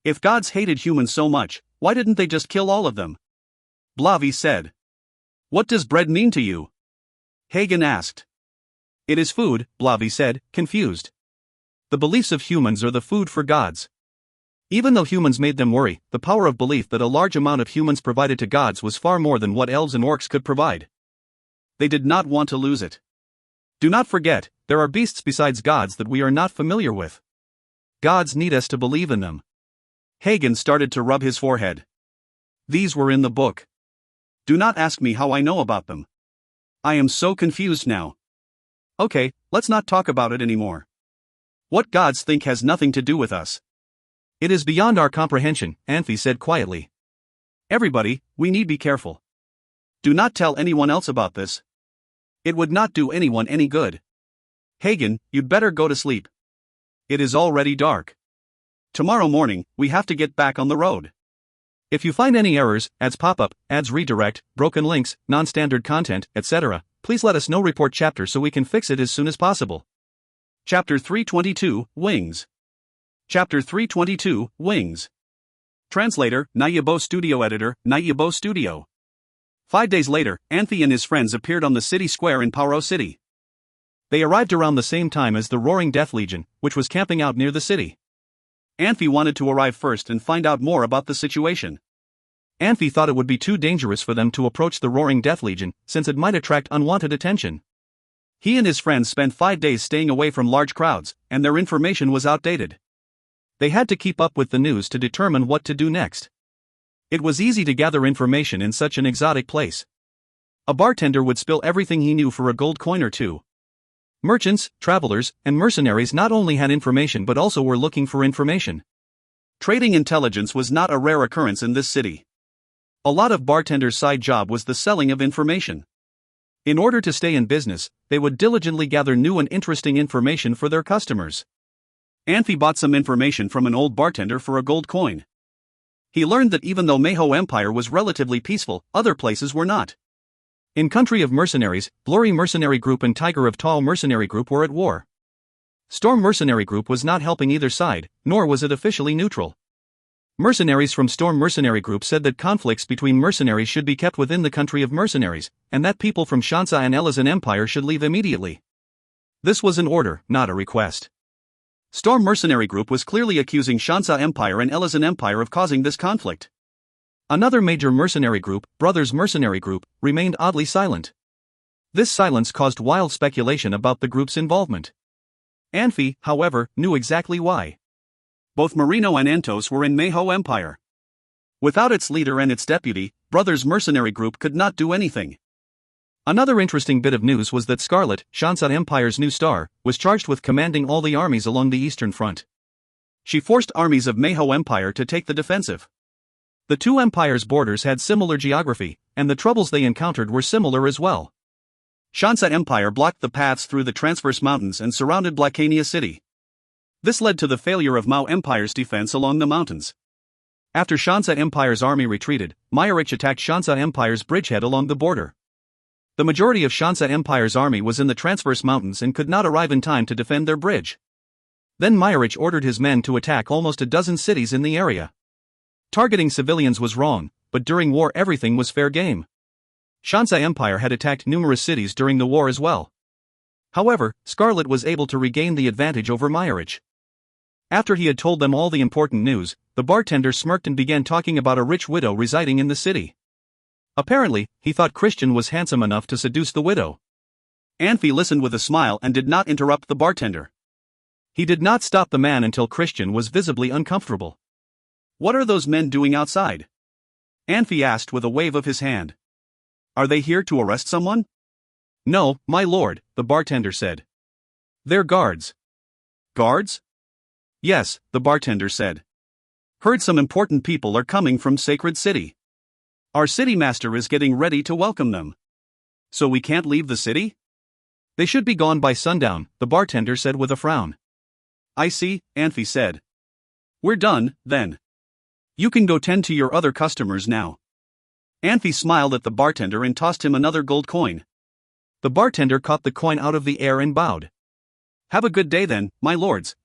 If gods hated humans so much, why didn't they just kill all of them? Blavi said. What does bread mean to you? Hagen asked. It is food, Blavi said, confused. The beliefs of humans are the food for gods. Even though humans made them worry, the power of belief that a large amount of humans provided to gods was far more than what elves and orcs could provide. They did not want to lose it. Do not forget, there are beasts besides gods that we are not familiar with. Gods need us to believe in them. Hagen started to rub his forehead. These were in the book. Do not ask me how I know about them. I am so confused now. Okay, let's not talk about it anymore. What gods think has nothing to do with us. It is beyond our comprehension, Anfey said quietly. Everybody, we need be careful. Do not tell anyone else about this. It would not do anyone any good. Hagen, you'd better go to sleep. It is already dark. Tomorrow morning, we have to get back on the road. If you find any errors, ads pop up, ads redirect, broken links, non-standard content, etc., please let us know. Report chapter so we can fix it as soon as possible. Chapter 322, Wings. Chapter 322, Wings. Translator, Nayabo Studio Editor, Nayabo Studio. 5 days later, Anfey and his friends appeared on the city square in Paro City. They arrived around the same time as the Roaring Death Legion, which was camping out near the city. Anfey wanted to arrive first and find out more about the situation. Anfey thought it would be too dangerous for them to approach the Roaring Death Legion, since it might attract unwanted attention. He and his friends spent 5 days staying away from large crowds, and their information was outdated. They had to keep up with the news to determine what to do next. It was easy to gather information in such an exotic place. A bartender would spill everything he knew for a gold coin or two. Merchants, travelers, and mercenaries not only had information but also were looking for information. Trading intelligence was not a rare occurrence in this city. A lot of bartenders' side job was the selling of information. In order to stay in business, they would diligently gather new and interesting information for their customers. Anfey bought some information from an old bartender for a gold coin. He learned that even though Manhwa Empire was relatively peaceful, other places were not. In Country of Mercenaries, Blurry Mercenary Group and Tiger of Tall Mercenary Group were at war. Storm Mercenary Group was not helping either side, nor was it officially neutral. Mercenaries from Storm Mercenary Group said that conflicts between mercenaries should be kept within the Country of Mercenaries, and that people from Shansa and Elizan Empire should leave immediately. This was an order, not a request. Storm Mercenary Group was clearly accusing Shansa Empire and Elizan Empire of causing this conflict. Another major mercenary group, Brothers Mercenary Group, remained oddly silent. This silence caused wild speculation about the group's involvement. Anfey, however, knew exactly why. Both Marino and Antos were in Manhwa Empire. Without its leader and its deputy, Brothers Mercenary Group could not do anything. Another interesting bit of news was that Scarlet, Shansa Empire's new star, was charged with commanding all the armies along the Eastern Front. She forced armies of Manhwa Empire to take the defensive. The two empires' borders had similar geography, and the troubles they encountered were similar as well. Shansa Empire blocked the paths through the Transverse Mountains and surrounded Blacania City. This led to the failure of Mao Empire's defense along the mountains. After Shansa Empire's army retreated, Myarich attacked Shansa Empire's bridgehead along the border. The majority of Shansa Empire's army was in the Transverse Mountains and could not arrive in time to defend their bridge. Then Myarich ordered his men to attack almost a dozen cities in the area. Targeting civilians was wrong, but during war everything was fair game. Shansa Empire had attacked numerous cities during the war as well. However, Scarlet was able to regain the advantage over Myarich. After he had told them all the important news, the bartender smirked and began talking about a rich widow residing in the city. Apparently, he thought Christian was handsome enough to seduce the widow. Anfey listened with a smile and did not interrupt the bartender. He did not stop the man until Christian was visibly uncomfortable. "What are those men doing outside?" Anfey asked with a wave of his hand. "Are they here to arrest someone?" "No, my lord," the bartender said. "They're guards." "Guards?" "Yes," the bartender said. "Heard some important people are coming from Sacred City. Our city master is getting ready to welcome them. So we can't leave the city?" "They should be gone by sundown," the bartender said with a frown. "I see," Anfey said. "We're done, then. You can go tend to your other customers now." Anfey smiled at the bartender and tossed him another gold coin. The bartender caught the coin out of the air and bowed. "Have a good day then, my lords."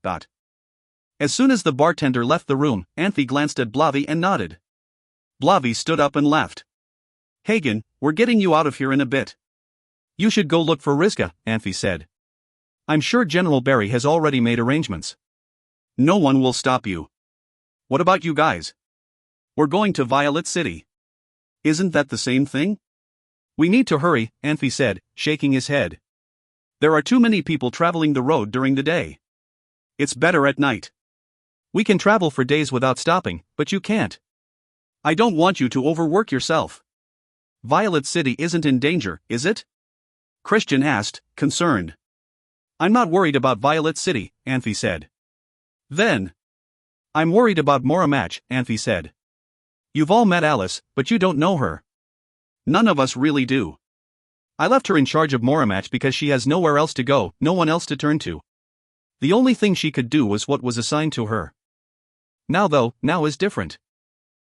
As soon as the bartender left the room, Anfey glanced at Blavi and nodded. Blavi stood up and left. "Hagen, we're getting you out of here in a bit." "You should go look for Rizka," Anfey said. I'm sure General Barry has already made arrangements. No one will stop you. What about you guys? We're going to Violet City. Isn't that the same thing? We need to hurry, Anfey said, shaking his head. There are too many people traveling the road during the day. It's better at night. We can travel for days without stopping, but you can't. I don't want you to overwork yourself. Violet City isn't in danger, is it? Christian asked, concerned. I'm not worried about Violet City, Anfey said. Then. I'm worried about Moramach, Anfey said. You've all met Alice, but you don't know her. None of us really do. I left her in charge of Moramach because she has nowhere else to go, no one else to turn to. The only thing she could do was what was assigned to her. Now is different.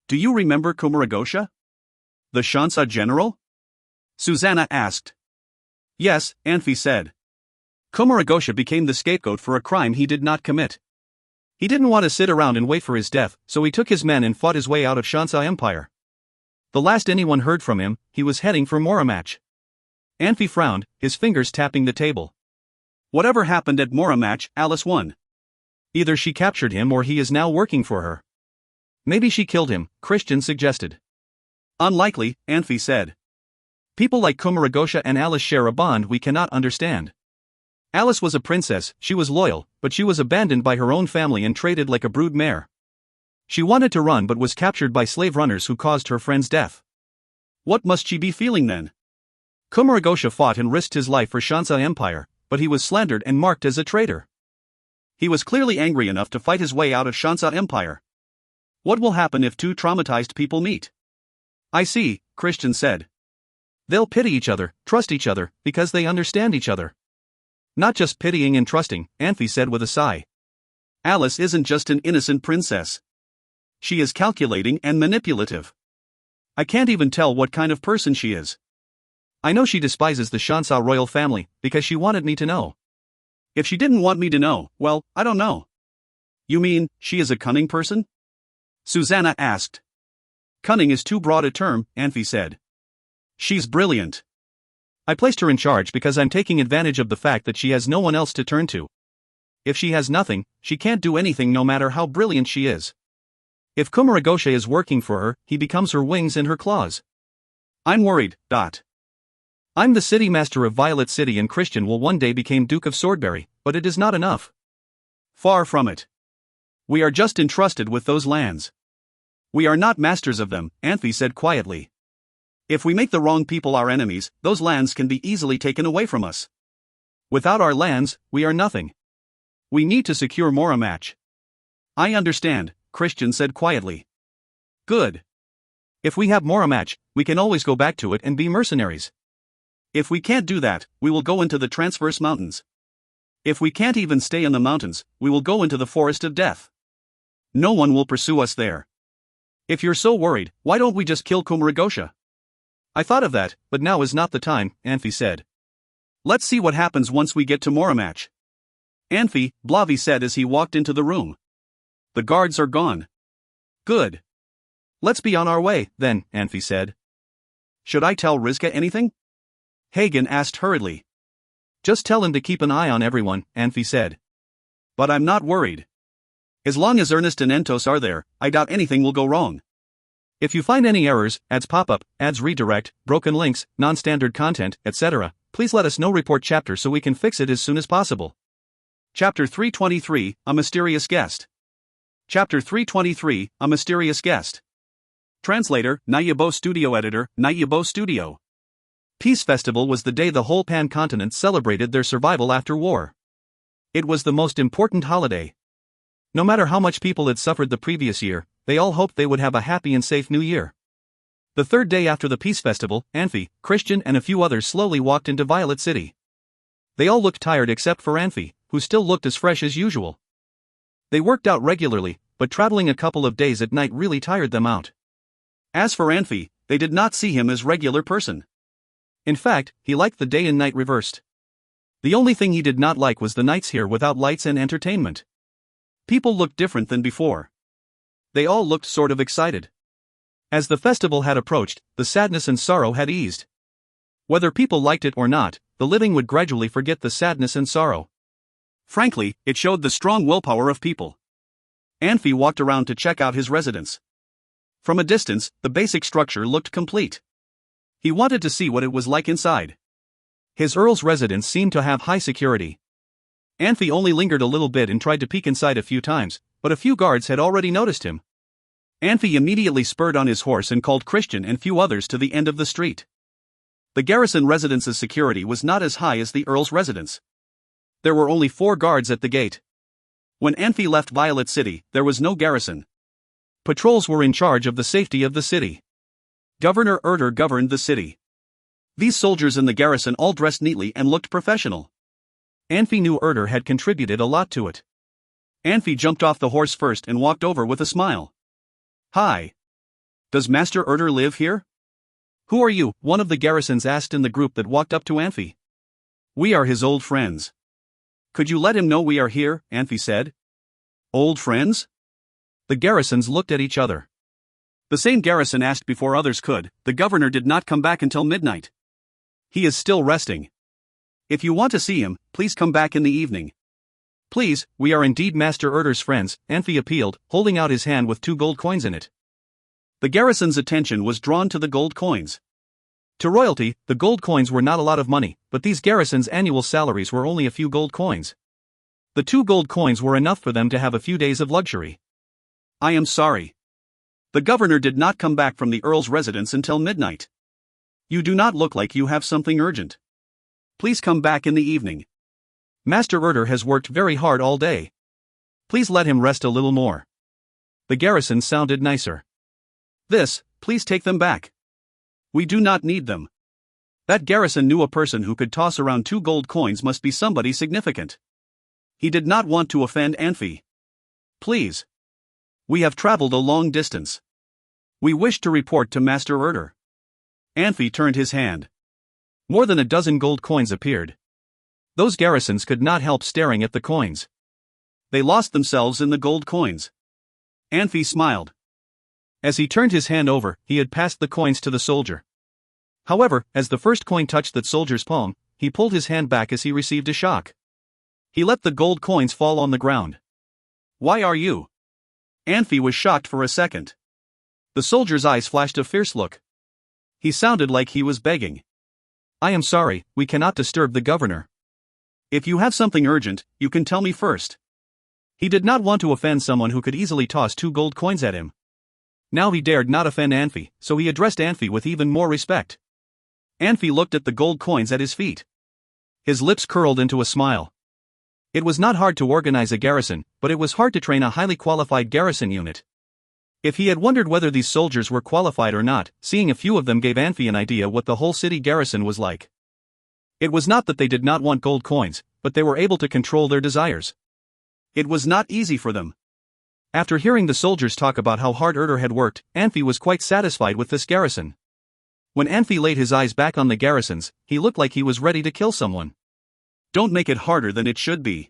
Do you remember Kumaragosha? The Shansa general? Susanna asked. Yes, Anfey said. Kumaragosha became the scapegoat for a crime he did not commit. He didn't want to sit around and wait for his death, so he took his men and fought his way out of Shansa Empire. The last anyone heard from him, he was heading for Moramach. Anfey frowned, his fingers tapping the table. Whatever happened at Moramach, Alice won. Either she captured him or he is now working for her. Maybe she killed him, Christian suggested. Unlikely, Anfey said. People like Kumaragosha and Alice share a bond we cannot understand. Alice was a princess, she was loyal, but she was abandoned by her own family and traded like a brood mare. She wanted to run but was captured by slave runners who caused her friend's death. What must she be feeling then? Kumaragosha fought and risked his life for Shansa Empire, but he was slandered and marked as a traitor. He was clearly angry enough to fight his way out of Shansa Empire. What will happen if two traumatized people meet? I see, Christian said. They'll pity each other, trust each other, because they understand each other. Not just pitying and trusting, Anfey said with a sigh. Alice isn't just an innocent princess. She is calculating and manipulative. I can't even tell what kind of person she is. I know she despises the Shansa royal family, because she wanted me to know. If she didn't want me to know, well, I don't know. You mean, she is a cunning person? Susanna asked. Cunning is too broad a term, Anfey said. She's brilliant. I placed her in charge because I'm taking advantage of the fact that she has no one else to turn to. If she has nothing, she can't do anything no matter how brilliant she is. If Kumaragosha is working for her, he becomes her wings and her claws. I'm worried, I'm the city master of Violet City and Christian will one day become Duke of Swordberry, but it is not enough. Far from it. We are just entrusted with those lands. We are not masters of them, Anfey said quietly. If we make the wrong people our enemies, those lands can be easily taken away from us. Without our lands, we are nothing. We need to secure Moramach. I understand, Christian said quietly. Good. If we have Moramach, we can always go back to it and be mercenaries. If we can't do that, we will go into the Transverse Mountains. If we can't even stay in the mountains, we will go into the Forest of Death. No one will pursue us there. If you're so worried, why don't we just kill Kumaragosha? I thought of that, but now is not the time, Anfey said. Let's see what happens once we get to Moramach. Anfey, Blavi said as he walked into the room. The guards are gone. Good. Let's be on our way, then, Anfey said. Should I tell Rizka anything? Hagen asked hurriedly. Just tell him to keep an eye on everyone, Anfey said. But I'm not worried. As long as Ernest and Entos are there, I doubt anything will go wrong. If you find any errors, ads pop up, ads redirect, broken links, non-standard content, etc., please let us know. Report chapter so we can fix it as soon as possible. Chapter 323, A Mysterious Guest. Chapter 323, A Mysterious Guest. Translator, Nayabo Studio Editor, Nayabo Studio. Peace Festival was the day the whole Pan-continent celebrated their survival after war. It was the most important holiday. No matter how much people had suffered the previous year, they all hoped they would have a happy and safe new year. The third day after the Peace Festival, Anfey, Christian and a few others slowly walked into Violet City. They all looked tired except for Anfey, who still looked as fresh as usual. They worked out regularly, but traveling a couple of days at night really tired them out. As for Anfey, they did not see him as regular person. In fact, he liked the day and night reversed. The only thing he did not like was the nights here without lights and entertainment. People looked different than before. They all looked sort of excited. As the festival had approached, the sadness and sorrow had eased. Whether people liked it or not, the living would gradually forget the sadness and sorrow. Frankly, it showed the strong willpower of people. Anfey walked around to check out his residence. From a distance, the basic structure looked complete. He wanted to see what it was like inside. His Earl's residence seemed to have high security. Anfey only lingered a little bit and tried to peek inside a few times, but a few guards had already noticed him. Anfey immediately spurred on his horse and called Christian and few others to the end of the street. The garrison residence's security was not as high as the Earl's residence. There were only 4 guards at the gate. When Anfey left Violet City, there was no garrison. Patrols were in charge of the safety of the city. Governor Erder governed the city. These soldiers in the garrison all dressed neatly and looked professional. Anfey knew Erder had contributed a lot to it. Anfey jumped off the horse first and walked over with a smile. "Hi. Does Master Erder live here?" "Who are you?" one of the garrisons asked in the group that walked up to Anfey. "We are his old friends." "Could you let him know we are here?" Anfey said. "Old friends?" The garrisons looked at each other. The same garrison asked before others could. "The governor did not come back until midnight. He is still resting. If you want to see him, please come back in the evening." "Please, we are indeed Master Erder's friends," Anfey appealed, holding out his hand with 2 gold coins in it. The garrison's attention was drawn to the gold coins. To royalty, the gold coins were not a lot of money, but these garrisons' annual salaries were only a few gold coins. The 2 gold coins were enough for them to have a few days of luxury. "I am sorry. The governor did not come back from the Earl's residence until midnight. You do not look like you have something urgent. Please come back in the evening. Master Erder has worked very hard all day. Please let him rest a little more." The garrison sounded nicer. Please take them back. We do not need them." That garrison knew a person who could toss around 2 gold coins must be somebody significant. He did not want to offend Anfey. "Please. We have traveled a long distance. We wish to report to Master Erder." Anfey turned his hand. More than a dozen gold coins appeared. Those garrisons could not help staring at the coins. They lost themselves in the gold coins. Anfey smiled. As he turned his hand over, he had passed the coins to the soldier. However, as the first coin touched that soldier's palm, he pulled his hand back as he received a shock. He let the gold coins fall on the ground. "Why are you?" Anfey was shocked for a second. The soldier's eyes flashed a fierce look. He sounded like he was begging. "I am sorry, we cannot disturb the governor. If you have something urgent, you can tell me first." He did not want to offend someone who could easily toss 2 gold coins at him. Now he dared not offend Anfey, so he addressed Anfey with even more respect. Anfey looked at the gold coins at his feet. His lips curled into a smile. It was not hard to organize a garrison, but it was hard to train a highly qualified garrison unit. If he had wondered whether these soldiers were qualified or not, seeing a few of them gave Anfey an idea what the whole city garrison was like. It was not that they did not want gold coins, but they were able to control their desires. It was not easy for them. After hearing the soldiers talk about how hard Erder had worked, Anfey was quite satisfied with this garrison. When Anfey laid his eyes back on the garrisons, he looked like he was ready to kill someone. "Don't make it harder than it should be."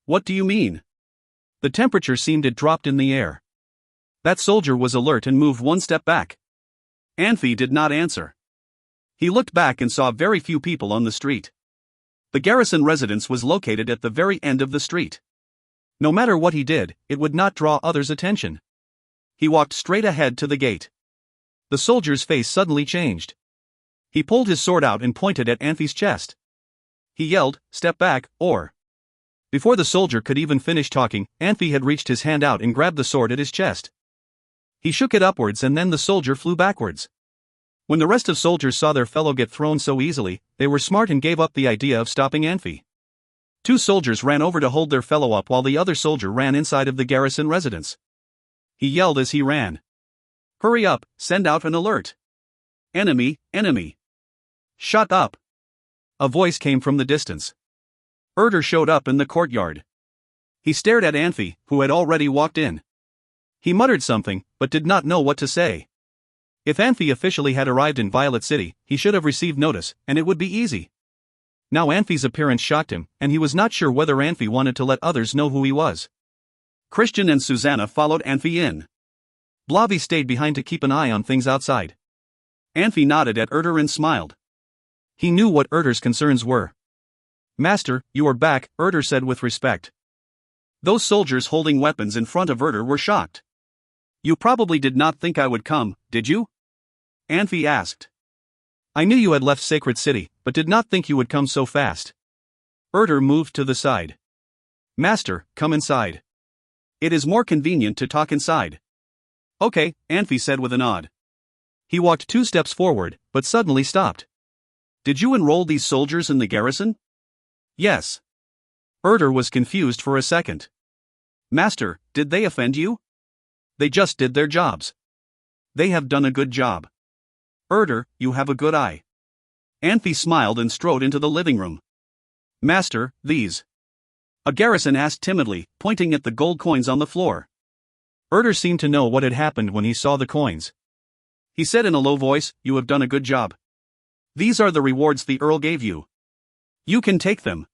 "What do you mean?" The temperature seemed it dropped in the air. That soldier was alert and moved 1 step back. Anfey did not answer. He looked back and saw very few people on the street. The garrison residence was located at the very end of the street. No matter what he did, it would not draw others' attention. He walked straight ahead to the gate. The soldier's face suddenly changed. He pulled his sword out and pointed at Anfey's chest. He yelled, "Step back, or..." Before the soldier could even finish talking, Anfey had reached his hand out and grabbed the sword at his chest. He shook it upwards and then the soldier flew backwards. When the rest of soldiers saw their fellow get thrown so easily, they were smart and gave up the idea of stopping Anfey. 2 soldiers ran over to hold their fellow up while the other soldier ran inside of the garrison residence. He yelled as he ran. "Hurry up, send out an alert. Enemy, enemy. Shut up." A voice came from the distance. Erder showed up in the courtyard. He stared at Anfey, who had already walked in. He muttered something, but did not know what to say. If Anfey officially had arrived in Violet City, he should have received notice, and it would be easy. Now Anfey's appearance shocked him, and he was not sure whether Anfey wanted to let others know who he was. Christian and Susanna followed Anfey in. Blavi stayed behind to keep an eye on things outside. Anfey nodded at Erder and smiled. He knew what Erder's concerns were. Master, you are back, Erder said with respect. Those soldiers holding weapons in front of Erder were shocked. You probably did not think I would come, did you? Anfey asked. I knew you had left Sacred City, but did not think you would come so fast. Erder moved to the side. Master, come inside. It is more convenient to talk inside. Okay, Anfey said with a nod. He walked 2 steps forward, but suddenly stopped. Did you enroll these soldiers in the garrison? Yes. Erder was confused for a second. Master, did they offend you? They just did their jobs. They have done a good job. Erder, you have a good eye. Anfey smiled and strode into the living room. Master, these. A garrison asked timidly, pointing at the gold coins on the floor. Erder seemed to know what had happened when he saw the coins. He said in a low voice, You have done a good job. These are the rewards the Earl gave you. You can take them.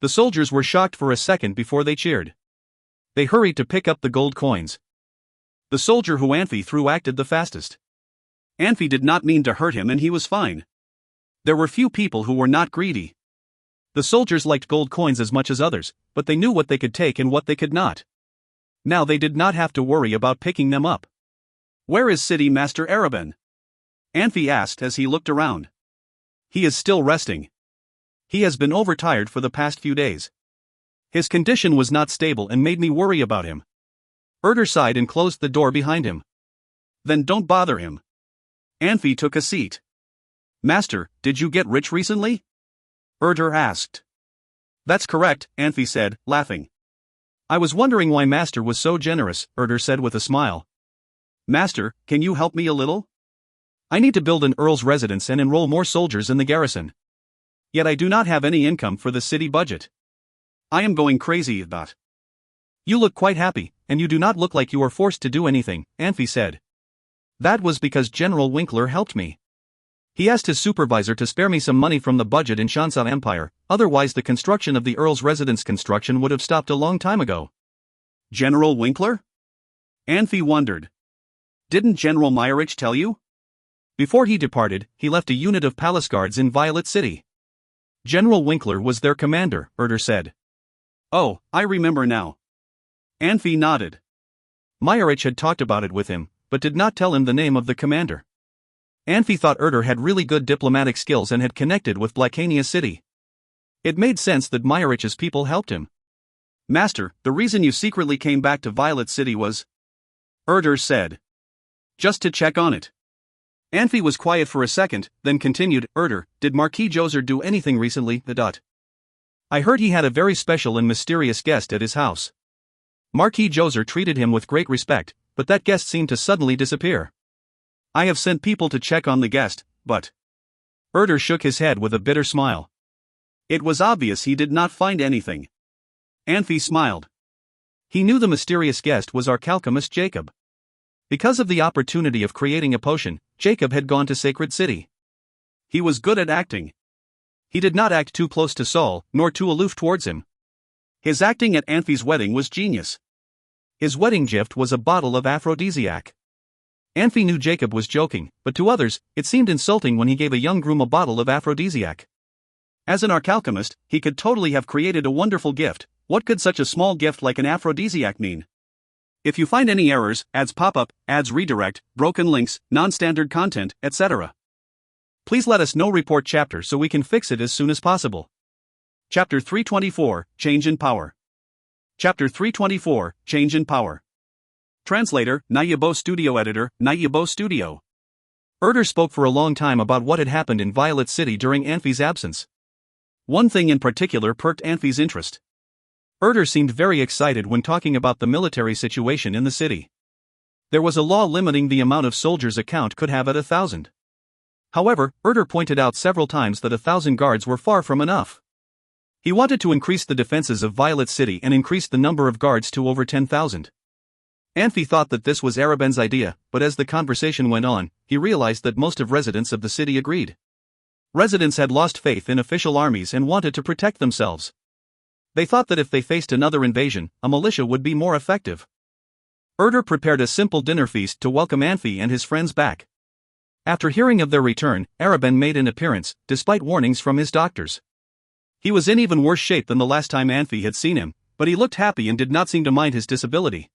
The soldiers were shocked for a second before they cheered. They hurried to pick up the gold coins. The soldier who Anfey threw acted the fastest. Anfey did not mean to hurt him and he was fine. There were few people who were not greedy. The soldiers liked gold coins as much as others, but they knew what they could take and what they could not. Now they did not have to worry about picking them up. Where is City Master Araben? Anfey asked as he looked around. He is still resting. He has been overtired for the past few days. His condition was not stable and made me worry about him. Erder sighed and closed the door behind him. Then don't bother him. Anfey took a seat. Master, did you get rich recently? Erder asked. That's correct, Anfey said, laughing. I was wondering why Master was so generous, Erder said with a smile. Master, can you help me a little? I need to build an Earl's residence and enroll more soldiers in the garrison. Yet I do not have any income for the city budget. I am going crazy about. You look quite happy, and you do not look like you are forced to do anything, Anfey said. That was because General Winkler helped me. He asked his supervisor to spare me some money from the budget in Shansha Empire, otherwise the construction of the Earl's residence construction would have stopped a long time ago. General Winkler? Anfey wondered. Didn't General Meyerich tell you? Before he departed, he left a unit of palace guards in Violet City. General Winkler was their commander, Erder said. Oh, I remember now. Anfey nodded. Meyerich had talked about it with him, but did not tell him the name of the commander. Anfey thought Erder had really good diplomatic skills and had connected with Blacania City. It made sense that Meyerich's people helped him. Master, the reason you secretly came back to Violet City was... Erder said. Just to check on it. Anfey was quiet for a second, then continued, Erder, did Marquis Joser do anything recently? I heard he had a very special and mysterious guest at his house. Marquis Joser treated him with great respect, but that guest seemed to suddenly disappear. I have sent people to check on the guest, but... Erder shook his head with a bitter smile. It was obvious he did not find anything. Anfey smiled. He knew the mysterious guest was our alchemist Jacob. Because of the opportunity of creating a potion, Jacob had gone to Sacred City. He was good at acting. He did not act too close to Saul, nor too aloof towards him. His acting at Anfey's wedding was genius. His wedding gift was a bottle of aphrodisiac. Anfey knew Jacob was joking, but to others, it seemed insulting when he gave a young groom a bottle of aphrodisiac. As an alchemist, he could totally have created a wonderful gift. What could such a small gift like an aphrodisiac mean? If you find any errors, ads pop up, ads redirect, broken links, non-standard content, etc., please let us know. Report chapter so we can fix it as soon as possible. Chapter 324, Change in Power. Chapter 324, Change in Power. Translator, Nayabo Studio Editor, Nayabo Studio. Erder spoke for a long time about what had happened in Violet City during Anfey's absence. One thing in particular perked Anfey's interest. Erder seemed very excited when talking about the military situation in the city. There was a law limiting the amount of soldiers a count could have at 1,000. However, Erder pointed out several times that 1,000 guards were far from enough. He wanted to increase the defenses of Violet City and increase the number of guards to over 10,000. Anfey thought that this was Araben's idea, but as the conversation went on, he realized that most of residents of the city agreed. Residents had lost faith in official armies and wanted to protect themselves. They thought that if they faced another invasion, a militia would be more effective. Erder prepared a simple dinner feast to welcome Anfey and his friends back. After hearing of their return, Araben made an appearance, despite warnings from his doctors. He was in even worse shape than the last time Anfey had seen him, but he looked happy and did not seem to mind his disability.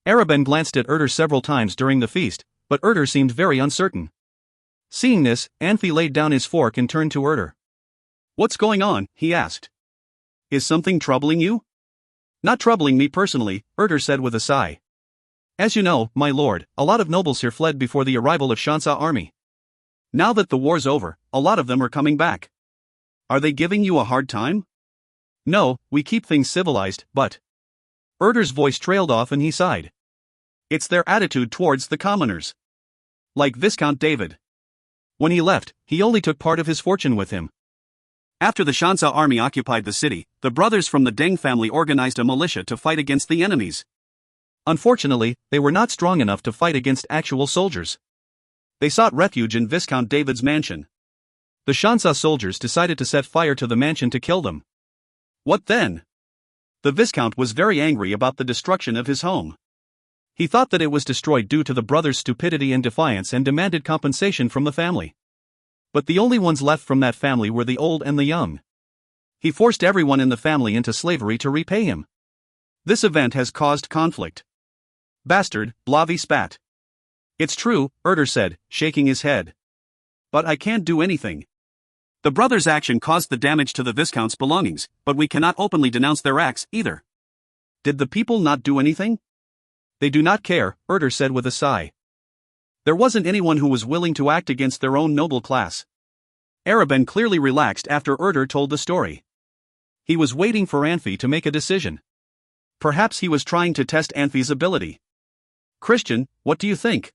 Arabin glanced at Erder several times during the feast, but Erder seemed very uncertain. Seeing this, Anfey laid down his fork and turned to Erder. "What's going on?" he asked. "Is something troubling you?" "Not troubling me personally," Erder said with a sigh. "As you know, my lord, a lot of nobles here fled before the arrival of Shansa army. Now that the war's over, a lot of them are coming back. Are they giving you a hard time?" "No, we keep things civilized, but..." Erder's voice trailed off and he sighed. "It's their attitude towards the commoners. Like Viscount David. When he left, he only took part of his fortune with him. After the Shansa army occupied the city, the brothers from the Deng family organized a militia to fight against the enemies. Unfortunately, they were not strong enough to fight against actual soldiers. They sought refuge in Viscount David's mansion. The Shansa soldiers decided to set fire to the mansion to kill them. What then? The Viscount was very angry about the destruction of his home. He thought that it was destroyed due to the brothers' stupidity and defiance and demanded compensation from the family. But the only ones left from that family were the old and the young. He forced everyone in the family into slavery to repay him. This event has caused conflict. Bastard, Blavi spat. "It's true," Erder said, shaking his head. "But I can't do anything. The brothers' action caused the damage to the Viscount's belongings, but we cannot openly denounce their acts, either. Did the people not do anything?" "They do not care," Erder said with a sigh. "There wasn't anyone who was willing to act against their own noble class." Arabin clearly relaxed after Erder told the story. He was waiting for Anfey to make a decision. Perhaps he was trying to test Anfey's ability. "Christian, what do you think?"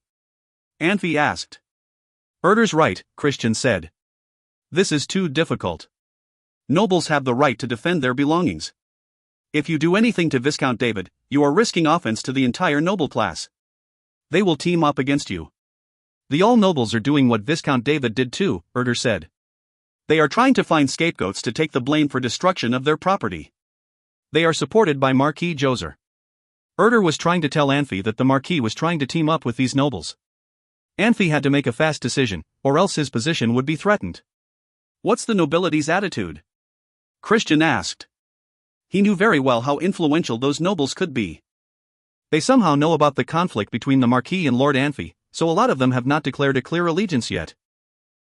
Anfey asked. "Erder's right," Christian said. "This is too difficult. Nobles have the right to defend their belongings. If you do anything to Viscount David, you are risking offense to the entire noble class. They will team up against you." "The all nobles are doing what Viscount David did too," Erder said. "They are trying to find scapegoats to take the blame for destruction of their property. They are supported by Marquis Joser." Erder was trying to tell Anfey that the Marquis was trying to team up with these nobles. Anfey had to make a fast decision, or else his position would be threatened. "What's the nobility's attitude?" Christian asked. He knew very well how influential those nobles could be. "They somehow know about the conflict between the Marquis and Lord Anfey, so a lot of them have not declared a clear allegiance yet."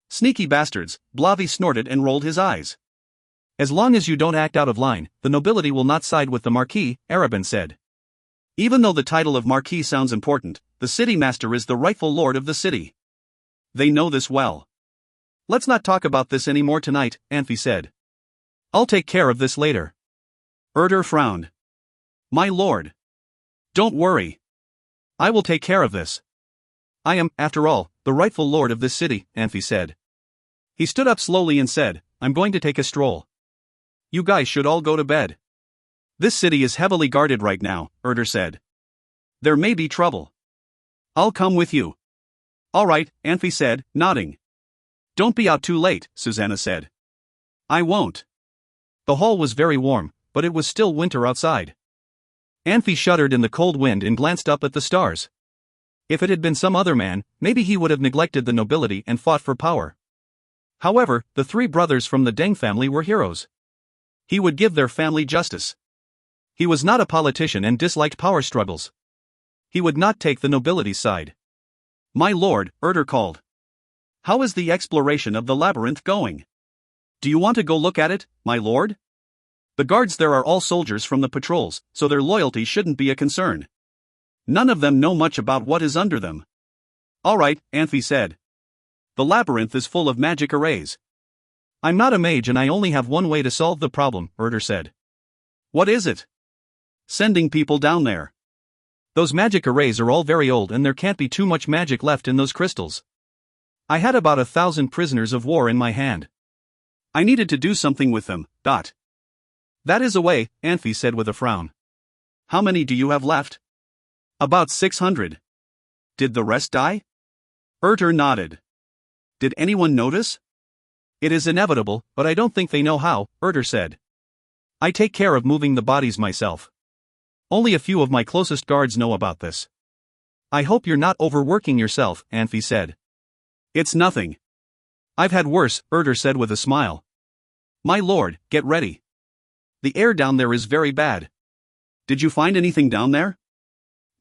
"Sneaky bastards," Blavi snorted and rolled his eyes. "As long as you don't act out of line, the nobility will not side with the Marquis," Arabin said. "Even though the title of Marquis sounds important, the city master is the rightful lord of the city. They know this well." "Let's not talk about this anymore tonight," Anfey said. "I'll take care of this later." Erder frowned. "My lord. Don't worry. I will take care of this. I am, after all, the rightful lord of this city," Anfey said. He stood up slowly and said, "I'm going to take a stroll. You guys should all go to bed." "This city is heavily guarded right now," Erder said. "There may be trouble." "I'll come with you." "All right," Anfey said, nodding. "Don't be out too late," Susanna said. "I won't." The hall was very warm, but it was still winter outside. Anfey shuddered in the cold wind and glanced up at the stars. If it had been some other man, maybe he would have neglected the nobility and fought for power. However, the three brothers from the Deng family were heroes. He would give their family justice. He was not a politician and disliked power struggles. He would not take the nobility's side. "My lord," Erder called. "How is the exploration of the labyrinth going? Do you want to go look at it, my lord? The guards there are all soldiers from the patrols, so their loyalty shouldn't be a concern. None of them know much about what is under them." "All right," Anfey said. "The labyrinth is full of magic arrays." "I'm not a mage and I only have one way to solve the problem," Erder said. "What is it?" "Sending people down there." "Those magic arrays are all very old and there can't be too much magic left in those crystals. I had about 1,000 prisoners of war in my hand. I needed to do something with them. "That is a way," Anfey said with a frown. "How many do you have left?" "About 600. Did the rest die?" Erder nodded. "Did anyone notice?" "It is inevitable, but I don't think they know how," Erder said. "I take care of moving the bodies myself. Only a few of my closest guards know about this." "I hope you're not overworking yourself," Anfey said. "It's nothing. I've had worse," Erder said with a smile. My lord, get ready. The air down there is very bad. Did you find anything down there?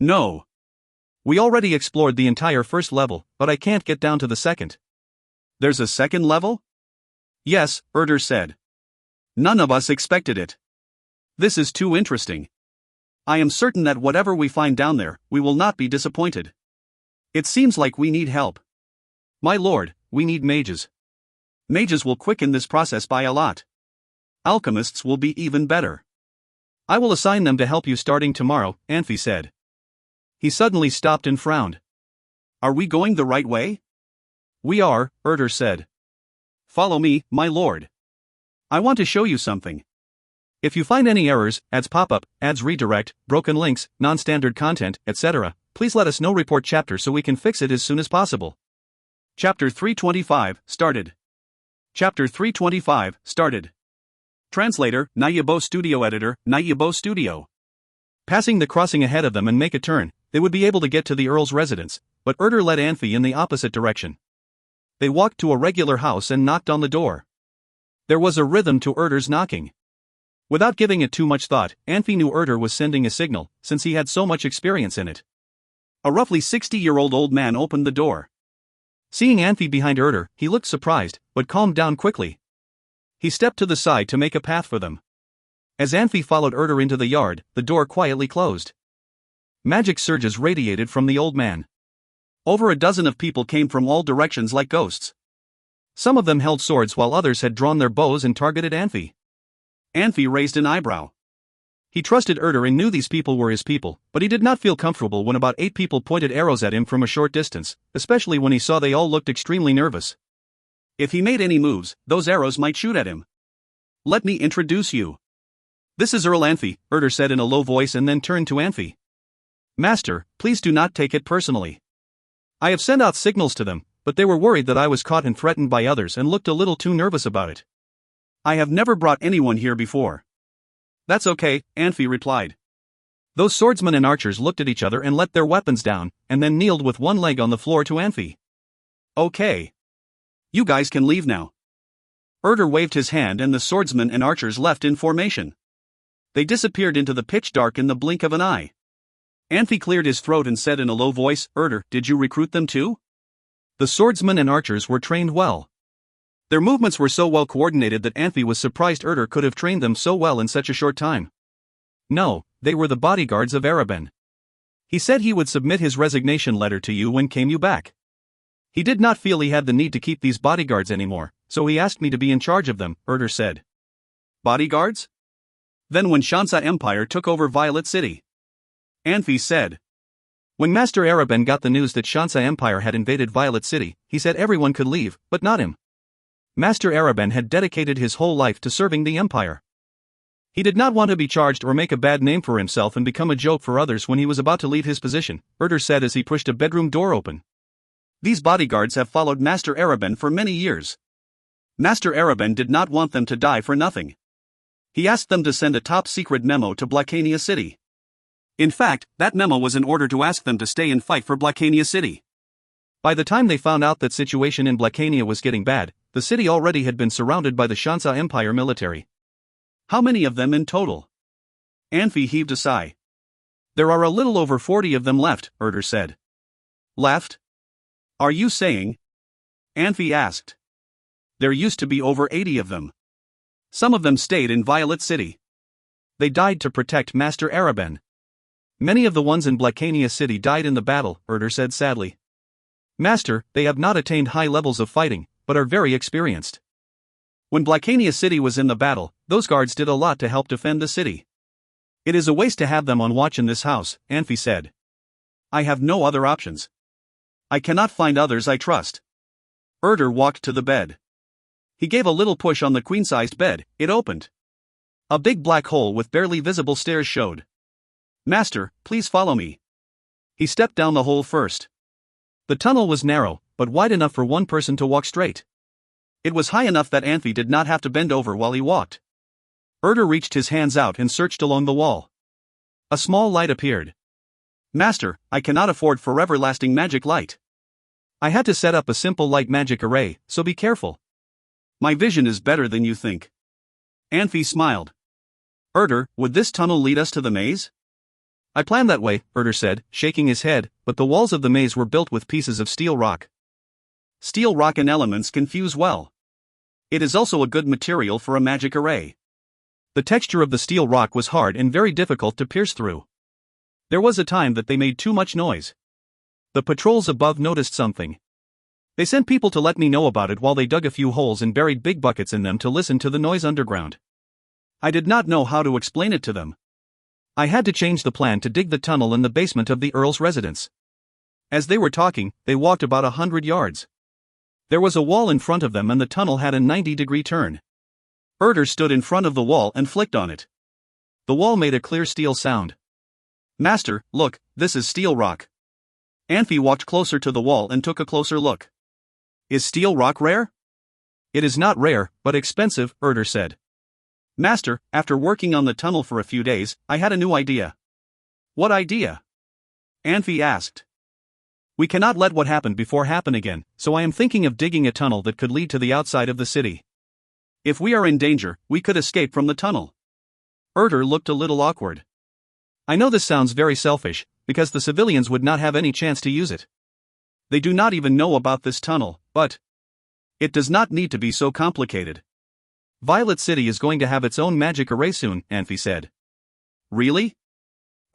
No. We already explored the entire first level, but I can't get down to the second. There's a second level? Yes, Erder said. None of us expected it. This is too interesting. I am certain that whatever we find down there, we will not be disappointed. It seems like we need help. My lord, we need mages. Mages will quicken this process by a lot. Alchemists will be even better. I will assign them to help you starting tomorrow, Anfey said. He suddenly stopped and frowned. Are we going the right way? We are, Erder said. Follow me, my lord. I want to show you something. If you find any errors, ads pop-up, ads redirect, broken links, non-standard content, etc., please let us know. Report chapter so we can fix it as soon as possible. Chapter 325, started. Chapter 325, started. Translator, Nayabo Studio Editor, Nayabo Studio. Passing the crossing ahead of them and make a turn, they would be able to get to the Earl's residence, but Erder led Anfey in the opposite direction. They walked to a regular house and knocked on the door. There was a rhythm to Erder's knocking. Without giving it too much thought, Anfey knew Erder was sending a signal, since he had so much experience in it. A roughly 60-year-old old man opened the door. Seeing Anfey behind Erder, he looked surprised, but calmed down quickly. He stepped to the side to make a path for them. As Anfey followed Erder into the yard, the door quietly closed. Magic surges radiated from the old man. Over a dozen of people came from all directions like ghosts. Some of them held swords while others had drawn their bows and targeted Anfey. Anfey raised an eyebrow. He trusted Erder and knew these people were his people, but he did not feel comfortable when about 8 people pointed arrows at him from a short distance, especially when he saw they all looked extremely nervous. If he made any moves, those arrows might shoot at him. Let me introduce you. This is Earl Anfey, Erder said in a low voice and then turned to Anfey. Master, please do not take it personally. I have sent out signals to them, but they were worried that I was caught and threatened by others and looked a little too nervous about it. I have never brought anyone here before. That's okay, Anfey replied. Those swordsmen and archers looked at each other and let their weapons down, and then kneeled with one leg on the floor to Anfey. Okay. You guys can leave now. Erder waved his hand and the swordsmen and archers left in formation. They disappeared into the pitch dark in the blink of an eye. Anfey cleared his throat and said in a low voice, Erder, did you recruit them too? The swordsmen and archers were trained well. Their movements were so well coordinated that Anfey was surprised Erder could have trained them so well in such a short time. No, they were the bodyguards of Araben. He said he would submit his resignation letter to you when came you back. He did not feel he had the need to keep these bodyguards anymore, so he asked me to be in charge of them, Erder said. Bodyguards? Then when Shansa Empire took over Violet City. Anfey said. When Master Araben got the news that Shansa Empire had invaded Violet City, he said everyone could leave, but not him. Master Araben had dedicated his whole life to serving the Empire. He did not want to be charged or make a bad name for himself and become a joke for others when he was about to leave his position, Erder said as he pushed a bedroom door open. These bodyguards have followed Master Araben for many years. Master Araben did not want them to die for nothing. He asked them to send a top-secret memo to Blacania City. In fact, that memo was in order to ask them to stay and fight for Blacania City. By the time they found out that situation in Blacania was getting bad, the city already had been surrounded by the Shansa Empire military. How many of them in total? Anfey heaved a sigh. There are a little over 40 of them left, Erder said. Left? Are you saying? Anfey asked. There used to be over 80 of them. Some of them stayed in Violet City. They died to protect Master Araben. Many of the ones in Blacania City died in the battle, Erder said sadly. Master, they have not attained high levels of fighting, but are very experienced. When Blacania City was in the battle, those guards did a lot to help defend the city. It is a waste to have them on watch in this house, Anfey said. I have no other options. I cannot find others I trust. Erder walked to the bed. He gave a little push on the queen-sized bed, it opened. A big black hole with barely visible stairs showed. Master, please follow me. He stepped down the hole first. The tunnel was narrow, but wide enough for one person to walk straight. It was high enough that Anfey did not have to bend over while he walked. Erder reached his hands out and searched along the wall. A small light appeared. Master, I cannot afford forever-lasting magic light. I had to set up a simple light magic array, so be careful. My vision is better than you think. Anfey smiled. Erder, would this tunnel lead us to the maze? I planned that way, Erder said, shaking his head, but the walls of the maze were built with pieces of steel rock. Steel rock and elements can fuse well. It is also a good material for a magic array. The texture of the steel rock was hard and very difficult to pierce through. There was a time that they made too much noise. The patrols above noticed something. They sent people to let me know about it while they dug a few holes and buried big buckets in them to listen to the noise underground. I did not know how to explain it to them. I had to change the plan to dig the tunnel in the basement of the Earl's residence. As they were talking, they walked about 100 yards. There was a wall in front of them and the tunnel had a 90-degree turn. Erder stood in front of the wall and flicked on it. The wall made a clear steel sound. Master, look, this is steel rock. Anfey walked closer to the wall and took a closer look. Is steel rock rare? It is not rare, but expensive, Erder said. Master, after working on the tunnel for a few days, I had a new idea. What idea? Anfey asked. We cannot let what happened before happen again, so I am thinking of digging a tunnel that could lead to the outside of the city. If we are in danger, we could escape from the tunnel. Erder looked a little awkward. I know this sounds very selfish, because the civilians would not have any chance to use it. They do not even know about this tunnel, but it does not need to be so complicated. Violet City is going to have its own magic array soon, Anfey said. Really?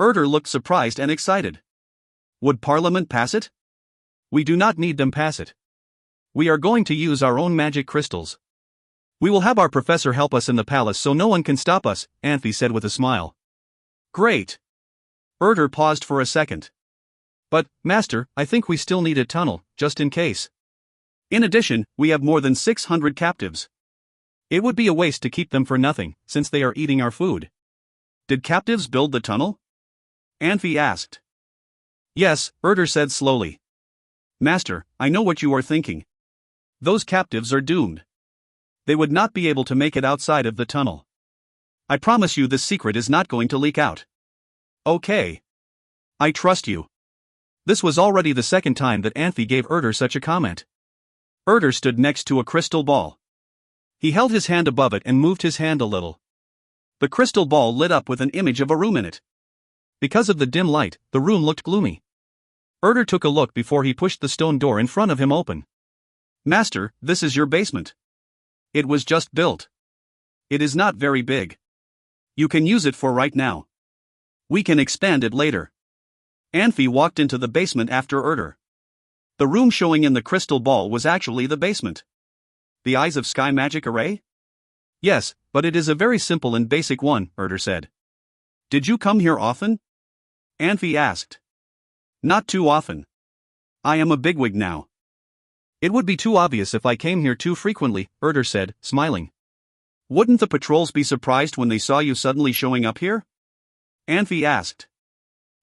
Erder looked surprised and excited. Would Parliament pass it? We do not need them pass it. We are going to use our own magic crystals. We will have our professor help us in the palace so no one can stop us, Anfey said with a smile. Great. Erder paused for a second. But, Master, I think we still need a tunnel, just in case. In addition, we have more than 600 captives. It would be a waste to keep them for nothing, since they are eating our food. Did captives build the tunnel? Anfey asked. Yes, Erder said slowly. Master, I know what you are thinking. Those captives are doomed. They would not be able to make it outside of the tunnel. I promise you this secret is not going to leak out. Okay. I trust you. This was already the second time that Anfey gave Erder such a comment. Erder stood next to a crystal ball. He held his hand above it and moved his hand a little. The crystal ball lit up with an image of a room in it. Because of the dim light, the room looked gloomy. Erder took a look before he pushed the stone door in front of him open. Master, this is your basement. It was just built. It is not very big. You can use it for right now. We can expand it later. Anfey walked into the basement after Erder. The room showing in the crystal ball was actually the basement. The Eyes of Sky magic array? Yes, but it is a very simple and basic one, Erder said. Did you come here often? Anfey asked. Not too often. I am a bigwig now. It would be too obvious if I came here too frequently, Erder said, smiling. Wouldn't the patrols be surprised when they saw you suddenly showing up here? Anfey asked.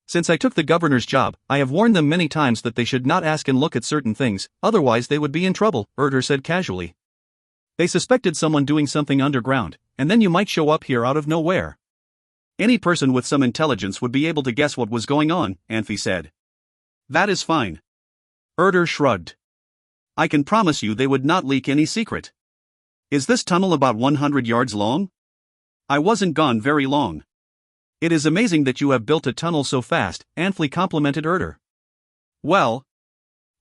Since I took the governor's job, I have warned them many times that they should not ask and look at certain things, otherwise they would be in trouble, Erder said casually. They suspected someone doing something underground, and then you might show up here out of nowhere. Any person with some intelligence would be able to guess what was going on, Anfey said. That is fine. Erder shrugged. I can promise you they would not leak any secret. Is this tunnel about 100 yards long? I wasn't gone very long. It is amazing that you have built a tunnel so fast, Anfey complimented Erder. Well,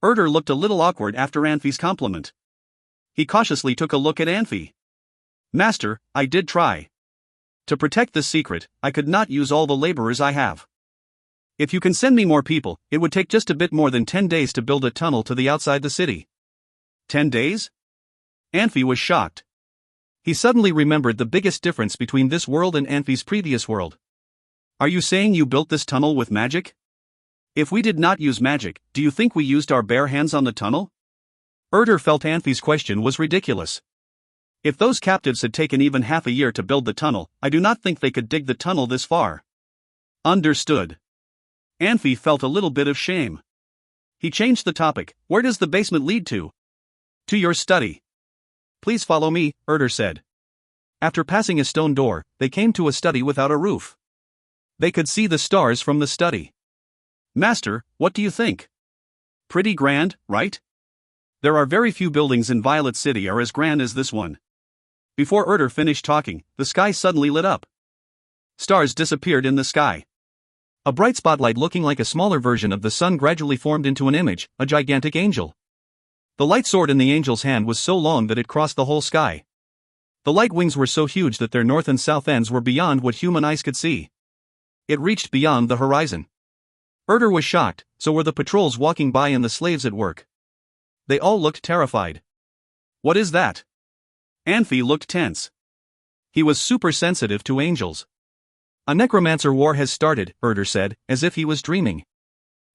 Erder looked a little awkward after Anfey's compliment. He cautiously took a look at Anfey. Master, I did try. To protect this secret, I could not use all the laborers I have. If you can send me more people, it would take just a bit more than 10 days to build a tunnel to the outside the city. 10 days? Anfey was shocked. He suddenly remembered the biggest difference between this world and Anfey's previous world. Are you saying you built this tunnel with magic? If we did not use magic, do you think we used our bare hands on the tunnel? Erder felt Anfey's question was ridiculous. If those captives had taken even half a year to build the tunnel, I do not think they could dig the tunnel this far. Understood. Anfey felt a little bit of shame. He changed the topic. Where does the basement lead to? To your study. Please follow me, Erder said. After passing a stone door, they came to a study without a roof. They could see the stars from the study. Master, what do you think? Pretty grand, right? There are very few buildings in Violet City are as grand as this one. Before Erder finished talking, the sky suddenly lit up. Stars disappeared in the sky. A bright spotlight looking like a smaller version of the sun gradually formed into an image, a gigantic angel. The light sword in the angel's hand was so long that it crossed the whole sky. The light wings were so huge that their north and south ends were beyond what human eyes could see. It reached beyond the horizon. Erder was shocked, so were the patrols walking by and the slaves at work. They all looked terrified. What is that? Anfey looked tense. He was super sensitive to angels. A necromancer war has started, Erder said, as if he was dreaming.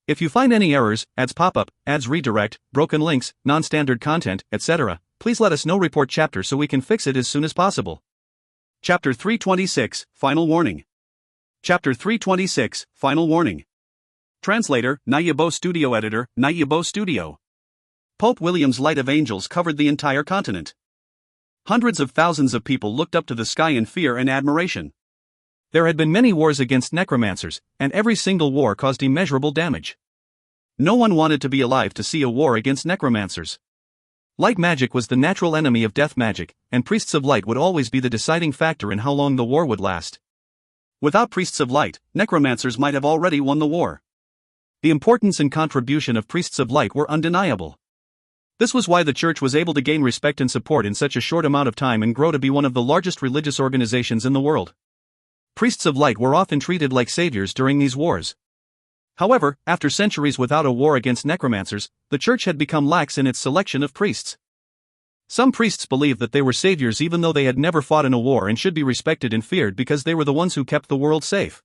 If you find any errors, ads pop up, ads redirect, broken links, non-standard content, etc., please let us know. Report chapter so we can fix it as soon as possible. Chapter 326, Final Warning. Chapter 326, Final Warning. Translator, Nayabo Studio Editor, Nayabo Studio. Pope William's light of angels covered the entire continent. Hundreds of thousands of people looked up to the sky in fear and admiration. There had been many wars against necromancers, and every single war caused immeasurable damage. No one wanted to be alive to see a war against necromancers. Light magic was the natural enemy of death magic, and priests of light would always be the deciding factor in how long the war would last. Without priests of light, necromancers might have already won the war. The importance and contribution of priests of light were undeniable. This was why the church was able to gain respect and support in such a short amount of time and grow to be one of the largest religious organizations in the world. Priests of light were often treated like saviors during these wars. However, after centuries without a war against necromancers, the church had become lax in its selection of priests. Some priests believed that they were saviors even though they had never fought in a war and should be respected and feared because they were the ones who kept the world safe.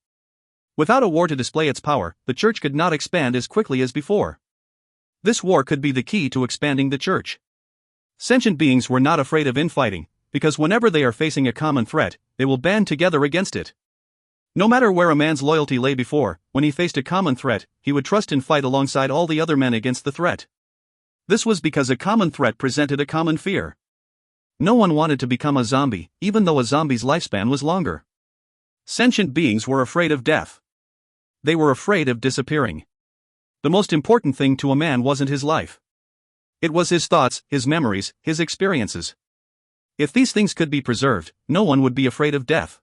Without a war to display its power, the church could not expand as quickly as before. This war could be the key to expanding the church. Sentient beings were not afraid of infighting, because whenever they are facing a common threat, they will band together against it. No matter where a man's loyalty lay before, when he faced a common threat, he would trust and fight alongside all the other men against the threat. This was because a common threat presented a common fear. No one wanted to become a zombie, even though a zombie's lifespan was longer. Sentient beings were afraid of death. They were afraid of disappearing. The most important thing to a man wasn't his life. It was his thoughts, his memories, his experiences. If these things could be preserved, no one would be afraid of death.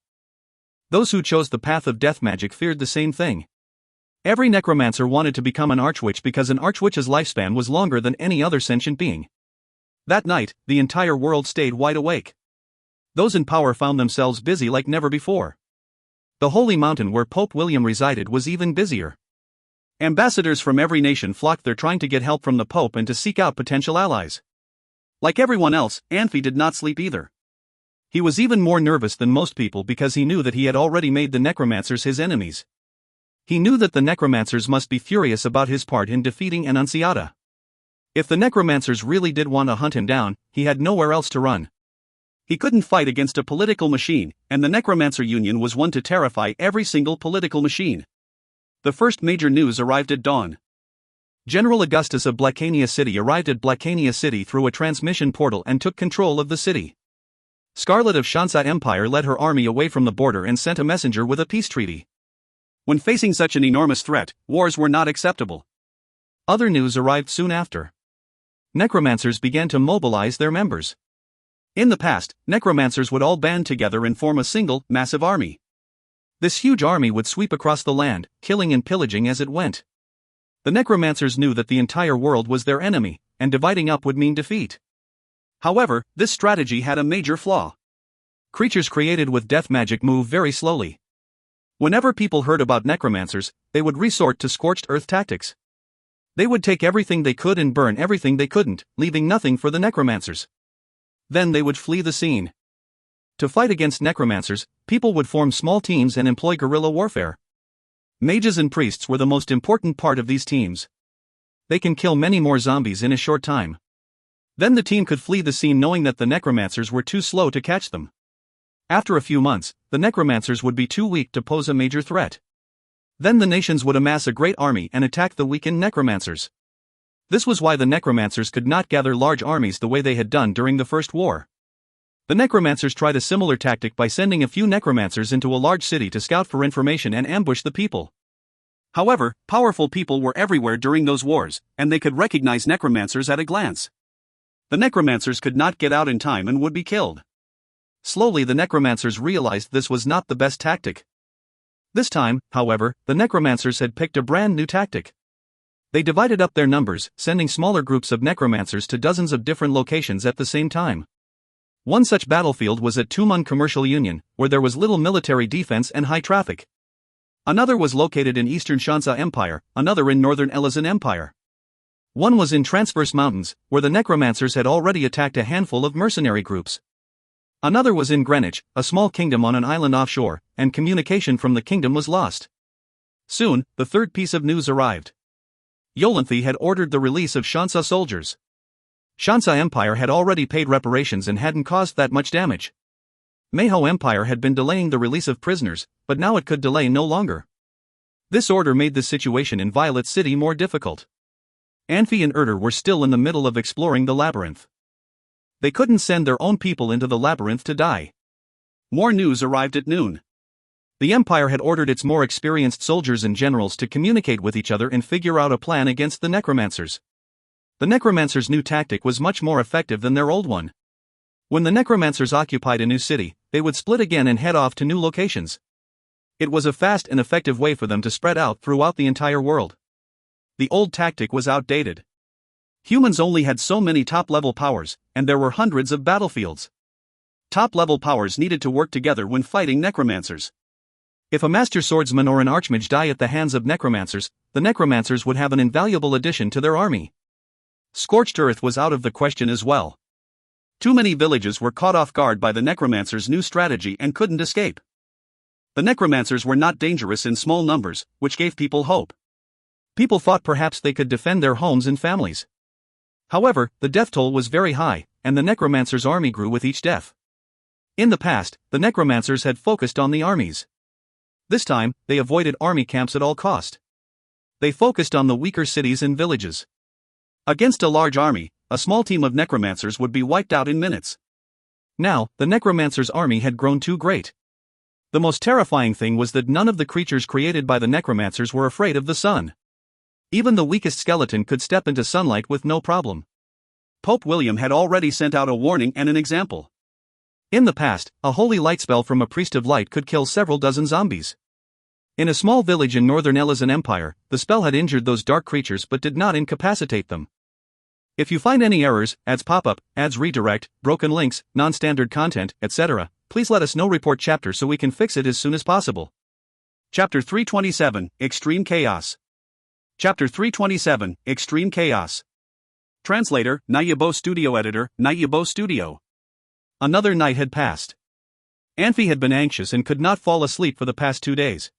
Those who chose the path of death magic feared the same thing. Every necromancer wanted to become an archwitch because an archwitch's lifespan was longer than any other sentient being. That night, the entire world stayed wide awake. Those in power found themselves busy like never before. The holy mountain where Pope William resided was even busier. Ambassadors from every nation flocked there trying to get help from the Pope and to seek out potential allies. Like everyone else, Anfey did not sleep either. He was even more nervous than most people because he knew that he had already made the necromancers his enemies. He knew that the necromancers must be furious about his part in defeating Annunciata. If the necromancers really did want to hunt him down, he had nowhere else to run. He couldn't fight against a political machine, and the Necromancer Union was one to terrify every single political machine. The first major news arrived at dawn. General Augustus of Blacania City arrived at Blacania City through a transmission portal and took control of the city. Scarlet of Shansa Empire led her army away from the border and sent a messenger with a peace treaty. When facing such an enormous threat, wars were not acceptable. Other news arrived soon after. Necromancers began to mobilize their members. In the past, necromancers would all band together and form a single, massive army. This huge army would sweep across the land, killing and pillaging as it went. The necromancers knew that the entire world was their enemy, and dividing up would mean defeat. However, this strategy had a major flaw. Creatures created with death magic move very slowly. Whenever people heard about necromancers, they would resort to scorched earth tactics. They would take everything they could and burn everything they couldn't, leaving nothing for the necromancers. Then they would flee the scene. To fight against necromancers, people would form small teams and employ guerrilla warfare. Mages and priests were the most important part of these teams. They can kill many more zombies in a short time. Then the team could flee the scene knowing that the necromancers were too slow to catch them. After a few months, the necromancers would be too weak to pose a major threat. Then the nations would amass a great army and attack the weakened necromancers. This was why the necromancers could not gather large armies the way they had done during the First War. The necromancers tried a similar tactic by sending a few necromancers into a large city to scout for information and ambush the people. However, powerful people were everywhere during those wars, and they could recognize necromancers at a glance. The necromancers could not get out in time and would be killed. Slowly the necromancers realized this was not the best tactic. This time, however, the necromancers had picked a brand new tactic. They divided up their numbers, sending smaller groups of necromancers to dozens of different locations at the same time. One such battlefield was at Tumun Commercial Union, where there was little military defense and high traffic. Another was located in eastern Shansa Empire, another in northern Elazan Empire. One was in Transverse Mountains, where the necromancers had already attacked a handful of mercenary groups. Another was in Greenwich, a small kingdom on an island offshore, and communication from the kingdom was lost. Soon, the third piece of news arrived. Yolanthi had ordered the release of Shansa soldiers. Shansa Empire had already paid reparations and hadn't caused that much damage. Manhwa Empire had been delaying the release of prisoners, but now it could delay no longer. This order made the situation in Violet City more difficult. Anfey and were still in the middle of exploring the labyrinth. They couldn't send their own people into the labyrinth to die. More news arrived at noon. The Empire had ordered its more experienced soldiers and generals to communicate with each other and figure out a plan against the necromancers. The necromancers' new tactic was much more effective than their old one. When the necromancers occupied a new city, they would split again and head off to new locations. It was a fast and effective way for them to spread out throughout the entire world. The old tactic was outdated. Humans only had so many top-level powers, and there were hundreds of battlefields. Top-level powers needed to work together when fighting necromancers. If a master swordsman or an archmage die at the hands of necromancers, the necromancers would have an invaluable addition to their army. Scorched earth was out of the question as well. Too many villages were caught off guard by the necromancers' new strategy and couldn't escape. The necromancers were not dangerous in small numbers, which gave people hope. People thought perhaps they could defend their homes and families. However, the death toll was very high, and the necromancers' army grew with each death. In the past, the necromancers had focused on the armies. This time, they avoided army camps at all cost. They focused on the weaker cities and villages. Against a large army, a small team of necromancers would be wiped out in minutes. Now, the necromancers' army had grown too great. The most terrifying thing was that none of the creatures created by the necromancers were afraid of the sun. Even the weakest skeleton could step into sunlight with no problem. Pope William had already sent out a warning and an example. In the past, a holy light spell from a priest of light could kill several dozen zombies. In a small village in northern Elazan Empire, the spell had injured those dark creatures but did not incapacitate them. If you find any errors, ads pop up, ads redirect, broken links, non-standard content, etc., please let us know. Report chapter so we can fix it as soon as possible. Chapter 327, Extreme Chaos. Chapter 327, Extreme Chaos. Translator, Nayabo Studio Editor, Nayabo Studio. Another night had passed. Anfey had been anxious and could not fall asleep for the past 2 days.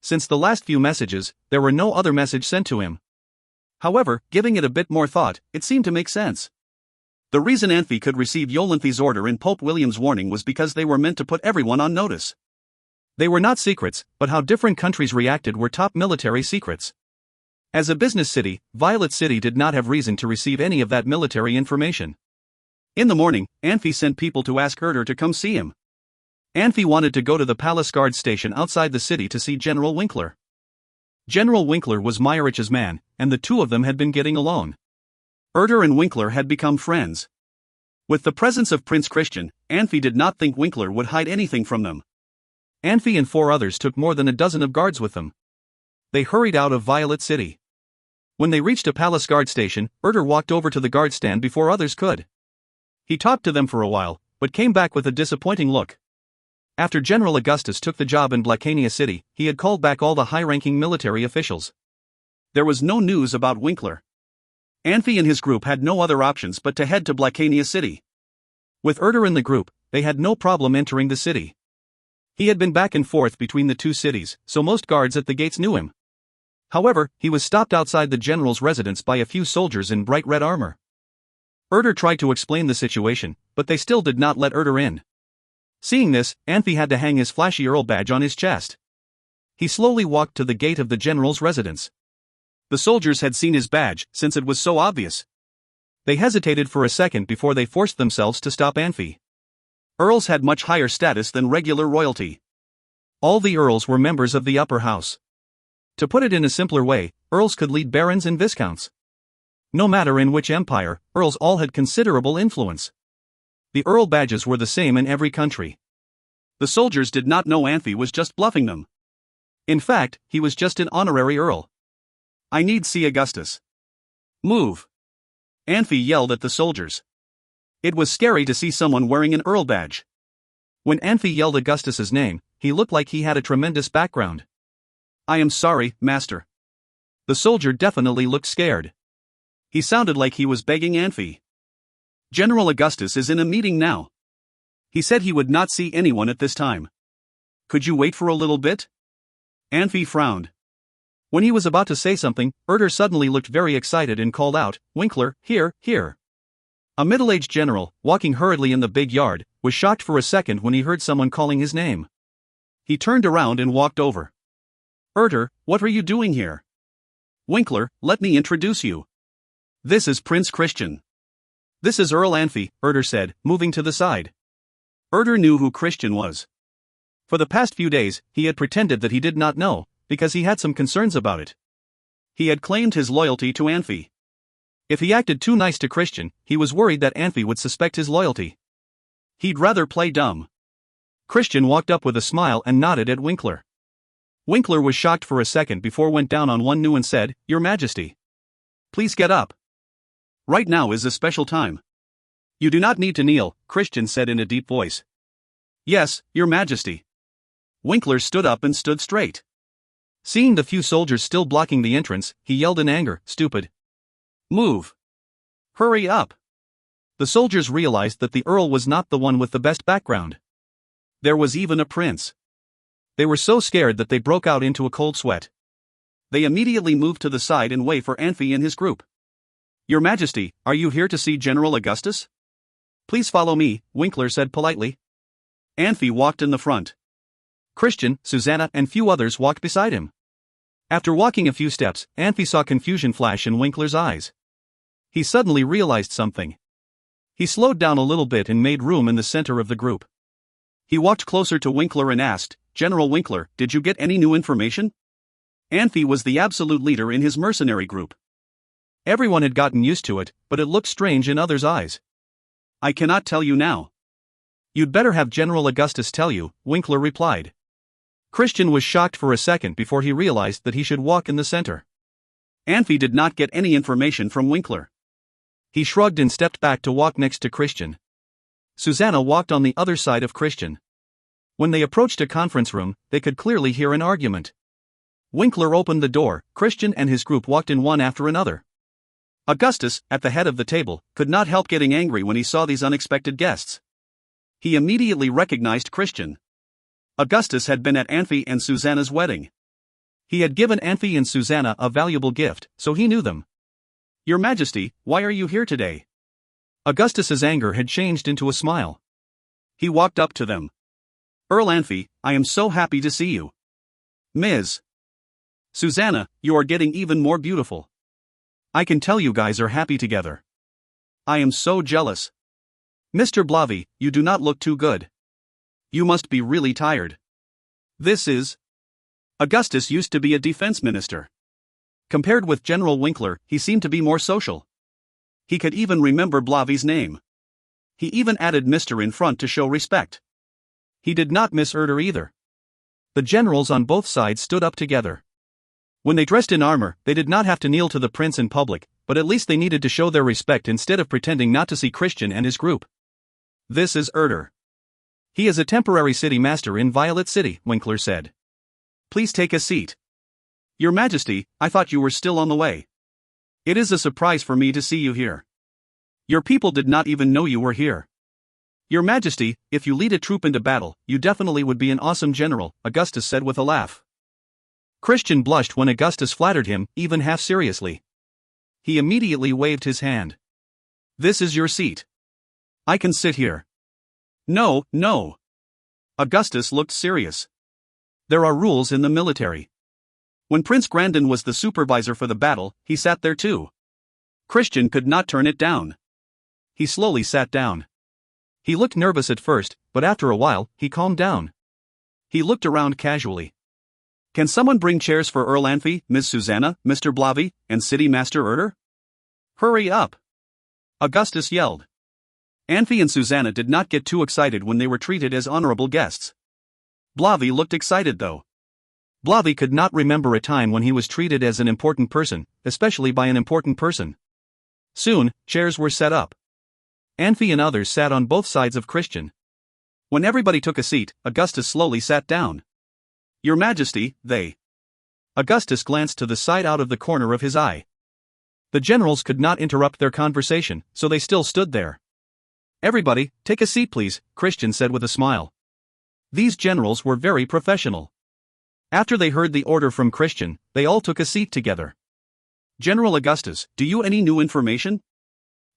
Since the last few messages, there were no other message sent to him. However, giving it a bit more thought, it seemed to make sense. The reason Anfey could receive Yolanthi's order and Pope William's warning was because they were meant to put everyone on notice. They were not secrets, but how different countries reacted were top military secrets. As a business city, Violet City did not have reason to receive any of that military information. In the morning, Anfey sent people to ask to come see him. Anfey wanted to go to the palace guard station outside the city to see General Winkler. General Winkler was Myrich's man, and the two of them had been getting along. and Winkler had become friends. With the presence of Prince Christian, Anfey did not think Winkler would hide anything from them. Anfey and 4 others took more than a dozen of guards with them. They hurried out of Violet City. When they reached a palace guard station, walked over to the guard stand before others could. He talked to them for a while, but came back with a disappointing look. After General Augustus took the job in Blacania City, he had called back all the high-ranking military officials. There was no news about Winkler. Anfey and his group had no other options but to head to Blacania City. With in the group, they had no problem entering the city. He had been back and forth between the two cities, so most guards at the gates knew him. However, he was stopped outside the general's residence by a few soldiers in bright red armor. Tried to explain the situation, but they still did not let in. Seeing this, Anfey had to hang his flashy Earl badge on his chest. He slowly walked to the gate of the general's residence. The soldiers had seen his badge, since it was so obvious. They hesitated for a second before they forced themselves to stop Anfey. Earls had much higher status than regular royalty. All the earls were members of the upper house. To put it in a simpler way, earls could lead barons and viscounts. No matter in which empire, earls all had considerable influence. The Earl badges were the same in every country. The soldiers did not know Anfey was just bluffing them. In fact, he was just an honorary Earl. I need see Augustus. Move! Anfey yelled at the soldiers. It was scary to see someone wearing an Earl badge. When Anfey yelled Augustus's name, he looked like he had a tremendous background. I am sorry, master. The soldier definitely looked scared. He sounded like he was begging Anfey. General Augustus is in a meeting now. He said he would not see anyone at this time. Could you wait for a little bit? Anfey frowned. When he was about to say something, Erder suddenly looked very excited and called out, "Winkler, here, here." A middle-aged general, walking hurriedly in the big yard, was shocked for a second when he heard someone calling his name. He turned around and walked over. "Erder, what are you doing here?" "Winkler, let me introduce you. This is Prince Christian." "This is Earl Anfey," Erder said, moving to the side. Erder knew who Christian was. For the past few days, he had pretended that he did not know, because he had some concerns about it. He had claimed his loyalty to Anfey. If he acted too nice to Christian, he was worried that Anfey would suspect his loyalty. He'd rather play dumb. Christian walked up with a smile and nodded at Winkler. Winkler was shocked for a second before went down on one knee and said, "Your Majesty. Please get up. Right now is a special time." "You do not need to kneel," Christian said in a deep voice. "Yes, Your Majesty." Winkler stood up and stood straight. Seeing the few soldiers still blocking the entrance, he yelled in anger, "Stupid. Move. Hurry up." The soldiers realized that the Earl was not the one with the best background. There was even a prince. They were so scared that they broke out into a cold sweat. They immediately moved to the side and wait for Anfey and his group. "Your Majesty, are you here to see General Augustus?" "Please follow me," Winkler said politely. Anfey walked in the front. Christian, Susanna, and few others walked beside him. After walking a few steps, Anfey saw confusion flash in Winkler's eyes. He suddenly realized something. He slowed down a little bit and made room in the center of the group. He walked closer to Winkler and asked, "General Winkler, did you get any new information?" Anfey was the absolute leader in his mercenary group. Everyone had gotten used to it, but it looked strange in others' eyes. "I cannot tell you now." "You'd better have General Augustus tell you," Winkler replied. Christian was shocked for a second before he realized that he should walk in the center. Anfey did not get any information from Winkler. He shrugged and stepped back to walk next to Christian. Susanna walked on the other side of Christian. When they approached a conference room, they could clearly hear an argument. Winkler opened the door, Christian and his group walked in one after another. Augustus, at the head of the table, could not help getting angry when he saw these unexpected guests. He immediately recognized Christian. Augustus had been at Anfey and Susanna's wedding. He had given Anfey and Susanna a valuable gift, so he knew them. "Your Majesty, why are you here today?" Augustus's anger had changed into a smile. He walked up to them. "Earl Anfey, I am so happy to see you. Ms. Susanna, you are getting even more beautiful. I can tell you guys are happy together. I am so jealous. Mr. Blavy, you do not look too good. You must be really tired. This is..." Augustus used to be a defense minister. Compared with General Winkler, he seemed to be more social. He could even remember Blavy's name. He even added Mr. in front to show respect. He did not miss Erder either. The generals on both sides stood up together. When they dressed in armor, they did not have to kneel to the prince in public, but at least they needed to show their respect instead of pretending not to see Christian and his group. "This is Erder. He is a temporary city master in Violet City," Winkler said. "Please take a seat." "Your Majesty, I thought you were still on the way. It is a surprise for me to see you here. Your people did not even know you were here." "Your Majesty, if you lead a troop into battle, you definitely would be an awesome general," Augustus said with a laugh. Christian blushed when Augustus flattered him, even half seriously. He immediately waved his hand. "This is your seat. I can sit here." "No, no." Augustus looked serious. "There are rules in the military. When Prince Grandin was the supervisor for the battle, he sat there too. Christian could not turn it down. He slowly sat down. He looked nervous at first, but after a while, he calmed down. He looked around casually. "Can someone bring chairs for Earl Anfey, Ms. Susanna, Mr. Blavy, and City Master Erder? Hurry up!" Augustus yelled. Anfey and Susanna did not get too excited when they were treated as honorable guests. Blavi looked excited though. Blavi could not remember a time when he was treated as an important person, especially by an important person. Soon, chairs were set up. Anfey and others sat on both sides of Christian. When everybody took a seat, Augustus slowly sat down. Your Majesty, they. Augustus glanced to the side out of the corner of his eye. The generals could not interrupt their conversation, so they still stood there. Everybody, take a seat please, Christian said with a smile. These generals were very professional. After they heard the order from Christian, they all took a seat together. General Augustus, do you any new information?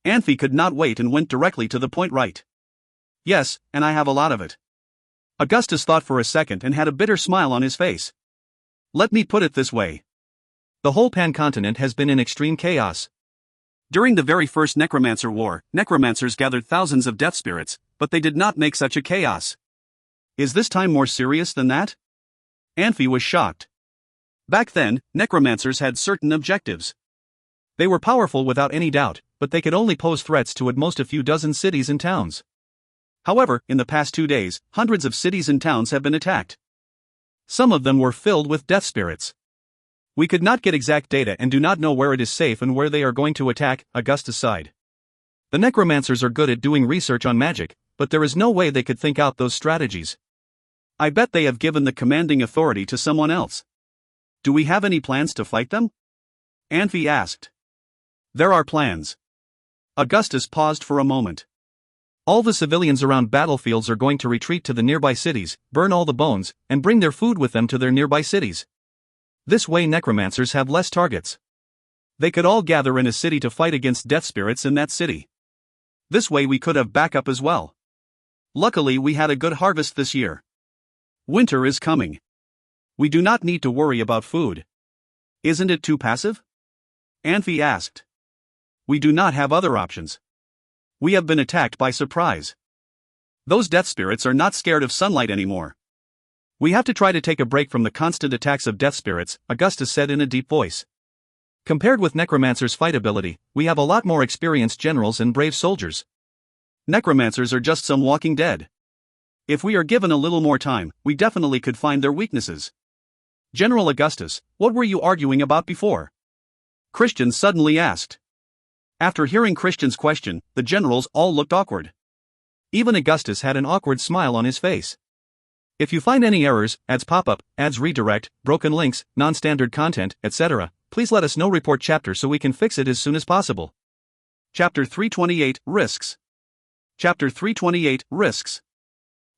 Anfey could not wait and went directly to the point right. Yes, and I have a lot of it. Augustus thought for a second and had a bitter smile on his face. Let me put it this way. The whole Pan-continent has been in extreme chaos. During the very first Necromancer War, necromancers gathered thousands of death spirits, but they did not make such a chaos. Is this time more serious than that? Anfey was shocked. Back then, necromancers had certain objectives. They were powerful without any doubt, but they could only pose threats to at most a few dozen cities and towns. However, in the past 2 days, hundreds of cities and towns have been attacked. Some of them were filled with death spirits. We could not get exact data and do not know where it is safe and where they are going to attack, Augustus sighed. The necromancers are good at doing research on magic, but there is no way they could think out those strategies. I bet they have given the commanding authority to someone else. Do we have any plans to fight them? Anfey asked. There are plans. Augustus paused for a moment. All the civilians around battlefields are going to retreat to the nearby cities, burn all the bones, and bring their food with them to their nearby cities. This way necromancers have less targets. They could all gather in a city to fight against death spirits in that city. This way we could have backup as well. Luckily we had a good harvest this year. Winter is coming. We do not need to worry about food. Isn't it too passive? Anfey asked. We do not have other options. We have been attacked by surprise. Those death spirits are not scared of sunlight anymore. We have to try to take a break from the constant attacks of death spirits, Augustus said in a deep voice. Compared with necromancers' fight ability, we have a lot more experienced generals and brave soldiers. Necromancers are just some walking dead. If we are given a little more time, we definitely could find their weaknesses. General Augustus, what were you arguing about before? Christian suddenly asked. After hearing Christian's question, the generals all looked awkward. Even Augustus had an awkward smile on his face. If you find any errors, ads pop up, ads redirect, broken links, non-standard content, etc., please let us know. Report chapter so we can fix it as soon as possible. Chapter 328, Risks. Chapter 328, Risks.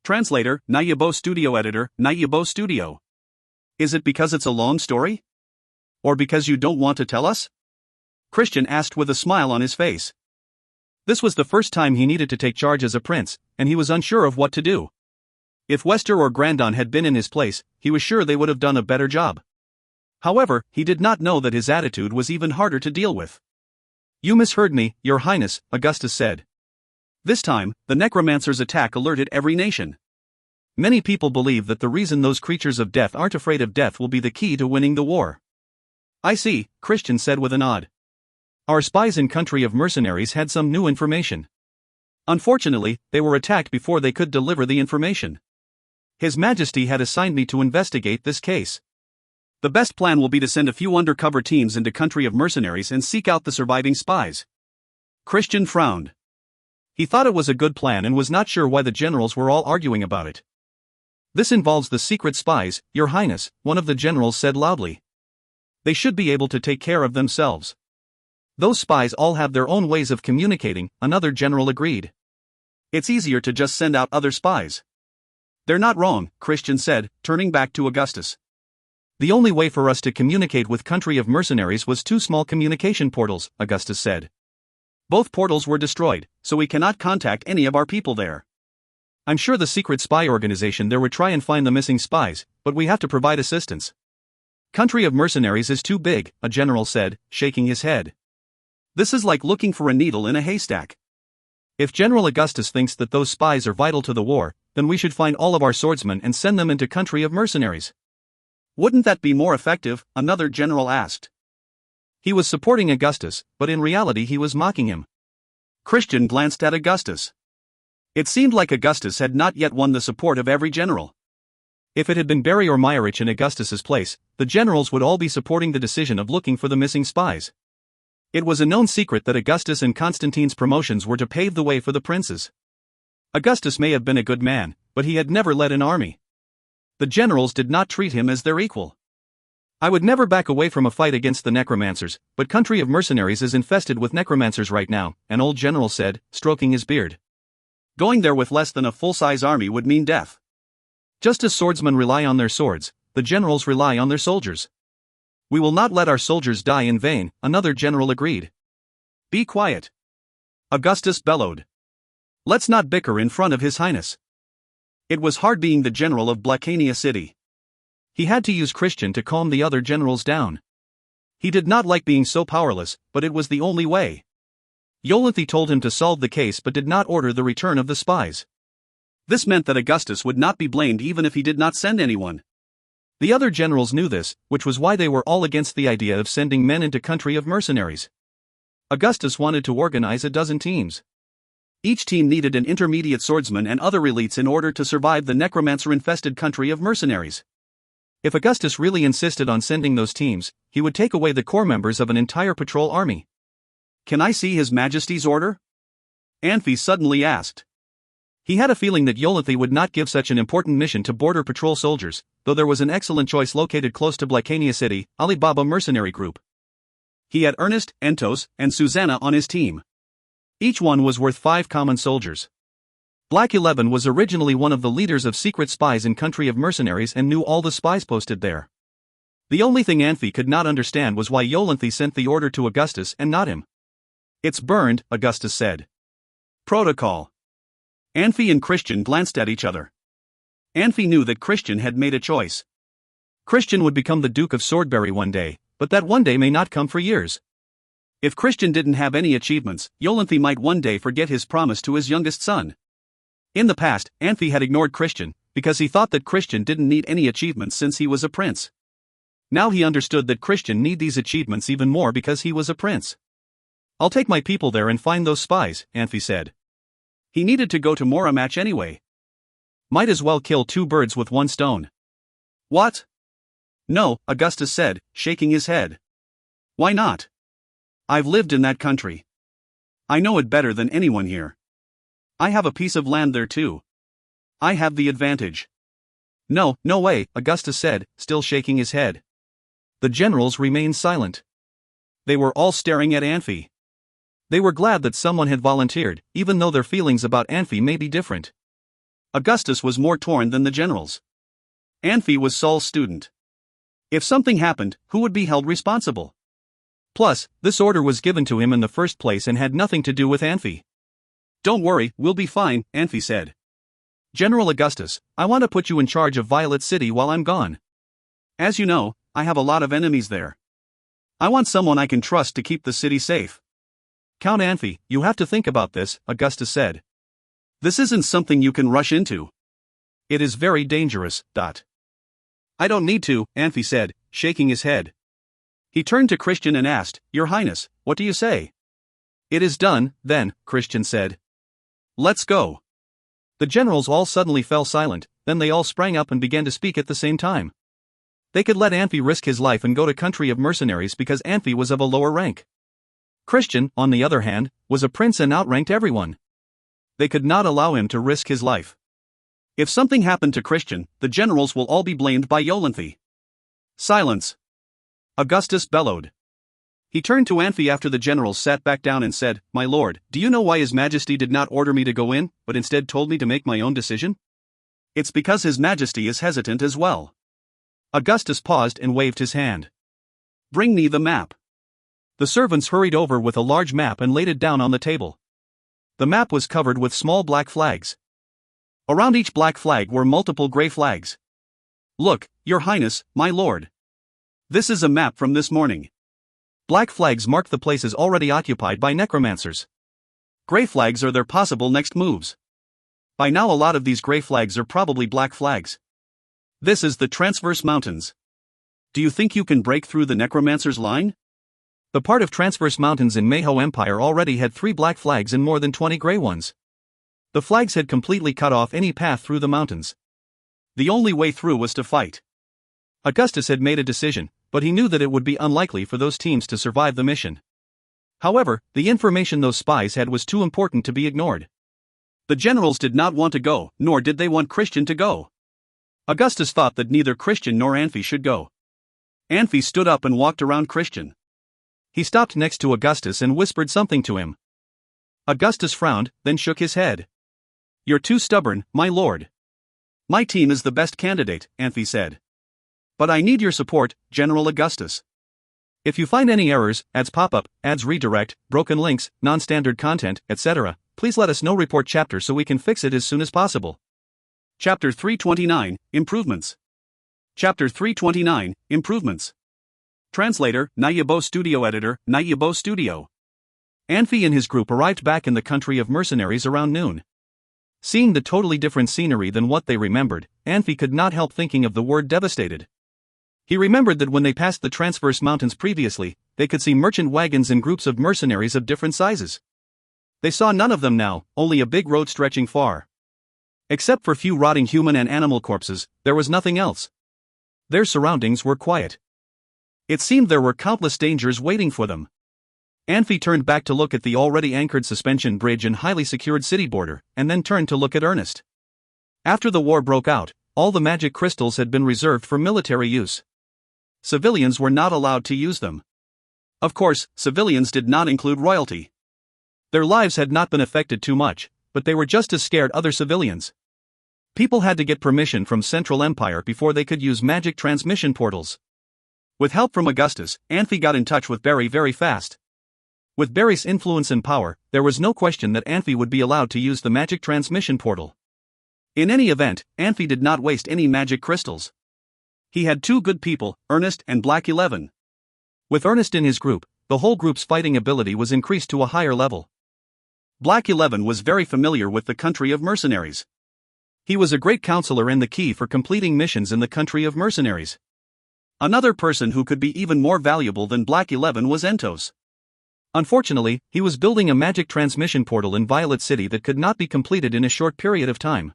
Translator, Nayabo Studio Editor, Nayabo Studio. Is it because it's a long story? Or because you don't want to tell us? Christian asked with a smile on his face. This was the first time he needed to take charge as a prince, and he was unsure of what to do. If Wester or Grandon had been in his place, he was sure they would have done a better job. However, he did not know that his attitude was even harder to deal with. You misheard me, Your Highness, Augustus said. This time, the necromancer's attack alerted every nation. Many people believe that the reason those creatures of death aren't afraid of death will be the key to winning the war. I see, Christian said with a nod. Our spies in Country of Mercenaries had some new information. Unfortunately, they were attacked before they could deliver the information. His Majesty had assigned me to investigate this case. The best plan will be to send a few undercover teams into Country of Mercenaries and seek out the surviving spies. Christian frowned. He thought it was a good plan and was not sure why the generals were all arguing about it. This involves the secret spies, Your Highness, one of the generals said loudly. They should be able to take care of themselves. Those spies all have their own ways of communicating, another general agreed. It's easier to just send out other spies. They're not wrong, Christian said, turning back to Augustus. The only way for us to communicate with Country of Mercenaries was 2 small communication portals, Augustus said. Both portals were destroyed, so we cannot contact any of our people there. I'm sure the secret spy organization there would try and find the missing spies, but we have to provide assistance. Country of Mercenaries is too big, a general said, shaking his head. This is like looking for a needle in a haystack. If General Augustus thinks that those spies are vital to the war, then we should find all of our swordsmen and send them into Country of Mercenaries. Wouldn't that be more effective? Another general asked. He was supporting Augustus, but in reality he was mocking him. Christian glanced at Augustus. It seemed like Augustus had not yet won the support of every general. If it had been Barry or Meyerich in Augustus's place, the generals would all be supporting the decision of looking for the missing spies. It was a known secret that Augustus and Constantine's promotions were to pave the way for the princes. Augustus may have been a good man, but he had never led an army. The generals did not treat him as their equal. I would never back away from a fight against the necromancers, but country of mercenaries is infested with necromancers right now, an old general said, stroking his beard. Going there with less than a full-size army would mean death. Just as swordsmen rely on their swords, the generals rely on their soldiers. We will not let our soldiers die in vain, another general agreed. Be quiet. Augustus bellowed. Let's not bicker in front of His Highness. It was hard being the general of Blacania City. He had to use Christian to calm the other generals down. He did not like being so powerless, but it was the only way. Yolanthi told him to solve the case but did not order the return of the spies. This meant that Augustus would not be blamed even if he did not send anyone. The other generals knew this, which was why they were all against the idea of sending men into country of mercenaries. Augustus wanted to organize a dozen teams. Each team needed an intermediate swordsman and other elites in order to survive the necromancer-infested country of mercenaries. If Augustus really insisted on sending those teams, he would take away the core members of an entire patrol army. Can I see His Majesty's order? Anfey suddenly asked. He had a feeling that Yolanthi would not give such an important mission to border patrol soldiers, though there was an excellent choice located close to Blacania City, Alibaba Mercenary Group. He had Ernest, Entos, and Susanna on his team. Each one was worth 5 common soldiers. Black 11 was originally one of the leaders of secret spies in country of mercenaries and knew all the spies posted there. The only thing Anfey could not understand was why Yolanthi sent the order to Augustus and not him. It's burned, Augustus said. Protocol. Anfey and Christian glanced at each other. Anfey knew that Christian had made a choice. Christian would become the Duke of Swordbury one day, but that one day may not come for years. If Christian didn't have any achievements, Yolanthi might one day forget his promise to his youngest son. In the past, Anfey had ignored Christian, because he thought that Christian didn't need any achievements since he was a prince. Now he understood that Christian needed these achievements even more because he was a prince. I'll take my people there and find those spies, Anfey said. He needed to go to Moramatch anyway. Might as well kill 2 birds with 1 stone. What? No, Augustus said, shaking his head. Why not? I've lived in that country. I know it better than anyone here. I have a piece of land there too. I have the advantage. No way, Augustus said, still shaking his head. The generals remained silent. They were all staring at Anfey. They were glad that someone had volunteered, even though their feelings about Anfey may be different. Augustus was more torn than the generals. Anfey was Saul's student. If something happened, who would be held responsible? Plus, this order was given to him in the first place and had nothing to do with Anfey. Don't worry, we'll be fine, Anfey said. General Augustus, I want to put you in charge of Violet City while I'm gone. As you know, I have a lot of enemies there. I want someone I can trust to keep the city safe. Count Anfey, you have to think about this, Augustus said. This isn't something you can rush into. It is very dangerous. I don't need to, Anfey said, shaking his head. He turned to Christian and asked, Your Highness, what do you say? It is done, then, Christian said. Let's go. The generals all suddenly fell silent, then they all sprang up and began to speak at the same time. They could let Anfey risk his life and go to country of mercenaries because Anfey was of a lower rank. Christian, on the other hand, was a prince and outranked everyone. They could not allow him to risk his life. If something happened to Christian, the generals will all be blamed by Yolanthi. Silence. Augustus bellowed. He turned to Anfey after the generals sat back down and said, My lord, do you know why His Majesty did not order me to go in, but instead told me to make my own decision? It's because His Majesty is hesitant as well. Augustus paused and waved his hand. Bring me the map. The servants hurried over with a large map and laid it down on the table. The map was covered with small black flags. Around each black flag were multiple gray flags. Look, Your Highness, my lord. This is a map from this morning. Black flags mark the places already occupied by necromancers. Gray flags are their possible next moves. By now a lot of these gray flags are probably black flags. This is the Transverse Mountains. Do you think you can break through the necromancer's line? The part of Transverse Mountains in Mayho Empire already had 3 black flags and more than 20 gray ones. The flags had completely cut off any path through the mountains. The only way through was to fight. Augustus had made a decision, but he knew that it would be unlikely for those teams to survive the mission. However, the information those spies had was too important to be ignored. The generals did not want to go, nor did they want Christian to go. Augustus thought that neither Christian nor Anfey should go. Anfey stood up and walked around Christian. He stopped next to Augustus and whispered something to him. Augustus frowned, then shook his head. "You're too stubborn, my lord." "My team is the best candidate," Anfey said. "But I need your support, General Augustus." If you find any errors, ads pop up, ads redirect, broken links, non-standard content, etc., please let us know. Report chapter so we can fix it as soon as possible. Chapter 329, Improvements. Chapter 329, Improvements. Translator, Nayabo Studio Editor, Nayabo Studio. Anfey and his group arrived back in the country of mercenaries around noon. Seeing the totally different scenery than what they remembered, Anfey could not help thinking of the word devastated. He remembered that when they passed the Transverse Mountains previously, they could see merchant wagons and groups of mercenaries of different sizes. They saw none of them now, only a big road stretching far. Except for few rotting human and animal corpses, there was nothing else. Their surroundings were quiet. It seemed there were countless dangers waiting for them. Anfey turned back to look at the already anchored suspension bridge and highly secured city border, and then turned to look at Ernest. After the war broke out, all the magic crystals had been reserved for military use. Civilians were not allowed to use them. Of course, civilians did not include royalty. Their lives had not been affected too much, but they were just as scared other civilians. People had to get permission from Central Empire before they could use magic transmission portals. With help from Augustus, Anfey got in touch with Barry very fast. With Barry's influence and power, there was no question that Anfey would be allowed to use the magic transmission portal. In any event, Anfey did not waste any magic crystals. He had two good people, Ernest and Black 11. With Ernest in his group, the whole group's fighting ability was increased to a higher level. Black 11 was very familiar with the country of mercenaries. He was a great counselor and the key for completing missions in the country of mercenaries. Another person who could be even more valuable than Black 11 was Entos. Unfortunately, he was building a magic transmission portal in Violet City that could not be completed in a short period of time.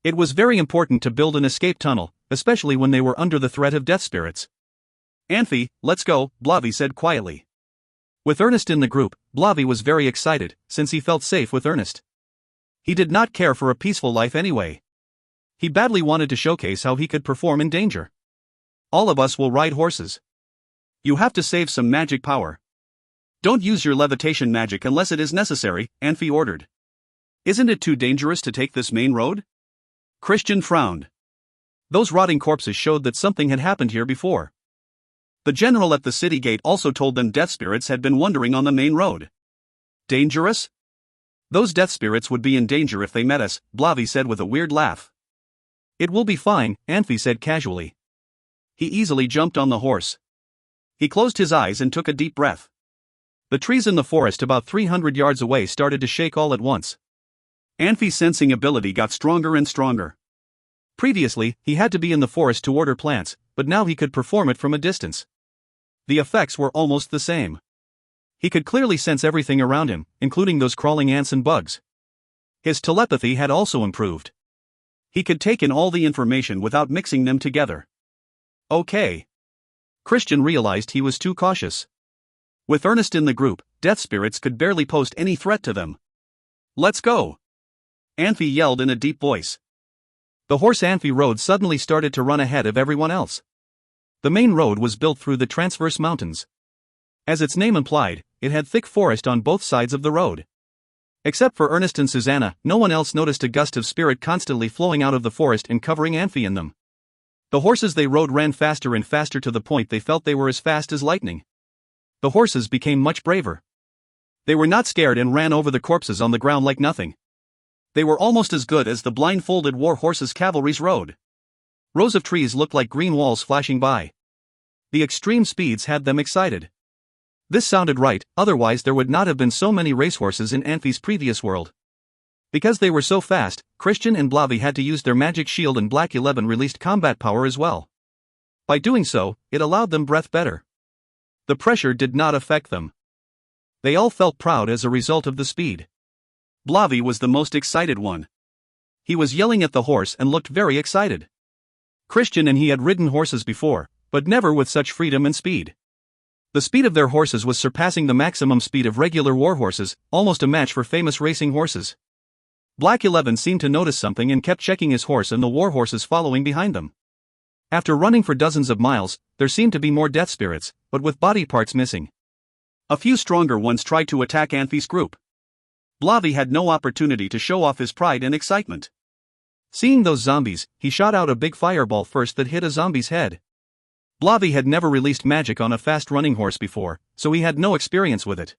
It was very important to build an escape tunnel, especially when they were under the threat of death spirits. "Anfey, let's go," Blavi said quietly. With Ernest in the group, Blavi was very excited, since he felt safe with Ernest. He did not care for a peaceful life anyway. He badly wanted to showcase how he could perform in danger. "All of us will ride horses. You have to save some magic power. Don't use your levitation magic unless it is necessary," Anfey ordered. "Isn't it too dangerous to take this main road?" Christian frowned. Those rotting corpses showed that something had happened here before. The general at the city gate also told them death spirits had been wandering on the main road. "Dangerous? Those death spirits would be in danger if they met us," Blavi said with a weird laugh. "It will be fine," Anfey said casually. He easily jumped on the horse. He closed his eyes and took a deep breath. The trees in the forest about 300 yards away started to shake all at once. Anfey's sensing ability got stronger and stronger. Previously, he had to be in the forest to order plants, but now he could perform it from a distance. The effects were almost the same. He could clearly sense everything around him, including those crawling ants and bugs. His telepathy had also improved. He could take in all the information without mixing them together. Okay. Christian realized he was too cautious. With Ernest in the group, death spirits could barely pose any threat to them. "Let's go!" Anfey yelled in a deep voice. The horse Anfey rode suddenly started to run ahead of everyone else. The main road was built through the Transverse Mountains. As its name implied, it had thick forest on both sides of the road. Except for Ernest and Susanna, no one else noticed a gust of spirit constantly flowing out of the forest and covering Anfey in them. The horses they rode ran faster and faster to the point they felt they were as fast as lightning. The horses became much braver. They were not scared and ran over the corpses on the ground like nothing. They were almost as good as the blindfolded war horses cavalry's rode. Rows of trees looked like green walls flashing by. The extreme speeds had them excited. This sounded right, otherwise there would not have been so many racehorses in Anfey's previous world. Because they were so fast, Christian and Blavi had to use their magic shield and Black 11 released combat power as well. By doing so, it allowed them breath better. The pressure did not affect them. They all felt proud as a result of the speed. Blavi was the most excited one. He was yelling at the horse and looked very excited. Christian and he had ridden horses before, but never with such freedom and speed. The speed of their horses was surpassing the maximum speed of regular war horses, almost a match for famous racing horses. Black 11 seemed to notice something and kept checking his horse and the war horses following behind them. After running for dozens of miles, there seemed to be more death spirits, but with body parts missing. A few stronger ones tried to attack Anfey's group. Blavi had no opportunity to show off his pride and excitement. Seeing those zombies, he shot out a big fireball first that hit a zombie's head. Blavi had never released magic on a fast-running horse before, so he had no experience with it.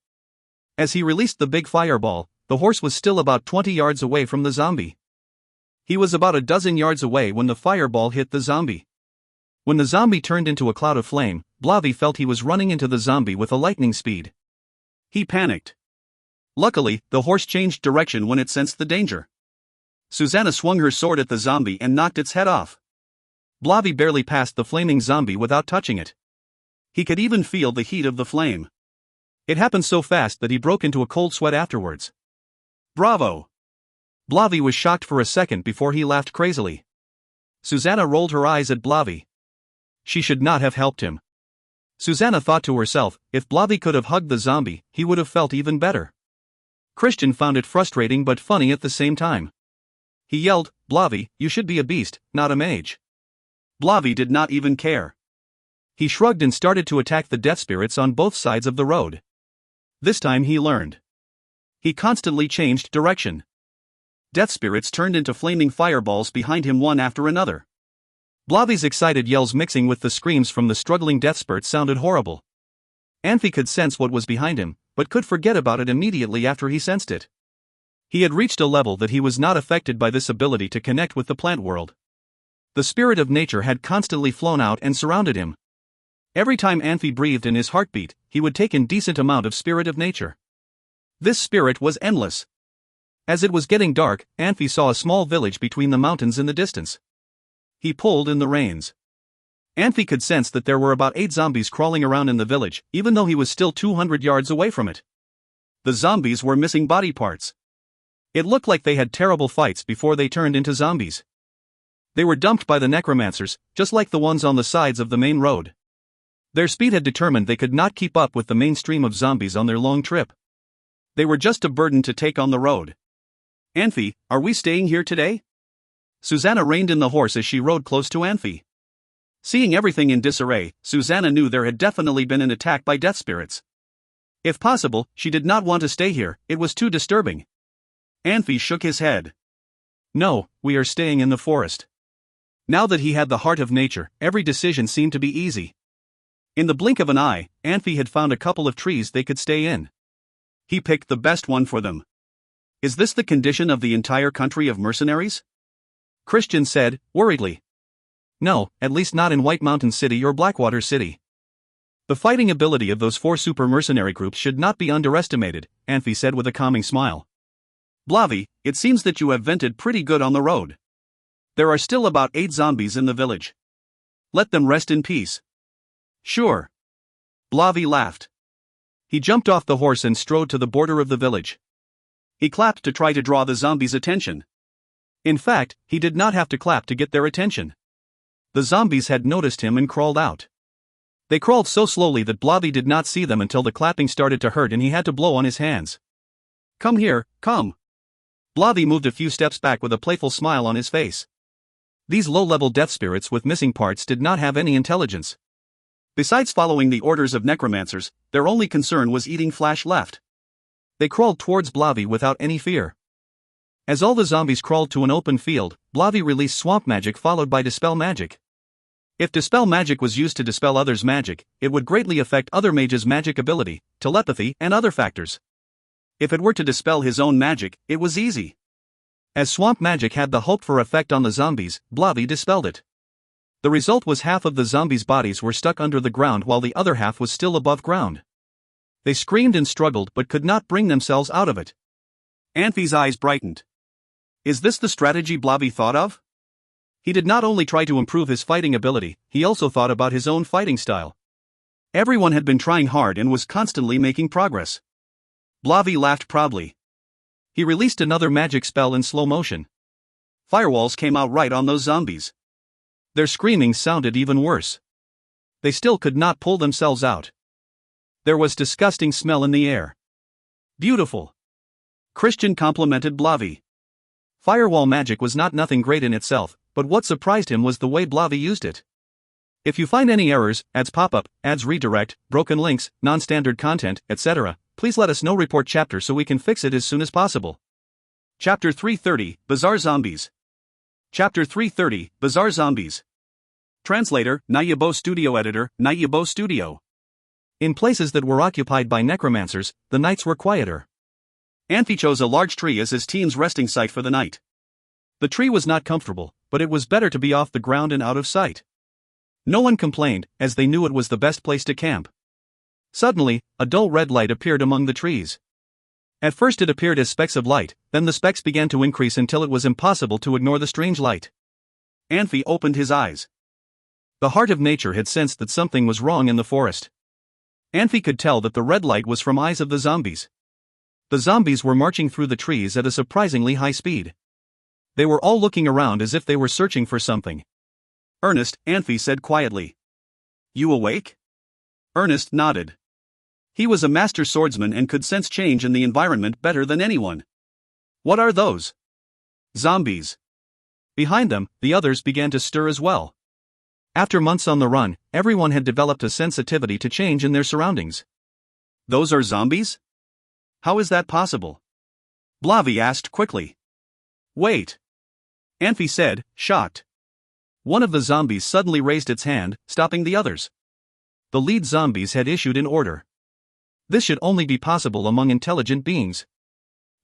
As he released the big fireball, the horse was still about 20 yards away from the zombie. He was about a dozen yards away when the fireball hit the zombie. When the zombie turned into a cloud of flame, Blavi felt he was running into the zombie with a lightning speed. He panicked. Luckily, the horse changed direction when it sensed the danger. Susanna swung her sword at the zombie and knocked its head off. Blavi barely passed the flaming zombie without touching it. He could even feel the heat of the flame. It happened so fast that he broke into a cold sweat afterwards. Bravo! Blavi was shocked for a second before he laughed crazily. Susanna rolled her eyes at Blavi. She should not have helped him. Susanna thought to herself, if Blavi could have hugged the zombie, he would have felt even better. Christian found it frustrating but funny at the same time. He yelled, "Blavi, you should be a beast, not a mage." Blavi did not even care. He shrugged and started to attack the death spirits on both sides of the road. This time he learned. He constantly changed direction. Death spirits turned into flaming fireballs behind him one after another. Blavi's excited yells mixing with the screams from the struggling death spirits sounded horrible. Anfey could sense what was behind him, but could forget about it immediately after he sensed it. He had reached a level that he was not affected by this ability to connect with the plant world. The spirit of nature had constantly flown out and surrounded him. Every time Anfey breathed in his heartbeat, he would take in decent amount of spirit of nature. This spirit was endless. As it was getting dark, Anfey saw a small village between the mountains in the distance. He pulled in the reins. Anfey could sense that there were about 8 zombies crawling around in the village, even though he was still 200 yards away from it. The zombies were missing body parts. It looked like they had terrible fights before they turned into zombies. They were dumped by the necromancers, just like the ones on the sides of the main road. Their speed had determined they could not keep up with the mainstream of zombies on their long trip. They were just a burden to take on the road. "Anfey, are we staying here today?" Susanna reined in the horse as she rode close to Anfey. Seeing everything in disarray, Susanna knew there had definitely been an attack by death spirits. If possible, she did not want to stay here, it was too disturbing. Anfey shook his head. "No, we are staying in the forest." Now that he had the heart of nature, every decision seemed to be easy. In the blink of an eye, Anfey had found a couple of trees they could stay in. He picked the best one for them. "Is this the condition of the entire country of mercenaries?" Christian said, worriedly. "No, at least not in White Mountain City or Blackwater City." "The fighting ability of those 4 super mercenary groups should not be underestimated," Anfey said with a calming smile. "Blavi, it seems that you have vented pretty good on the road. There are still about 8 zombies in the village. Let them rest in peace." "Sure." Blavi laughed. He jumped off the horse and strode to the border of the village. He clapped to try to draw the zombies' attention. In fact, he did not have to clap to get their attention. The zombies had noticed him and crawled out. They crawled so slowly that Blavi did not see them until the clapping started to hurt and he had to blow on his hands. "Come here, come." Blavi moved a few steps back with a playful smile on his face. These low-level death spirits with missing parts did not have any intelligence. Besides following the orders of necromancers, their only concern was eating flesh left. They crawled towards Blavi without any fear. As all the zombies crawled to an open field, Blavi released swamp magic followed by dispel magic. If dispel magic was used to dispel others' magic, it would greatly affect other mages' magic ability, telepathy, and other factors. If it were to dispel his own magic, it was easy. As swamp magic had the hoped-for effect on the zombies, Blavi dispelled it. The result was half of the zombies' bodies were stuck under the ground while the other half was still above ground. They screamed and struggled but could not bring themselves out of it. Anfey's eyes brightened. Is this the strategy Blavi thought of? He did not only try to improve his fighting ability, he also thought about his own fighting style. Everyone had been trying hard and was constantly making progress. Blavi laughed proudly. He released another magic spell in slow motion. Firewalls came out right on those zombies. Their screaming sounded even worse. They still could not pull themselves out. There was disgusting smell in the air. Beautiful. Christian complimented Blavi. Firewall magic was not nothing great in itself, but what surprised him was the way Blavi used it. If you find any errors, ads pop up, ads redirect, broken links, non-standard content, etc., please let us know. Report chapter so we can fix it as soon as possible. Chapter 330, Bizarre Zombies. Chapter 330, Bizarre Zombies. Translator, Nayabo Studio Editor, Nayabo Studio. In places that were occupied by necromancers, the nights were quieter. Anfey chose a large tree as his team's resting site for the night. The tree was not comfortable, but it was better to be off the ground and out of sight. No one complained, as they knew it was the best place to camp. Suddenly, a dull red light appeared among the trees. At first it appeared as specks of light, then the specks began to increase until it was impossible to ignore the strange light. Anfey opened his eyes. The heart of nature had sensed that something was wrong in the forest. Anfey could tell that the red light was from eyes of the zombies. The zombies were marching through the trees at a surprisingly high speed. They were all looking around as if they were searching for something. Ernest, Anfey said quietly. You awake? Ernest nodded. He was a master swordsman and could sense change in the environment better than anyone. What are those? Zombies. Behind them, the others began to stir as well. After months on the run, everyone had developed a sensitivity to change in their surroundings. Those are zombies? How is that possible? Blavi asked quickly. Wait. Anfey said, shocked. One of the zombies suddenly raised its hand, stopping the others. The lead zombies had issued an order. This should only be possible among intelligent beings.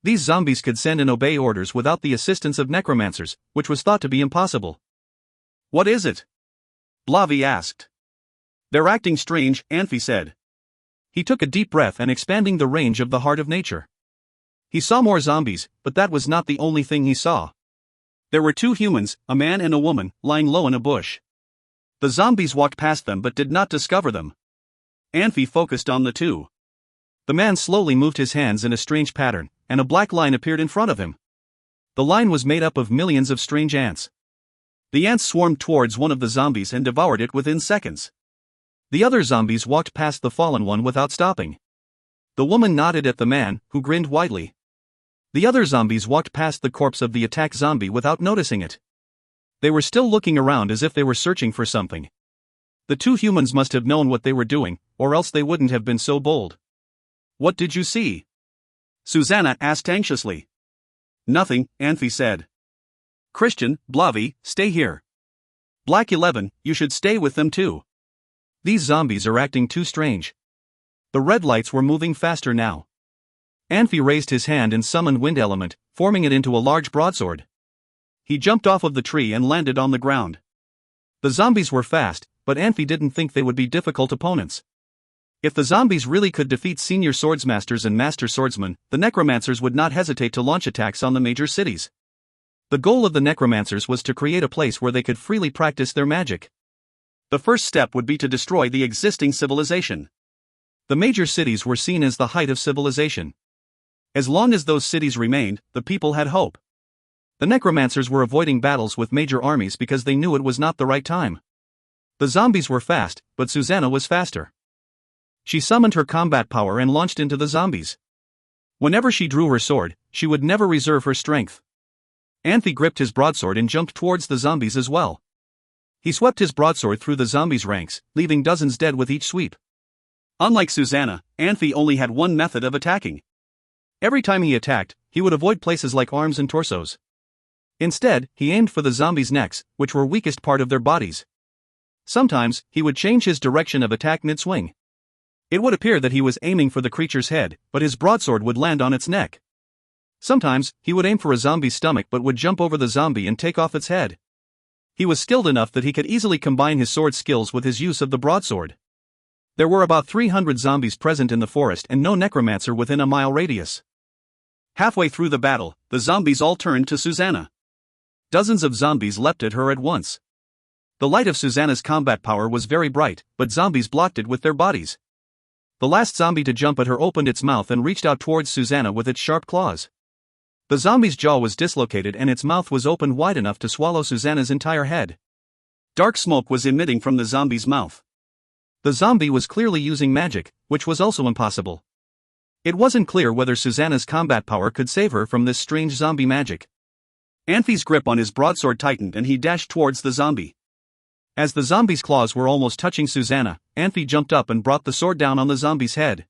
These zombies could send and obey orders without the assistance of necromancers, which was thought to be impossible. What is it? Blavi asked. They're acting strange, Anfey said. He took a deep breath and expanding the range of the heart of nature. He saw more zombies, but that was not the only thing he saw. There were two humans, a man and a woman, lying low in a bush. The zombies walked past them but did not discover them. Anfey focused on the two. The man slowly moved his hands in a strange pattern, and a black line appeared in front of him. The line was made up of millions of strange ants. The ants swarmed towards one of the zombies and devoured it within seconds. The other zombies walked past the fallen one without stopping. The woman nodded at the man, who grinned widely. The other zombies walked past the corpse of the attacked zombie without noticing it. They were still looking around as if they were searching for something. The two humans must have known what they were doing, or else they wouldn't have been so bold. What did you see? Susanna asked anxiously. Nothing, Anfey said. Christian, Blavi, stay here. Black 11, you should stay with them too. These zombies are acting too strange. The red lights were moving faster now. Anfey raised his hand and summoned wind element, forming it into a large broadsword. He jumped off of the tree and landed on the ground. The zombies were fast, but Anfey didn't think they would be difficult opponents. If the zombies really could defeat senior swordsmasters and master swordsmen, the necromancers would not hesitate to launch attacks on the major cities. The goal of the necromancers was to create a place where they could freely practice their magic. The first step would be to destroy the existing civilization. The major cities were seen as the height of civilization. As long as those cities remained, the people had hope. The necromancers were avoiding battles with major armies because they knew it was not the right time. The zombies were fast, but Susanna was faster. She summoned her combat power and launched into the zombies. Whenever she drew her sword, she would never reserve her strength. Anfey gripped his broadsword and jumped towards the zombies as well. He swept his broadsword through the zombies' ranks, leaving dozens dead with each sweep. Unlike Susanna, Anfey only had one method of attacking. Every time he attacked, he would avoid places like arms and torsos. Instead, he aimed for the zombies' necks, which were weakest part of their bodies. Sometimes, he would change his direction of attack mid-swing. It would appear that he was aiming for the creature's head, but his broadsword would land on its neck. Sometimes, he would aim for a zombie's stomach but would jump over the zombie and take off its head. He was skilled enough that he could easily combine his sword skills with his use of the broadsword. There were about 300 zombies present in the forest and no necromancer within a mile radius. Halfway through the battle, the zombies all turned to Susanna. Dozens of zombies leapt at her at once. The light of Susanna's combat power was very bright, but zombies blocked it with their bodies. The last zombie to jump at her opened its mouth and reached out towards Susanna with its sharp claws. The zombie's jaw was dislocated and its mouth was opened wide enough to swallow Susanna's entire head. Dark smoke was emitting from the zombie's mouth. The zombie was clearly using magic, which was also impossible. It wasn't clear whether Susanna's combat power could save her from this strange zombie magic. Anfey's grip on his broadsword tightened and he dashed towards the zombie. As the zombie's claws were almost touching Susanna, Anfey jumped up and brought the sword down on the zombie's head.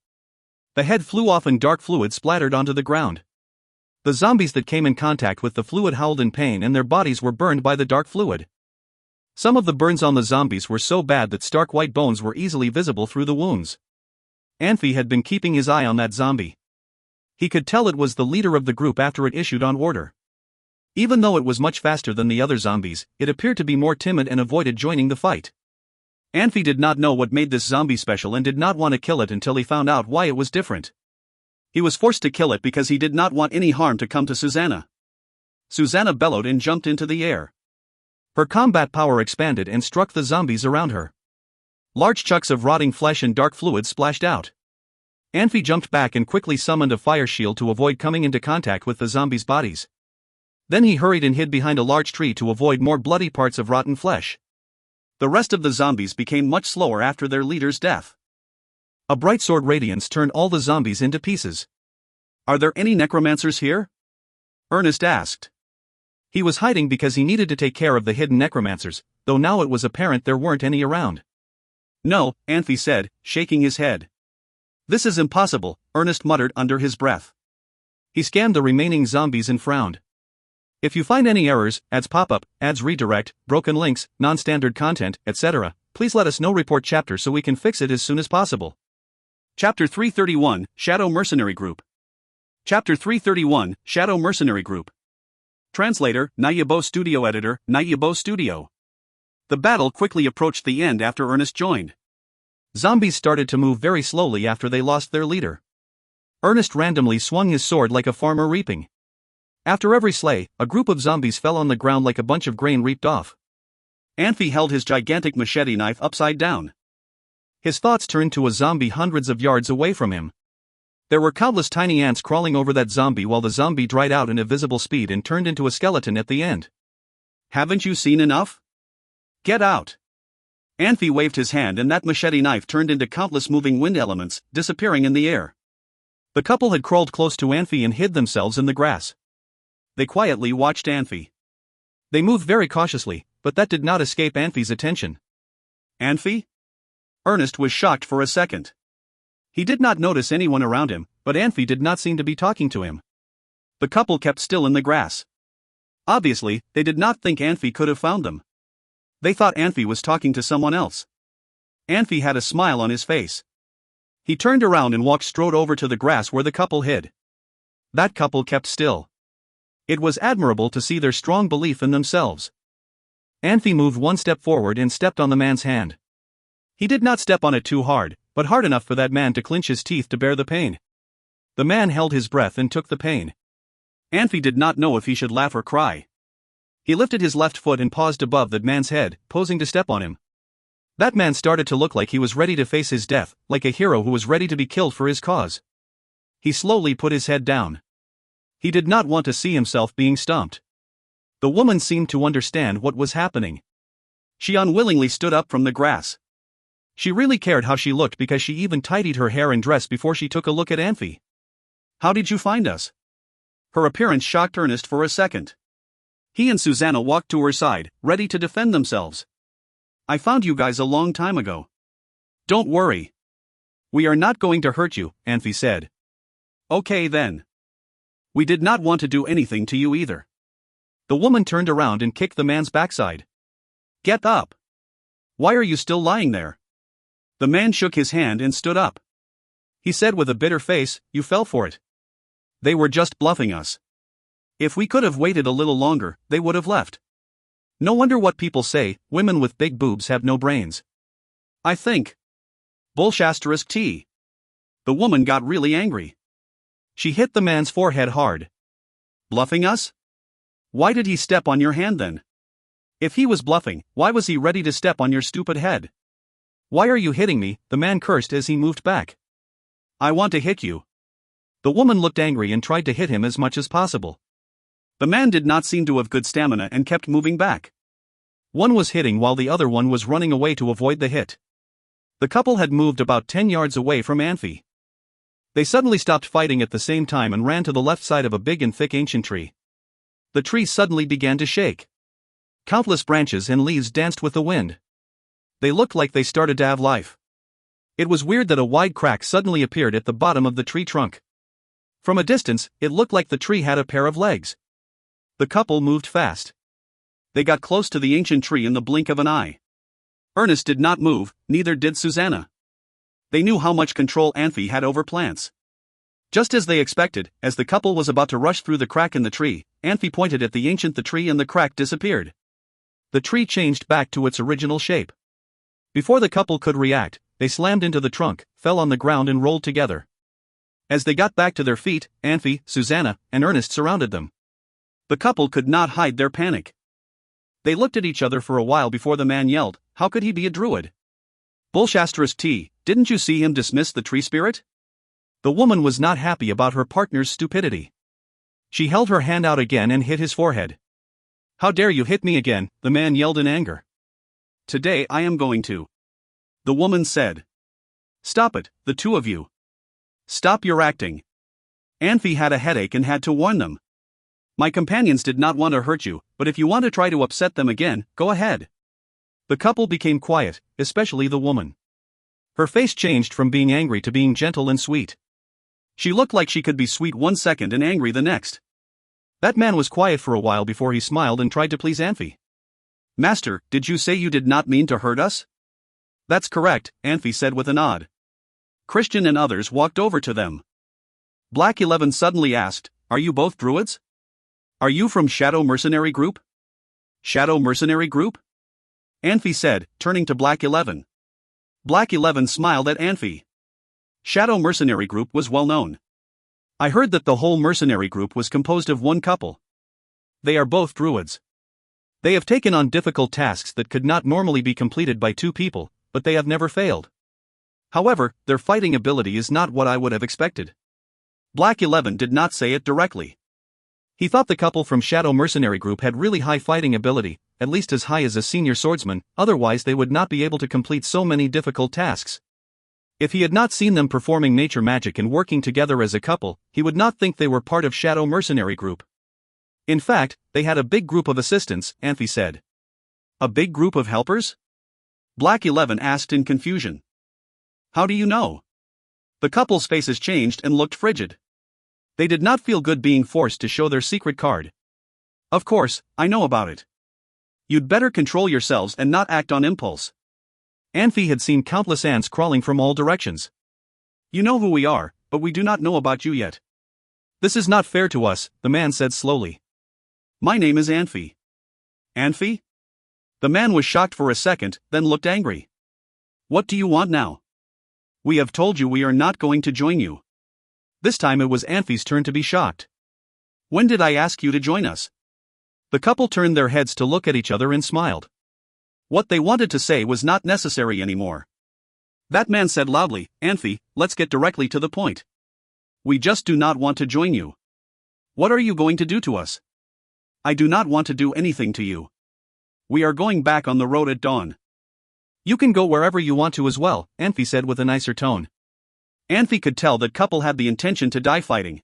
The head flew off and dark fluid splattered onto the ground. The zombies that came in contact with the fluid howled in pain and their bodies were burned by the dark fluid. Some of the burns on the zombies were so bad that stark white bones were easily visible through the wounds. Anfey had been keeping his eye on that zombie. He could tell it was the leader of the group after it issued on order. Even though it was much faster than the other zombies, it appeared to be more timid and avoided joining the fight. Anfey did not know what made this zombie special and did not want to kill it until he found out why it was different. He was forced to kill it because he did not want any harm to come to Susanna. Susanna bellowed and jumped into the air. Her combat power expanded and struck the zombies around her. Large chunks of rotting flesh and dark fluid splashed out. Anfey jumped back and quickly summoned a fire shield to avoid coming into contact with the zombies' bodies. Then he hurried and hid behind a large tree to avoid more bloody parts of rotten flesh. The rest of the zombies became much slower after their leader's death. A bright sword radiance turned all the zombies into pieces. "Are there any necromancers here?" Ernest asked. He was hiding because he needed to take care of the hidden necromancers, though now it was apparent there weren't any around. "No," Anfey said, shaking his head. "This is impossible," Ernest muttered under his breath. He scanned the remaining zombies and frowned. "If you find any errors, ads pop up, ads redirect, broken links, non-standard content, etc., please let us know. Report chapter so we can fix it as soon as possible." Chapter 331, Shadow Mercenary Group. Chapter 331, Shadow Mercenary Group. Translator, Nayabo Studio Editor, Nayabo Studio. The battle quickly approached the end after Ernest joined. Zombies started to move very slowly after they lost their leader. Ernest randomly swung his sword like a farmer reaping. After every slay, a group of zombies fell on the ground like a bunch of grain reaped off. Anfey held his gigantic machete knife upside down. His thoughts turned to a zombie hundreds of yards away from him. There were countless tiny ants crawling over that zombie while the zombie dried out in a visible speed and turned into a skeleton at the end. "Haven't you seen enough? Get out!" Anfey waved his hand and that machete knife turned into countless moving wind elements, disappearing in the air. The couple had crawled close to Anfey and hid themselves in the grass. They quietly watched Anfey. They moved very cautiously, but that did not escape Anfey's attention. "Anfey?" Ernest was shocked for a second. He did not notice anyone around him, but Anfey did not seem to be talking to him. The couple kept still in the grass. Obviously, they did not think Anfey could have found them. They thought Anfey was talking to someone else. Anfey had a smile on his face. He turned around and walked straight over to the grass where the couple hid. That couple kept still. It was admirable to see their strong belief in themselves. Anfey moved one step forward and stepped on the man's hand. He did not step on it too hard, but hard enough for that man to clench his teeth to bear the pain. The man held his breath and took the pain. Anfey did not know if he should laugh or cry. He lifted his left foot and paused above that man's head, posing to step on him. That man started to look like he was ready to face his death, like a hero who was ready to be killed for his cause. He slowly put his head down. He did not want to see himself being stomped. The woman seemed to understand what was happening. She unwillingly stood up from the grass. She really cared how she looked because she even tidied her hair and dress before she took a look at Anfey. "How did you find us?" Her appearance shocked Ernest for a second. He and Susanna walked to her side, ready to defend themselves. "I found you guys a long time ago. Don't worry. We are not going to hurt you," Anfey said. "Okay then. We did not want to do anything to you either." The woman turned around and kicked the man's backside. "Get up. Why are you still lying there?" The man shook his hand and stood up. He said with a bitter face, "You fell for it. They were just bluffing us. If we could have waited a little longer, they would have left. No wonder what people say, women with big boobs have no brains. I think. Bullshit. The woman got really angry. She hit the man's forehead hard. "Bluffing us? Why did he step on your hand then? If he was bluffing, why was he ready to step on your stupid head? Why are you hitting me?" the man cursed as he moved back. "I want to hit you." The woman looked angry and tried to hit him as much as possible. The man did not seem to have good stamina and kept moving back. One was hitting while the other one was running away to avoid the hit. The couple had moved about 10 yards away from Anfey. They suddenly stopped fighting at the same time and ran to the left side of a big and thick ancient tree. The tree suddenly began to shake. Countless branches and leaves danced with the wind. They looked like they started to have life. It was weird that a wide crack suddenly appeared at the bottom of the tree trunk. From a distance, it looked like the tree had a pair of legs. The couple moved fast. They got close to the ancient tree in the blink of an eye. Ernest did not move, neither did Susanna. They knew how much control Anfey had over plants. Just as they expected, as the couple was about to rush through the crack in the tree, Anfey pointed at the tree and the crack disappeared. The tree changed back to its original shape. Before the couple could react, they slammed into the trunk, fell on the ground and rolled together. As they got back to their feet, Anfey, Susanna, and Ernest surrounded them. The couple could not hide their panic. They looked at each other for a while before the man yelled, "How could he be a druid? Bullshasters, didn't you see him dismiss the tree spirit?" The woman was not happy about her partner's stupidity. She held her hand out again and hit his forehead. "How dare you hit me again?" the man yelled in anger. "Today I am going to," the woman said. "Stop it, the two of you. Stop your acting." Anfey had a headache and had to warn them. "My companions did not want to hurt you, but if you want to try to upset them again, go ahead." The couple became quiet, especially the woman. Her face changed from being angry to being gentle and sweet. She looked like she could be sweet one second and angry the next. That man was quiet for a while before he smiled and tried to please Anfey. "Master, did you say you did not mean to hurt us?" "That's correct," Anfey said with a nod. Christian and others walked over to them. Black 11 suddenly asked, "Are you both druids? Are you from Shadow Mercenary Group?" "Shadow Mercenary Group?" Anfey said, turning to Black 11. Black 11 smiled at Anfey. Shadow Mercenary Group was well known. "I heard that the whole mercenary group was composed of one couple. They are both druids. They have taken on difficult tasks that could not normally be completed by two people, but they have never failed. However, their fighting ability is not what I would have expected." Black 11 did not say it directly. He thought the couple from Shadow Mercenary Group had really high fighting ability, at least as high as a senior swordsman, otherwise they would not be able to complete so many difficult tasks. If he had not seen them performing nature magic and working together as a couple, he would not think they were part of Shadow Mercenary Group. In fact, they had a big group of assistants, Anfey said. "A big group of helpers?" Black 11 asked in confusion. "How do you know?" The couple's faces changed and looked frigid. They did not feel good being forced to show their secret card. "Of course, I know about it. You'd better control yourselves and not act on impulse." Anfey had seen countless ants crawling from all directions. "You know who we are, but we do not know about you yet." "This is not fair to us," the man said slowly. "My name is Anfey." "Anfey?" The man was shocked for a second, then looked angry. "What do you want now?" "We have told you we are not going to join you." This time it was Anfey's turn to be shocked. "When did I ask you to join us?" The couple turned their heads to look at each other and smiled. What they wanted to say was not necessary anymore. That man said loudly, "Anfey, let's get directly to the point. We just do not want to join you. What are you going to do to us?" "I do not want to do anything to you. We are going back on the road at dawn." "You can go wherever you want to as well," Anfey said with a nicer tone. Anfey could tell that couple had the intention to die fighting.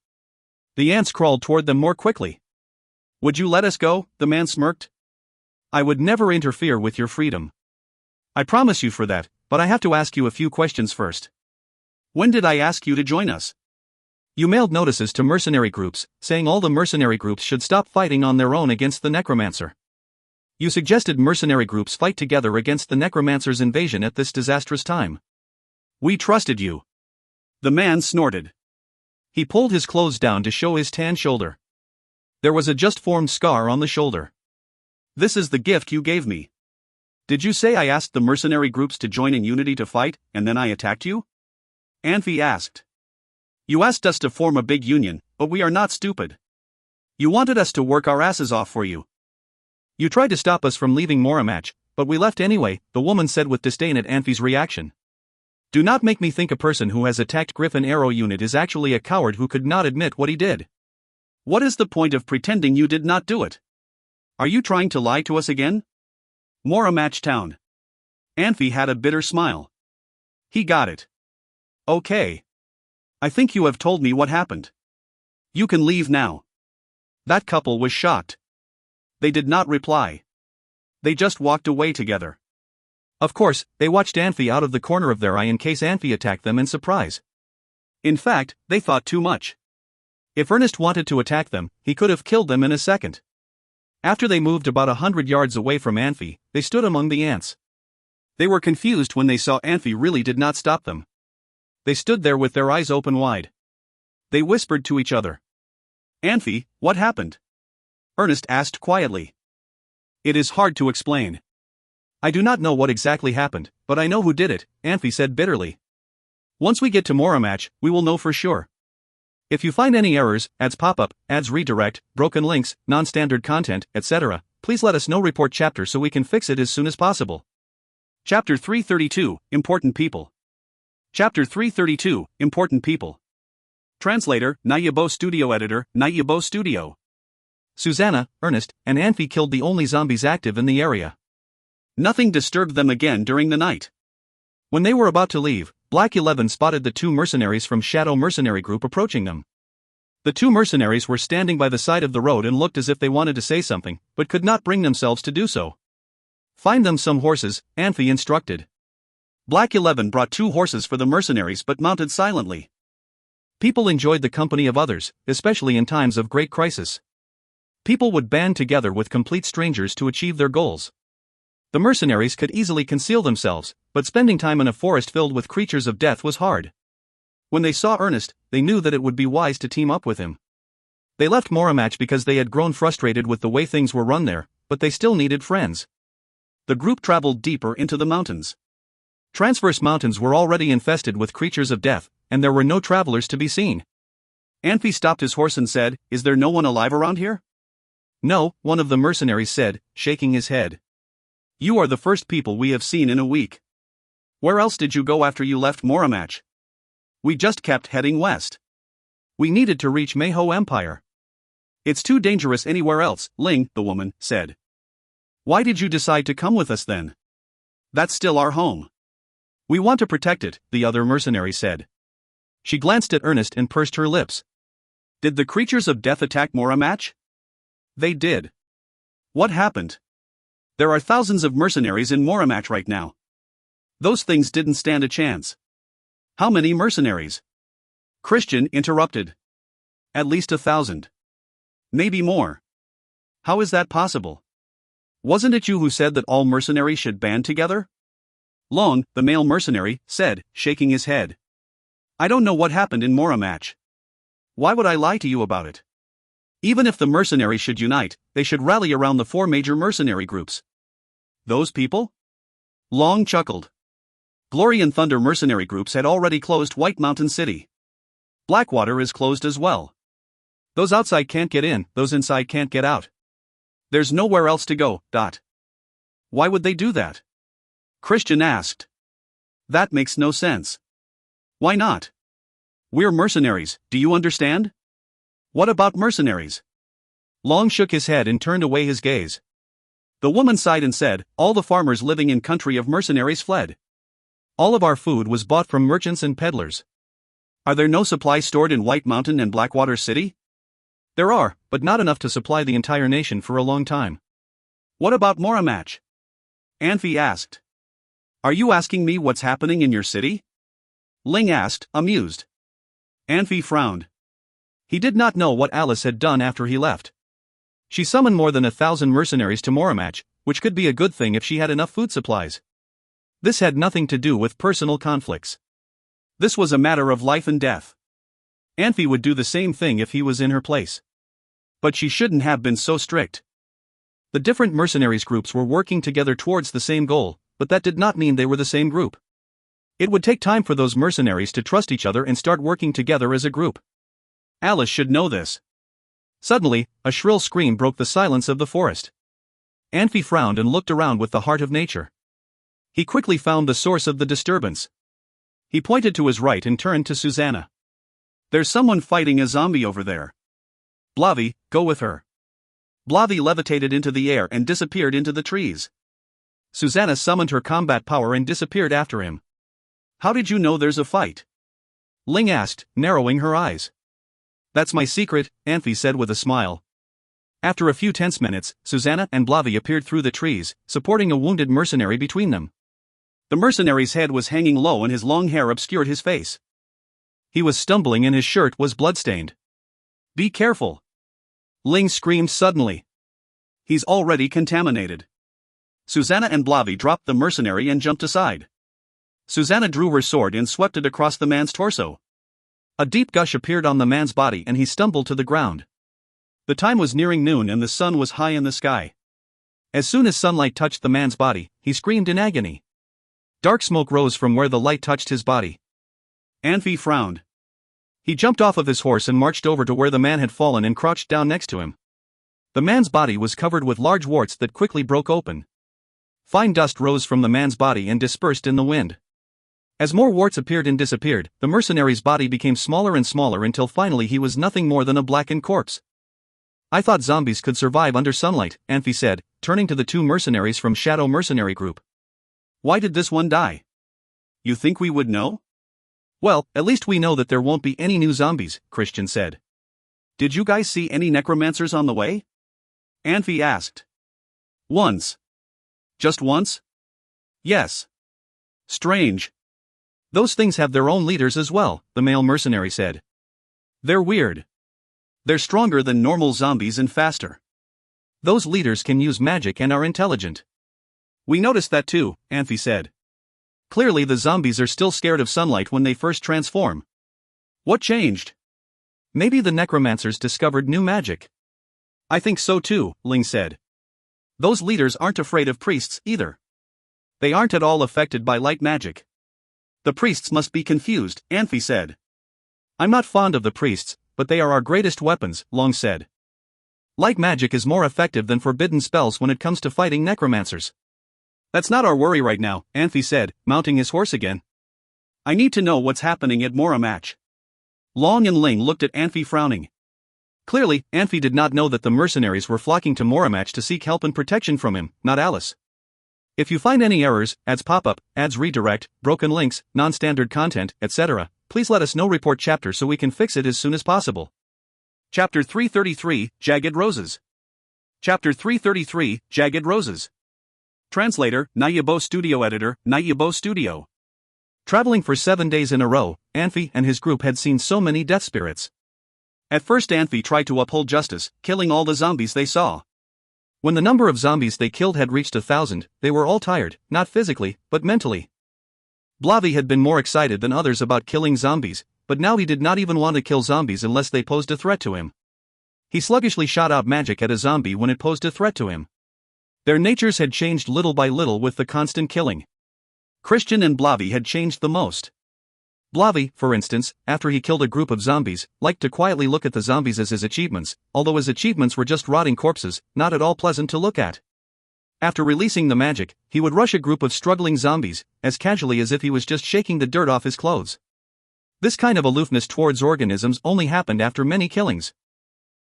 The ants crawled toward them more quickly. "Would you let us go?" the man smirked. "I would never interfere with your freedom. I promise you for that, but I have to ask you a few questions first." "When did I ask you to join us?" "You mailed notices to mercenary groups, saying all the mercenary groups should stop fighting on their own against the necromancer. You suggested mercenary groups fight together against the necromancer's invasion at this disastrous time. We trusted you." The man snorted. He pulled his clothes down to show his tan shoulder. There was a just-formed scar on the shoulder. "This is the gift you gave me. Did you say I asked the mercenary groups to join in unity to fight, and then I attacked you?" Anfey asked. "You asked us to form a big union, but we are not stupid. You wanted us to work our asses off for you. You tried to stop us from leaving Moramach, but we left anyway," the woman said with disdain at Anfey's reaction. "Do not make me think a person who has attacked Griffin Arrow unit is actually a coward who could not admit what he did." What is the point of pretending you did not do it? Are you trying to lie to us again? Moramatch Town. Anfey had a bitter smile. He got it. Okay. I think you have told me what happened. You can leave now. That couple was shocked. They did not reply. They just walked away together. Of course, they watched Anfey out of the corner of their eye in case Anfey attacked them in surprise. In fact, they thought too much. If Ernest wanted to attack them, he could have killed them in a second. After they moved about 100 yards away from Anfey, they stood among the ants. They were confused when they saw Anfey really did not stop them. They stood there with their eyes open wide. They whispered to each other. Anfey, what happened? Ernest asked quietly. It is hard to explain. I do not know what exactly happened, but I know who did it, Anfey said bitterly. Once we get to Moramatch, we will know for sure. If you find any errors, ads pop-up, ads redirect, broken links, non-standard content, etc., please let us know. Report chapter so we can fix it as soon as possible. Chapter 332, Important People. Chapter 332, Important People. Translator, Nayabo Studio Editor, Nayabo Studio. Susanna, Ernest, and Anfey killed the only zombies active in the area. Nothing disturbed them again during the night. When they were about to leave, Black 11 spotted the two mercenaries from Shadow Mercenary Group approaching them. The two mercenaries were standing by the side of the road and looked as if they wanted to say something, but could not bring themselves to do so. Find them some horses, Anfey instructed. Black 11 brought 2 horses for the mercenaries but mounted silently. People enjoyed the company of others, especially in times of great crisis. People would band together with complete strangers to achieve their goals. The mercenaries could easily conceal themselves, but spending time in a forest filled with creatures of death was hard. When they saw Ernest, they knew that it would be wise to team up with him. They left Moramatch because they had grown frustrated with the way things were run there, but they still needed friends. The group traveled deeper into the mountains. Transverse mountains were already infested with creatures of death, and there were no travelers to be seen. Anfey stopped his horse and said, "Is there no one alive around here?" "No," one of the mercenaries said, shaking his head. "You are the first people we have seen in a week. Where else did you go after you left Moramatch?" "We just kept heading west. We needed to reach Mayho Empire." "It's too dangerous anywhere else," Ling, the woman, said. "Why did you decide to come with us then? That's still our home." "We want to protect it," the other mercenary said. She glanced at Ernest and pursed her lips. "Did the creatures of death attack Moramatch?" "They did." "What happened?" "There are thousands of mercenaries in Moramatch right now. Those things didn't stand a chance." "How many mercenaries?" Christian interrupted. "At least 1,000. Maybe more." "How is that possible? Wasn't it you who said that all mercenaries should band together?" Long, the male mercenary, said, shaking his head. "I don't know what happened in Moramatch. Why would I lie to you about it? Even if the mercenaries should unite, they should rally around the 4 major mercenary groups." "Those people?" Long chuckled. Glory and Thunder mercenary groups had already closed White Mountain City. Blackwater is closed as well. Those outside can't get in, those inside can't get out. There's nowhere else to go. Why would they do that?" Christian asked. "That makes no sense." "Why not? We're mercenaries, do you understand? What about mercenaries?" Long shook his head and turned away his gaze. The woman sighed and said, "All the farmers living in country of mercenaries fled. All of our food was bought from merchants and peddlers." "Are there no supplies stored in White Mountain and Blackwater City?" "There are, but not enough to supply the entire nation for a long time." "What about Moramatch?" Anfey asked. "Are you asking me what's happening in your city?" Ling asked, amused. Anfey frowned. He did not know what Alice had done after he left. She summoned more than 1,000 mercenaries to Moramatch, which could be a good thing if she had enough food supplies. This had nothing to do with personal conflicts. This was a matter of life and death. Anfey would do the same thing if he was in her place. But she shouldn't have been so strict. The different mercenaries groups were working together towards the same goal, but that did not mean they were the same group. It would take time for those mercenaries to trust each other and start working together as a group. Alice should know this. Suddenly, a shrill scream broke the silence of the forest. Anfey frowned and looked around with the heart of nature. He quickly found the source of the disturbance. He pointed to his right and turned to Susanna. "There's someone fighting a zombie over there." Blavi, go with her. Blavi levitated into the air and disappeared into the trees. Susanna summoned her combat power and disappeared after him. How did you know there's a fight? Ling asked, narrowing her eyes. That's my secret, Anfey said with a smile. After a few tense minutes, Susanna and Blavi appeared through the trees, supporting a wounded mercenary between them. The mercenary's head was hanging low and his long hair obscured his face. He was stumbling and his shirt was bloodstained. Be careful! Ling screamed suddenly. He's already contaminated. Susanna and Blavi dropped the mercenary and jumped aside. Susanna drew her sword and swept it across the man's torso. A deep gush appeared on the man's body and he stumbled to the ground. The time was nearing noon and the sun was high in the sky. As soon as sunlight touched the man's body, he screamed in agony. Dark smoke rose from where the light touched his body. Anfey frowned. He jumped off of his horse and marched over to where the man had fallen and crouched down next to him. The man's body was covered with large warts that quickly broke open. Fine dust rose from the man's body and dispersed in the wind. As more warts appeared and disappeared, the mercenary's body became smaller and smaller until finally he was nothing more than a blackened corpse. I thought zombies could survive under sunlight, Anfey said, turning to the two mercenaries from Shadow Mercenary Group. Why did this one die? You think we would know? Well, at least we know that there won't be any new zombies, Christian said. Did you guys see any necromancers on the way? Anfey asked. Once. Just once? Yes. Strange. Those things have their own leaders as well, the male mercenary said. They're weird. They're stronger than normal zombies and faster. Those leaders can use magic and are intelligent. We noticed that too, Anfey said. Clearly the zombies are still scared of sunlight when they first transform. What changed? Maybe the necromancers discovered new magic. I think so too, Ling said. Those leaders aren't afraid of priests either. They aren't at all affected by light magic. The priests must be confused, Anfey said. I'm not fond of the priests, but they are our greatest weapons, Long said. Light magic is more effective than forbidden spells when it comes to fighting necromancers. That's not our worry right now, Anfey said, mounting his horse again. I need to know what's happening at Moramach. Long and Ling looked at Anfey frowning. Clearly, Anfey did not know that the mercenaries were flocking to Moramach to seek help and protection from him, not Alice. If you find any errors, ads pop up, ads redirect, broken links, non-standard content, etc., please let us know. Report chapter so we can fix it as soon as possible. Chapter 333, Jagged Roses. Chapter 333, Jagged Roses. Translator, Nayabo Studio Editor, Nayabo Studio. Traveling for 7 days in a row, Anfey and his group had seen so many death spirits. At first Anfey tried to uphold justice, killing all the zombies they saw. When the number of zombies they killed had reached 1,000, they were all tired, not physically, but mentally. Blavi had been more excited than others about killing zombies, but now he did not even want to kill zombies unless they posed a threat to him. He sluggishly shot out magic at a zombie when it posed a threat to him. Their natures had changed little by little with the constant killing. Christian and Blavi had changed the most. Blavi, for instance, after he killed a group of zombies, liked to quietly look at the zombies as his achievements, although his achievements were just rotting corpses, not at all pleasant to look at. After releasing the magic, he would rush a group of struggling zombies, as casually as if he was just shaking the dirt off his clothes. This kind of aloofness towards organisms only happened after many killings.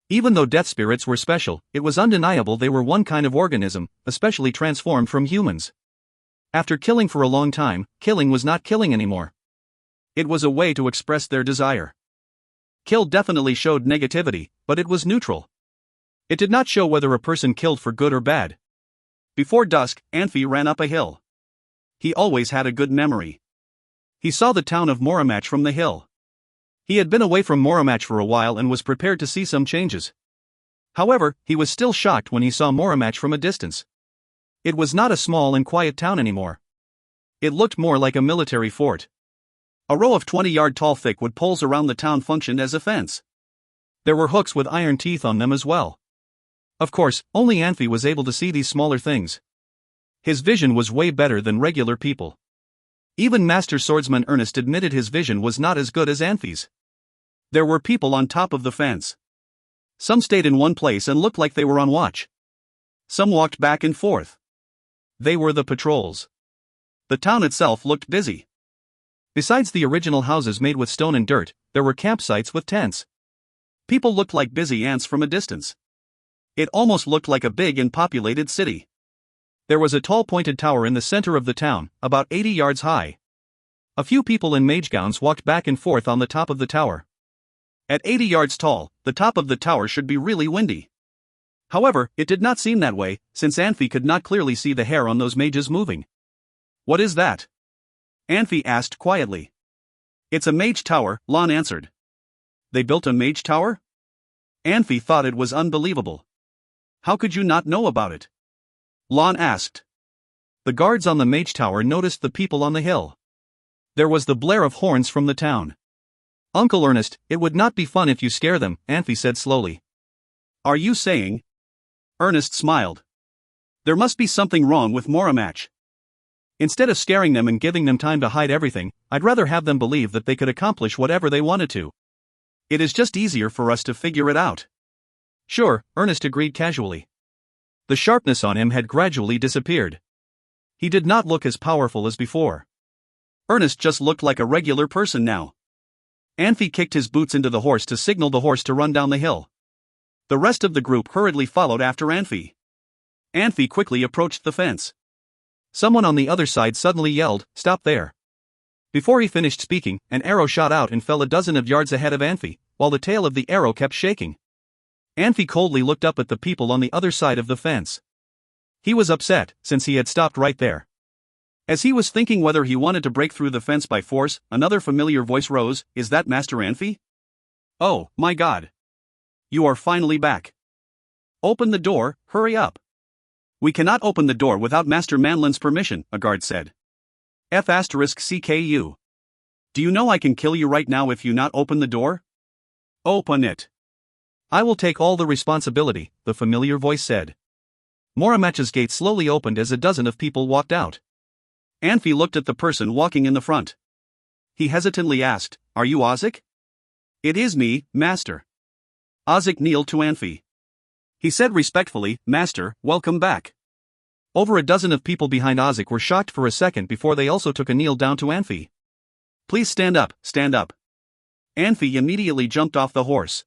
Even though death spirits were special, it was undeniable they were one kind of organism, especially transformed from humans. After killing for a long time, killing was not killing anymore. It was a way to express their desire. Kill definitely showed negativity, but it was neutral. It did not show whether a person killed for good or bad. Before dusk, Anfey ran up a hill. He always had a good memory. He saw the town of Moramach from the hill. He had been away from Moramach for a while and was prepared to see some changes. However, he was still shocked when he saw Moramach from a distance. It was not a small and quiet town anymore. It looked more like a military fort. A row of 20-yard-tall thick wood poles around the town functioned as a fence. There were hooks with iron teeth on them as well. Of course, only Anfey was able to see these smaller things. His vision was way better than regular people. Even Master Swordsman Ernest admitted his vision was not as good as Anfey's. There were people on top of the fence. Some stayed in one place and looked like they were on watch. Some walked back and forth. They were the patrols. The town itself looked busy. Besides the original houses made with stone and dirt, there were campsites with tents. People looked like busy ants from a distance. It almost looked like a big and populated city. There was a tall pointed tower in the center of the town, about 80 yards high. A few people in mage gowns walked back and forth on the top of the tower. At 80 yards tall, the top of the tower should be really windy. However, it did not seem that way, since Anfey could not clearly see the hair on those mages moving. "What is that?" Anfey asked quietly. "It's a mage tower," Lon answered. "They built a mage tower?" Anfey thought it was unbelievable. "How could you not know about it?" Lon asked. The guards on the mage tower noticed the people on the hill. There was the blare of horns from the town. "Uncle Ernest, it would not be fun if you scare them," Anfey said slowly. "Are you saying?" Ernest smiled. "There must be something wrong with Moramach. Instead of scaring them and giving them time to hide everything, I'd rather have them believe that they could accomplish whatever they wanted to. It is just easier for us to figure it out." "Sure," Ernest agreed casually. The sharpness on him had gradually disappeared. He did not look as powerful as before. Ernest just looked like a regular person now. Anfey kicked his boots into the horse to signal the horse to run down the hill. The rest of the group hurriedly followed after Anfey. Anfey quickly approached the fence. Someone on the other side suddenly yelled, "Stop there." Before he finished speaking, an arrow shot out and fell a dozen of yards ahead of Anfey, while the tail of the arrow kept shaking. Anfey coldly looked up at the people on the other side of the fence. He was upset, since he had stopped right there. As he was thinking whether he wanted to break through the fence by force, another familiar voice rose. "Is that Master Anfey? Oh, my God. You are finally back. Open the door, hurry up." "We cannot open the door without Master Manlin's permission," a guard said. "*CKU. Do you know I can kill you right now if you not open the door? Open it." "I will take all the responsibility," the familiar voice said. Moramach's gate slowly opened as a dozen of people walked out. Anfey looked at the person walking in the front. He hesitantly asked, "Are you Ozik?" "It is me, Master." Ozik kneeled to Anfey. He said respectfully, "Master, welcome back." Over a dozen of people behind Ozik were shocked for a second before they also took a kneel down to Anfey. "Please stand up, stand up." Anfey immediately jumped off the horse.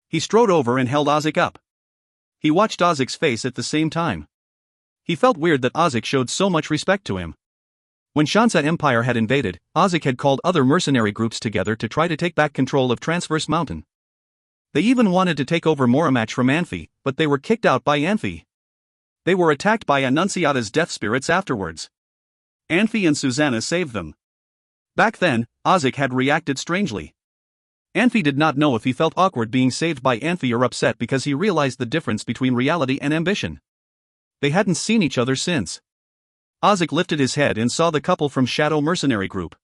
He strode over and held Ozik up. He watched Ozik's face at the same time. He felt weird that Ozik showed so much respect to him. When Shansa Empire had invaded, Ozik had called other mercenary groups together to try to take back control of Transverse Mountain. They even wanted to take over Moramach from Anfey, but they were kicked out by Anfey. They were attacked by Annunciata's death spirits afterwards. Anfey and Susanna saved them. Back then, Ozik had reacted strangely. Anfey did not know if he felt awkward being saved by Anfey or upset because he realized the difference between reality and ambition. They hadn't seen each other since. Ozik lifted his head and saw the couple from Shadow Mercenary Group.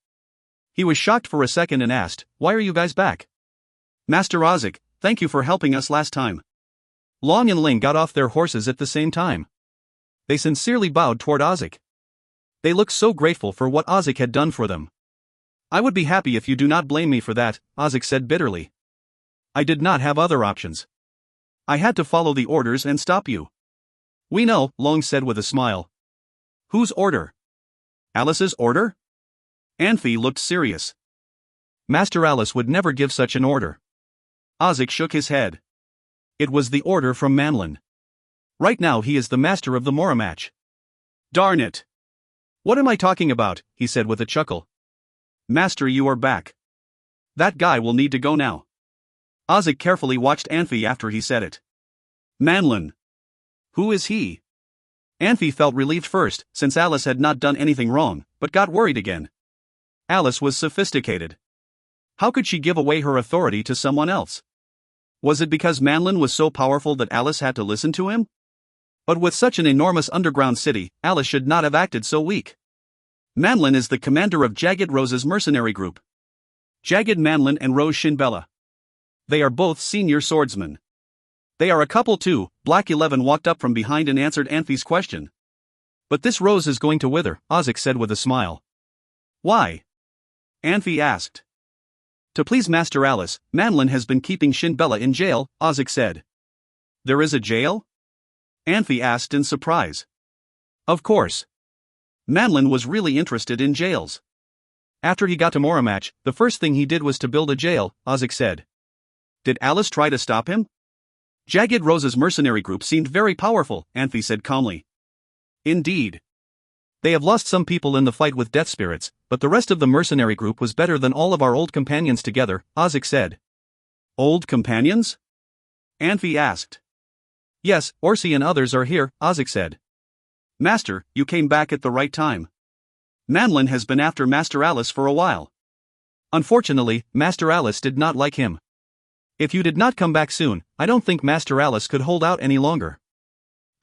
He was shocked for a second and asked, "Why are you guys back?" "Master Ozik, thank you for helping us last time." Long and Ling got off their horses at the same time. They sincerely bowed toward Ozik. They looked so grateful for what Ozik had done for them. "I would be happy if you do not blame me for that," Ozik said bitterly. "I did not have other options. I had to follow the orders and stop you." "We know," Long said with a smile. "Whose order?" "Alice's order?" Anfey looked serious. "Master Alice would never give such an order." Ozik shook his head. "It was the order from Manlin. Right now he is the master of the Moramach." "Darn it! What am I talking about?" he said with a chuckle. "Master, you are back. That guy will need to go now." Ozik carefully watched Anfey after he said it. "Manlin. Who is he?" Anfey felt relieved first, since Alice had not done anything wrong, but got worried again. Alice was sophisticated. How could she give away her authority to someone else? Was it because Manlin was so powerful that Alice had to listen to him? But with such an enormous underground city, Alice should not have acted so weak. Manlin is the commander of Jagged Rose's mercenary group. Jagged Manlin and Rose Shinbella. They are both senior swordsmen. They are a couple too. Black 11 walked up from behind and answered Anfey's question. "But this rose is going to wither," Ozik said with a smile. "Why?" Anfey asked. "To please Master Alice, Manlin has been keeping Shinbella in jail," Ozik said. "There is a jail?" Anfey asked in surprise. Of course. Manlin was really interested in jails. "After he got to Moramach, the first thing he did was to build a jail," Ozik said. Did Alice try to stop him? Jagged Rose's mercenary group seemed very powerful, Anfey said calmly. Indeed. They have lost some people in the fight with death spirits, but the rest of the mercenary group was better than all of our old companions together, Ozek said. Old companions? Anfey asked. Yes, Orsi and others are here, Ozek said. Master, you came back at the right time. Manlin has been after Master Alice for a while. Unfortunately, Master Alice did not like him. If you did not come back soon, I don't think Master Alice could hold out any longer.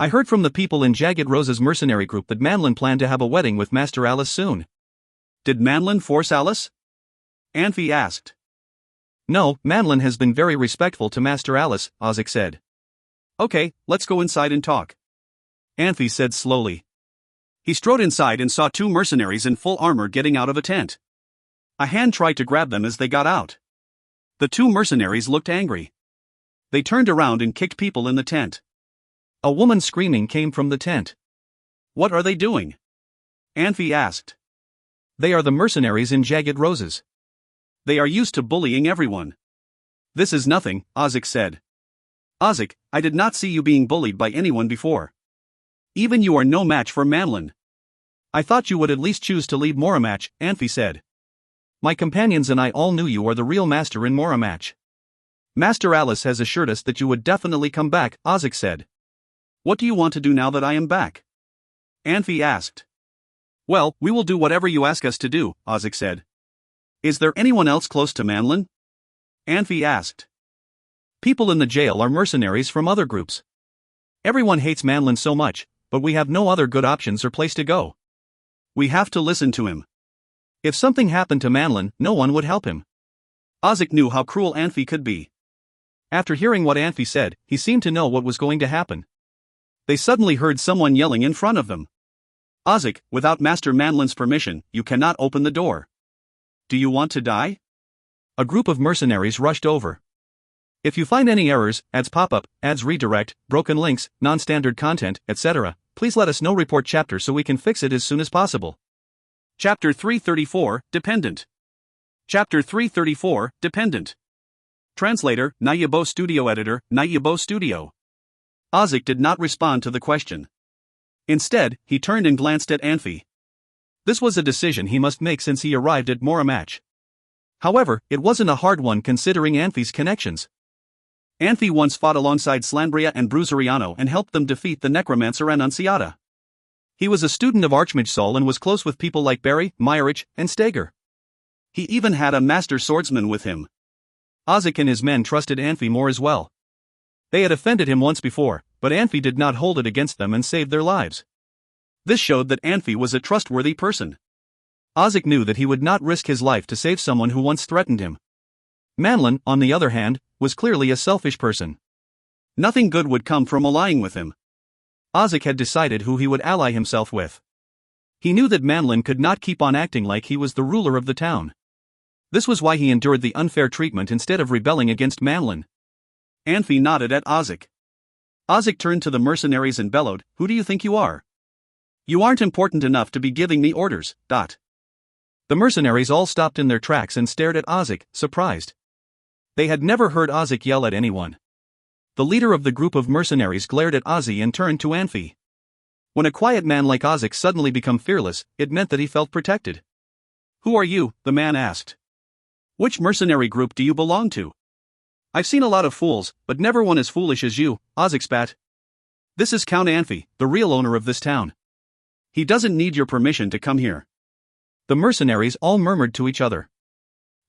I heard from the people in Jagged Rose's mercenary group that Manlin planned to have a wedding with Master Alice soon. Did Manlin force Alice? Anfey asked. No, Manlin has been very respectful to Master Alice, Ozek said. Okay, let's go inside and talk. Anfey said slowly. He strode inside and saw two mercenaries in full armor getting out of a tent. A hand tried to grab them as they got out. The two mercenaries looked angry. They turned around and kicked people in the tent. A woman screaming came from the tent. What are they doing? Anfey asked. They are the mercenaries in Jagged Roses. They are used to bullying everyone. This is nothing, Ozek said. Ozek, I did not see you being bullied by anyone before. Even you are no match for Manlin. I thought you would at least choose to leave Moramatch, Anfey said. My companions and I all knew you are the real master in Moramatch. Master Alice has assured us that you would definitely come back, Ozek said. What do you want to do now that I am back? Anfey asked. Well, we will do whatever you ask us to do, Ozek said. Is there anyone else close to Manlin? Anfey asked. People in the jail are mercenaries from other groups. Everyone hates Manlin so much, but we have no other good options or place to go. We have to listen to him. If something happened to Manlin, no one would help him. Ozek knew how cruel Anfey could be. After hearing what Anfey said, he seemed to know what was going to happen. They suddenly heard someone yelling in front of them. Ozek, without Master Manlin's permission, you cannot open the door. Do you want to die? A group of mercenaries rushed over. If you find any errors, ads pop-up, ads redirect, broken links, non-standard content, etc., please let us know. Report chapter so we can fix it as soon as possible. Chapter 334, Dependent. Chapter 334, Dependent. Translator, Nayabo Studio Editor, Nayabo Studio. Ozek did not respond to the question. Instead, he turned and glanced at Anfey. This was a decision he must make since he arrived at Moramatch. However, it wasn't a hard one considering Anfey's connections. Anfey once fought alongside Slandria and Bruzeriano and helped them defeat the necromancer Annunciata. He was a student of Archmage Sol and was close with people like Barry, Meyerich, and Steger. He even had a master swordsman with him. Ozek and his men trusted Anfey more as well. They had offended him once before, but Anfey did not hold it against them and saved their lives. This showed that Anfey was a trustworthy person. Ozek knew that he would not risk his life to save someone who once threatened him. Manlin, on the other hand, was clearly a selfish person. Nothing good would come from allying with him. Ozek had decided who he would ally himself with. He knew that Manlin could not keep on acting like he was the ruler of the town. This was why he endured the unfair treatment instead of rebelling against Manlin. Anfey nodded at Ozek. Ozek turned to the mercenaries and bellowed, "Who do you think you are? You aren't important enough to be giving me orders." The mercenaries all stopped in their tracks and stared at Ozek, surprised. They had never heard Ozek yell at anyone. The leader of the group of mercenaries glared at Ozzy and turned to Anfey. When a quiet man like Ozek suddenly became fearless, it meant that he felt protected. "Who are you?" the man asked. "Which mercenary group do you belong to?" "I've seen a lot of fools, but never one as foolish as you," Ozek spat. "This is Count Anfey, the real owner of this town. He doesn't need your permission to come here." The mercenaries all murmured to each other.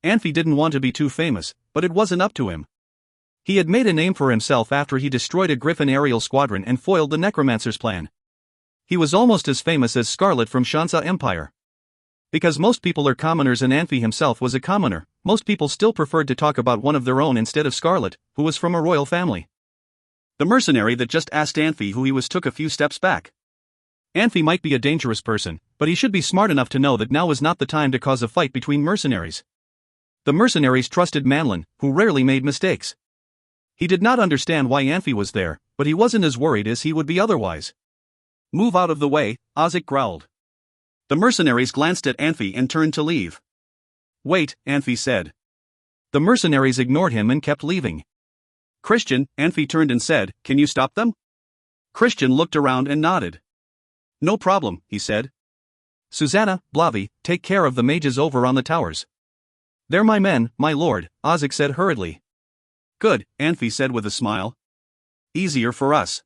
Anfey didn't want to be too famous, but it wasn't up to him. He had made a name for himself after he destroyed a Griffin aerial squadron and foiled the Necromancer's plan. He was almost as famous as Scarlet from Shansa Empire. Because most people are commoners and Anfey himself was a commoner, most people still preferred to talk about one of their own instead of Scarlet, who was from a royal family. The mercenary that just asked Anfey who he was took a few steps back. Anfey might be a dangerous person, but he should be smart enough to know that now is not the time to cause a fight between mercenaries. The mercenaries trusted Manlin, who rarely made mistakes. He did not understand why Anfey was there, but he wasn't as worried as he would be otherwise. "Move out of the way," Ozek growled. The mercenaries glanced at Anfey and turned to leave. "Wait," Anfey said. The mercenaries ignored him and kept leaving. Christian, Anfey turned and said, "Can you stop them?" Christian looked around and nodded. "No problem," he said. "Susanna, Blavi, take care of the mages over on the towers." "They're my men, my lord," Ozik said hurriedly. "Good," Anfey said with a smile. "Easier for us."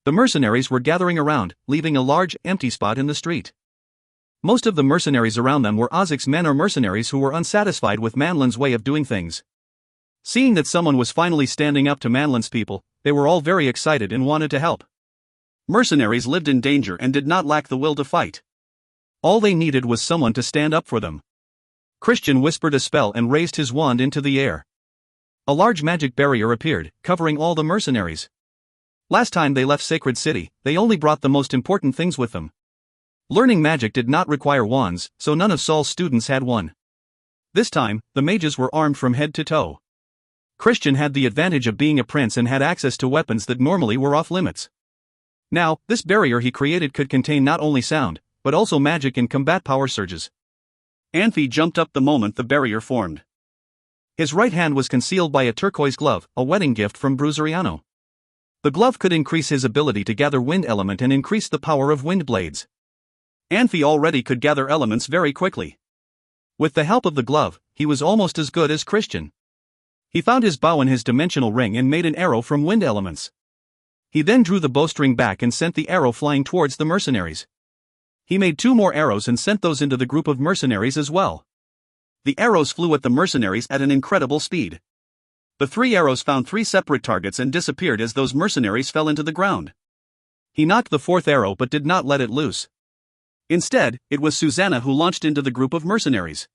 The mercenaries were gathering around, leaving a large, empty spot in the street. Most of the mercenaries around them were Ozik's men or mercenaries who were unsatisfied with Manlin's way of doing things. Seeing that someone was finally standing up to Manlin's people, they were all very excited and wanted to help. Mercenaries lived in danger and did not lack the will to fight. All they needed was someone to stand up for them. Christian whispered a spell and raised his wand into the air. A large magic barrier appeared, covering all the mercenaries. Last time they left Sacred City, they only brought the most important things with them. Learning magic did not require wands, so none of Saul's students had one. This time, the mages were armed from head to toe. Christian had the advantage of being a prince and had access to weapons that normally were off limits. Now, this barrier he created could contain not only sound, but also magic and combat power surges. Anfey jumped up the moment the barrier formed. His right hand was concealed by a turquoise glove, a wedding gift from Bruzeriano. The glove could increase his ability to gather wind element and increase the power of wind blades. Anfey already could gather elements very quickly. With the help of the glove, he was almost as good as Christian. He found his bow in his dimensional ring and made an arrow from wind elements. He then drew the bowstring back and sent the arrow flying towards the mercenaries. He made 2 more arrows and sent those into the group of mercenaries as well. The arrows flew at the mercenaries at an incredible speed. The 3 arrows found 3 separate targets and disappeared as those mercenaries fell into the ground. He knocked the 4th arrow but did not let it loose. Instead, it was Susanna who launched into the group of mercenaries.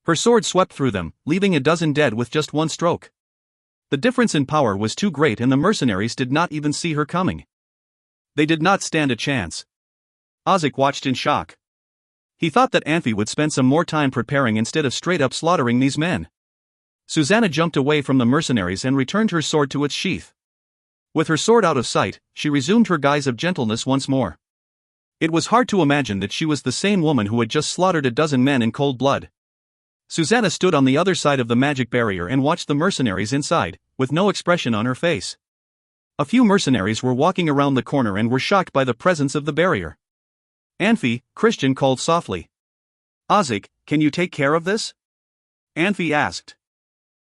Her sword swept through them, leaving a dozen dead with just 1 stroke. The difference in power was too great and the mercenaries did not even see her coming. They did not stand a chance. Ozik watched in shock. He thought that Anfey would spend some more time preparing instead of straight up slaughtering these men. Susanna jumped away from the mercenaries and returned her sword to its sheath. With her sword out of sight, she resumed her guise of gentleness once more. It was hard to imagine that she was the same woman who had just slaughtered a dozen men in cold blood. Susanna stood on the other side of the magic barrier and watched the mercenaries inside, with no expression on her face. A few mercenaries were walking around the corner and were shocked by the presence of the barrier. "Anfey," Christian called softly. "Ozik, can you take care of this?" Anfey asked.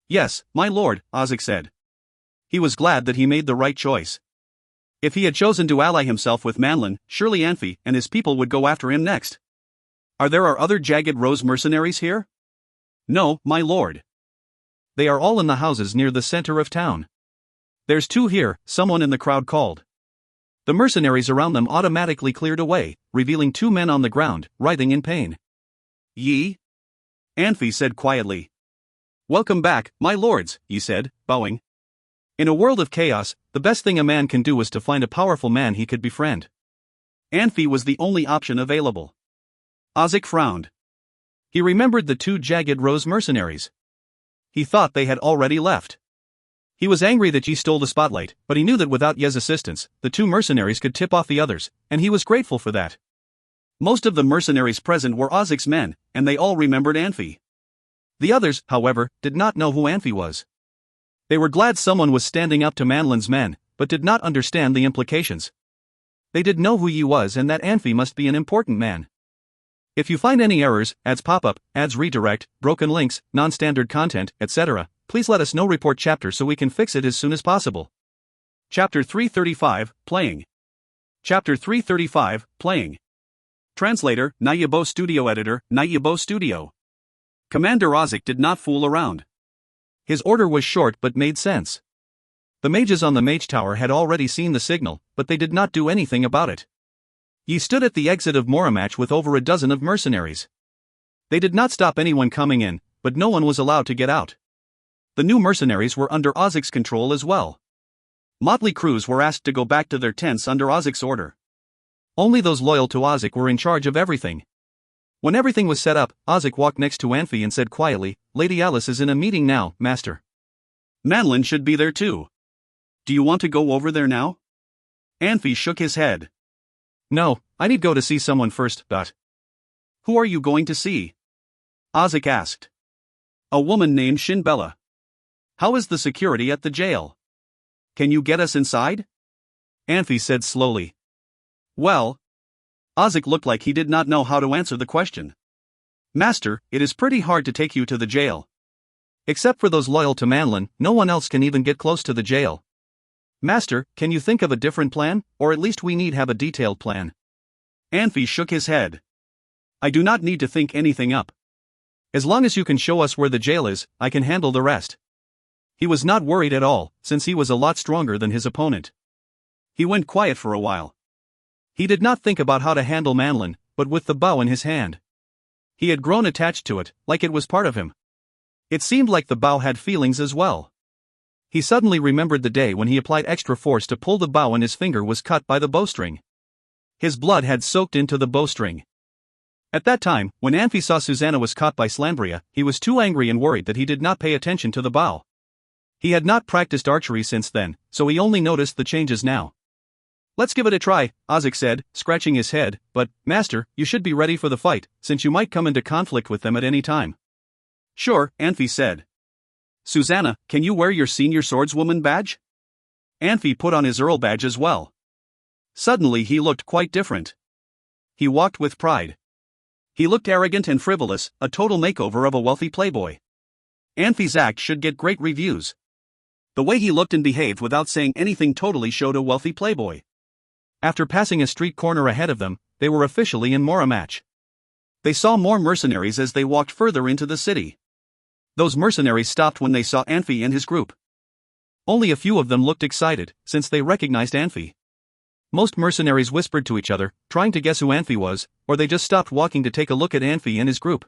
"Yes, my lord," Ozik said. He was glad that he made the right choice. If he had chosen to ally himself with Manlin, surely Anfey and his people would go after him next. "Are there other Jagged Rose mercenaries here?" "No, my lord. They are all in the houses near the center of town." "There's 2 here," someone in the crowd called. The mercenaries around them automatically cleared away, revealing 2 men on the ground, writhing in pain. "Yi?" Anfey said quietly. "Welcome back, my lords," he said, bowing. In a world of chaos, the best thing a man can do is to find a powerful man he could befriend. Anfey was the only option available. Ozik frowned. He remembered the 2 Jagged Rose mercenaries. He thought they had already left. He was angry that Yi stole the spotlight, but he knew that without Ye's assistance, the 2 mercenaries could tip off the others, and he was grateful for that. Most of the mercenaries present were Ozik's men, and they all remembered Anfey. The others, however, did not know who Anfey was. They were glad someone was standing up to Manlin's men, but did not understand the implications. They did know who Yi was and that Anfey must be an important man. If you find any errors, ads pop up, ads redirect, broken links, non-standard content, etc., please let us know. Report chapter so we can fix it as soon as possible. Chapter 335, Playing. Chapter 335, Playing. Translator, Nayabo Studio Editor, Nayabo Studio. Commander Ozik did not fool around. His order was short but made sense. The mages on the mage tower had already seen the signal, but they did not do anything about it. Yi stood at the exit of Moramach with over a dozen of mercenaries. They did not stop anyone coming in, but no one was allowed to get out. The new mercenaries were under Ozik's control as well. Motley crews were asked to go back to their tents under Ozik's order. Only those loyal to Ozik were in charge of everything. When everything was set up, Ozik walked next to Anfey and said quietly, "Lady Alice is in a meeting now, master." "Manlin should be there too. Do you want to go over there now?" Anfey shook his head. "No, I need go to see someone first, but..." "Who are you going to see?" Ozik asked. A woman named Shinbella. How is the security at the jail? Can you get us inside? Anfey said slowly. Well. Ozek looked like he did not know how to answer the question. Master, it is pretty hard to take you to the jail. Except for those loyal to Manlin, no one else can even get close to the jail. Master, can you think of a different plan, or at least we need have a detailed plan? Anfey shook his head. I do not need to think anything up. As long as you can show us where the jail is, I can handle the rest. He was not worried at all, since he was a lot stronger than his opponent. He went quiet for a while. He did not think about how to handle Manlin, but with the bow in his hand. He had grown attached to it, like it was part of him. It seemed like the bow had feelings as well. He suddenly remembered the day when he applied extra force to pull the bow and his finger was cut by the bowstring. His blood had soaked into the bowstring. At that time, when Anfey saw Susanna was caught by Slanbria, he was too angry and worried that he did not pay attention to the bow. He had not practiced archery since then, so he only noticed the changes now. Let's give it a try, Ozek said, scratching his head, but, Master, you should be ready for the fight, since you might come into conflict with them at any time. Sure, Anfey said. Susanna, can you wear your senior swordswoman badge? Anfey put on his Earl badge as well. Suddenly he looked quite different. He walked with pride. He looked arrogant and frivolous, a total makeover of a wealthy playboy. Anfey's act should get great reviews. The way he looked and behaved without saying anything totally showed a wealthy playboy. After passing a street corner ahead of them, they were officially in Mora match. They saw more mercenaries as they walked further into the city. Those mercenaries stopped when they saw Anfey and his group. Only a few of them looked excited, since they recognized Anfey. Most mercenaries whispered to each other, trying to guess who Anfey was, or they just stopped walking to take a look at Anfey and his group.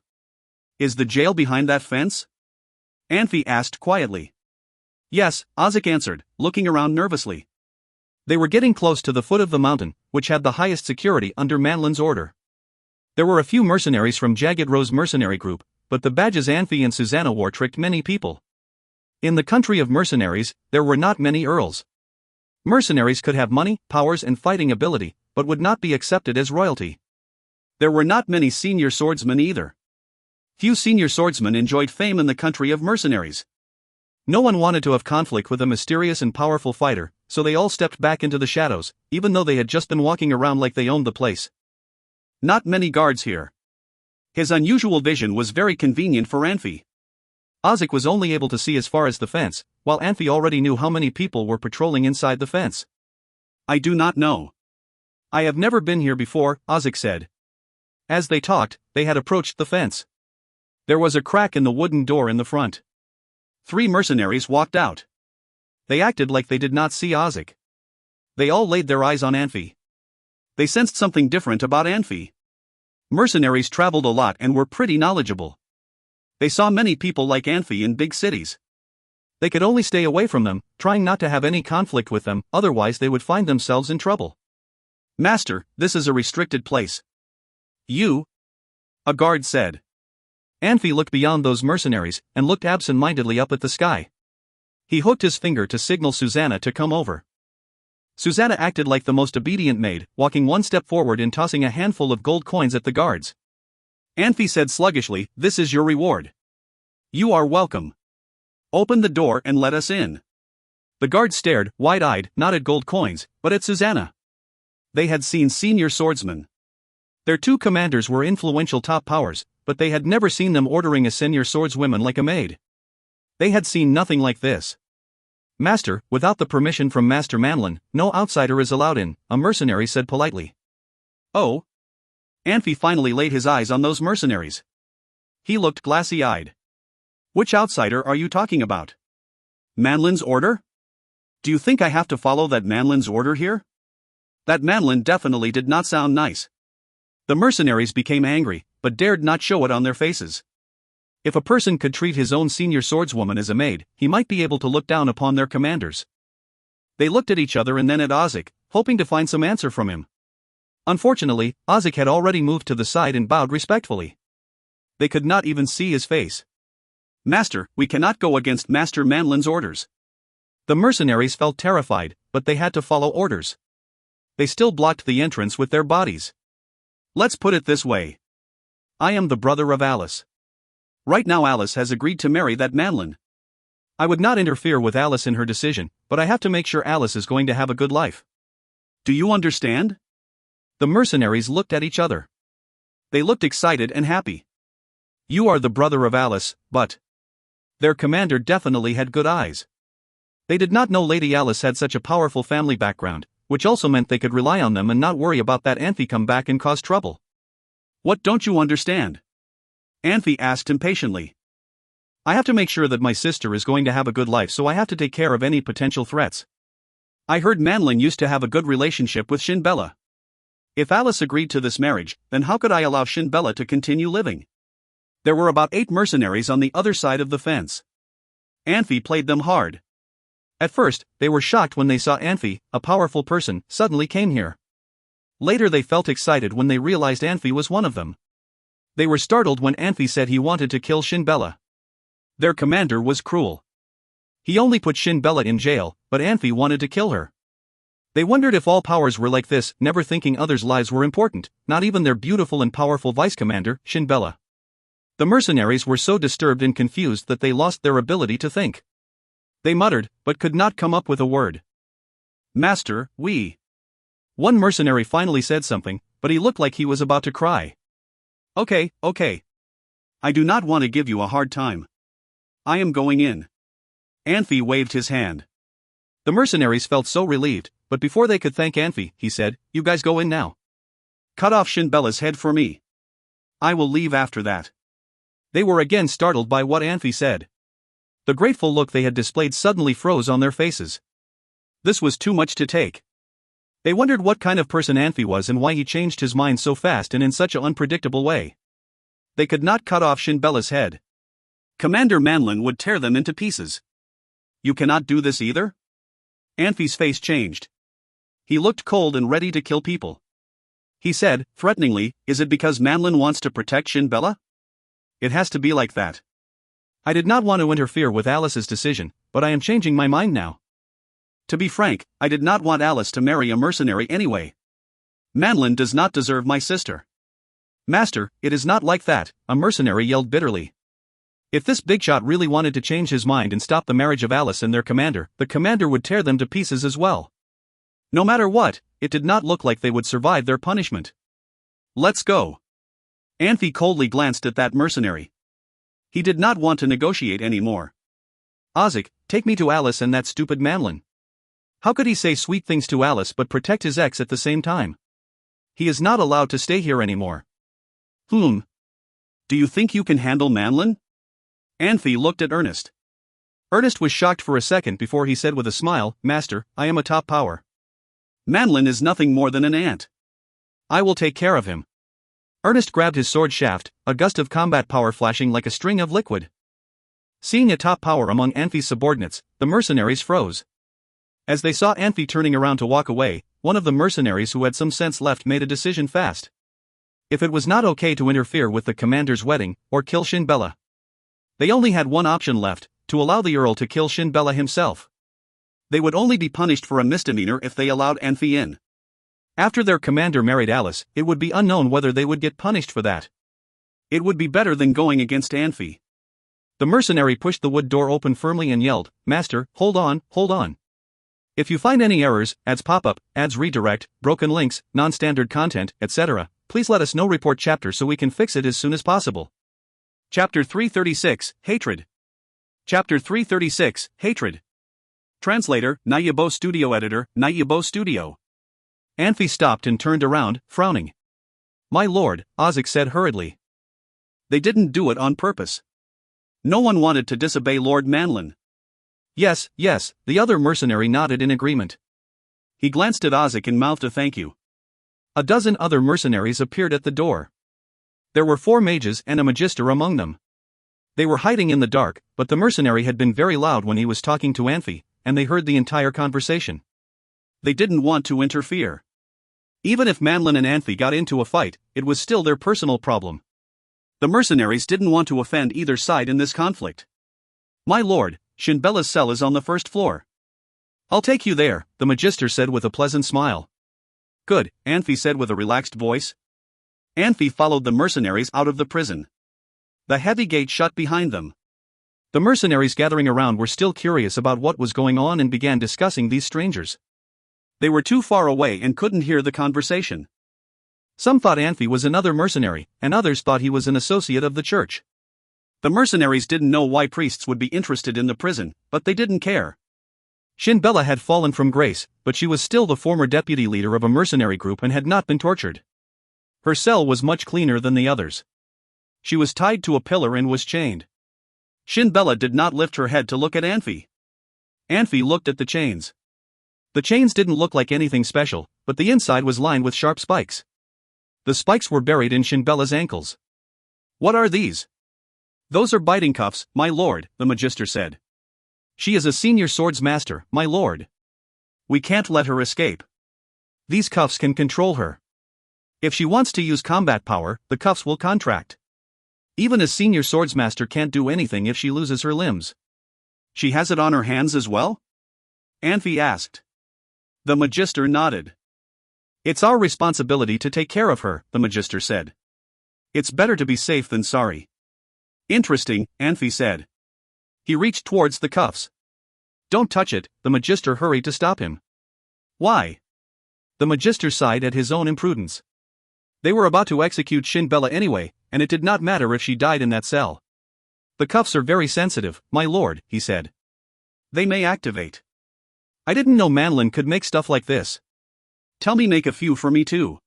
Is the jail behind that fence? Anfey asked quietly. Yes, Ozek answered, looking around nervously. They were getting close to the foot of the mountain, which had the highest security under Manlin's order. There were a few mercenaries from Jagged Rose mercenary group, but the badges Anfey and Susanna wore tricked many people. In the country of mercenaries, there were not many earls. Mercenaries could have money, powers and fighting ability, but would not be accepted as royalty. There were not many senior swordsmen either. Few senior swordsmen enjoyed fame in the country of mercenaries. No one wanted to have conflict with a mysterious and powerful fighter, so they all stepped back into the shadows, even though they had just been walking around like they owned the place. Not many guards here. His unusual vision was very convenient for Anfey. Ozek was only able to see as far as the fence, while Anfey already knew how many people were patrolling inside the fence. I do not know. I have never been here before, Ozek said. As they talked, they had approached the fence. There was a crack in the wooden door in the front. 3 mercenaries walked out. They acted like they did not see Ozek. They all laid their eyes on Anfey. They sensed something different about Anfey. Mercenaries traveled a lot and were pretty knowledgeable. They saw many people like Anfey in big cities. They could only stay away from them, trying not to have any conflict with them, otherwise they would find themselves in trouble. Master, this is a restricted place. You? A guard said. Anfey looked beyond those mercenaries, and looked absent-mindedly up at the sky. He hooked his finger to signal Susanna to come over. Susanna acted like the most obedient maid, walking one step forward and tossing a handful of gold coins at the guards. Anfey said sluggishly, "This is your reward. You are welcome. Open the door and let us in." The guards stared, wide-eyed, not at gold coins, but at Susanna. They had seen senior swordsmen. Their 2 commanders were influential top powers, but they had never seen them ordering a senior swordswoman like a maid. They had seen nothing like this. "Master, without the permission from Master Manlin, no outsider is allowed in," a mercenary said politely. Oh? Anfey finally laid his eyes on those mercenaries. He looked glassy-eyed. Which outsider are you talking about? Manlin's order? Do you think I have to follow that Manlin's order here? That Manlin definitely did not sound nice. The mercenaries became angry, but dared not show it on their faces. If a person could treat his own senior swordswoman as a maid, he might be able to look down upon their commanders. They looked at each other and then at Ozek, hoping to find some answer from him. Unfortunately, Ozek had already moved to the side and bowed respectfully. They could not even see his face. "Master, we cannot go against Master Manlin's orders." The mercenaries felt terrified, but they had to follow orders. They still blocked the entrance with their bodies. Let's put it this way. I am the brother of Alice. Right now Alice has agreed to marry that Manlin. I would not interfere with Alice in her decision, but I have to make sure Alice is going to have a good life. Do you understand? The mercenaries looked at each other. They looked excited and happy. You are the brother of Alice, but... Their commander definitely had good eyes. They did not know Lady Alice had such a powerful family background, which also meant they could rely on them and not worry about that Anfey come back and cause trouble. What don't you understand? Anfey asked impatiently. I have to make sure that my sister is going to have a good life, so I have to take care of any potential threats. I heard Manlin used to have a good relationship with Shinbella. If Alice agreed to this marriage, then how could I allow Shinbella to continue living? There were about 8 mercenaries on the other side of the fence. Anfey played them hard. At first, they were shocked when they saw Anfey, a powerful person, suddenly came here. Later they felt excited when they realized Anfey was one of them. They were startled when Anfey said he wanted to kill Shinbella. Their commander was cruel. He only put Shinbella in jail, but Anfey wanted to kill her. They wondered if all powers were like this, never thinking others' lives were important, not even their beautiful and powerful vice-commander, Shinbella. The mercenaries were so disturbed and confused that they lost their ability to think. They muttered, but could not come up with a word. Master, we... One mercenary finally said something, but he looked like he was about to cry. Okay. I do not want to give you a hard time. I am going in. Anfey waved his hand. The mercenaries felt so relieved, but before they could thank Anfey, he said, "You guys go in now. Cut off Shinbella's head for me. I will leave after that." They were again startled by what Anfey said. The grateful look they had displayed suddenly froze on their faces. This was too much to take. They wondered what kind of person Anfey was and why he changed his mind so fast and in such an unpredictable way. They could not cut off Shinbella's head. Commander Manlin would tear them into pieces. You cannot do this either? Anfey's face changed. He looked cold and ready to kill people. He said, threateningly, "Is it because Manlin wants to protect Shinbella? It has to be like that." I did not want to interfere with Alice's decision, but I am changing my mind now. To be frank, I did not want Alice to marry a mercenary anyway. Manlin does not deserve my sister. Master, it is not like that, a mercenary yelled bitterly. If this big shot really wanted to change his mind and stop the marriage of Alice and their commander, the commander would tear them to pieces as well. No matter what, it did not look like they would survive their punishment. Let's go. Anfey coldly glanced at that mercenary. He did not want to negotiate anymore. Audiobooks, take me to Alice and that stupid Manlin. How could he say sweet things to Alice but protect his ex at the same time? He is not allowed to stay here anymore. Do you think you can handle Manlin? Anfey looked at Ernest. Ernest was shocked for a second before he said with a smile, "Master, I am a top power. Manlin is nothing more than an ant. I will take care of him." Ernest grabbed his sword shaft, a gust of combat power flashing like a string of liquid. Seeing a top power among Anfey's subordinates, the mercenaries froze. As they saw Anfey turning around to walk away, one of the mercenaries who had some sense left made a decision fast. If it was not okay to interfere with the commander's wedding, or kill Shinbella. They only had one option left, to allow the Earl to kill Shinbella himself. They would only be punished for a misdemeanor if they allowed Anfey in. After their commander married Alice, it would be unknown whether they would get punished for that. It would be better than going against Anfey. The mercenary pushed the wood door open firmly and yelled, "Master, hold on. If you find any errors, ads pop up, ads redirect, broken links, non-standard content, etc., please let us know. Report chapter so we can fix it as soon as possible." Chapter 336, Hatred. Chapter 336, Hatred. Translator, Nayabo Studio Editor, Nayabo Studio. Anfey stopped and turned around, frowning. "My lord," Audiobooks said hurriedly. They didn't do it on purpose. No one wanted to disobey Lord Manlin. Yes, the other mercenary nodded in agreement. He glanced at Audiobooks and mouthed a thank you. A dozen other mercenaries appeared at the door. There were 4 mages and a magister among them. They were hiding in the dark, but the mercenary had been very loud when he was talking to Anfey, and they heard the entire conversation. They didn't want to interfere. Even if Manlin and Anfey got into a fight, it was still their personal problem. The mercenaries didn't want to offend either side in this conflict. "My lord, Shinbella's cell is on the 1st floor. I'll take you there," the magister said with a pleasant smile. "Good," Anfey said with a relaxed voice. Anfey followed the mercenaries out of the prison. The heavy gate shut behind them. The mercenaries gathering around were still curious about what was going on and began discussing these strangers. They were too far away and couldn't hear the conversation. Some thought Anfey was another mercenary, and others thought he was an associate of the church. The mercenaries didn't know why priests would be interested in the prison, but they didn't care. Shin Bella had fallen from grace, but she was still the former deputy leader of a mercenary group and had not been tortured. Her cell was much cleaner than the others. She was tied to a pillar and was chained. Shin Bella did not lift her head to look at Anfey. Anfey looked at the chains. The chains didn't look like anything special, but the inside was lined with sharp spikes. The spikes were buried in Shin Bella's ankles. What are these? Those are biting cuffs, my lord, the magister said. She is a senior swords master, my lord. We can't let her escape. These cuffs can control her. If she wants to use combat power, the cuffs will contract. Even a senior swordsmaster can't do anything if she loses her limbs. She has it on her hands as well? Anfey asked. The magister nodded. It's our responsibility to take care of her, the magister said. It's better to be safe than sorry. Interesting, Anfey said. He reached towards the cuffs. Don't touch it, the magister hurried to stop him. Why? The magister sighed at his own imprudence. They were about to execute Shin Bella anyway, and it did not matter if she died in that cell. The cuffs are very sensitive, my lord, he said. They may activate. I didn't know Manlin could make stuff like this. Tell me, make a few for me too.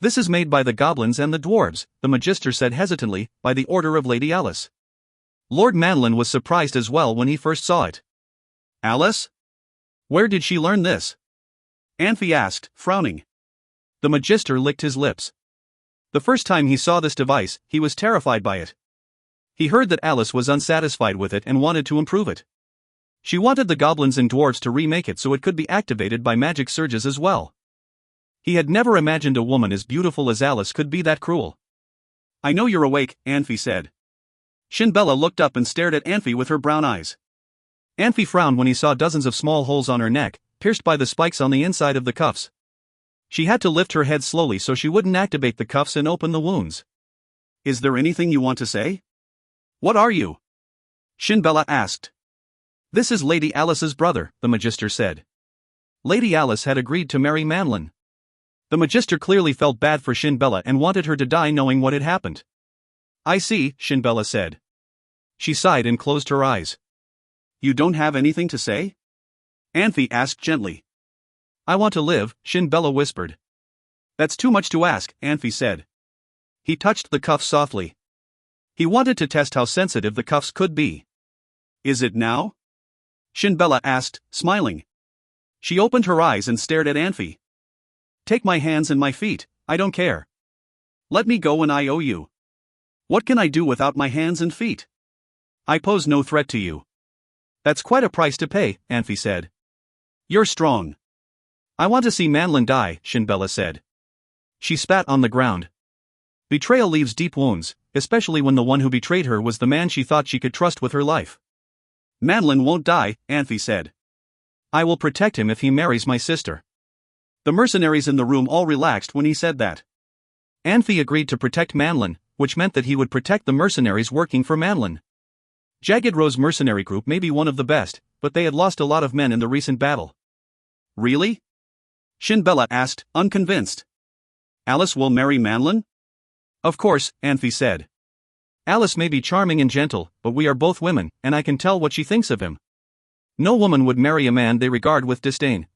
This is made by the goblins and the dwarves, the magister said hesitantly, by the order of Lady Alice. Lord Manlin was surprised as well when he first saw it. Alice? Where did she learn this? Anfey asked, frowning. The magister licked his lips. The first time he saw this device, he was terrified by it. He heard that Alice was unsatisfied with it and wanted to improve it. She wanted the goblins and dwarves to remake it so it could be activated by magic surges as well. He had never imagined a woman as beautiful as Alice could be that cruel. I know you're awake, Anfey said. Shin Bella looked up and stared at Anfey with her brown eyes. Anfey frowned when he saw dozens of small holes on her neck, pierced by the spikes on the inside of the cuffs. She had to lift her head slowly so she wouldn't activate the cuffs and open the wounds. Is there anything you want to say? What are you? Shin Bella asked. This is Lady Alice's brother, the magister said. Lady Alice had agreed to marry Manlin. The magister clearly felt bad for Shin Bella and wanted her to die knowing what had happened. I see, Shin Bella said. She sighed and closed her eyes. You don't have anything to say? Anfey asked gently. I want to live, Shin Bella whispered. That's too much to ask, Anfey said. He touched the cuffs softly. He wanted to test how sensitive the cuffs could be. Is it now? Shin Bella asked, smiling. She opened her eyes and stared at Anfey. Take my hands and my feet, I don't care. Let me go and I owe you. What can I do without my hands and feet? I pose no threat to you. That's quite a price to pay, Anfey said. You're strong. I want to see Manlin die, Shin Bella said. She spat on the ground. Betrayal leaves deep wounds, especially when the one who betrayed her was the man she thought she could trust with her life. Manlin won't die, Anfey said. I will protect him if he marries my sister. The mercenaries in the room all relaxed when he said that. Anfey agreed to protect Manlin, which meant that he would protect the mercenaries working for Manlin. Jagged Rose mercenary group may be one of the best, but they had lost a lot of men in the recent battle. Really? Shin Bella asked, unconvinced. Alice will marry Manlin? Of course, Anfey said. Alice may be charming and gentle, but we are both women, and I can tell what she thinks of him. No woman would marry a man they regard with disdain.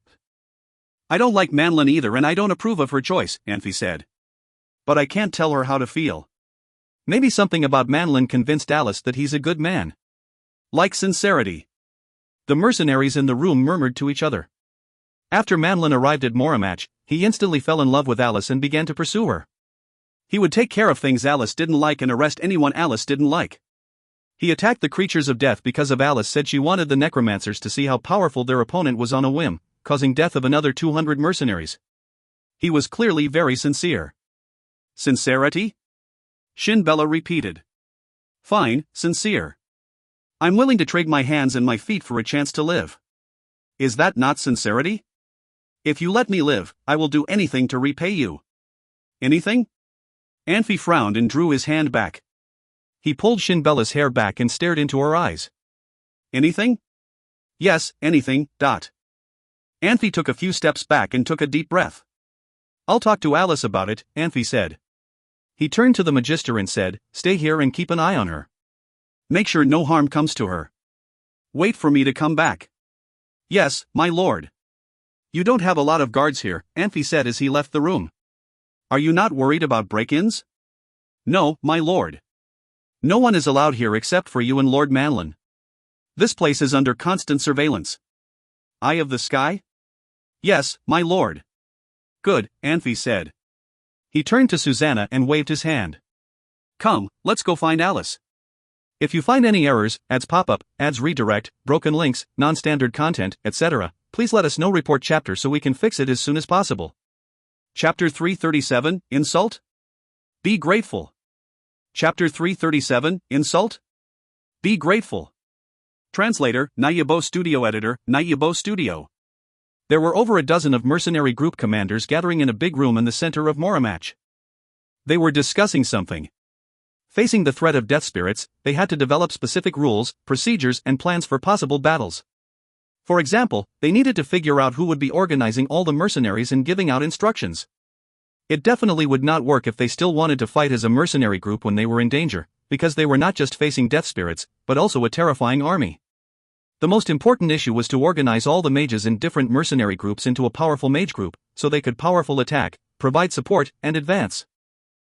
I don't like Manlin either and I don't approve of her choice, Anfey said. But I can't tell her how to feel. Maybe something about Manlin convinced Alice that he's a good man. Like sincerity. The mercenaries in the room murmured to each other. After Manlin arrived at Moramach, he instantly fell in love with Alice and began to pursue her. He would take care of things Alice didn't like and arrest anyone Alice didn't like. He attacked the creatures of death because of Alice said she wanted the necromancers to see how powerful their opponent was on a whim, causing death of another 200 mercenaries. He was clearly very sincere. Sincerity? Shin Bella repeated. Fine, sincere. I'm willing to trade my hands and my feet for a chance to live. Is that not sincerity? If you let me live, I will do anything to repay you. Anything? Anfey frowned and drew his hand back. He pulled Shinbella's hair back and stared into her eyes. Anything? Yes, anything. Anfey took a few steps back and took a deep breath. I'll talk to Alice about it, Anfey said. He turned to the Magister and said, stay here and keep an eye on her. Make sure no harm comes to her. Wait for me to come back. Yes, my lord. You don't have a lot of guards here, Anfey said as he left the room. Are you not worried about break-ins? No, my lord. No one is allowed here except for you and Lord Manlin. This place is under constant surveillance. Eye of the sky? Yes, my lord. Good, Anfey said. He turned to Susanna and waved his hand. Come, let's go find Alice. If you find any errors, ads pop up, ads redirect, broken links, non-standard content, etc., please let us know. Report chapter so we can fix it as soon as possible. Chapter 337, Insult? Be grateful. Chapter 337, Insult? Be grateful. Translator, Nayabo Studio Editor, Nayabo Studio. There were over a dozen of mercenary group commanders gathering in a big room in the center of Moramach. They were discussing something. Facing the threat of death spirits, they had to develop specific rules, procedures, and plans for possible battles. For example, they needed to figure out who would be organizing all the mercenaries and giving out instructions. It definitely would not work if they still wanted to fight as a mercenary group when they were in danger, because they were not just facing death spirits, but also a terrifying army. The most important issue was to organize all the mages in different mercenary groups into a powerful mage group, so they could powerful attack, provide support, and advance.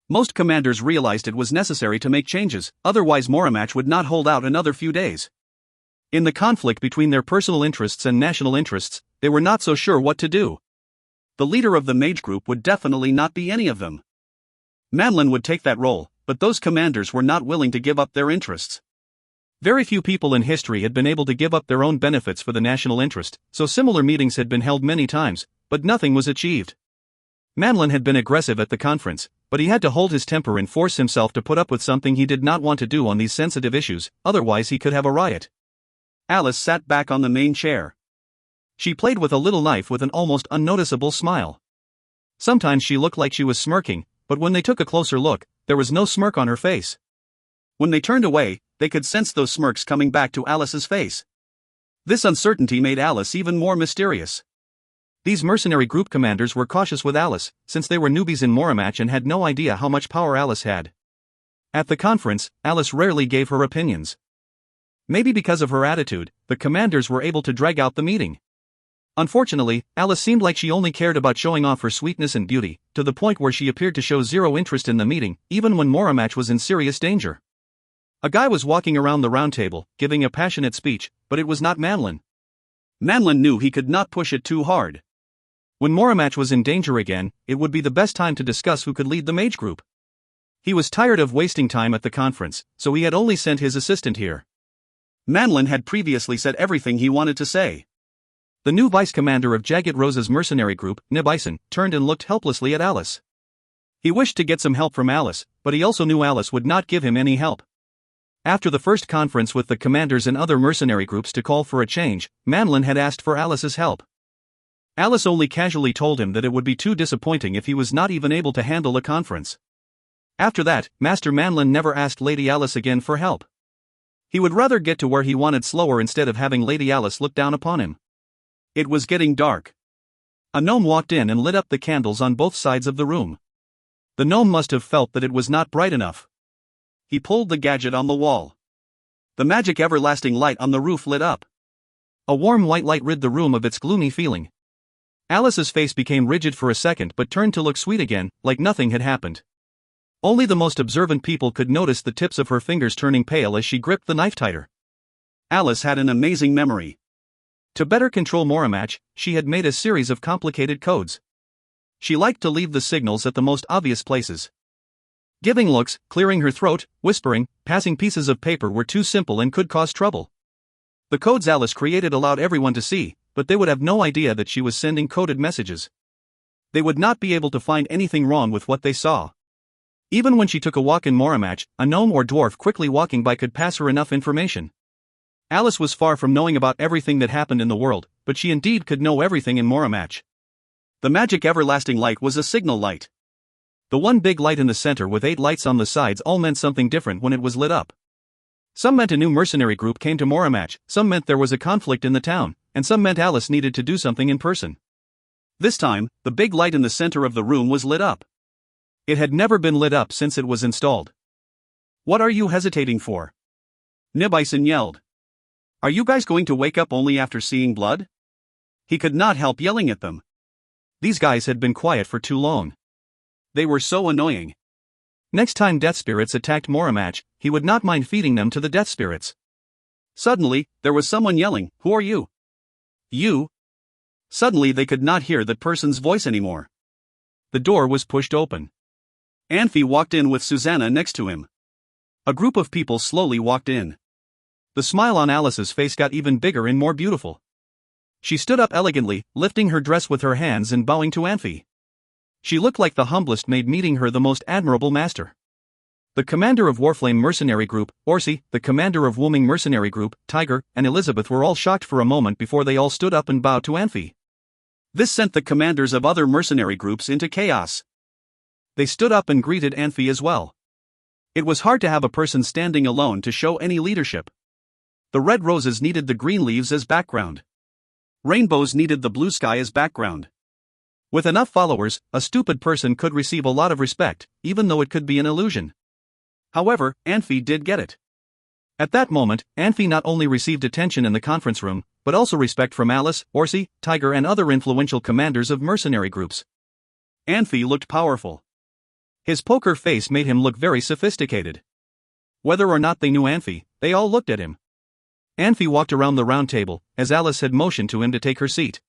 Most commanders realized it was necessary to make changes, otherwise Moramach would not hold out another few days. In the conflict between their personal interests and national interests, they were not so sure what to do. The leader of the mage group would definitely not be any of them. Manlin would take that role, but those commanders were not willing to give up their interests. Very few people in history had been able to give up their own benefits for the national interest, so similar meetings had been held many times, but nothing was achieved. Manlin had been aggressive at the conference, but he had to hold his temper and force himself to put up with something he did not want to do on these sensitive issues, otherwise he could have a riot. Alice sat back on the main chair. She played with a little knife with an almost unnoticeable smile. Sometimes she looked like she was smirking, but when they took a closer look, there was no smirk on her face. When they turned away, they could sense those smirks coming back to Alice's face. This uncertainty made Alice even more mysterious. These mercenary group commanders were cautious with Alice, since they were newbies in Moramach and had no idea how much power Alice had. At the conference, Alice rarely gave her opinions. Maybe because of her attitude, the commanders were able to drag out the meeting. Unfortunately, Alice seemed like she only cared about showing off her sweetness and beauty, to the point where she appeared to show zero interest in the meeting, even when Moramach was in serious danger. A guy was walking around the round table, giving a passionate speech, but it was not Manlin. Manlin knew he could not push it too hard. When Moramach was in danger again, it would be the best time to discuss who could lead the mage group. He was tired of wasting time at the conference, so he had only sent his assistant here. Manlin had previously said everything he wanted to say. The new vice-commander of Jagged Rose's mercenary group, Nibison, turned and looked helplessly at Alice. He wished to get some help from Alice, but he also knew Alice would not give him any help. After the first conference with the commanders and other mercenary groups to call for a change, Manlin had asked for Alice's help. Alice only casually told him that it would be too disappointing if he was not even able to handle a conference. After that, Master Manlin never asked Lady Alice again for help. He would rather get to where he wanted slower instead of having Lady Alice look down upon him. It was getting dark. A gnome walked in and lit up the candles on both sides of the room. The gnome must have felt that it was not bright enough. He pulled the gadget on the wall. The magic everlasting light on the roof lit up. A warm white light rid the room of its gloomy feeling. Alice's face became rigid for a second but turned to look sweet again, like nothing had happened. Only the most observant people could notice the tips of her fingers turning pale as she gripped the knife tighter. Alice had an amazing memory. To better control Moramach, she had made a series of complicated codes. She liked to leave the signals at the most obvious places. Giving looks, clearing her throat, whispering, passing pieces of paper were too simple and could cause trouble. The codes Alice created allowed everyone to see, but they would have no idea that she was sending coded messages. They would not be able to find anything wrong with what they saw. Even when she took a walk in Moramach, a gnome or dwarf quickly walking by could pass her enough information. Alice was far from knowing about everything that happened in the world, but she indeed could know everything in Moramach. The magic everlasting light was a signal light. The one big light in the center with 8 lights on the sides all meant something different when it was lit up. Some meant a new mercenary group came to Moramach, some meant there was a conflict in the town, and some meant Alice needed to do something in person. This time, the big light in the center of the room was lit up. It had never been lit up since it was installed. "What are you hesitating for?" Nibison yelled. "Are you guys going to wake up only after seeing blood?" He could not help yelling at them. These guys had been quiet for too long. They were so annoying. Next time death spirits attacked Moramach, he would not mind feeding them to the death spirits. Suddenly, there was someone yelling, "Who are you?" "You." Suddenly they could not hear that person's voice anymore. The door was pushed open. Anfey walked in with Susanna next to him. A group of people slowly walked in. The smile on Alice's face got even bigger and more beautiful. She stood up elegantly, lifting her dress with her hands and bowing to Anfey. She looked like the humblest maid meeting her the most admirable master. The commander of Warflame Mercenary Group, Orsi, the commander of Wooming Mercenary Group, Tiger, and Elizabeth were all shocked for a moment before they all stood up and bowed to Anfey. This sent the commanders of other mercenary groups into chaos. They stood up and greeted Anfey as well. It was hard to have a person standing alone to show any leadership. The red roses needed the green leaves as background. Rainbows needed the blue sky as background. With enough followers, a stupid person could receive a lot of respect, even though it could be an illusion. However, Anfey did get it. At that moment, Anfey not only received attention in the conference room, but also respect from Alice, Orsi, Tiger and other influential commanders of mercenary groups. Anfey looked powerful. His poker face made him look very sophisticated. Whether or not they knew Anfey, they all looked at him. Anfey walked around the round table, as Alice had motioned to him to take her seat.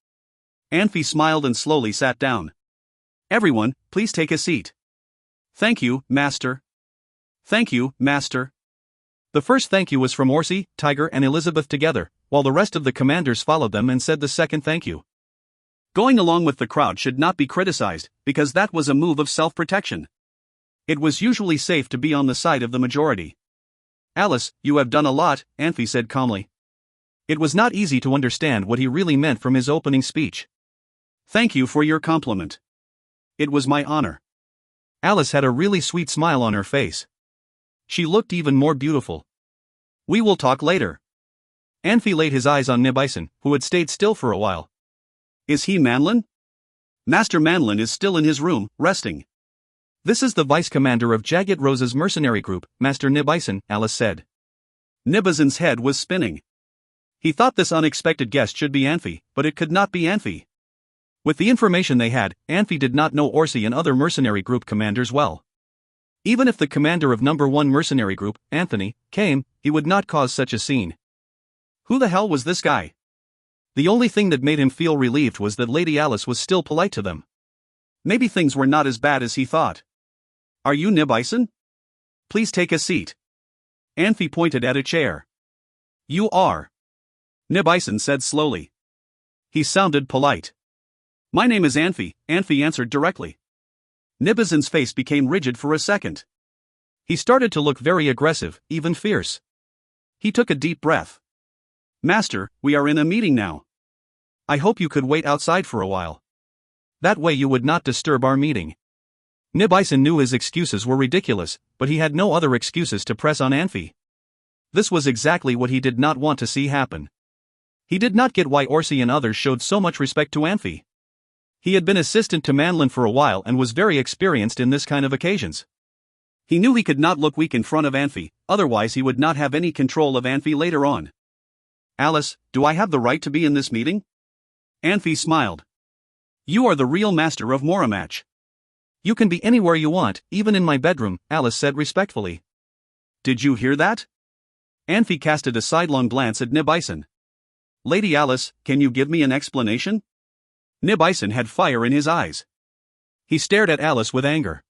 Anfey smiled and slowly sat down. "Everyone, please take a seat." "Thank you, Master." "Thank you, Master." The first thank you was from Orsi, Tiger and Elizabeth together, while the rest of the commanders followed them and said the second thank you. Going along with the crowd should not be criticized, because that was a move of self-protection. It was usually safe to be on the side of the majority. "Alice, you have done a lot," Anfey said calmly. It was not easy to understand what he really meant from his opening speech. "Thank you for your compliment. It was my honor." Alice had a really sweet smile on her face. She looked even more beautiful. "We will talk later." Anfey laid his eyes on Nibison, who had stayed still for a while. "Is he Manlin?" "Master Manlin is still in his room, resting." "This is the vice-commander of Jagged Rose's mercenary group, Master Nibison," Alice said. Nibison's head was spinning. He thought this unexpected guest should be Anfey, but it could not be Anfey. With the information they had, Anfey did not know Orsi and other mercenary group commanders well. Even if the commander of number 1 mercenary group, Anthony, came, he would not cause such a scene. Who the hell was this guy? The only thing that made him feel relieved was that Lady Alice was still polite to them. Maybe things were not as bad as he thought. "Are you Nibison? Please take a seat." Anfey pointed at a chair. "You are," Nibison said slowly. He sounded polite. "My name is Anfey," Anfey answered directly. Nibison's face became rigid for a second. He started to look very aggressive, even fierce. He took a deep breath. "Master, we are in a meeting now. I hope you could wait outside for a while. That way you would not disturb our meeting." Nibison knew his excuses were ridiculous, but he had no other excuses to press on Anfey. This was exactly what he did not want to see happen. He did not get why Orsi and others showed so much respect to Anfey. He had been assistant to Manlin for a while and was very experienced in this kind of occasions. He knew he could not look weak in front of Anfey, otherwise he would not have any control of Anfey later on. "Alice, do I have the right to be in this meeting?" Anfey smiled. "You are the real master of Moramach. You can be anywhere you want, even in my bedroom," Alice said respectfully. "Did you hear that?" Anfey casted a sidelong glance at Nibison. "Lady Alice, can you give me an explanation?" Nibison had fire in his eyes. He stared at Alice with anger.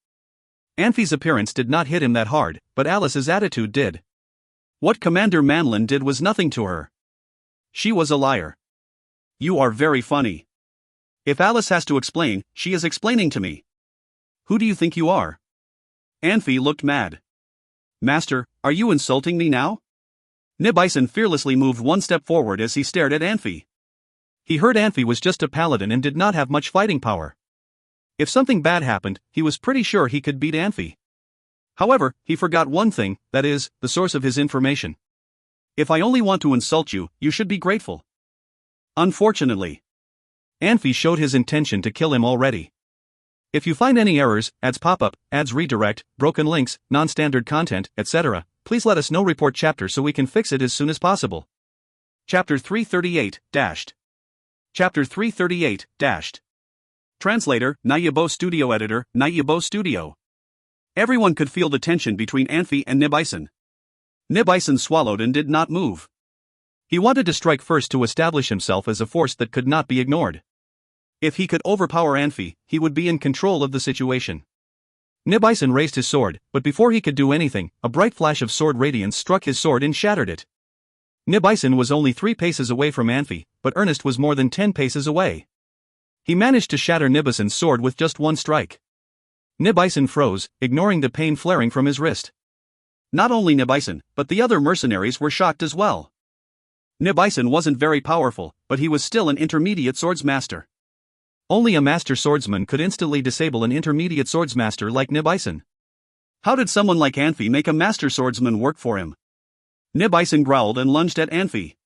Anfey's appearance did not hit him that hard, but Alice's attitude did. What Commander Manlin did was nothing to her. She was a liar. "You are very funny. If Alice has to explain, she is explaining to me. Who do you think you are?" Anfey looked mad. "Master, are you insulting me now?" Nibison fearlessly moved one step forward as he stared at Anfey. He heard Anfey was just a paladin and did not have much fighting power. If something bad happened, he was pretty sure he could beat Anfey. However, he forgot one thing, that is, the source of his information. If I only want to insult you, you should be grateful. Unfortunately, Anfey showed his intention to kill him already. If you find any errors, ads pop up, ads redirect, broken links, non-standard content, etc., please let us know. Report chapter so we can fix it as soon as possible. Chapter 338 dashed. Chapter 338 dashed. Translator, Nayabo Studio Editor, Nayabo Studio. Everyone could feel the tension between Anfey and Nibison. Nibison swallowed and did not move. He wanted to strike first to establish himself as a force that could not be ignored. If he could overpower Anfey, he would be in control of the situation. Nibison raised his sword, but before he could do anything, a bright flash of sword radiance struck his sword and shattered it. Nibison was only 3 paces away from Anfey, but Ernest was more than 10 paces away. He managed to shatter Nibison's sword with just one strike. Nibison froze, ignoring the pain flaring from his wrist. Not only Nibison, but the other mercenaries were shocked as well. Nibison wasn't very powerful, but he was still an intermediate swordsmaster. Only a master swordsman could instantly disable an intermediate swordsmaster like Nibison. How did someone like Anfey make a master swordsman work for him? Nibison growled and lunged at Anfey.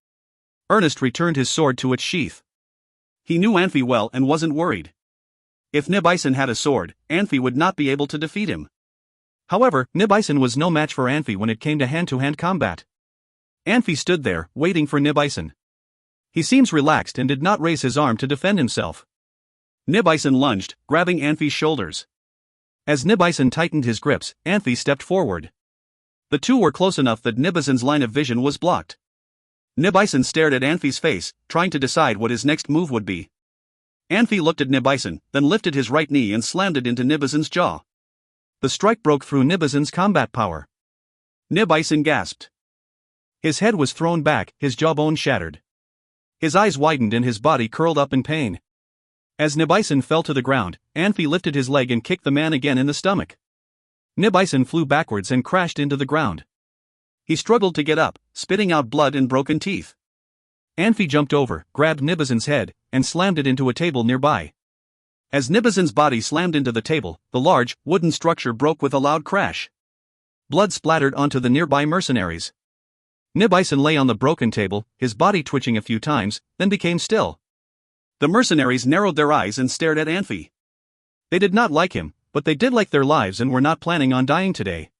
Ernest returned his sword to its sheath. He knew Anfey well and wasn't worried. If Nibison had a sword, Anfey would not be able to defeat him. However, Nibison was no match for Anfey when it came to hand-to-hand combat. Anfey stood there, waiting for Nibison. He seems relaxed and did not raise his arm to defend himself. Nibison lunged, grabbing Anfey's shoulders. As Nibison tightened his grips, Anfey stepped forward. The two were close enough that Nibison's line of vision was blocked. Nibison stared at Anfey's face, trying to decide what his next move would be. Anfey looked at Nibison, then lifted his right knee and slammed it into Nibison's jaw. The strike broke through Nibison's combat power. Nibison gasped. His head was thrown back, his jawbone shattered. His eyes widened and his body curled up in pain. As Nibison fell to the ground, Anfey lifted his leg and kicked the man again in the stomach. Nibison flew backwards and crashed into the ground. He struggled to get up, spitting out blood and broken teeth. Anfey jumped over, grabbed Nibison's head, and slammed it into a table nearby. As Nibison's body slammed into the table, the large, wooden structure broke with a loud crash. Blood splattered onto the nearby mercenaries. Nibison lay on the broken table, his body twitching a few times, then became still. The mercenaries narrowed their eyes and stared at Anfey. They did not like him, but they did like their lives and were not planning on dying today.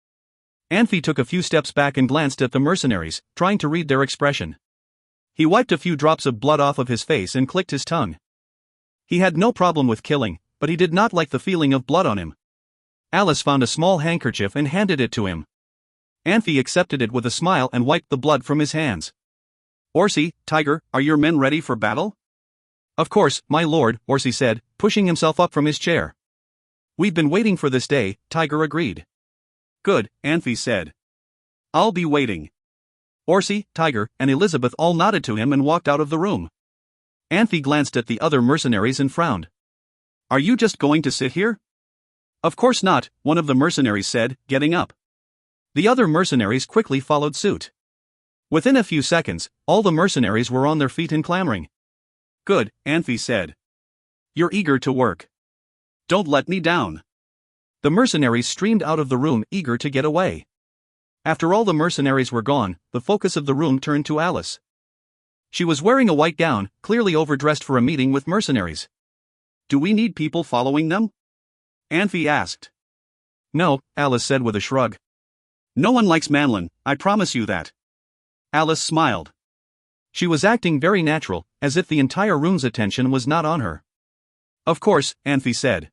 Anfey took a few steps back and glanced at the mercenaries, trying to read their expression. He wiped a few drops of blood off of his face and clicked his tongue. He had no problem with killing, but he did not like the feeling of blood on him. Alice found a small handkerchief and handed it to him. Anfey accepted it with a smile and wiped the blood from his hands. "Orsi, Tiger, are your men ready for battle?" "Of course, my lord," Orsi said, pushing himself up from his chair. "We've been waiting for this day," Tiger agreed. "Good," Anfey said. "I'll be waiting." Orsi, Tiger, and Elizabeth all nodded to him and walked out of the room. Anfey glanced at the other mercenaries and frowned. "Are you just going to sit here?" "Of course not," one of the mercenaries said, getting up. The other mercenaries quickly followed suit. Within a few seconds, all the mercenaries were on their feet and clamoring. "Good," Anfey said. "You're eager to work. Don't let me down." The mercenaries streamed out of the room, eager to get away. After all the mercenaries were gone, the focus of the room turned to Alice. She was wearing a white gown, clearly overdressed for a meeting with mercenaries. "Do we need people following them?" Anfey asked. "No," Alice said with a shrug. "No one likes Manlin, I promise you that." Alice smiled. She was acting very natural, as if the entire room's attention was not on her. "Of course," Anfey said.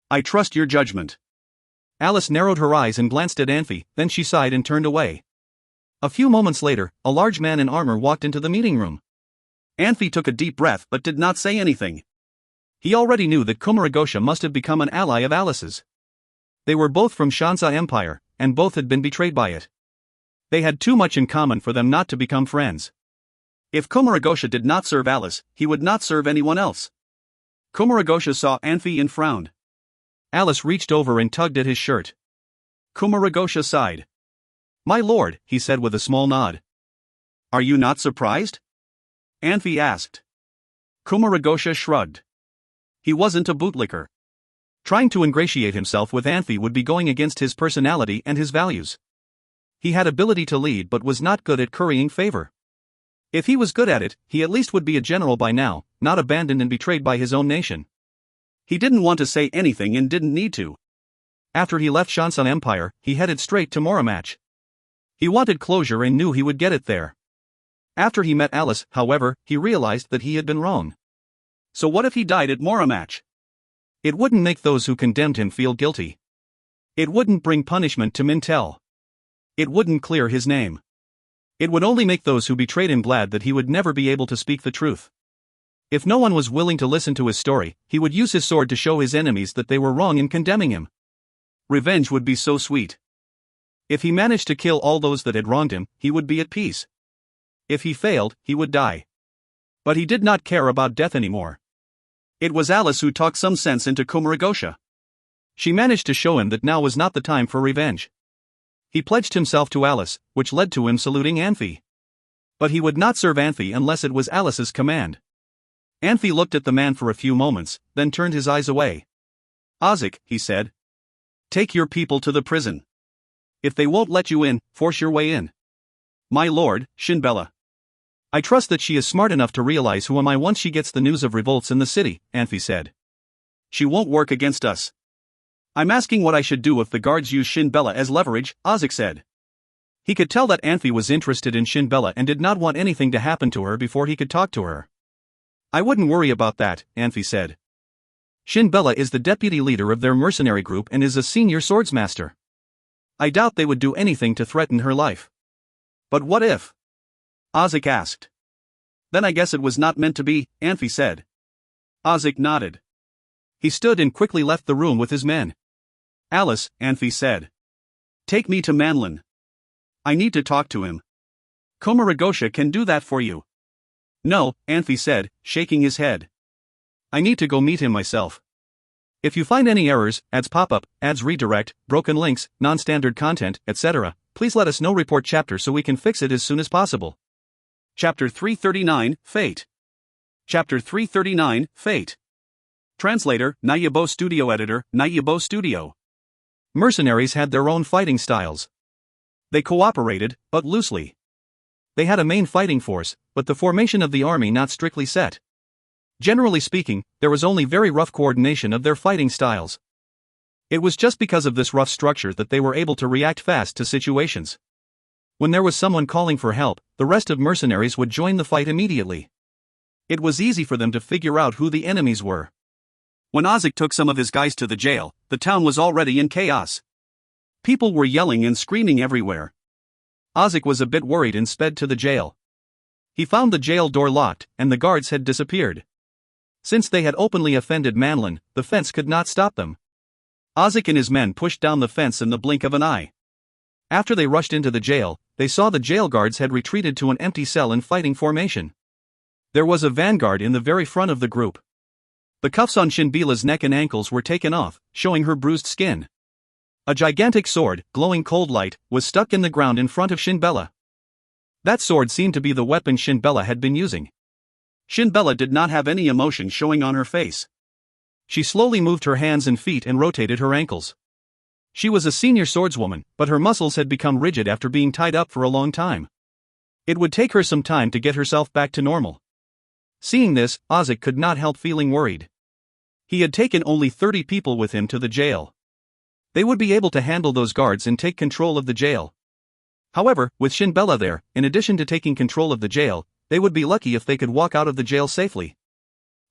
"I trust your judgment." Alice narrowed her eyes and glanced at Anfey, then she sighed and turned away. A few moments later, a large man in armor walked into the meeting room. Anfey took a deep breath but did not say anything. He already knew that Kumaragosha must have become an ally of Alice's. They were both from Shansa Empire, and both had been betrayed by it. They had too much in common for them not to become friends. If Kumaragosha did not serve Alice, he would not serve anyone else. Kumaragosha saw Anfey and frowned. Alice reached over and tugged at his shirt. Kumaragosha sighed. "My lord," he said with a small nod. "Are you not surprised?" Anfey asked. Kumaragosha shrugged. He wasn't a bootlicker. Trying to ingratiate himself with Anfey would be going against his personality and his values. He had ability to lead but was not good at currying favor. If he was good at it, he at least would be a general by now, not abandoned and betrayed by his own nation. He didn't want to say anything and didn't need to. After he left Shansun Empire, he headed straight to Moramatch. He wanted closure and knew he would get it there. After he met Alice, however, he realized that he had been wrong. So what if he died at Moramatch? It wouldn't make those who condemned him feel guilty. It wouldn't bring punishment to Mintel. It wouldn't clear his name. It would only make those who betrayed him glad that he would never be able to speak the truth. If no one was willing to listen to his story, he would use his sword to show his enemies that they were wrong in condemning him. Revenge would be so sweet. If he managed to kill all those that had wronged him, he would be at peace. If he failed, he would die. But he did not care about death anymore. It was Alice who talked some sense into Kumaragosha. She managed to show him that now was not the time for revenge. He pledged himself to Alice, which led to him saluting Anfey. But he would not serve Anfey unless it was Alice's command. Anfey looked at the man for a few moments, then turned his eyes away. Ozic, he said. Take your people to the prison. If they won't let you in, force your way in. My lord, Shinbella. I trust that she is smart enough to realize who am I once she gets the news of revolts in the city, Anfey said. She won't work against us. I'm asking what I should do if the guards use Shinbella as leverage, Ozic said. He could tell that Anfey was interested in Shinbella and did not want anything to happen to her before he could talk to her. I wouldn't worry about that, Anfey said. Shinbella is the deputy leader of their mercenary group and is a senior swordsmaster. I doubt they would do anything to threaten her life. But what if? Ozic asked. Then I guess it was not meant to be, Anfey said. Ozic nodded. He stood and quickly left the room with his men. Alice, Anfey said. Take me to Manlin. I need to talk to him. Kumaragosha can do that for you. No, Anfey said, shaking his head. I need to go meet him myself. If you find any errors, ads pop up, ads redirect, broken links, non-standard content, etc., please let us know. Report chapter so we can fix it as soon as possible. Chapter 339, Fate. Chapter 339, Fate. Translator, Nayabo Studio Editor, Nayabo Studio. Mercenaries had their own fighting styles. They cooperated, but loosely. They had a main fighting force, but the formation of the army not strictly set. Generally speaking, there was only very rough coordination of their fighting styles. It was just because of this rough structure that they were able to react fast to situations. When there was someone calling for help, the rest of mercenaries would join the fight immediately. It was easy for them to figure out who the enemies were. When Ozic took some of his guys to the jail, the town was already in chaos. People were yelling and screaming everywhere. Ozic was a bit worried and sped to the jail. He found the jail door locked, and the guards had disappeared. Since they had openly offended Manlin, the fence could not stop them. Ozic and his men pushed down the fence in the blink of an eye. After they rushed into the jail, they saw the jail guards had retreated to an empty cell in fighting formation. There was a vanguard in the very front of the group. The cuffs on Shinbella's neck and ankles were taken off, showing her bruised skin. A gigantic sword, glowing cold light, was stuck in the ground in front of Shinbella. That sword seemed to be the weapon Shinbella had been using. Shinbella did not have any emotion showing on her face. She slowly moved her hands and feet and rotated her ankles. She was a senior swordswoman, but her muscles had become rigid after being tied up for a long time. It would take her some time to get herself back to normal. Seeing this, Ozic could not help feeling worried. He had taken only 30 people with him to the jail. They would be able to handle those guards and take control of the jail. However, with Shinbella there, in addition to taking control of the jail, they would be lucky if they could walk out of the jail safely.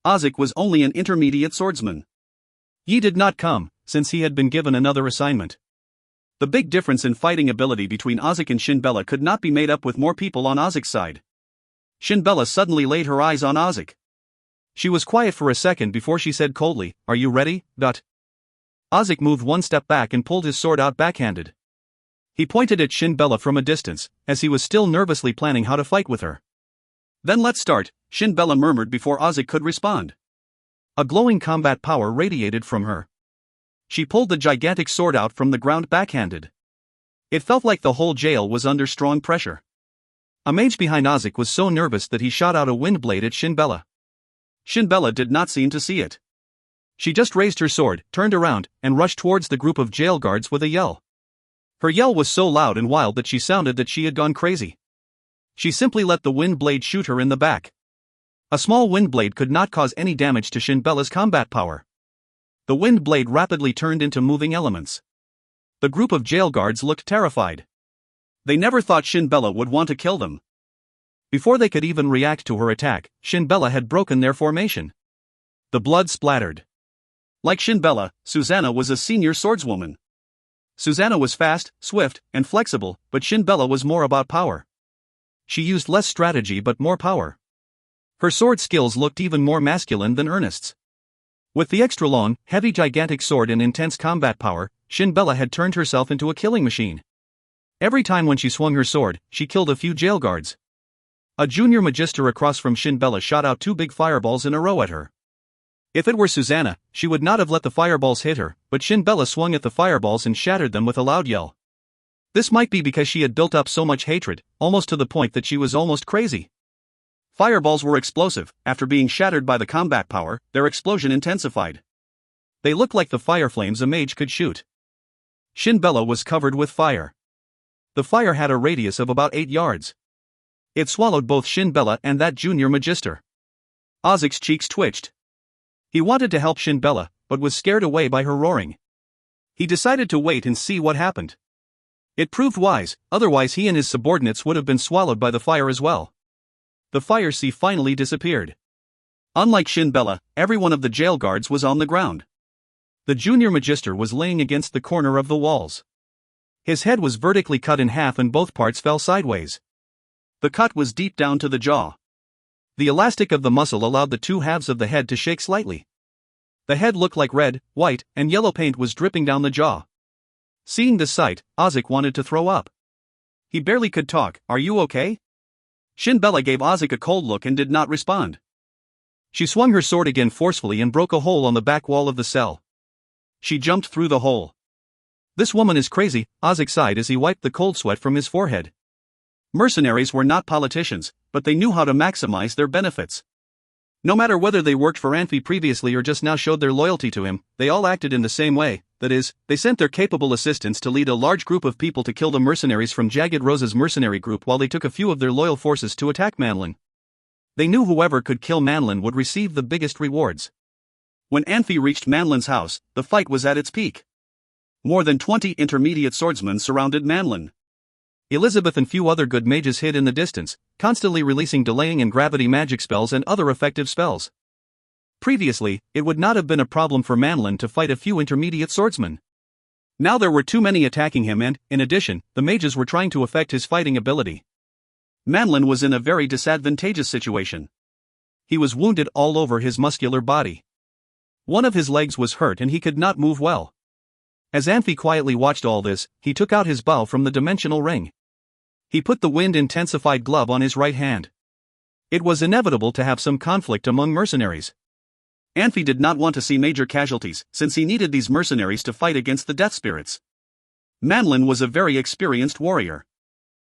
Ozic was only an intermediate swordsman. Yi did not come, since he had been given another assignment. The big difference in fighting ability between Ozic and Shinbella could not be made up with more people on Ozic's side. Shinbella suddenly laid her eyes on Ozic. She was quiet for a second before she said coldly, "Are you ready, Dot?" Ozic moved one step back and pulled his sword out backhanded. He pointed at Shinbella from a distance, as he was still nervously planning how to fight with her. Then let's start, Shinbella murmured before Ozic could respond. A glowing combat power radiated from her. She pulled the gigantic sword out from the ground backhanded. It felt like the whole jail was under strong pressure. A mage behind Ozic was so nervous that he shot out a wind blade at Shinbella. Shinbella did not seem to see it. She just raised her sword, turned around, and rushed towards the group of jail guards with a yell. Her yell was so loud and wild that she sounded that she had gone crazy. She simply let the wind blade shoot her in the back. A small wind blade could not cause any damage to Shin Bella's combat power. The wind blade rapidly turned into moving elements. The group of jail guards looked terrified. They never thought Shin Bella would want to kill them. Before they could even react to her attack, Shin Bella had broken their formation. The blood splattered. Like Shin Bella, Susanna was a senior swordswoman. Susanna was fast, swift, and flexible, but Shin Bella was more about power. She used less strategy but more power. Her sword skills looked even more masculine than Ernest's. With the extra long, heavy gigantic sword and intense combat power, Shin Bella had turned herself into a killing machine. Every time when she swung her sword, she killed a few jail guards. A junior magister across from Shin Bella shot out 2 big fireballs in a row at her. If it were Susanna, she would not have let the fireballs hit her, but Shin Bella swung at the fireballs and shattered them with a loud yell. This might be because she had built up so much hatred, almost to the point that she was almost crazy. Fireballs were explosive. After being shattered by the combat power, their explosion intensified. They looked like the fire flames a mage could shoot. Shin Bella was covered with fire. The fire had a radius of about 8 yards. It swallowed both Shin Bella and that junior magister. Ozik's cheeks twitched. He wanted to help Shin Bella, but was scared away by her roaring. He decided to wait and see what happened. It proved wise, otherwise he and his subordinates would have been swallowed by the fire as well. The fire sea finally disappeared. Unlike Shin Bella, every one of the jail guards was on the ground. The junior magister was laying against the corner of the walls. His head was vertically cut in half and both parts fell sideways. The cut was deep down to the jaw. The elastic of the muscle allowed the 2 halves of the head to shake slightly. The head looked like red, white, and yellow paint was dripping down the jaw. Seeing this sight, Ozik wanted to throw up. He barely could talk. "Are you okay?" Shin Bella gave Ozik a cold look and did not respond. She swung her sword again forcefully and broke a hole on the back wall of the cell. She jumped through the hole. "This woman is crazy," Ozik sighed as he wiped the cold sweat from his forehead. Mercenaries were not politicians, but they knew how to maximize their benefits. No matter whether they worked for Anfey previously or just now showed their loyalty to him, they all acted in the same way, that is, they sent their capable assistants to lead a large group of people to kill the mercenaries from Jagged Rose's mercenary group while they took a few of their loyal forces to attack Manlin. They knew whoever could kill Manlin would receive the biggest rewards. When Anfey reached Manlin's house, the fight was at its peak. More than 20 intermediate swordsmen surrounded Manlin. Elizabeth and few other good mages hid in the distance, constantly releasing delaying and gravity magic spells and other effective spells. Previously, it would not have been a problem for Manlin to fight a few intermediate swordsmen. Now there were too many attacking him and, in addition, the mages were trying to affect his fighting ability. Manlin was in a very disadvantageous situation. He was wounded all over his muscular body. One of his legs was hurt and he could not move well. As Anfey quietly watched all this, he took out his bow from the dimensional ring. He put the wind-intensified glove on his right hand. It was inevitable to have some conflict among mercenaries. Anfey did not want to see major casualties, since he needed these mercenaries to fight against the death spirits. Manlin was a very experienced warrior.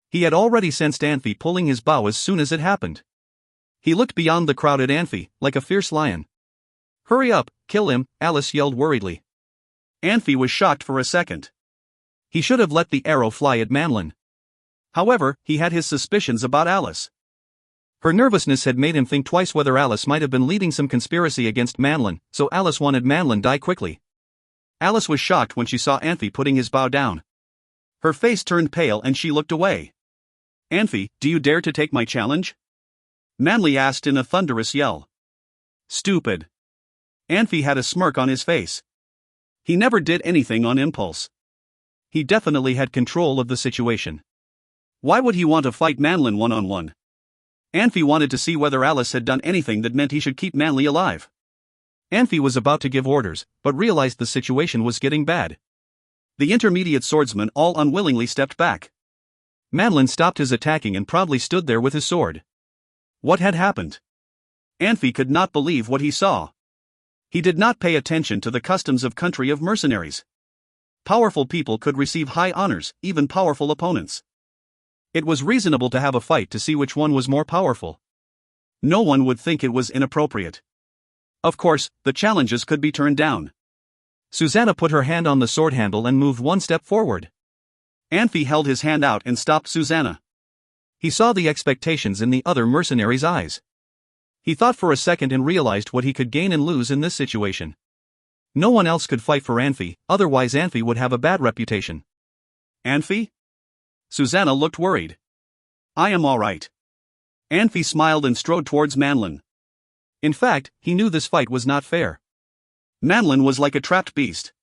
He had already sensed Anfey pulling his bow as soon as it happened. He looked beyond the crowd at Anfey, like a fierce lion. "Hurry up, kill him," Alice yelled worriedly. Anfey was shocked for a second. He should have let the arrow fly at Manlin. However, he had his suspicions about Alice. Her nervousness had made him think twice whether Alice might have been leading some conspiracy against Manlin, so Alice wanted Manlin die quickly. Alice was shocked when she saw Anfey putting his bow down. Her face turned pale and she looked away. "Anfey, do you dare to take my challenge?" Manly asked in a thunderous yell. "Stupid." Anfey had a smirk on his face. He never did anything on impulse. He definitely had control of the situation. Why would he want to fight Manlin one-on-one? Anfey wanted to see whether Alice had done anything that meant he should keep Manly alive. Anfey was about to give orders, but realized the situation was getting bad. The intermediate swordsmen all unwillingly stepped back. Manlin stopped his attacking and proudly stood there with his sword. What had happened? Anfey could not believe what he saw. He did not pay attention to the customs of country of mercenaries. Powerful people could receive high honors, even powerful opponents. It was reasonable to have a fight to see which one was more powerful. No one would think it was inappropriate. Of course, the challenges could be turned down. Susanna put her hand on the sword handle and moved one step forward. Anfey held his hand out and stopped Susanna. He saw the expectations in the other mercenary's eyes. He thought for a second and realized what he could gain and lose in this situation. No one else could fight for Anfey, otherwise Anfey would have a bad reputation. Anfey? Susanna looked worried. I am all right. Anfey smiled and strode towards Manlin. In fact, he knew this fight was not fair. Manlin was like a trapped beast.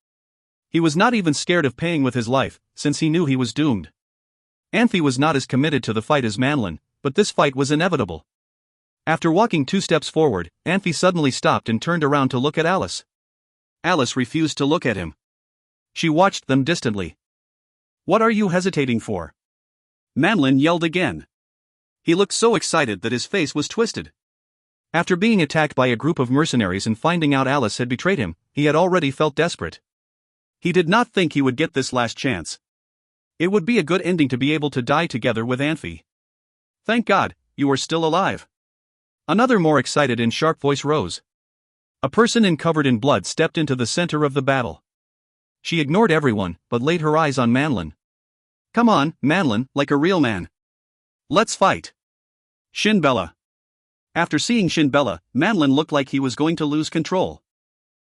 He was not even scared of paying with his life, since he knew he was doomed. Anfey was not as committed to the fight as Manlin, but this fight was inevitable. After walking 2 steps forward, Anfey suddenly stopped and turned around to look at Alice. Alice refused to look at him. She watched them distantly. What are you hesitating for? Manlin yelled again. He looked so excited that his face was twisted. After being attacked by a group of mercenaries and finding out Alice had betrayed him, he had already felt desperate. He did not think he would get this last chance. It would be a good ending to be able to die together with Anfey. Thank God, you are still alive. Another more excited and sharp voice rose. A person covered in blood stepped into the center of the battle. She ignored everyone, but laid her eyes on Manlin. Come on, Manlin, like a real man. Let's fight. Shin Bella. After seeing Shin Bella, Manlin looked like he was going to lose control.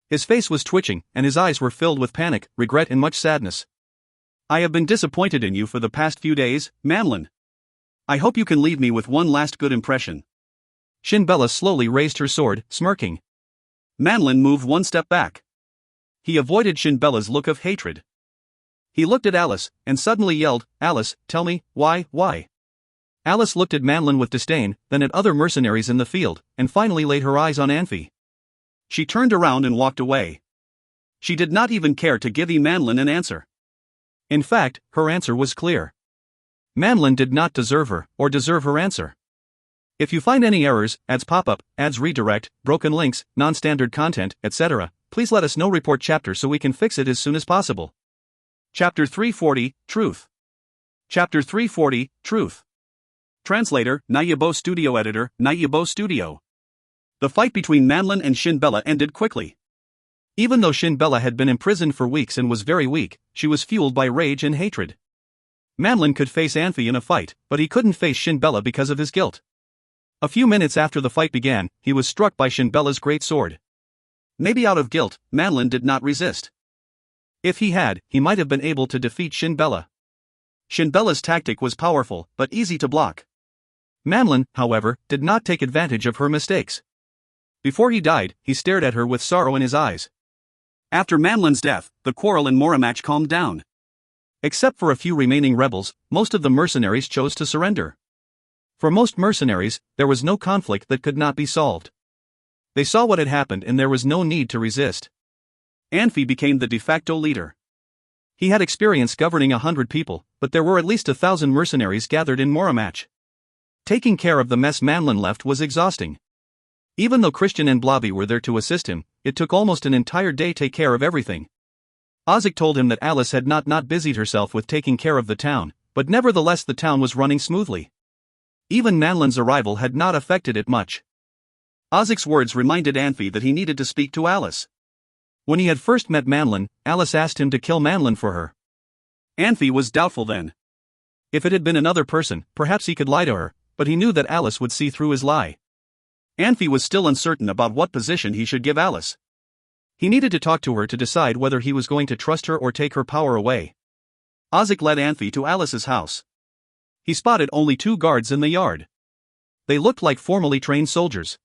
His face was twitching, and his eyes were filled with panic, regret and much sadness. I have been disappointed in you for the past few days, Manlin. I hope you can leave me with one last good impression. Shin Bella slowly raised her sword, smirking. Manlin moved one step back. He avoided Shin Bella's look of hatred. He looked at Alice, and suddenly yelled, Alice, tell me, why? Alice looked at Manlin with disdain, then at other mercenaries in the field, and finally laid her eyes on Anfey. She turned around and walked away. She did not even care to give Manlin an answer. In fact, her answer was clear. Manlin did not deserve her, or deserve her answer. If you find any errors, ads pop-up, ads redirect, broken links, non-standard content, etc., please let us know. Report chapter so we can fix it as soon as possible. Chapter 340, Truth. Chapter 340, Truth. Translator, Nayabo Studio Editor, Nayabo Studio. The fight between Manlin and Shin Bella ended quickly. Even though Shin Bella had been imprisoned for weeks and was very weak, she was fueled by rage and hatred. Manlin could face Anfey in a fight, but he couldn't face Shin Bella because of his guilt. A few minutes after the fight began, he was struck by Shin Bella's great sword. Maybe out of guilt, Manlin did not resist. If he had, he might have been able to defeat Shin Bella. Shin Bella's tactic was powerful, but easy to block. Manlin, however, did not take advantage of her mistakes. Before he died, he stared at her with sorrow in his eyes. After Manlin's death, the quarrel in Moramach calmed down. Except for a few remaining rebels, most of the mercenaries chose to surrender. For most mercenaries, there was no conflict that could not be solved. They saw what had happened and there was no need to resist. Anfey became the de facto leader. He had experience governing 100 people, but there were at least 1,000 mercenaries gathered in Moramach. Taking care of the mess Manlin left was exhausting. Even though Christian and Blobby were there to assist him, it took almost an entire day to take care of everything. Ozic told him that Alice had not busied herself with taking care of the town, but nevertheless the town was running smoothly. Even Manlin's arrival had not affected it much. Ozic's words reminded Anfey that he needed to speak to Alice. When he had first met Manlin, Alice asked him to kill Manlin for her. Anfey was doubtful then. If it had been another person, perhaps he could lie to her, but he knew that Alice would see through his lie. Anfey was still uncertain about what position he should give Alice. He needed to talk to her to decide whether he was going to trust her or take her power away. Ozic led Anfey to Alice's house. He spotted only 2 guards in the yard. They looked like formally trained soldiers.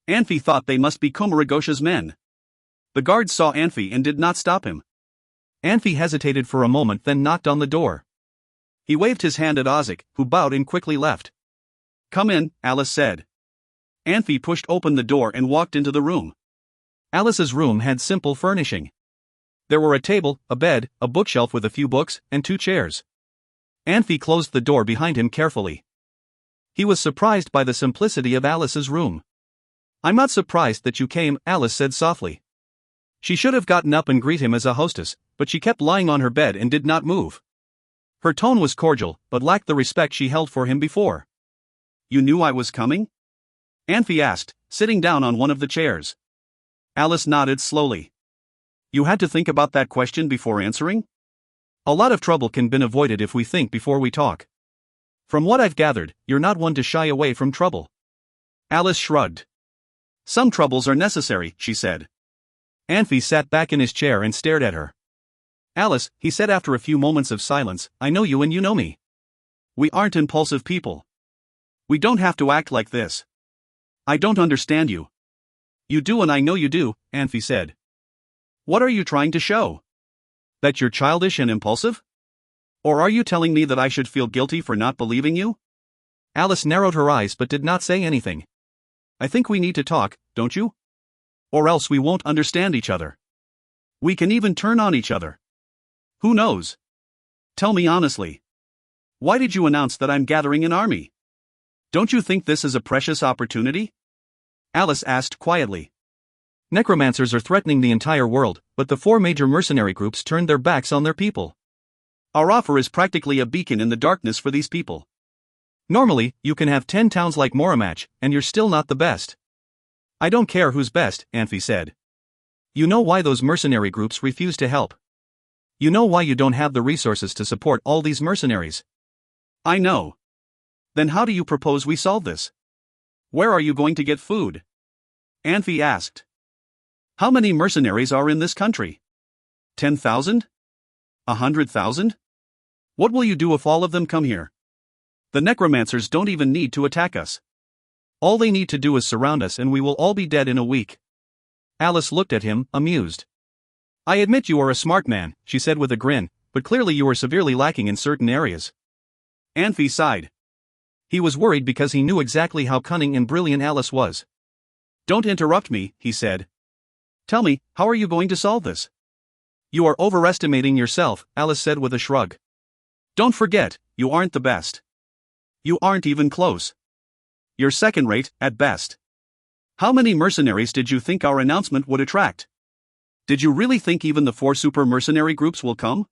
Anfey thought they must be Komaragosha's men. The guards saw Anfey and did not stop him. Anfey hesitated for a moment, then knocked on the door. He waved his hand at Ozic, who bowed and quickly left. Come in, Alice said. Anfey pushed open the door and walked into the room. Alice's room had simple furnishing. There were a table, a bed, a bookshelf with a few books, and 2 chairs. Anfey closed the door behind him carefully. He was surprised by the simplicity of Alice's room. I'm not surprised that you came, Alice said softly. She should have gotten up and greeted him as a hostess, but she kept lying on her bed and did not move. Her tone was cordial, but lacked the respect she held for him before. You knew I was coming? Anfey asked, sitting down on one of the chairs. Alice nodded slowly. You had to think about that question before answering? A lot of trouble can be avoided if we think before we talk. From what I've gathered, you're not one to shy away from trouble. Alice shrugged. Some troubles are necessary, she said. Anfey sat back in his chair and stared at her. Alice, he said after a few moments of silence, I know you and you know me. We aren't impulsive people. We don't have to act like this. I don't understand you. You do and I know you do, Anfey said. What are you trying to show? That you're childish and impulsive? Or are you telling me that I should feel guilty for not believing you? Alice narrowed her eyes but did not say anything. I think we need to talk, don't you? Or else we won't understand each other. We can even turn on each other. Who knows? Tell me honestly. Why did you announce that I'm gathering an army? Don't you think this is a precious opportunity? Alice asked quietly. Necromancers are threatening the entire world, but the 4 major mercenary groups turned their backs on their people. Our offer is practically a beacon in the darkness for these people. Normally, you can have 10 towns like Moramach, and you're still not the best. I don't care who's best, Anfey said. You know why those mercenary groups refuse to help. You know why you don't have the resources to support all these mercenaries. I know. Then how do you propose we solve this? Where are you going to get food? Anfey asked. How many mercenaries are in this country? 10,000? 100,000? What will you do if all of them come here? The necromancers don't even need to attack us. All they need to do is surround us and we will all be dead in a week. Alice looked at him, amused. I admit you are a smart man, she said with a grin, but clearly you are severely lacking in certain areas. Anfey sighed. He was worried because he knew exactly how cunning and brilliant Alice was. Don't interrupt me, he said. Tell me, how are you going to solve this? You are overestimating yourself, Alice said with a shrug. Don't forget, you aren't the best. You aren't even close. You're second-rate, at best. How many mercenaries did you think our announcement would attract? Did you really think even the 4 super mercenary groups will come?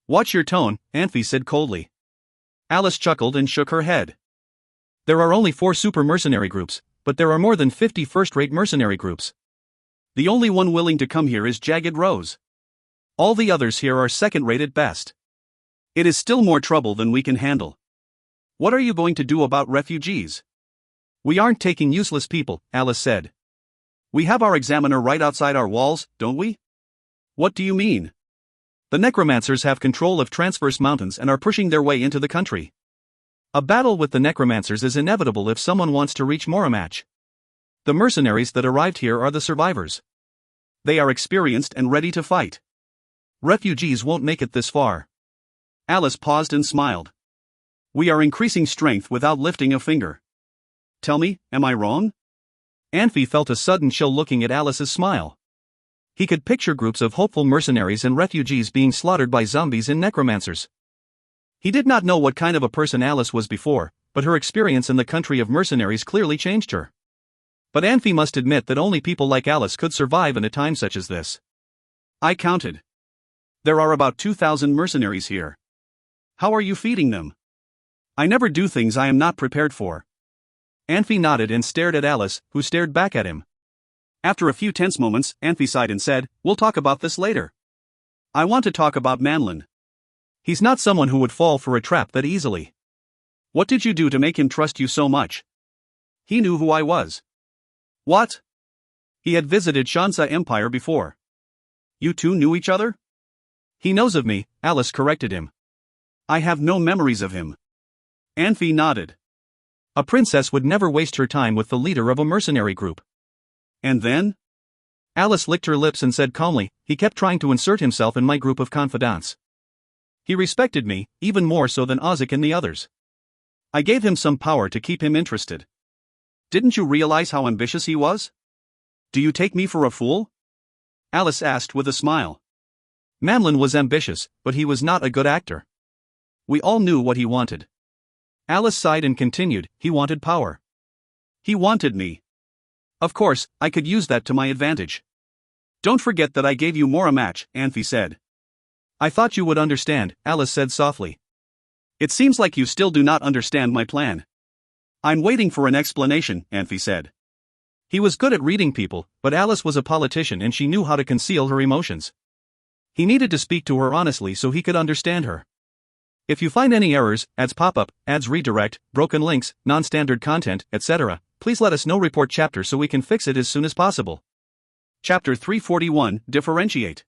Watch your tone, Anfey said coldly. Alice chuckled and shook her head. There are only 4 super mercenary groups, but there are more than 50 first-rate mercenary groups. The only one willing to come here is Jagged Rose. All the others here are second-rate at best. It is still more trouble than we can handle. What are you going to do about refugees? We aren't taking useless people, Alice said. We have our examiner right outside our walls, don't we? What do you mean? The necromancers have control of Transverse Mountains and are pushing their way into the country. A battle with the necromancers is inevitable if someone wants to reach Moramach. The mercenaries that arrived here are the survivors. They are experienced and ready to fight. Refugees won't make it this far. Alice paused and smiled. We are increasing strength without lifting a finger. Tell me, am I wrong? Anfey felt a sudden chill looking at Alice's smile. He could picture groups of hopeful mercenaries and refugees being slaughtered by zombies and necromancers. He did not know what kind of a person Alice was before, but her experience in the country of mercenaries clearly changed her. But Anfey must admit that only people like Alice could survive in a time such as this. I counted. There are about 2,000 mercenaries here. How are you feeding them? I never do things I am not prepared for. Anfey nodded and stared at Alice, who stared back at him. After a few tense moments, Anfey sighed and said, We'll talk about this later. I want to talk about Manlin. He's not someone who would fall for a trap that easily. What did you do to make him trust you so much? He knew who I was. What? He had visited Shansa Empire before. You two knew each other? He knows of me, Alice corrected him. I have no memories of him. Anfey nodded. A princess would never waste her time with the leader of a mercenary group. And then? Alice licked her lips and said calmly, he kept trying to insert himself in my group of confidants. He respected me, even more so than Ozik and the others. I gave him some power to keep him interested. Didn't you realize how ambitious he was? Do you take me for a fool? Alice asked with a smile. Manlin was ambitious, but he was not a good actor. We all knew what he wanted. Alice sighed and continued, he wanted power. He wanted me. Of course, I could use that to my advantage. Don't forget that I gave you Moramach, Anfey said. I thought you would understand, Alice said softly. It seems like you still do not understand my plan. I'm waiting for an explanation, Anfey said. He was good at reading people, but Alice was a politician and she knew how to conceal her emotions. He needed to speak to her honestly so he could understand her. If you find any errors, ads pop up, ads redirect, broken links, non-standard content, etc., please let us know. Report chapter so we can fix it as soon as possible. Chapter 341, Differentiate.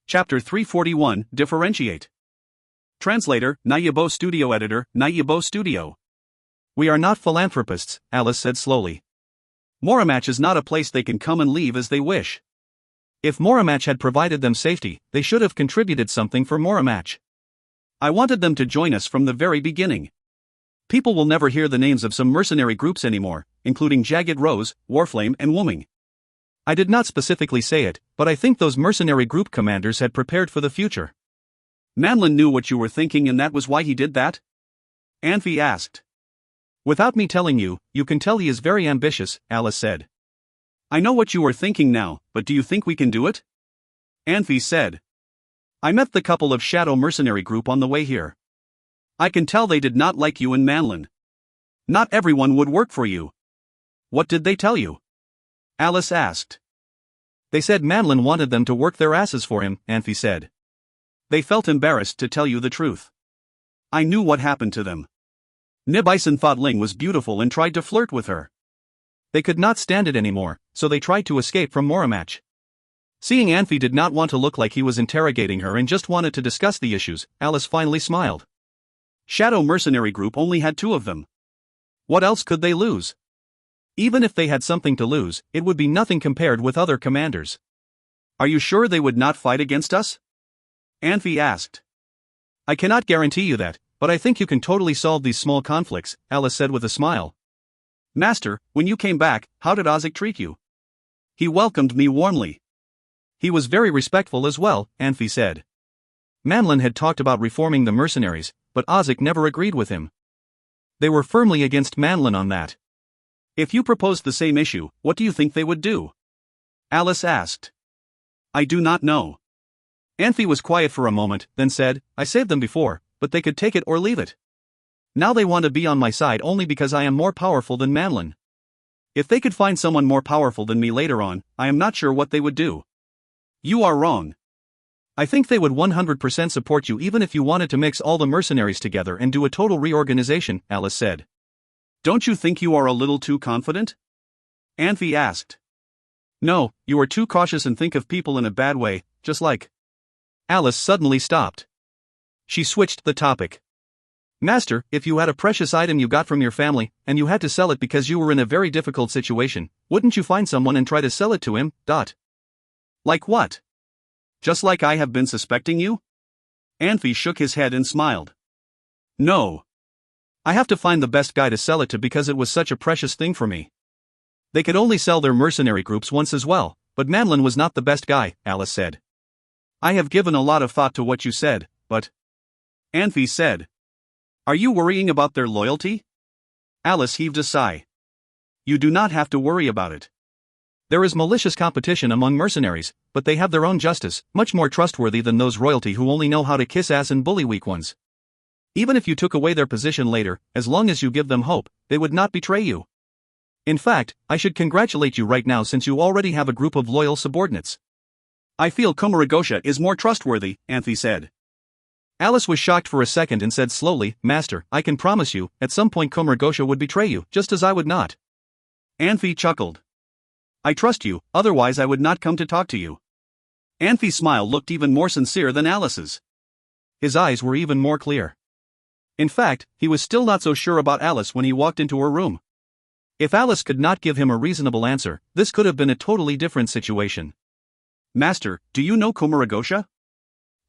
Chapter 341, Differentiate. Translator, Nayabo Studio Editor, Nayabo Studio. We are not philanthropists, Alice said slowly. Moramatch is not a place they can come and leave as they wish. If Moramatch had provided them safety, they should have contributed something for Moramatch. I wanted them to join us from the very beginning. People will never hear the names of some mercenary groups anymore, including Jagged Rose, Warflame and Wooming. I did not specifically say it, but I think those mercenary group commanders had prepared for the future. Manlin knew what you were thinking and that was why he did that? Anfey asked. Without me telling you, you can tell he is very ambitious, Alice said. I know what you are thinking now, but do you think we can do it? Anfey said. I met the couple of Shadow Mercenary Group on the way here. I can tell they did not like you and Manlin. Not everyone would work for you. What did they tell you? Alice asked. They said Manlin wanted them to work their asses for him, Anfey said. They felt embarrassed to tell you the truth. I knew what happened to them. Nibison thought Ling was beautiful and tried to flirt with her. They could not stand it anymore, so they tried to escape from Moramatch. Seeing Anfey did not want to look like he was interrogating her and just wanted to discuss the issues, Alice finally smiled. Shadow Mercenary Group only had 2 of them. What else could they lose? Even if they had something to lose, it would be nothing compared with other commanders. Are you sure they would not fight against us? Anfey asked. I cannot guarantee you that, but I think you can totally solve these small conflicts, Alice said with a smile. Master, when you came back, how did Ozek treat you? He welcomed me warmly. He was very respectful as well, Anfey said. Manlin had talked about reforming the mercenaries, but Ozek never agreed with him. They were firmly against Manlin on that. If you proposed the same issue, what do you think they would do? Alice asked. I do not know. Anfey was quiet for a moment, then said, I saved them before, but they could take it or leave it. Now they want to be on my side only because I am more powerful than Manlin. If they could find someone more powerful than me later on, I am not sure what they would do. You are wrong. I think they would 100% support you even if you wanted to mix all the mercenaries together and do a total reorganization, Alice said. Don't you think you are a little too confident? Anfey asked. No, you are too cautious and think of people in a bad way, just like. Alice suddenly stopped. She switched the topic. Master, if you had a precious item you got from your family, and you had to sell it because you were in a very difficult situation, wouldn't you find someone and try to sell it to him? Like what? Just like I have been suspecting you? Anfey shook his head and smiled. No. I have to find the best guy to sell it to because it was such a precious thing for me. They could only sell their mercenary groups once as well, but Manlin was not the best guy, Alice said. I have given a lot of thought to what you said, but... Anfey said. Are you worrying about their loyalty? Alice heaved a sigh. You do not have to worry about it. There is malicious competition among mercenaries, but they have their own justice, much more trustworthy than those royalty who only know how to kiss ass and bully weak ones. Even if you took away their position later, as long as you give them hope, they would not betray you. In fact, I should congratulate you right now since you already have a group of loyal subordinates. I feel Komaragosha is more trustworthy, Anfey said. Alice was shocked for a second and said slowly, Master, I can promise you, at some point Komaragosha would betray you, just as I would not. Anfey chuckled. I trust you, otherwise I would not come to talk to you. Anfey's smile looked even more sincere than Alice's. His eyes were even more clear. In fact, he was still not so sure about Alice when he walked into her room. If Alice could not give him a reasonable answer, this could have been a totally different situation. Master, do you know Komaragosha?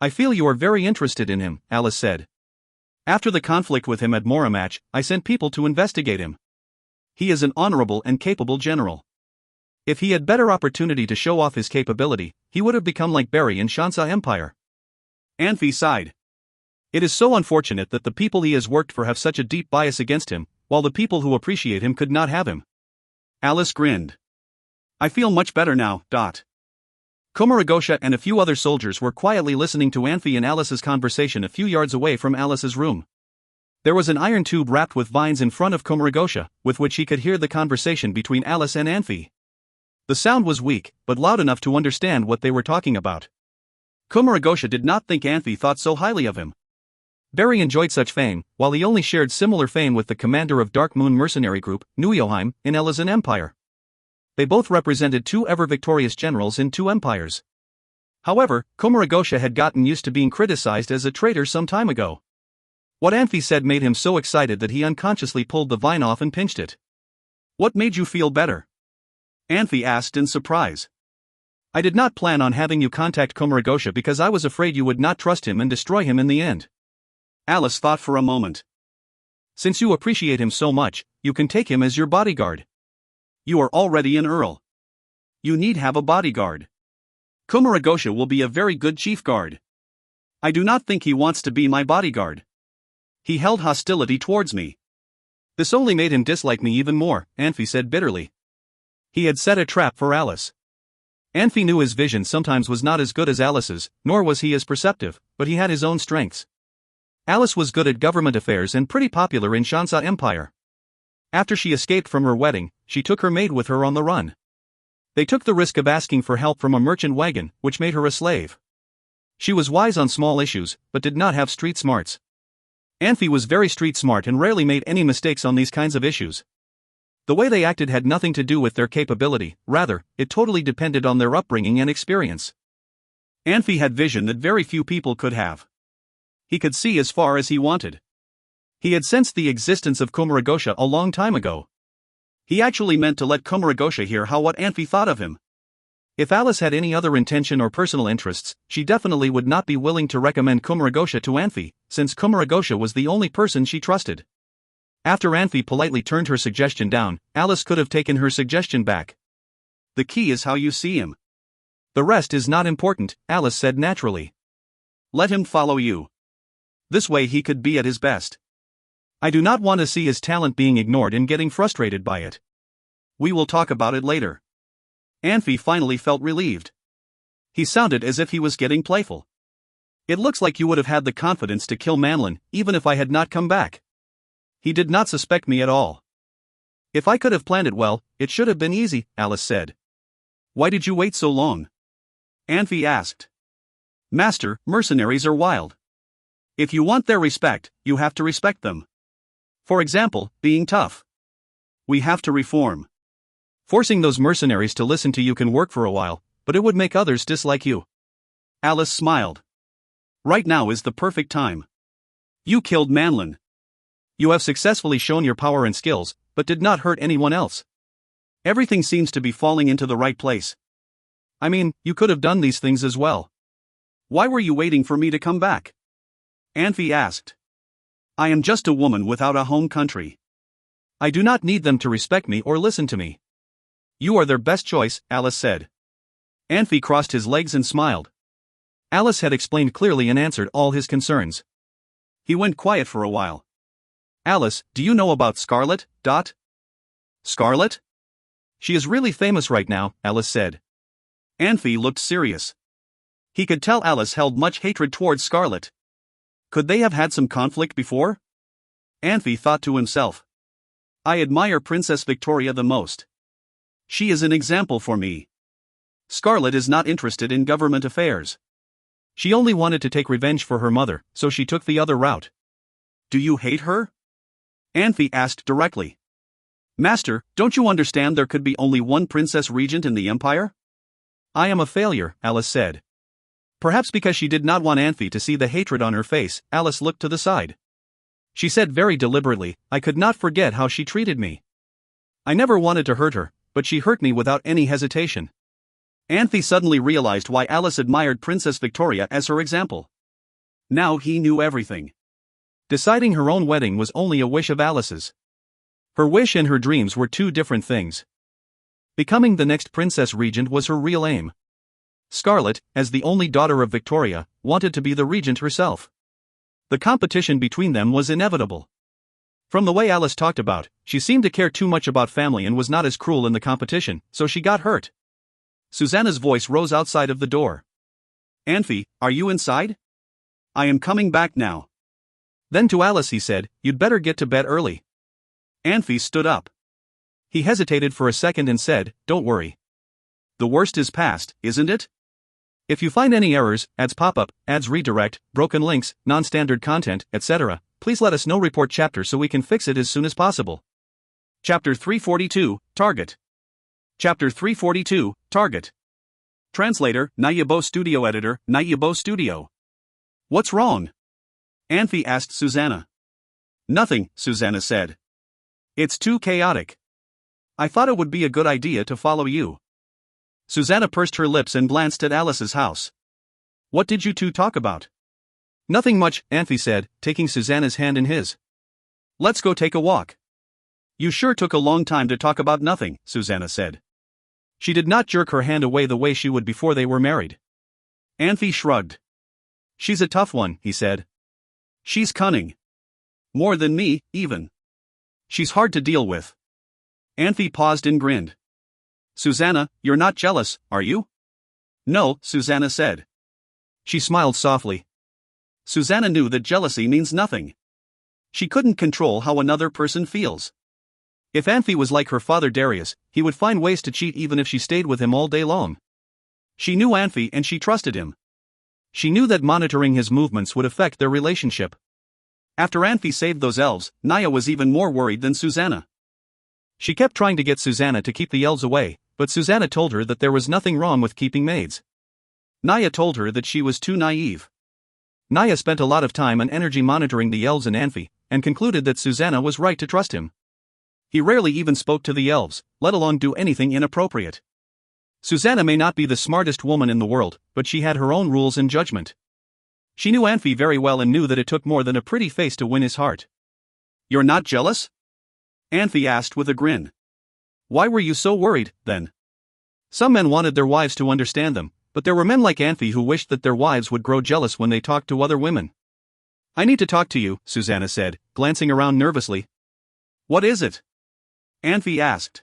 I feel you are very interested in him, Alice said. After the conflict with him at Moramatch, I sent people to investigate him. He is an honorable and capable general. If he had better opportunity to show off his capability, he would have become like Barry in Shansa Empire. Anfey sighed. It is so unfortunate that the people he has worked for have such a deep bias against him, while the people who appreciate him could not have him. Alice grinned. I feel much better now. Komaragosha and a few other soldiers were quietly listening to Anfey and Alice's conversation a few yards away from Alice's room. There was an iron tube wrapped with vines in front of Komuragosha, with which he could hear the conversation between Alice and Anfey. The sound was weak, but loud enough to understand what they were talking about. Komuragosha did not think Anfey thought so highly of him. Barry enjoyed such fame, while he only shared similar fame with the commander of Dark Moon mercenary group, Nuyoheim, in Elysian Empire. They both represented two ever-victorious generals in two empires. However, Komuragosha had gotten used to being criticized as a traitor some time ago. What Anfey said made him so excited that he unconsciously pulled the vine off and pinched it. "What made you feel better?" Anfey asked in surprise. "I did not plan on having you contact Komuragosha because I was afraid you would not trust him and destroy him in the end." Alice thought for a moment. "Since you appreciate him so much, you can take him as your bodyguard. You are already an earl. You need have a bodyguard. Komuragosha will be a very good chief guard. I do not think he wants to be my bodyguard. He held hostility towards me. This only made him dislike me even more," Anfey said bitterly. He had set a trap for Alice. Anfey knew his vision sometimes was not as good as Alice's, nor was he as perceptive, but he had his own strengths. Alice was good at government affairs and pretty popular in Shansa Empire. After she escaped from her wedding, she took her maid with her on the run. They took the risk of asking for help from a merchant wagon, which made her a slave. She was wise on small issues, but did not have street smarts. Anfey was very street smart and rarely made any mistakes on these kinds of issues. The way they acted had nothing to do with their capability, rather, it totally depended on their upbringing and experience. Anfey had vision that very few people could have. He could see as far as he wanted. He had sensed the existence of Komuragosha a long time ago. He actually meant to let Komuragosha hear what Anfey thought of him. If Alice had any other intention or personal interests, she definitely would not be willing to recommend Komuragosha to Anfey, since Komuragosha was the only person she trusted. After Anfey politely turned her suggestion down, Alice could have taken her suggestion back. "The key is how you see him. The rest is not important," Alice said naturally. "Let him follow you. This way he could be at his best. I do not want to see his talent being ignored and getting frustrated by it. We will talk about it later." Anfey finally felt relieved. He sounded as if he was getting playful. "It looks like you would have had the confidence to kill Manlin, even if I had not come back. He did not suspect me at all." "If I could have planned it well, it should have been easy," Alice said. "Why did you wait so long?" Anfey asked. "Master, mercenaries are wild. If you want their respect, you have to respect them. For example, being tough. We have to reform. Forcing those mercenaries to listen to you can work for a while, but it would make others dislike you." Alice smiled. "Right now is the perfect time. You killed Manlin. You have successfully shown your power and skills, but did not hurt anyone else. Everything seems to be falling into the right place. I mean, you could have done these things as well. Why were you waiting for me to come back?" Anfey asked. "I am just a woman without a home country. I do not need them to respect me or listen to me." "You are their best choice," Alice said. Anfey crossed his legs and smiled. Alice had explained clearly and answered all his concerns. He went quiet for a while. "Alice, do you know about Scarlet? Scarlet? She is really famous right now," Alice said. Anfey looked serious. He could tell Alice held much hatred towards Scarlet. Could they have had some conflict before? Anfey thought to himself. "I admire Princess Victoria the most. She is an example for me. Scarlet is not interested in government affairs. She only wanted to take revenge for her mother, so she took the other route." "Do you hate her?" Anfey asked directly. "Master, don't you understand there could be only one princess regent in the empire?" "I am a failure," Alice said. Perhaps because she did not want Anfey to see the hatred on her face, Alice looked to the side. She said very deliberately, "I could not forget how she treated me. I never wanted to hurt her, but she hurt me without any hesitation." Anfey suddenly realized why Alice admired Princess Victoria as her example. Now he knew everything. Deciding her own wedding was only a wish of Alice's. Her wish and her dreams were two different things. Becoming the next princess regent was her real aim. Scarlet, as the only daughter of Victoria, wanted to be the regent herself. The competition between them was inevitable. From the way Alice talked about, she seemed to care too much about family and was not as cruel in the competition, so she got hurt. Susanna's voice rose outside of the door. "Anfey, are you inside? I am coming back now." Then to Alice he said, "You'd better get to bed early." Anfey stood up. He hesitated for a second and said, "Don't worry. The worst is past, isn't it? If you find any errors, ads pop up, ads redirect, broken links, non-standard content, etc., please let us know. Report chapter so we can fix it as soon as possible." Chapter 342, Target. Chapter 342, Target. Translator, Nayabo Studio Editor, Nayabo Studio. What's wrong? Anfey asked Susanna. Nothing, Susanna said. It's too chaotic. I thought it would be a good idea to follow you. Susanna pursed her lips and glanced at Alice's house. What did you two talk about? Nothing much, Anfey said, taking Susanna's hand in his. Let's go take a walk. You sure took a long time to talk about nothing, Susanna said. She did not jerk her hand away the way she would before they were married. Anfey shrugged. She's a tough one, he said. She's cunning. More than me, even. She's hard to deal with. Anfey paused and grinned. Susanna, you're not jealous, are you? No, Susanna said. She smiled softly. Susanna knew that jealousy means nothing. She couldn't control how another person feels. If Anfey was like her father Darius, he would find ways to cheat even if she stayed with him all day long. She knew Anfey and she trusted him. She knew that monitoring his movements would affect their relationship. After Anfey saved those elves, Naya was even more worried than Susanna. She kept trying to get Susanna to keep the elves away, but Susanna told her that there was nothing wrong with keeping maids. Naya told her that she was too naive. Naya spent a lot of time and energy monitoring the elves and Anfey, and concluded that Susanna was right to trust him. He rarely even spoke to the elves, let alone do anything inappropriate. Susanna may not be the smartest woman in the world, but she had her own rules and judgment. She knew Anfey very well and knew that it took more than a pretty face to win his heart. You're not jealous? Anfey asked with a grin. Why were you so worried, then? Some men wanted their wives to understand them, but there were men like Anfey who wished that their wives would grow jealous when they talked to other women. I need to talk to you, Susanna said, glancing around nervously. What is it? Anfey asked.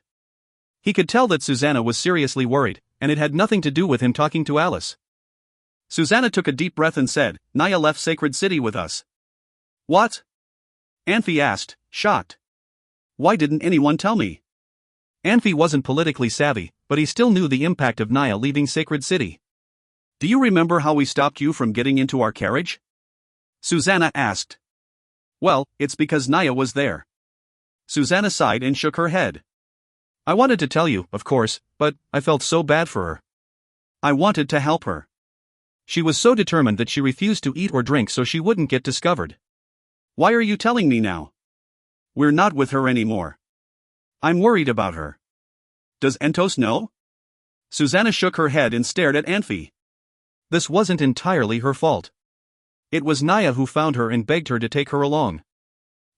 He could tell that Susanna was seriously worried, and it had nothing to do with him talking to Alice. Susanna took a deep breath and said, Naya left Sacred City with us. What? Anfey asked, shocked. Why didn't anyone tell me? Anfey wasn't politically savvy, but he still knew the impact of Naya leaving Sacred City. Do you remember how we stopped you from getting into our carriage? Susanna asked. Well, it's because Naya was there. Susanna sighed and shook her head. I wanted to tell you, of course, but I felt so bad for her. I wanted to help her. She was so determined that she refused to eat or drink so she wouldn't get discovered. Why are you telling me now? We're not with her anymore. I'm worried about her. Does Entos know? Susanna shook her head and stared at Anfey. This wasn't entirely her fault. It was Naya who found her and begged her to take her along.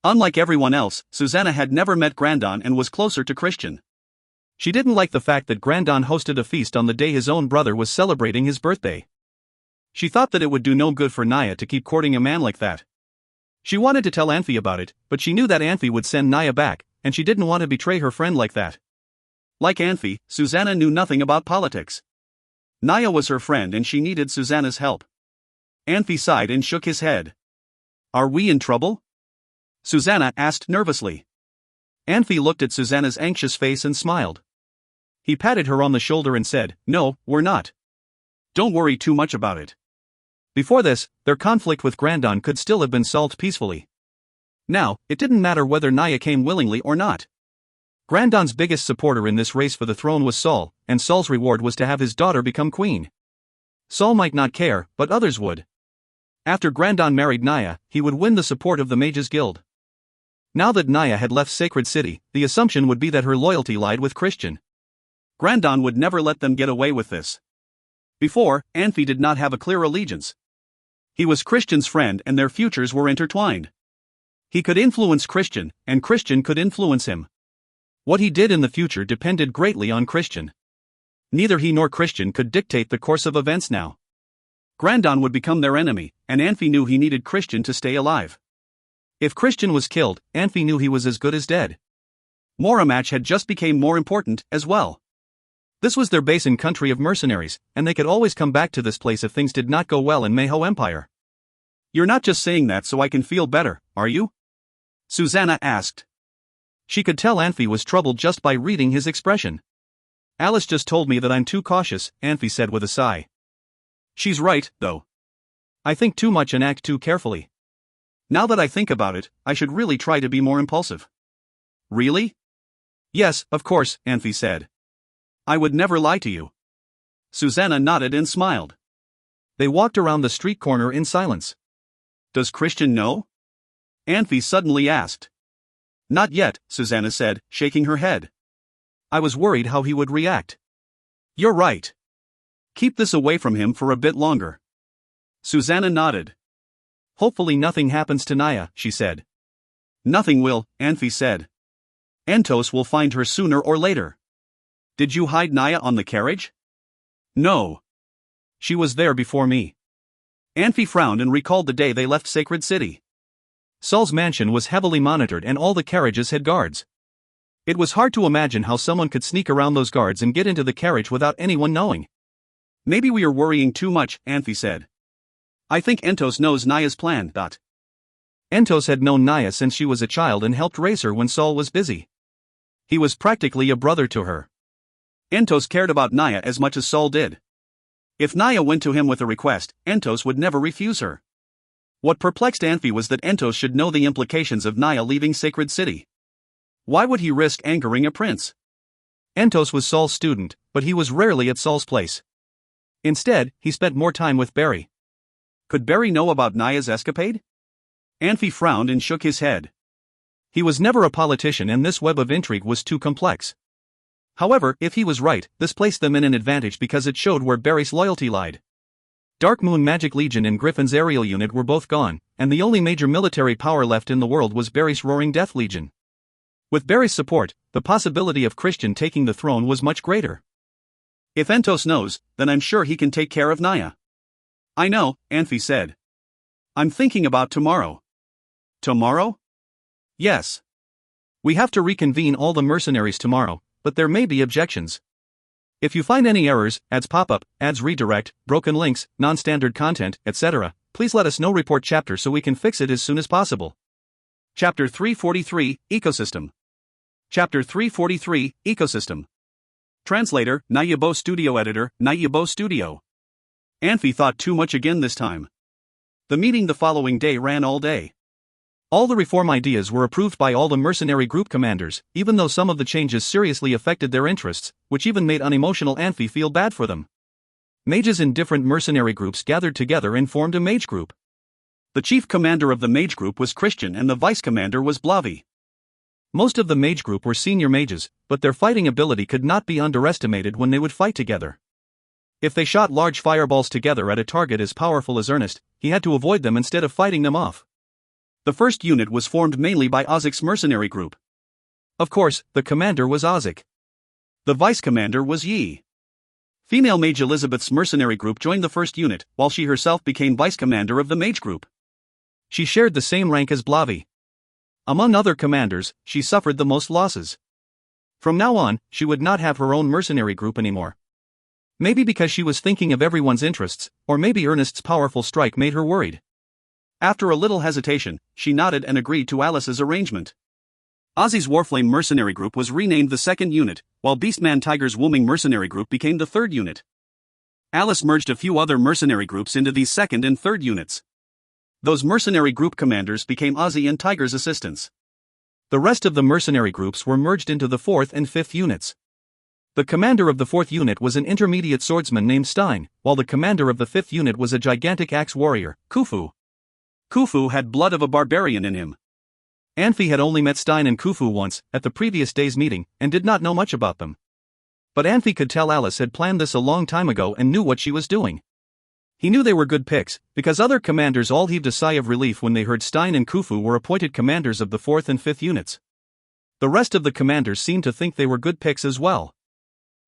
Unlike everyone else, Susanna had never met Grandon and was closer to Christian. She didn't like the fact that Grandon hosted a feast on the day his own brother was celebrating his birthday. She thought that it would do no good for Naya to keep courting a man like that. She wanted to tell Anfey about it, but she knew that Anfey would send Naya back, and she didn't want to betray her friend like that. Like Anfey, Susanna knew nothing about politics. Naya was her friend and she needed Susanna's help. Anfey sighed and shook his head. Are we in trouble? Susanna asked nervously. Anfey looked at Susanna's anxious face and smiled. He patted her on the shoulder and said, No, we're not. Don't worry too much about it. Before this, their conflict with Grandon could still have been solved peacefully. Now, it didn't matter whether Naya came willingly or not. Grandon's biggest supporter in this race for the throne was Saul, and Saul's reward was to have his daughter become queen. Saul might not care, but others would. After Grandon married Naya, he would win the support of the Mages Guild. Now that Naya had left Sacred City, the assumption would be that her loyalty lied with Christian. Grandon would never let them get away with this. Before, Anfey did not have a clear allegiance. He was Christian's friend and their futures were intertwined. He could influence Christian, and Christian could influence him. What he did in the future depended greatly on Christian. Neither he nor Christian could dictate the course of events now. Grandon would become their enemy, and Anfey knew he needed Christian to stay alive. If Christian was killed, Anfey knew he was as good as dead. Moramatch had just become more important, as well. This was their base and country of mercenaries, and they could always come back to this place if things did not go well in Mayho Empire. You're not just saying that so I can feel better, are you? Susanna asked. She could tell Anfey was troubled just by reading his expression. Alice just told me that I'm too cautious, Anfey said with a sigh. She's right, though. I think too much and act too carefully. Now that I think about it, I should really try to be more impulsive. Really? Yes, of course, Anfey said. I would never lie to you. Susanna nodded and smiled. They walked around the street corner in silence. Does Christian know? Anfey suddenly asked. Not yet, Susanna said, shaking her head. I was worried how he would react. You're right. Keep this away from him for a bit longer. Susanna nodded. Hopefully nothing happens to Naya, she said. Nothing will, Anfey said. Entos will find her sooner or later. Did you hide Naya on the carriage? No. She was there before me. Anfey frowned and recalled the day they left Sacred City. Saul's mansion was heavily monitored and all the carriages had guards. It was hard to imagine how someone could sneak around those guards and get into the carriage without anyone knowing. Maybe we are worrying too much, Anfey said. I think Entos knows Naya's plan. Entos had known Naya since she was a child and helped raise her when Saul was busy. He was practically a brother to her. Entos cared about Naya as much as Saul did. If Naya went to him with a request, Entos would never refuse her. What perplexed Anfey was that Entos should know the implications of Naya leaving Sacred City. Why would he risk angering a prince? Entos was Saul's student, but he was rarely at Saul's place. Instead, he spent more time with Barry. Could Barry know about Naya's escapade? Anfey frowned and shook his head. He was never a politician and this web of intrigue was too complex. However, if he was right, this placed them in an advantage because it showed where Barry's loyalty lied. Dark Moon Magic Legion and Griffin's aerial unit were both gone, and the only major military power left in the world was Barry's Roaring Death Legion. With Barry's support, the possibility of Christian taking the throne was much greater. If Entos knows, then I'm sure he can take care of Naya. I know, Anfey said. I'm thinking about tomorrow. Tomorrow? Yes. We have to reconvene all the mercenaries tomorrow, but there may be objections. If you find any errors, ads pop up, ads redirect, broken links, non-standard content, etc., please let us know. Report chapter so we can fix it as soon as possible. Chapter 343, Ecosystem. Chapter 343, Ecosystem. Translator, Nayabo Studio Editor, Nayabo Studio. Anfey thought too much again this time. The meeting the following day ran all day. All the reform ideas were approved by all the mercenary group commanders, even though some of the changes seriously affected their interests, which even made unemotional Anfey feel bad for them. Mages in different mercenary groups gathered together and formed a mage group. The chief commander of the mage group was Christian and the vice commander was Blavi. Most of the mage group were senior mages, but their fighting ability could not be underestimated when they would fight together. If they shot large fireballs together at a target as powerful as Ernest, he had to avoid them instead of fighting them off. The first unit was formed mainly by Ozik's mercenary group. Of course, the commander was Ozik. The vice commander was Yi. Female mage Elizabeth's mercenary group joined the first unit, while she herself became vice commander of the mage group. She shared the same rank as Blavi. Among other commanders, she suffered the most losses. From now on, she would not have her own mercenary group anymore. Maybe because she was thinking of everyone's interests, or maybe Ernest's powerful strike made her worried. After a little hesitation, she nodded and agreed to Alice's arrangement. Ozzy's Warflame mercenary group was renamed the second unit, while Beastman Tiger's Wooming mercenary group became the third unit. Alice merged a few other mercenary groups into these second and third units. Those mercenary group commanders became Ozzy and Tiger's assistants. The rest of the mercenary groups were merged into the fourth and fifth units. The commander of the fourth unit was an intermediate swordsman named Stein, while the commander of the fifth unit was a gigantic axe warrior, Khufu. Khufu had blood of a barbarian in him. Anfey had only met Stein and Khufu once, at the previous day's meeting, and did not know much about them. But Anfey could tell Alice had planned this a long time ago and knew what she was doing. He knew they were good picks, because other commanders all heaved a sigh of relief when they heard Stein and Khufu were appointed commanders of the 4th and 5th units. The rest of the commanders seemed to think they were good picks as well.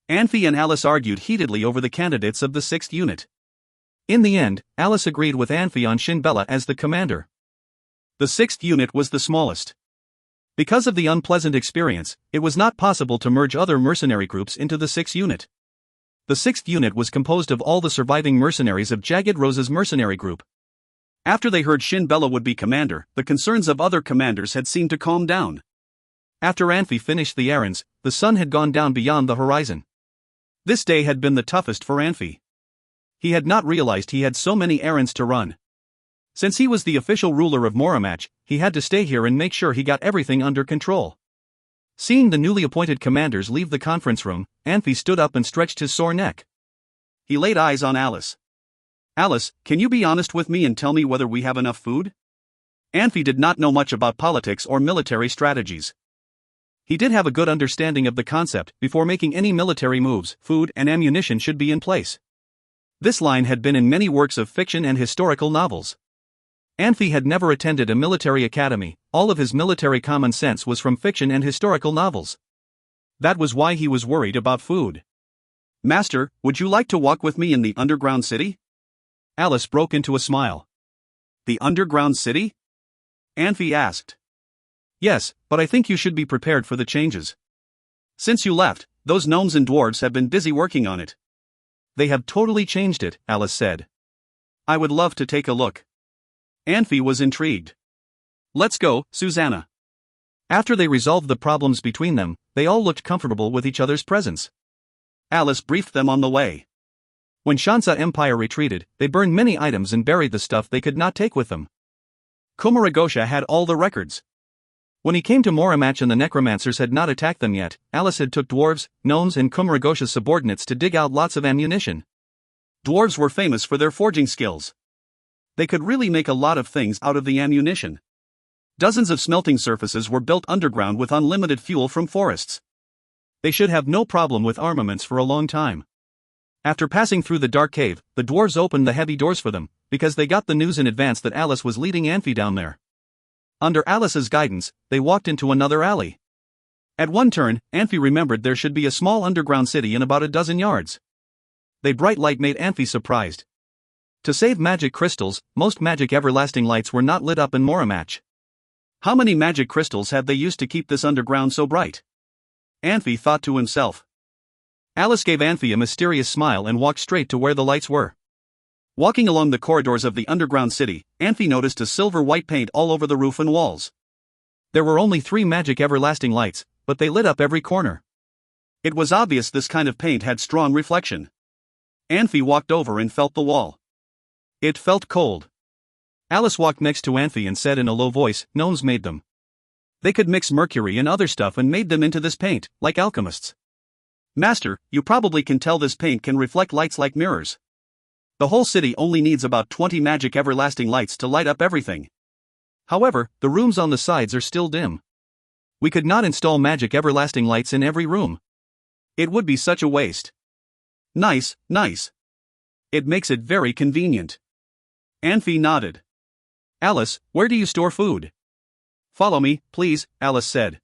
Anfey and Alice argued heatedly over the candidates of the 6th unit. In the end, Alice agreed with Anfey on Shin Bella as the commander. The 6th unit was the smallest. Because of the unpleasant experience, it was not possible to merge other mercenary groups into the 6th unit. The 6th unit was composed of all the surviving mercenaries of Jagged Rose's mercenary group. After they heard Shin Bella would be commander, the concerns of other commanders had seemed to calm down. After Anfey finished the errands, the sun had gone down beyond the horizon. This day had been the toughest for Anfey. He had not realized he had so many errands to run. Since he was the official ruler of Moramach, he had to stay here and make sure he got everything under control. Seeing the newly appointed commanders leave the conference room, Anfey stood up and stretched his sore neck. He laid eyes on Alice. Alice, can you be honest with me and tell me whether we have enough food? Anfey did not know much about politics or military strategies. He did have a good understanding of the concept. Before making any military moves, food and ammunition should be in place. This line had been in many works of fiction and historical novels. Anfey had never attended a military academy. All of his military common sense was from fiction and historical novels. That was why he was worried about food. Master, would you like to walk with me in the underground city? Alice broke into a smile. The underground city? Anfey asked. Yes, but I think you should be prepared for the changes. Since you left, those gnomes and dwarves have been busy working on it. They have totally changed it, Alice said. I would love to take a look. Anfey was intrigued. Let's go, Susanna. After they resolved the problems between them, they all looked comfortable with each other's presence. Alice briefed them on the way. When Shansa Empire retreated, they burned many items and buried the stuff they could not take with them. Kumaragosha had all the records. When he came to Moramach and the necromancers had not attacked them yet, Alice had took dwarves, gnomes and Kumaragosha's subordinates to dig out lots of ammunition. Dwarves were famous for their forging skills. They could really make a lot of things out of the ammunition. Dozens of smelting surfaces were built underground with unlimited fuel from forests. They should have no problem with armaments for a long time. After passing through the dark cave, the dwarves opened the heavy doors for them, because they got the news in advance that Alice was leading Anfey down there. Under Alice's guidance, they walked into another alley. At one turn, Anfey remembered there should be a small underground city in about a dozen yards. The bright light made Anfey surprised. To save magic crystals, most magic everlasting lights were not lit up in Moramach. How many magic crystals had they used to keep this underground so bright? Anfey thought to himself. Alice gave Anfey a mysterious smile and walked straight to where the lights were. Walking along the corridors of the underground city, Anfey noticed a silver-white paint all over the roof and walls. There were only 3 magic everlasting lights, but they lit up every corner. It was obvious this kind of paint had strong reflection. Anfey walked over and felt the wall. It felt cold. Alice walked next to Anfey and said in a low voice, "Gnomes made them. They could mix mercury and other stuff and made them into this paint, like alchemists." Master, you probably can tell this paint can reflect lights like mirrors. The whole city only needs about 20 magic everlasting lights to light up everything. However, the rooms on the sides are still dim. We could not install magic everlasting lights in every room. It would be such a waste. Nice. It makes it very convenient. Anfey nodded. Alice, where do you store food? Follow me, please, Alice said.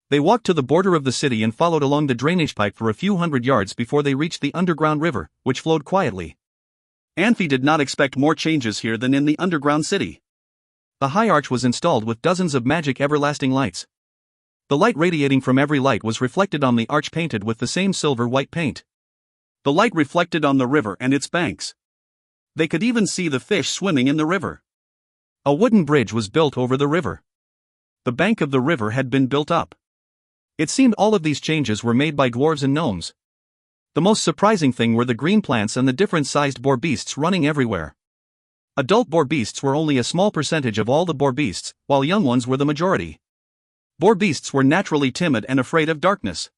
They walked to the border of the city and followed along the drainage pipe for a few hundred yards before they reached the underground river, which flowed quietly. Anfey did not expect more changes here than in the underground city. The high arch was installed with dozens of magic everlasting lights. The light radiating from every light was reflected on the arch painted with the same silver-white paint. The light reflected on the river and its banks. They could even see the fish swimming in the river. A wooden bridge was built over the river. The bank of the river had been built up. It seemed all of these changes were made by dwarves and gnomes. The most surprising thing were the green plants and the different-sized boar beasts running everywhere. Adult boar beasts were only a small percentage of all the boar beasts, while young ones were the majority. Boar beasts were naturally timid and afraid of darkness.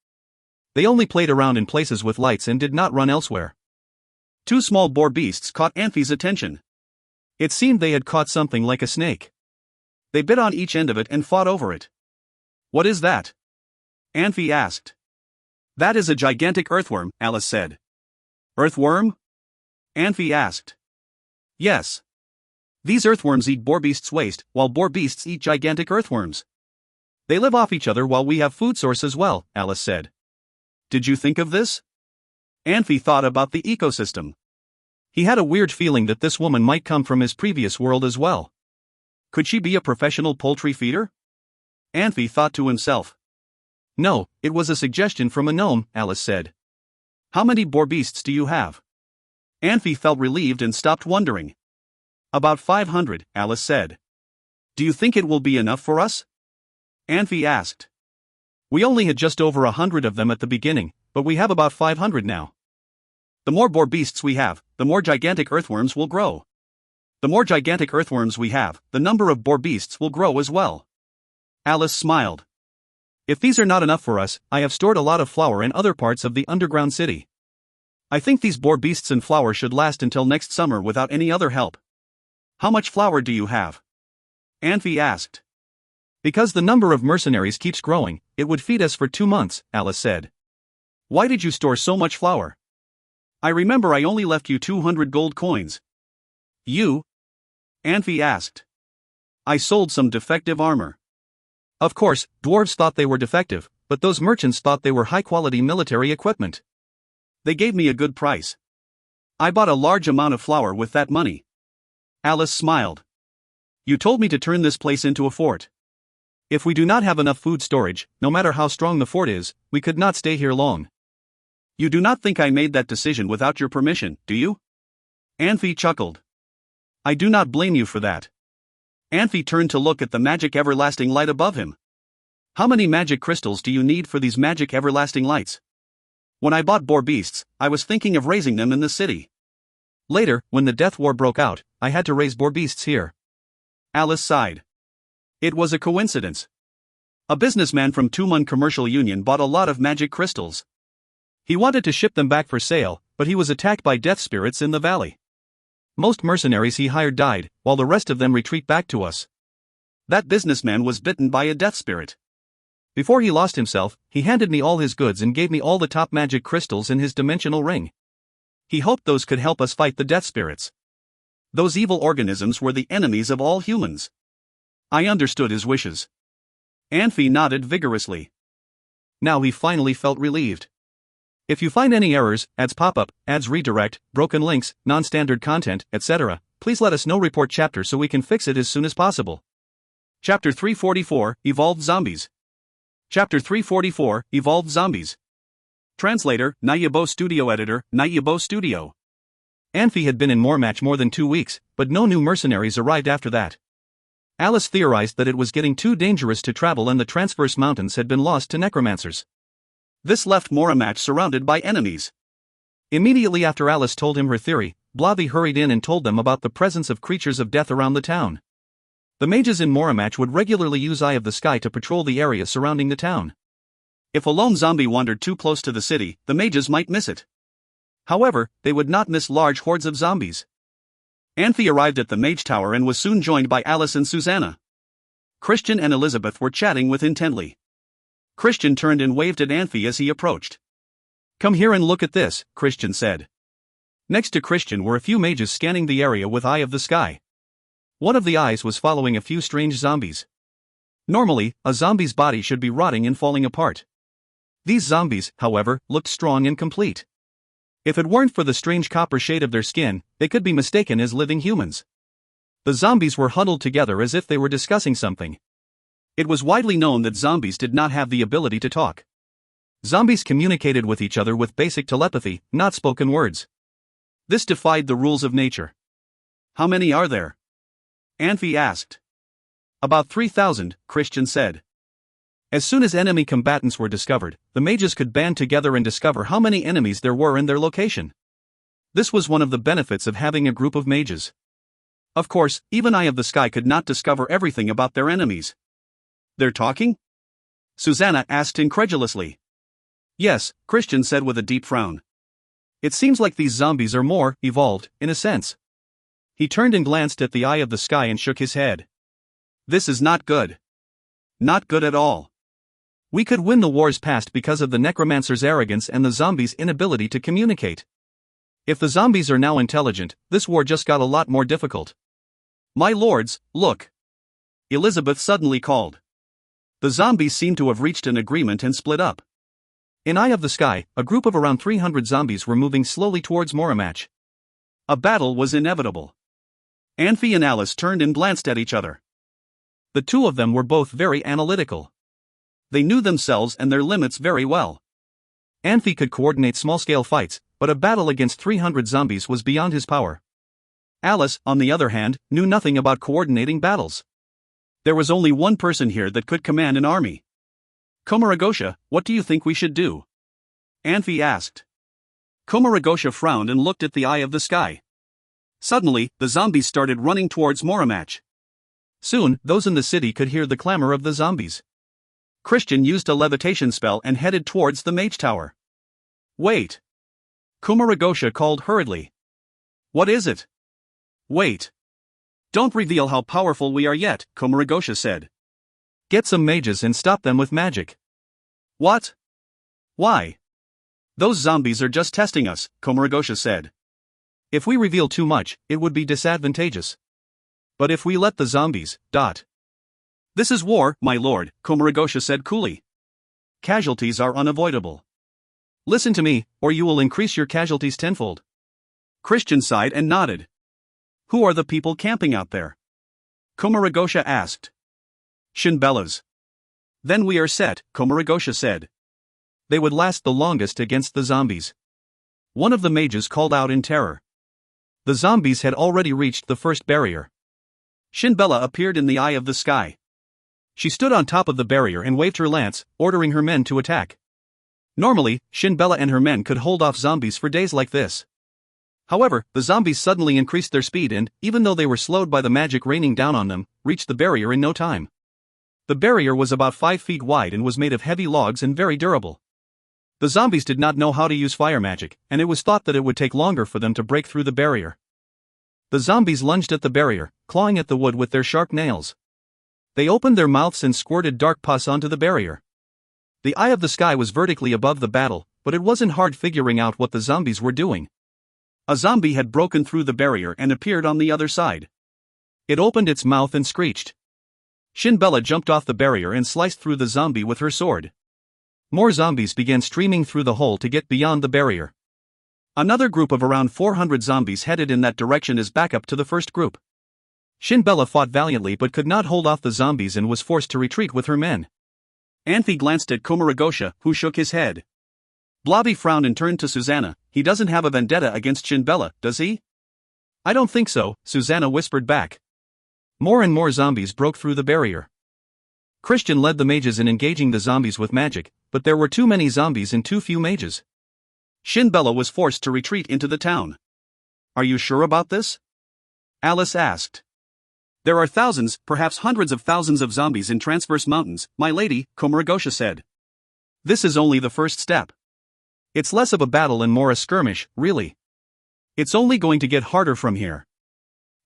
They only played around in places with lights and did not run elsewhere. 2 small boar beasts caught Anfey's attention. It seemed they had caught something like a snake. They bit on each end of it and fought over it. What is that? Anfey asked. That is a gigantic earthworm, Alice said. Earthworm? Anfey asked. Yes. These earthworms eat boar beasts' waste, while boar beasts eat gigantic earthworms. They live off each other while we have food source as well, Alice said. Did you think of this? Anfey thought about the ecosystem. He had a weird feeling that this woman might come from his previous world as well. Could she be a professional poultry feeder? Anfey thought to himself. No, it was a suggestion from a gnome, Alice said. How many boar beasts do you have? Anfey felt relieved and stopped wondering. About 500, Alice said. Do you think it will be enough for us? Anfey asked. We only had just over 100 of them at the beginning, but we have about 500 now. The more boar beasts we have, the more gigantic earthworms will grow. The more gigantic earthworms we have, the number of boar beasts will grow as well. Alice smiled. If these are not enough for us, I have stored a lot of flour in other parts of the underground city. I think these boar beasts and flour should last until next summer without any other help. How much flour do you have? Anfey asked. Because the number of mercenaries keeps growing, it would feed us for 2 months, Alice said. Why did you store so much flour? I remember I only left you 200 gold coins. You? Anfey asked. I sold some defective armor. Of course, dwarves thought they were defective, but those merchants thought they were high-quality military equipment. They gave me a good price. I bought a large amount of flour with that money. Alice smiled. You told me to turn this place into a fort. If we do not have enough food storage, no matter how strong the fort is, we could not stay here long. You do not think I made that decision without your permission, do you? Anfey chuckled. I do not blame you for that. Anfey turned to look at the magic everlasting light above him. How many magic crystals do you need for these magic everlasting lights? When I bought boar beasts, I was thinking of raising them in the city. Later, when the Death War broke out, I had to raise boar beasts here. Alice sighed. It was a coincidence. A businessman from Tumun Commercial Union bought a lot of magic crystals. He wanted to ship them back for sale, but he was attacked by death spirits in the valley. Most mercenaries he hired died, while the rest of them retreat back to us. That businessman was bitten by a death spirit. Before he lost himself, he handed me all his goods and gave me all the top magic crystals in his dimensional ring. He hoped those could help us fight the death spirits. Those evil organisms were the enemies of all humans. I understood his wishes. Anfey nodded vigorously. Now he finally felt relieved. If you find any errors, ads pop up, ads redirect, broken links, non-standard content, etc., please let us know. Report chapter so we can fix it as soon as possible. Chapter 344, Evolved Zombies. Chapter 344, Evolved Zombies. Translator, Nayabo Studio Editor, Nayabo Studio. Anfey had been in Moormatch more than 2 weeks, but no new mercenaries arrived after that. Alice theorized that it was getting too dangerous to travel and the Transverse Mountains had been lost to necromancers. This left Moormatch surrounded by enemies. Immediately after Alice told him her theory, Blavy hurried in and told them about the presence of creatures of death around the town. The mages in Moormatch would regularly use Eye of the Sky to patrol the area surrounding the town. If a lone zombie wandered too close to the city, the mages might miss it. However, they would not miss large hordes of zombies. Anfey arrived at the Mage Tower and was soon joined by Alice and Susanna. Christian and Elizabeth were chatting with intently. Christian turned and waved at Anfey as he approached. Come here and look at this, Christian said. Next to Christian were a few mages scanning the area with Eye of the Sky. One of the eyes was following a few strange zombies. Normally, a zombie's body should be rotting and falling apart. These zombies, however, looked strong and complete. If it weren't for the strange copper shade of their skin, they could be mistaken as living humans. The zombies were huddled together as if they were discussing something. It was widely known that zombies did not have the ability to talk. Zombies communicated with each other with basic telepathy, not spoken words. This defied the rules of nature. How many are there? Anfey asked. About 3,000, Christian said. As soon as enemy combatants were discovered, the mages could band together and discover how many enemies there were in their location. This was one of the benefits of having a group of mages. Of course, even Eye of the Sky could not discover everything about their enemies. They're talking? Susanna asked incredulously. Yes, Christian said with a deep frown. It seems like these zombies are more evolved, in a sense. He turned and glanced at the Eye of the Sky and shook his head. This is not good. Not good at all. We could win the wars past because of the necromancer's arrogance and the zombies' inability to communicate. If the zombies are now intelligent, this war just got a lot more difficult. My lords, look. Elizabeth suddenly called. The zombies seemed to have reached an agreement and split up. In Eye of the Sky, a group of around 300 zombies were moving slowly towards Moormatch. A battle was inevitable. Anfey and Alice turned and glanced at each other. The two of them were both very analytical. They knew themselves and their limits very well. Anfey could coordinate small-scale fights, but a battle against 300 zombies was beyond his power. Alice, on the other hand, knew nothing about coordinating battles. There was only one person here that could command an army. Komuragosha, what do you think we should do? Anfey asked. Komuragosha frowned and looked at the eye of the sky. Suddenly, the zombies started running towards Moramach. Soon, those in the city could hear the clamor of the zombies. Christian used a levitation spell and headed towards the mage tower. Wait! Komuragosha called hurriedly. What is it? Wait! Don't reveal how powerful we are yet, Komuragosha said. Get some mages and stop them with magic. What? Why? Those zombies are just testing us, Komuragosha said. If we reveal too much, it would be disadvantageous. But if we let the zombies, This is war, my lord, Komuragosha said coolly. Casualties are unavoidable. Listen to me, or you will increase your casualties tenfold. Christian sighed and nodded. Who are the people camping out there? Komuragosha asked. Shinbelas. Then we are set, Komuragosha said. They would last the longest against the zombies. One of the mages called out in terror. The zombies had already reached the first barrier. Shinbella appeared in the eye of the sky. She stood on top of the barrier and waved her lance, ordering her men to attack. Normally, Shinbella and her men could hold off zombies for days like this. However, the zombies suddenly increased their speed and, even though they were slowed by the magic raining down on them, reached the barrier in no time. The barrier was about 5 feet wide and was made of heavy logs and very durable. The zombies did not know how to use fire magic, and it was thought that it would take longer for them to break through the barrier. The zombies lunged at the barrier, clawing at the wood with their sharp nails. They opened their mouths and squirted dark pus onto the barrier. The eye of the sky was vertically above the battle, but it wasn't hard figuring out what the zombies were doing. A zombie had broken through the barrier and appeared on the other side. It opened its mouth and screeched. Shinbella jumped off the barrier and sliced through the zombie with her sword. More zombies began streaming through the hole to get beyond the barrier. Another group of around 400 zombies headed in that direction as backup to the first group. Shinbella fought valiantly but could not hold off the zombies and was forced to retreat with her men. Anfey glanced at Komuragosha, who shook his head. Blobby frowned and turned to Susanna. He doesn't have a vendetta against Shinbella, does he? I don't think so, Susanna whispered back. More and more zombies broke through the barrier. Christian led the mages in engaging the zombies with magic, but there were too many zombies and too few mages. Shinbella was forced to retreat into the town. Are you sure about this? Alice asked. There are thousands, perhaps hundreds of thousands of zombies in Transverse Mountains, my lady, Komuragosha said. This is only the first step. It's less of a battle and more a skirmish, really. It's only going to get harder from here.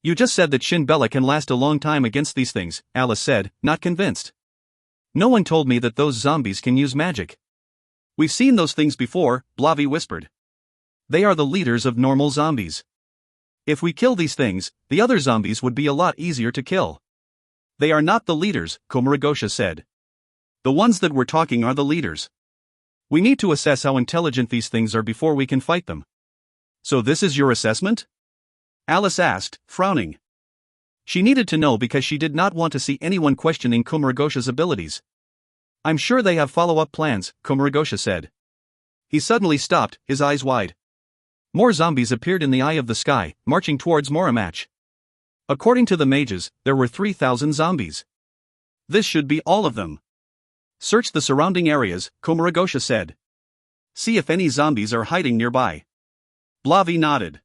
You just said that Shinbella can last a long time against these things, Alice said, not convinced. No one told me that those zombies can use magic. We've seen those things before, Blobby whispered. They are the leaders of normal zombies. If we kill these things, the other zombies would be a lot easier to kill. They are not the leaders, Komuragosha said. The ones that we're talking are the leaders. We need to assess how intelligent these things are before we can fight them. So this is your assessment? Alice asked, frowning. She needed to know because she did not want to see anyone questioning Komuragosha's abilities. I'm sure they have follow-up plans, Komuragosha said. He suddenly stopped, his eyes wide. More zombies appeared in the eye of the sky, marching towards Moramach. According to the mages, there were 3,000 zombies. This should be all of them. Search the surrounding areas, Komuragosha said. See if any zombies are hiding nearby. Blobby nodded.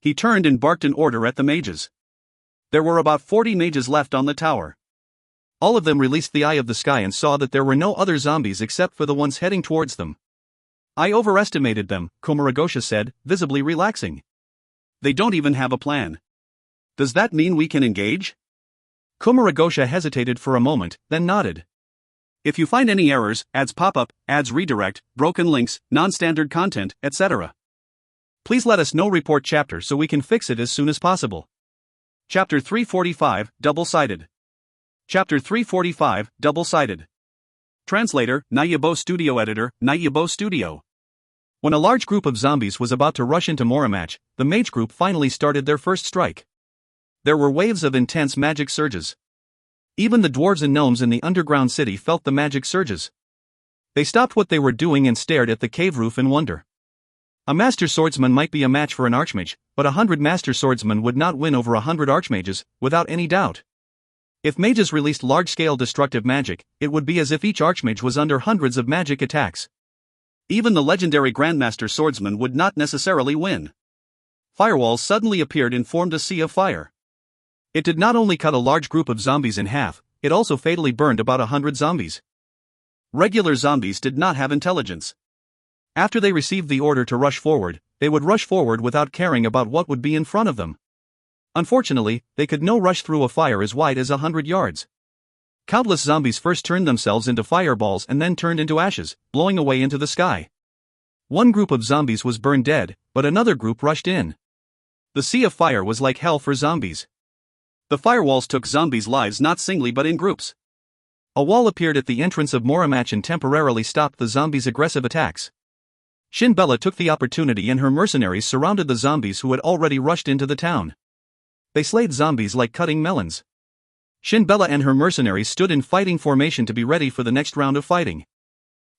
He turned and barked an order at the mages. There were about 40 mages left on the tower. All of them released the eye of the sky and saw that there were no other zombies except for the ones heading towards them. I overestimated them, Komuragosha said, visibly relaxing. They don't even have a plan. Does that mean we can engage? Komuragosha hesitated for a moment, then nodded. If you find any errors, ads pop-up, ads redirect, broken links, non-standard content, etc. Please let us know. Report chapter so we can fix it as soon as possible. Chapter 345, Double-Sided. Chapter 345, Double-Sided. Translator, Nayabo Studio. Editor, Nayabo Studio. When a large group of zombies was about to rush into Moramach, the mage group finally started their first strike. There were waves of intense magic surges. Even the dwarves and gnomes in the underground city felt the magic surges. They stopped what they were doing and stared at the cave roof in wonder. A master swordsman might be a match for an archmage, but 100 master swordsmen would not win over 100 archmages, without any doubt. If mages released large-scale destructive magic, it would be as if each archmage was under hundreds of magic attacks. Even the legendary Grandmaster swordsman would not necessarily win. Firewalls suddenly appeared and formed a sea of fire. It did not only cut a large group of zombies in half, it also fatally burned about 100 zombies. Regular zombies did not have intelligence. After they received the order to rush forward, they would rush forward without caring about what would be in front of them. Unfortunately, they could no rush through a fire as wide as 100 yards. Countless zombies first turned themselves into fireballs and then turned into ashes, blowing away into the sky. One group of zombies was burned dead, but another group rushed in. The sea of fire was like hell for zombies. The firewalls took zombies' lives not singly but in groups. A wall appeared at the entrance of Moramach and temporarily stopped the zombies' aggressive attacks. Shin Bella took the opportunity and her mercenaries surrounded the zombies who had already rushed into the town. They slayed zombies like cutting melons. Shin Bella and her mercenaries stood in fighting formation to be ready for the next round of fighting.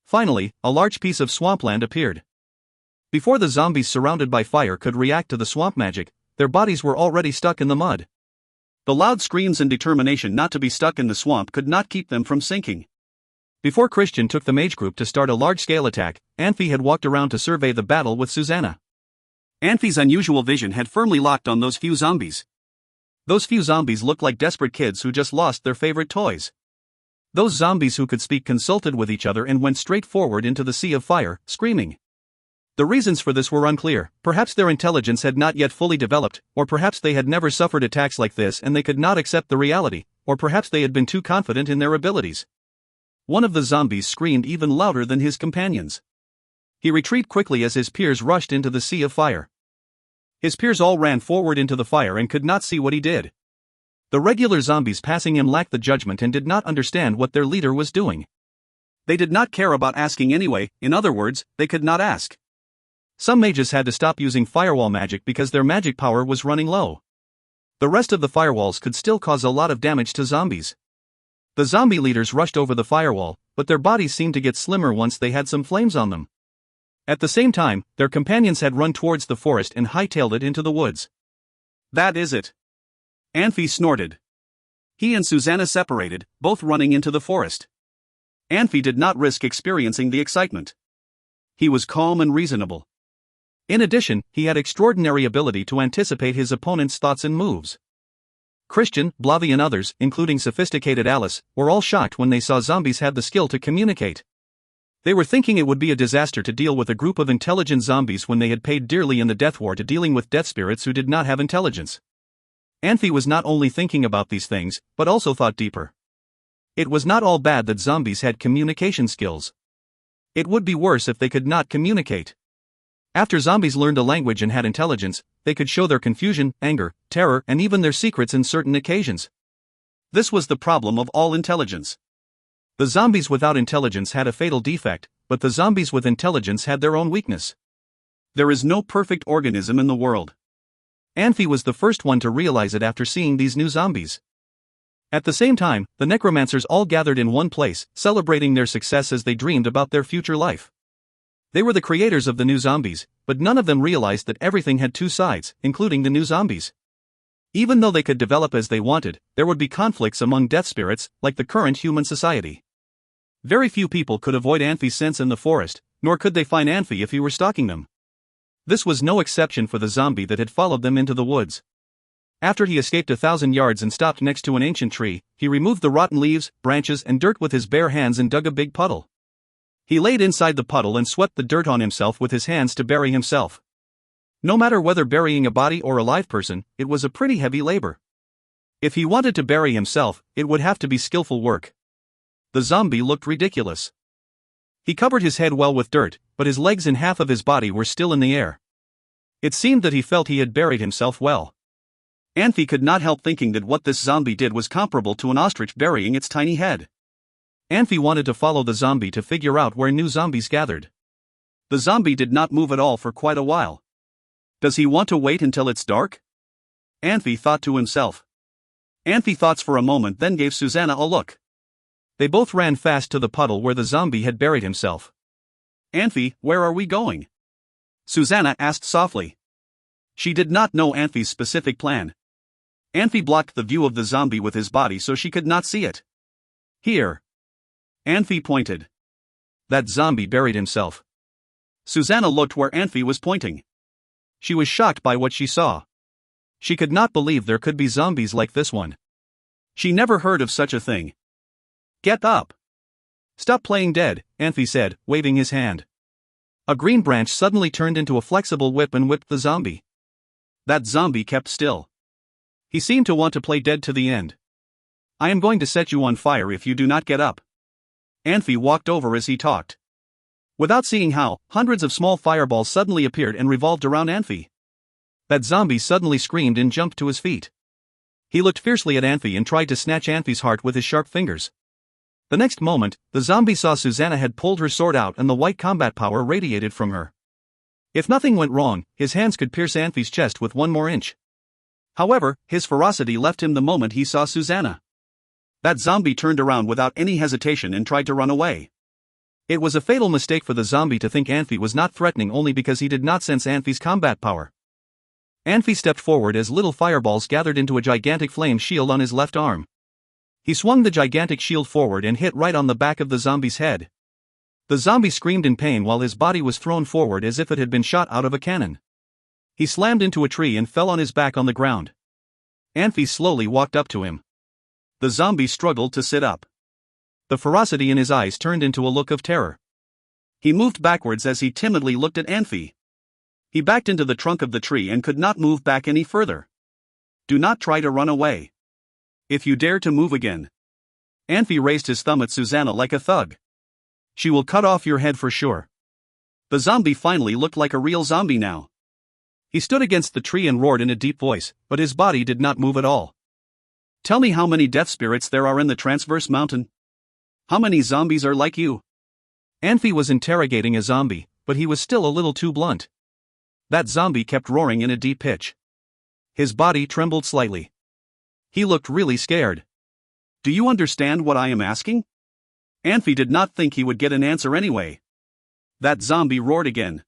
Finally, a large piece of swampland appeared. Before the zombies surrounded by fire could react to the swamp magic, their bodies were already stuck in the mud. The loud screams and determination not to be stuck in the swamp could not keep them from sinking. Before Christian took the mage group to start a large-scale attack, Anfey had walked around to survey the battle with Susanna. Anfey's unusual vision had firmly locked on those few zombies. Those few zombies looked like desperate kids who just lost their favorite toys. Those zombies who could speak consulted with each other and went straight forward into the sea of fire, screaming. The reasons for this were unclear. Perhaps their intelligence had not yet fully developed, or perhaps they had never suffered attacks like this and they could not accept the reality, or perhaps they had been too confident in their abilities. One of the zombies screamed even louder than his companions. He retreated quickly as his peers rushed into the sea of fire. His peers all ran forward into the fire and could not see what he did. The regular zombies passing him lacked the judgment and did not understand what their leader was doing. They did not care about asking anyway, in other words, they could not ask. Some mages had to stop using firewall magic because their magic power was running low. The rest of the firewalls could still cause a lot of damage to zombies. The zombie leaders rushed over the firewall, but their bodies seemed to get slimmer once they had some flames on them. At the same time, their companions had run towards the forest and hightailed it into the woods. That is it. Anfey snorted. He and Susanna separated, both running into the forest. Anfey did not risk experiencing the excitement. He was calm and reasonable. In addition, he had extraordinary ability to anticipate his opponent's thoughts and moves. Christian, Blavi and others, including sophisticated Alice, were all shocked when they saw zombies had the skill to communicate. They were thinking it would be a disaster to deal with a group of intelligent zombies when they had paid dearly in the Death War to dealing with death spirits who did not have intelligence. Anfey was not only thinking about these things, but also thought deeper. It was not all bad that zombies had communication skills. It would be worse if they could not communicate. After zombies learned a language and had intelligence, they could show their confusion, anger, terror, and even their secrets in certain occasions. This was the problem of all intelligence. The zombies without intelligence had a fatal defect, but the zombies with intelligence had their own weakness. There is no perfect organism in the world. Anfey was the first one to realize it after seeing these new zombies. At the same time, the necromancers all gathered in one place, celebrating their success as they dreamed about their future life. They were the creators of the new zombies, but none of them realized that everything had two sides, including the new zombies. Even though they could develop as they wanted, there would be conflicts among death spirits, like the current human society. Very few people could avoid Anfey's scents in the forest, nor could they find Anfey if he were stalking them. This was no exception for the zombie that had followed them into the woods. After he escaped 1,000 yards and stopped next to an ancient tree, he removed the rotten leaves, branches, and dirt with his bare hands and dug a big puddle. He laid inside the puddle and swept the dirt on himself with his hands to bury himself. No matter whether burying a body or a live person, it was a pretty heavy labor. If he wanted to bury himself, it would have to be skillful work. The zombie looked ridiculous. He covered his head well with dirt, but his legs and half of his body were still in the air. It seemed that he felt he had buried himself well. Anfey could not help thinking that what this zombie did was comparable to an ostrich burying its tiny head. Anfey wanted to follow the zombie to figure out where new zombies gathered. The zombie did not move at all for quite a while. Does he want to wait until it's dark? Anfey thought to himself. Anfey thought for a moment, then gave Susanna a look. They both ran fast to the puddle where the zombie had buried himself. Anfey, where are we going? Susanna asked softly. She did not know Anfey's specific plan. Anfey blocked the view of the zombie with his body so she could not see it. Here. Anfey pointed. That zombie buried himself. Susanna looked where Anfey was pointing. She was shocked by what she saw. She could not believe there could be zombies like this one. She never heard of such a thing. Get up. Stop playing dead, Anfey said, waving his hand. A green branch suddenly turned into a flexible whip and whipped the zombie. That zombie kept still. He seemed to want to play dead to the end. I am going to set you on fire if you do not get up. Anfey walked over as he talked. Without seeing how, hundreds of small fireballs suddenly appeared and revolved around Anfey. That zombie suddenly screamed and jumped to his feet. He looked fiercely at Anfey and tried to snatch Anfey's heart with his sharp fingers. The next moment, the zombie saw Susanna had pulled her sword out and the white combat power radiated from her. If nothing went wrong, his hands could pierce Anfey's chest with 1 more inch. However, his ferocity left him the moment he saw Susanna. That zombie turned around without any hesitation and tried to run away. It was a fatal mistake for the zombie to think Anfey was not threatening only because he did not sense Anfey's combat power. Anfey stepped forward as little fireballs gathered into a gigantic flame shield on his left arm. He swung the gigantic shield forward and hit right on the back of the zombie's head. The zombie screamed in pain while his body was thrown forward as if it had been shot out of a cannon. He slammed into a tree and fell on his back on the ground. Anfey slowly walked up to him. The zombie struggled to sit up. The ferocity in his eyes turned into a look of terror. He moved backwards as he timidly looked at Anfey. He backed into the trunk of the tree and could not move back any further. Do not try to run away. If you dare to move again. Anfey raised his thumb at Susanna like a thug. She will cut off your head for sure. The zombie finally looked like a real zombie now. He stood against the tree and roared in a deep voice, but his body did not move at all. Tell me how many death spirits there are in the Transverse Mountain? How many zombies are like you? Anfey was interrogating a zombie, but he was still a little too blunt. That zombie kept roaring in a deep pitch. His body trembled slightly. He looked really scared. Do you understand what I am asking? Anfey did not think he would get an answer anyway. That zombie roared again.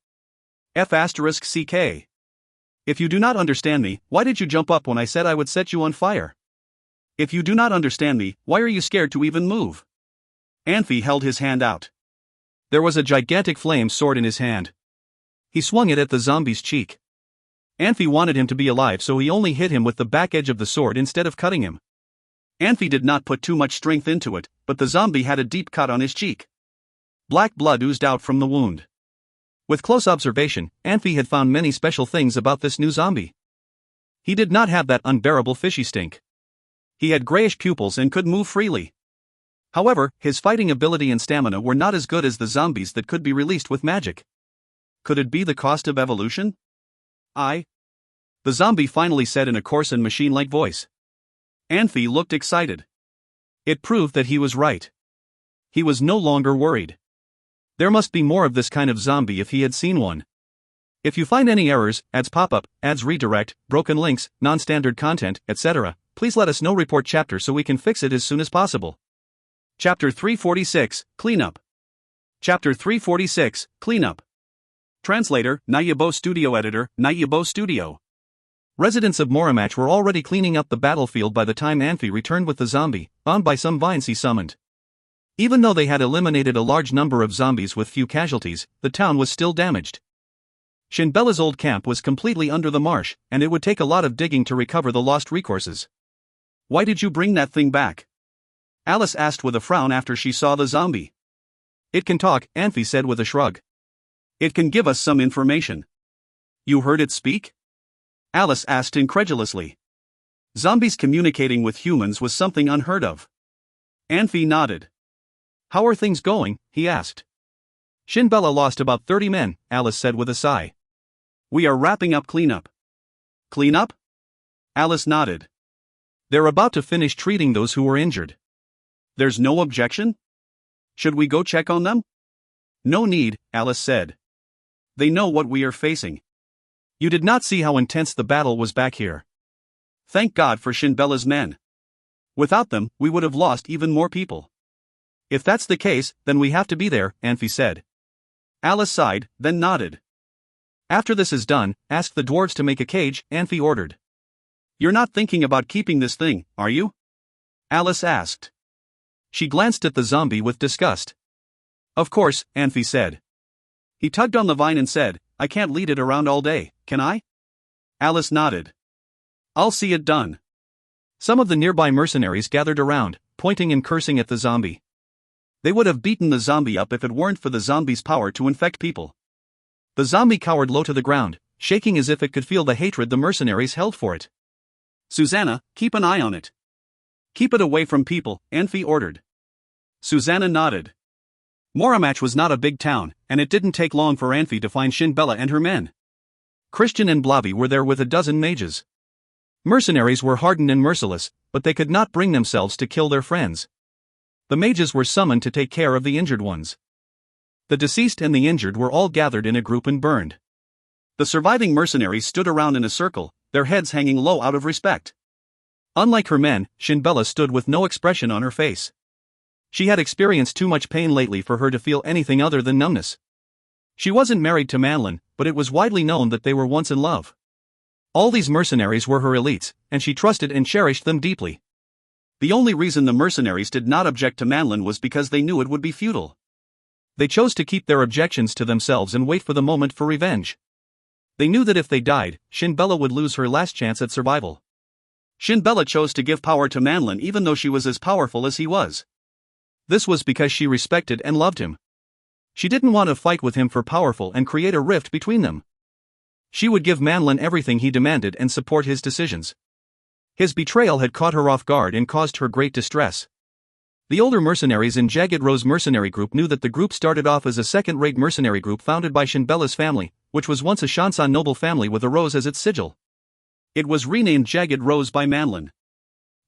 F***CK. If you do not understand me, why did you jump up when I said I would set you on fire? If you do not understand me, why are you scared to even move? Anfey held his hand out. There was a gigantic flame sword in his hand. He swung it at the zombie's cheek. Anfey wanted him to be alive, so he only hit him with the back edge of the sword instead of cutting him. Anfey did not put too much strength into it, but the zombie had a deep cut on his cheek. Black blood oozed out from the wound. With close observation, Anfey had found many special things about this new zombie. He did not have that unbearable fishy stink. He had grayish pupils and could move freely. However, his fighting ability and stamina were not as good as the zombies that could be released with magic. Could it be the cost of evolution? The zombie finally said in a coarse and machine-like voice. Anfey looked excited. It proved that he was right. He was no longer worried. There must be more of this kind of zombie if he had seen one. If you find any errors, ads pop up, ads redirect, broken links, non-standard content, etc., please let us know. Report chapter so we can fix it as soon as possible. Chapter 346, Cleanup. Chapter 346, Cleanup. Translator, Nayabo Studio Editor, Nayabo Studio. Residents of Morimach were already cleaning up the battlefield by the time Anfey returned with the zombie, bound by some vines he summoned. Even though they had eliminated a large number of zombies with few casualties, the town was still damaged. Shinbella's old camp was completely under the marsh, and it would take a lot of digging to recover the lost resources. Why did you bring that thing back? Alice asked with a frown after she saw the zombie. It can talk, Anfey said with a shrug. It can give us some information. You heard it speak? Alice asked incredulously. Zombies communicating with humans was something unheard of. Anfey nodded. How are things going? He asked. Shinbella lost about 30 men, Alice said with a sigh. We are wrapping up cleanup. Cleanup? Alice nodded. They're about to finish treating those who were injured. There's no objection? Should we go check on them? No need, Alice said. They know what we are facing. You did not see how intense the battle was back here. Thank God for Shinbella's men. Without them, we would have lost even more people. If that's the case, then we have to be there, Anfey said. Alice sighed, then nodded. After this is done, ask the dwarves to make a cage, Anfey ordered. You're not thinking about keeping this thing, are you? Alice asked. She glanced at the zombie with disgust. Of course, Anfey said. He tugged on the vine and said, I can't lead it around all day, can I? Alice nodded. I'll see it done. Some of the nearby mercenaries gathered around, pointing and cursing at the zombie. They would have beaten the zombie up if it weren't for the zombie's power to infect people. The zombie cowered low to the ground, shaking as if it could feel the hatred the mercenaries held for it. Susanna, keep an eye on it. Keep it away from people, Anfey ordered. Susanna nodded. Moramach was not a big town, and it didn't take long for Anfey to find Shinbella and her men. Christian and Blavi were there with a dozen mages. Mercenaries were hardened and merciless, but they could not bring themselves to kill their friends. The mages were summoned to take care of the injured ones. The deceased and the injured were all gathered in a group and burned. The surviving mercenaries stood around in a circle, their heads hanging low out of respect. Unlike her men, Shinbella stood with no expression on her face. She had experienced too much pain lately for her to feel anything other than numbness. She wasn't married to Manlin, but it was widely known that they were once in love. All these mercenaries were her elites, and she trusted and cherished them deeply. The only reason the mercenaries did not object to Manlin was because they knew it would be futile. They chose to keep their objections to themselves and wait for the moment for revenge. They knew that if they died, Shinbella would lose her last chance at survival. Shinbella chose to give power to Manlin even though she was as powerful as he was. This was because she respected and loved him. She didn't want to fight with him for powerful and create a rift between them. She would give Manlin everything he demanded and support his decisions. His betrayal had caught her off guard and caused her great distress. The older mercenaries in Jagged Rose mercenary group knew that the group started off as a second-rate mercenary group founded by Shinbella's family, which was once a Shansan noble family with a rose as its sigil. It was renamed Jagged Rose by Manlin.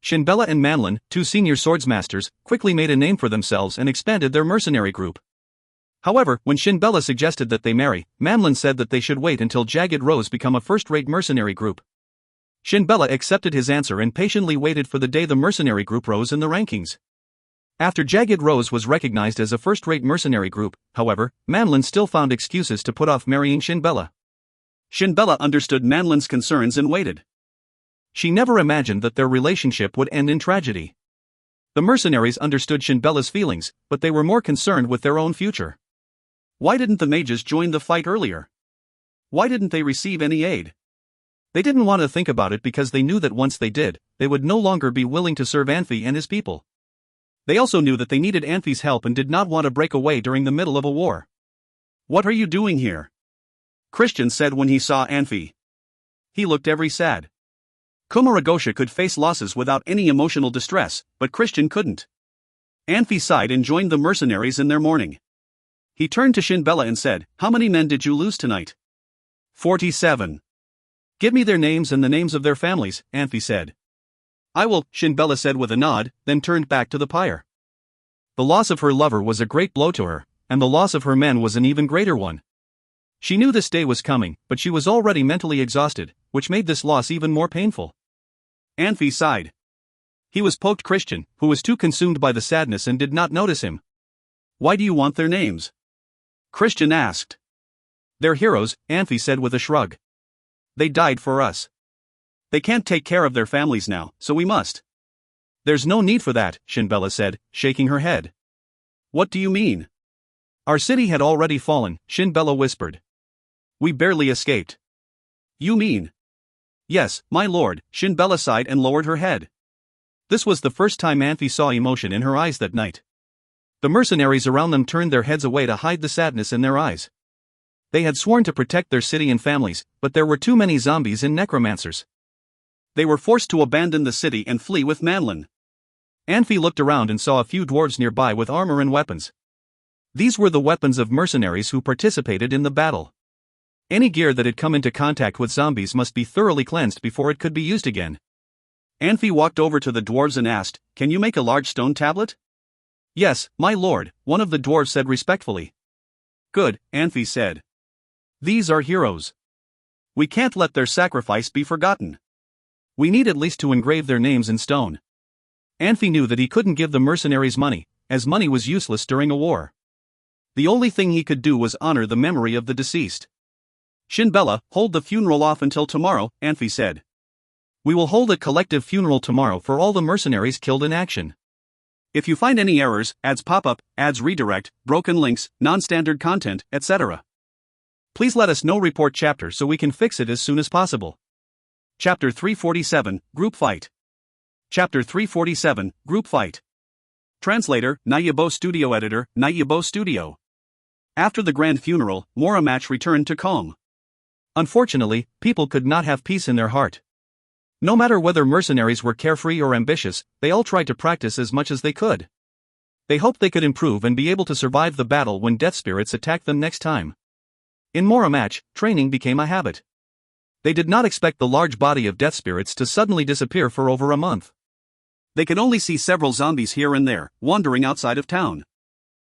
Shinbella and Manlin, two senior swordsmasters, quickly made a name for themselves and expanded their mercenary group. However, when Shinbella suggested that they marry, Manlin said that they should wait until Jagged Rose become a first-rate mercenary group. Shinbella accepted his answer and patiently waited for the day the mercenary group rose in the rankings. After Jagged Rose was recognized as a first-rate mercenary group, however, Manlin still found excuses to put off marrying Shinbella. Shinbella understood Manlin's concerns and waited. She never imagined that their relationship would end in tragedy. The mercenaries understood Shinbella's feelings, but they were more concerned with their own future. Why didn't the mages join the fight earlier? Why didn't they receive any aid? They didn't want to think about it because they knew that once they did, they would no longer be willing to serve Anfey and his people. They also knew that they needed Anfey's help and did not want to break away during the middle of a war. What are you doing here? Christian said when he saw Anfey. He looked very sad. Kumaragosha could face losses without any emotional distress, but Christian couldn't. Anfey sighed and joined the mercenaries in their mourning. He turned to Shinbella and said, How many men did you lose tonight? 47. Give me their names and the names of their families, Anfey said. I will, Shinbella said with a nod, then turned back to the pyre. The loss of her lover was a great blow to her, and the loss of her men was an even greater one. She knew this day was coming, but she was already mentally exhausted, which made this loss even more painful. Anfey sighed. He was poked Christian, who was too consumed by the sadness and did not notice him. Why do you want their names? Christian asked. They're heroes, Anfey said with a shrug. They died for us. They can't take care of their families now, so we must. There's no need for that, Shinbella said, shaking her head. What do you mean? Our city had already fallen, Shinbella whispered. We barely escaped. You mean? Yes, my lord, Shinbella sighed and lowered her head. This was the first time Anfey saw emotion in her eyes that night. The mercenaries around them turned their heads away to hide the sadness in their eyes. They had sworn to protect their city and families, but there were too many zombies and necromancers. They were forced to abandon the city and flee with Manlin. Anfey looked around and saw a few dwarves nearby with armor and weapons. These were the weapons of mercenaries who participated in the battle. Any gear that had come into contact with zombies must be thoroughly cleansed before it could be used again. Anfey walked over to the dwarves and asked, Can you make a large stone tablet? Yes, my lord, one of the dwarves said respectfully. Good, Anfey said. These are heroes. We can't let their sacrifice be forgotten. We need at least to engrave their names in stone. Anfey knew that he couldn't give the mercenaries money, as money was useless during a war. The only thing he could do was honor the memory of the deceased. Shinbella, hold the funeral off until tomorrow, Anfey said. We will hold a collective funeral tomorrow for all the mercenaries killed in action. If you find any errors, ads pop up, ads redirect, broken links, non-standard content, etc., please let us know. Report chapter so we can fix it as soon as possible. Chapter 347, Group Fight. Chapter 347, Group Fight. Translator, Nayabo Studio Editor, Nayabo Studio. After the grand funeral, Mora match returned to calm. Unfortunately, people could not have peace in their heart. No matter whether mercenaries were carefree or ambitious, they all tried to practice as much as they could. They hoped they could improve and be able to survive the battle when death spirits attacked them next time. In Mora match, training became a habit. They did not expect the large body of death spirits to suddenly disappear for over a month. They could only see several zombies here and there, wandering outside of town.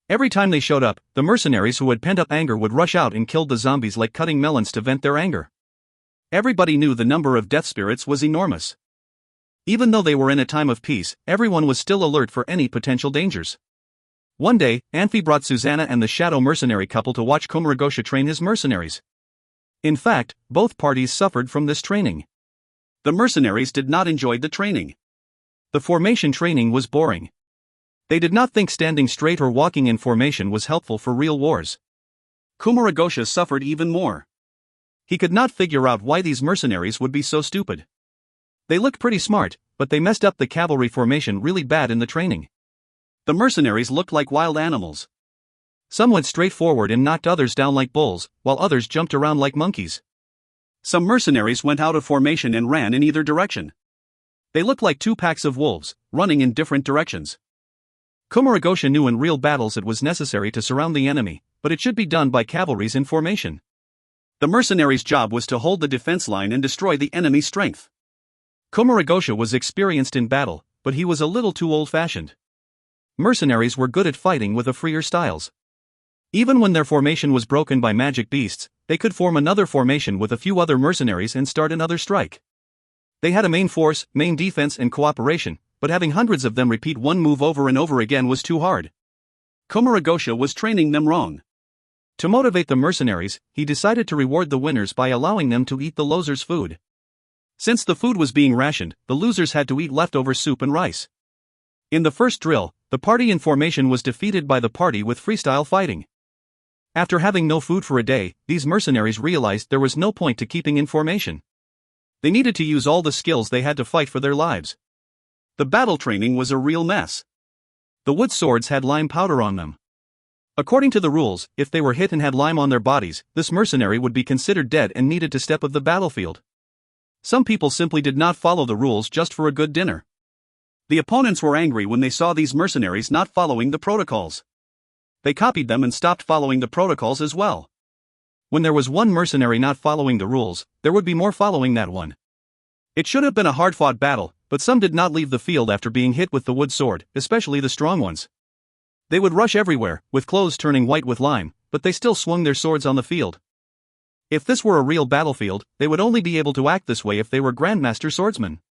Every time they showed up, the mercenaries who had pent up anger would rush out and kill the zombies like cutting melons to vent their anger. Everybody knew the number of death spirits was enormous. Even though they were in a time of peace, everyone was still alert for any potential dangers. One day, Anfey brought Susanna and the shadow mercenary couple to watch Komuragosha train his mercenaries. In fact, both parties suffered from this training. The mercenaries did not enjoy the training. The formation training was boring. They did not think standing straight or walking in formation was helpful for real wars. Komuragosha suffered even more. He could not figure out why these mercenaries would be so stupid. They looked pretty smart, but they messed up the cavalry formation really bad in the training. The mercenaries looked like wild animals. Some went straight forward and knocked others down like bulls, while others jumped around like monkeys. Some mercenaries went out of formation and ran in either direction. They looked like two packs of wolves, running in different directions. Komuragosha knew in real battles it was necessary to surround the enemy, but it should be done by cavalries in formation. The mercenaries' job was to hold the defense line and destroy the enemy's strength. Komuragosha was experienced in battle, but he was a little too old-fashioned. Mercenaries were good at fighting with a freer styles. Even when their formation was broken by magic beasts, they could form another formation with a few other mercenaries and start another strike. They had a main force, main defense and cooperation, but having hundreds of them repeat one move over and over again was too hard. Komuragosha was training them wrong. To motivate the mercenaries, he decided to reward the winners by allowing them to eat the losers' food. Since the food was being rationed, the losers had to eat leftover soup and rice. In the first drill, the party in formation was defeated by the party with freestyle fighting. After having no food for a day, these mercenaries realized there was no point to keeping in formation. They needed to use all the skills they had to fight for their lives. The battle training was a real mess. The wood swords had lime powder on them. According to the rules, if they were hit and had lime on their bodies, this mercenary would be considered dead and needed to step off the battlefield. Some people simply did not follow the rules just for a good dinner. The opponents were angry when they saw these mercenaries not following the protocols. They copied them and stopped following the protocols as well. When there was one mercenary not following the rules, there would be more following that one. It should have been a hard-fought battle, but some did not leave the field after being hit with the wood sword, especially the strong ones. They would rush everywhere, with clothes turning white with lime, but they still swung their swords on the field. If this were a real battlefield, they would only be able to act this way if they were Grandmaster swordsmen.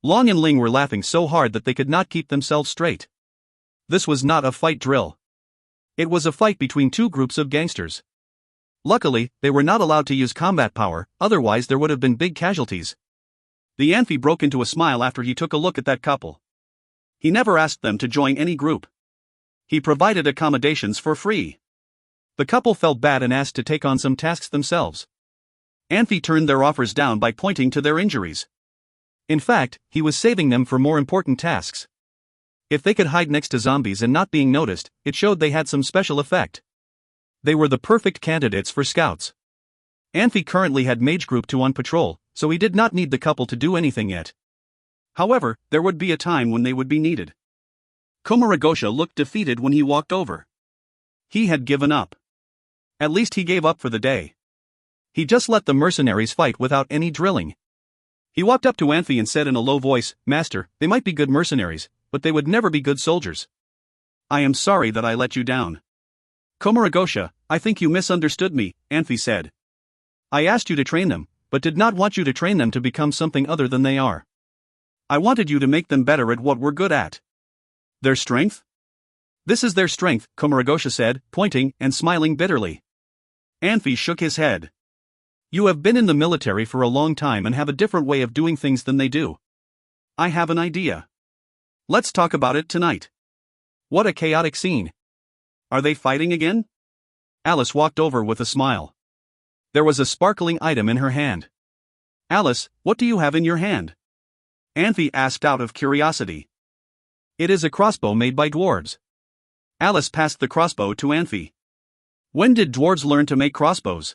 Long and Ling were laughing so hard that they could not keep themselves straight. This was not a fight drill. It was a fight between two groups of gangsters. Luckily, they were not allowed to use combat power, otherwise there would have been big casualties. The Anfey broke into a smile after he took a look at that couple. He never asked them to join any group. He provided accommodations for free. The couple felt bad and asked to take on some tasks themselves. Anfey turned their offers down by pointing to their injuries. In fact, he was saving them for more important tasks. If they could hide next to zombies and not being noticed, it showed they had some special effect. They were the perfect candidates for scouts. Anfey currently had Mage Group 2 on patrol, so he did not need the couple to do anything yet. However, there would be a time when they would be needed. Komuragosha looked defeated when he walked over. He had given up. At least he gave up for the day. He just let the mercenaries fight without any drilling. He walked up to Anfey and said in a low voice, "Master, they might be good mercenaries, but they would never be good soldiers. I am sorry that I let you down." "Komuragosha, I think you misunderstood me," Anfey said. "I asked you to train them, but did not want you to train them to become something other than they are. I wanted you to make them better at what we're good at." "Their strength?" "This is their strength," Komuragosha said, pointing and smiling bitterly. Anfey shook his head. You have been in the military for a long time and have a different way of doing things than they do. I have an idea. Let's talk about it tonight. What a chaotic scene. Are they fighting again? Alice walked over with a smile. There was a sparkling item in her hand. Alice, what do you have in your hand? Anfey asked out of curiosity. It is a crossbow made by dwarves. Alice passed the crossbow to Anfey. When did dwarves learn to make crossbows?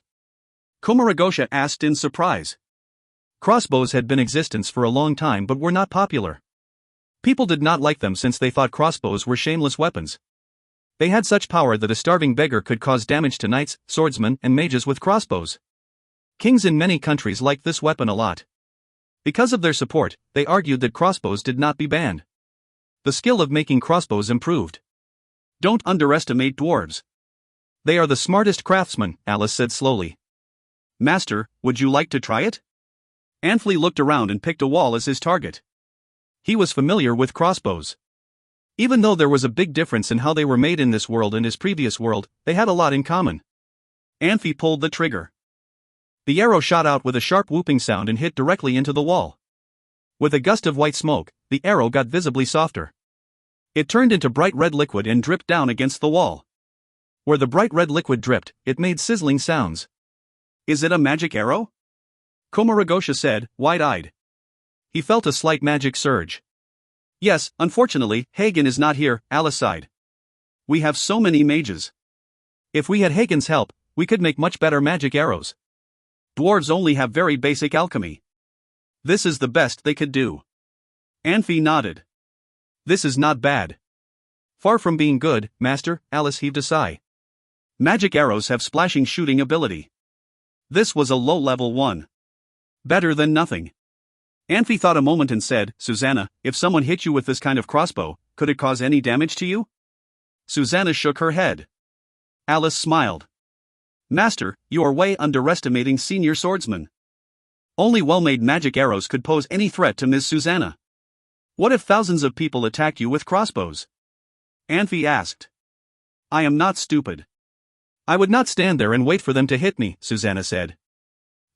Kumaragosha asked in surprise. Crossbows had been in existence for a long time but were not popular. People did not like them since they thought crossbows were shameless weapons. They had such power that a starving beggar could cause damage to knights, swordsmen, and mages with crossbows. Kings in many countries liked this weapon a lot. Because of their support, they argued that crossbows did not be banned. The skill of making crossbows improved. Don't underestimate dwarves. They are the smartest craftsmen, Alice said slowly. Master, would you like to try it? Anfey looked around and picked a wall as his target. He was familiar with crossbows. Even though there was a big difference in how they were made in this world and his previous world, they had a lot in common. Anfey pulled the trigger. The arrow shot out with a sharp whooping sound and hit directly into the wall. With a gust of white smoke, the arrow got visibly softer. It turned into bright red liquid and dripped down against the wall. Where the bright red liquid dripped, it made sizzling sounds. Is it a magic arrow? Kumaragosha said, wide-eyed. He felt a slight magic surge. Yes, unfortunately, Hagen is not here, Alice sighed. We have so many mages. If we had Hagen's help, we could make much better magic arrows. Dwarves only have very basic alchemy. This is the best they could do. Anfey nodded. This is not bad. Far from being good, Master, Alice heaved a sigh. Magic arrows have splashing shooting ability. This was a low-level one. Better than nothing. Anfey thought a moment and said, Susanna, if someone hit you with this kind of crossbow, could it cause any damage to you? Susanna shook her head. Alice smiled. Master, you are way underestimating senior swordsmen. Only well-made magic arrows could pose any threat to Miss Susanna. What if thousands of people attack you with crossbows? Anfey asked. I am not stupid. I would not stand there and wait for them to hit me, Susanna said.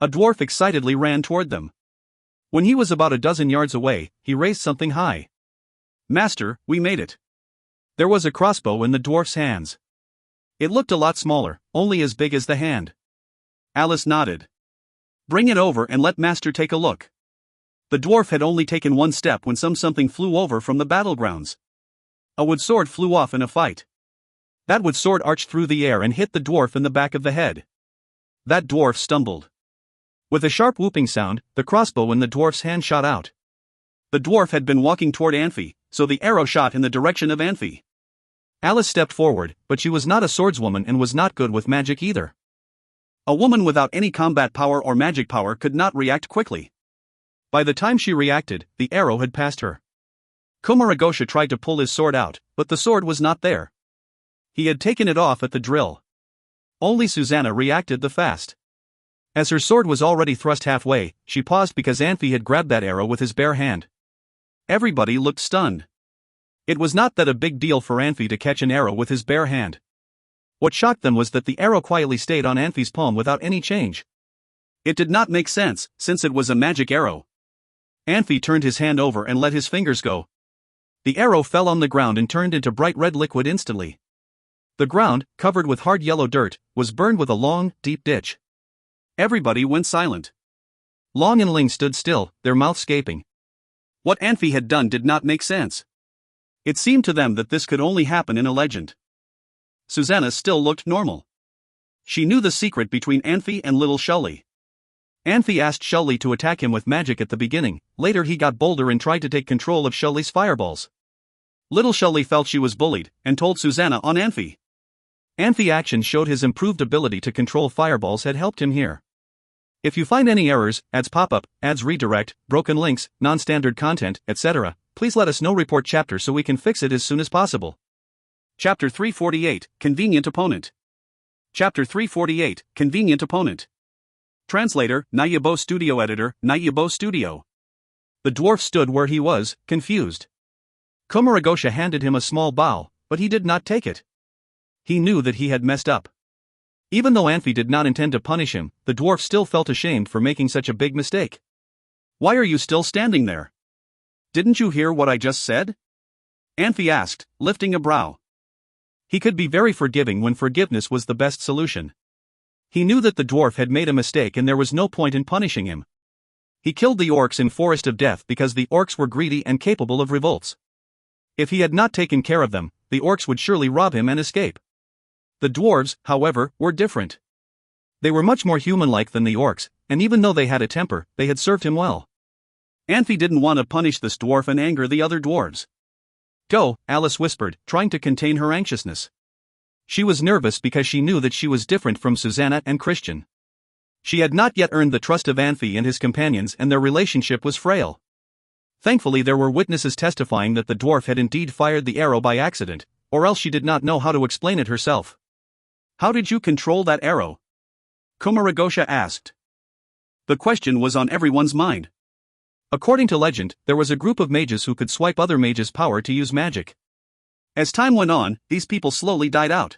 A dwarf excitedly ran toward them. When he was about a dozen yards away, he raised something high. Master, we made it. There was a crossbow in the dwarf's hands. It looked a lot smaller, only as big as the hand. Alice nodded. Bring it over and let Master take a look. The dwarf had only taken one step when something flew over from the battlegrounds. A wood sword flew off in a fight. That wood sword arched through the air and hit the dwarf in the back of the head. That dwarf stumbled. With a sharp whooping sound, the crossbow in the dwarf's hand shot out. The dwarf had been walking toward Anfey, so the arrow shot in the direction of Anfey. Alice stepped forward, but she was not a swordswoman and was not good with magic either. A woman without any combat power or magic power could not react quickly. By the time she reacted, the arrow had passed her. Kumaragosha tried to pull his sword out, but the sword was not there. He had taken it off at the drill. Only Susanna reacted the fast. As her sword was already thrust halfway, she paused because Anfey had grabbed that arrow with his bare hand. Everybody looked stunned. It was not that a big deal for Anfey to catch an arrow with his bare hand. What shocked them was that the arrow quietly stayed on Anfey's palm without any change. It did not make sense, since it was a magic arrow. Anfey turned his hand over and let his fingers go. The arrow fell on the ground and turned into bright red liquid instantly. The ground, covered with hard yellow dirt, was burned with a long, deep ditch. Everybody went silent. Long and Ling stood still, their mouths gaping. What Anfey had done did not make sense. It seemed to them that this could only happen in a legend. Susanna still looked normal. She knew the secret between Anfey and little Shully. Anfey asked Shully to attack him with magic at the beginning, later he got bolder and tried to take control of Shully's fireballs. Little Shully felt she was bullied, and told Susanna on Anfey. Anfey's action showed his improved ability to control fireballs had helped him here. If you find any errors, ads pop up, ads redirect, broken links, non-standard content, etc., please let us know. Report chapter so we can fix it as soon as possible. Chapter 348, Convenient Opponent. Chapter 348, Convenient Opponent. Translator, Nayabo Studio Editor, Nayabo Studio. The dwarf stood where he was, confused. Kumaragosha handed him a small bowl, but he did not take it. He knew that he had messed up. Even though Anfey did not intend to punish him, the dwarf still felt ashamed for making such a big mistake. Why are you still standing there? Didn't you hear what I just said? Anfey asked, lifting a brow. He could be very forgiving when forgiveness was the best solution. He knew that the dwarf had made a mistake and there was no point in punishing him. He killed the orcs in Forest of Death because the orcs were greedy and capable of revolts. If he had not taken care of them, the orcs would surely rob him and escape. The dwarves, however, were different. They were much more human-like than the orcs, and even though they had a temper, they had served him well. Anfey didn't want to punish this dwarf and anger the other dwarves. Go, Alice whispered, trying to contain her anxiousness. She was nervous because she knew that she was different from Susanna and Christian. She had not yet earned the trust of Anfey and his companions, and their relationship was frail. Thankfully there were witnesses testifying that the dwarf had indeed fired the arrow by accident, or else she did not know how to explain it herself. How did you control that arrow? Kumaragosha asked. The question was on everyone's mind. According to legend, there was a group of mages who could swipe other mages' power to use magic. As time went on, these people slowly died out.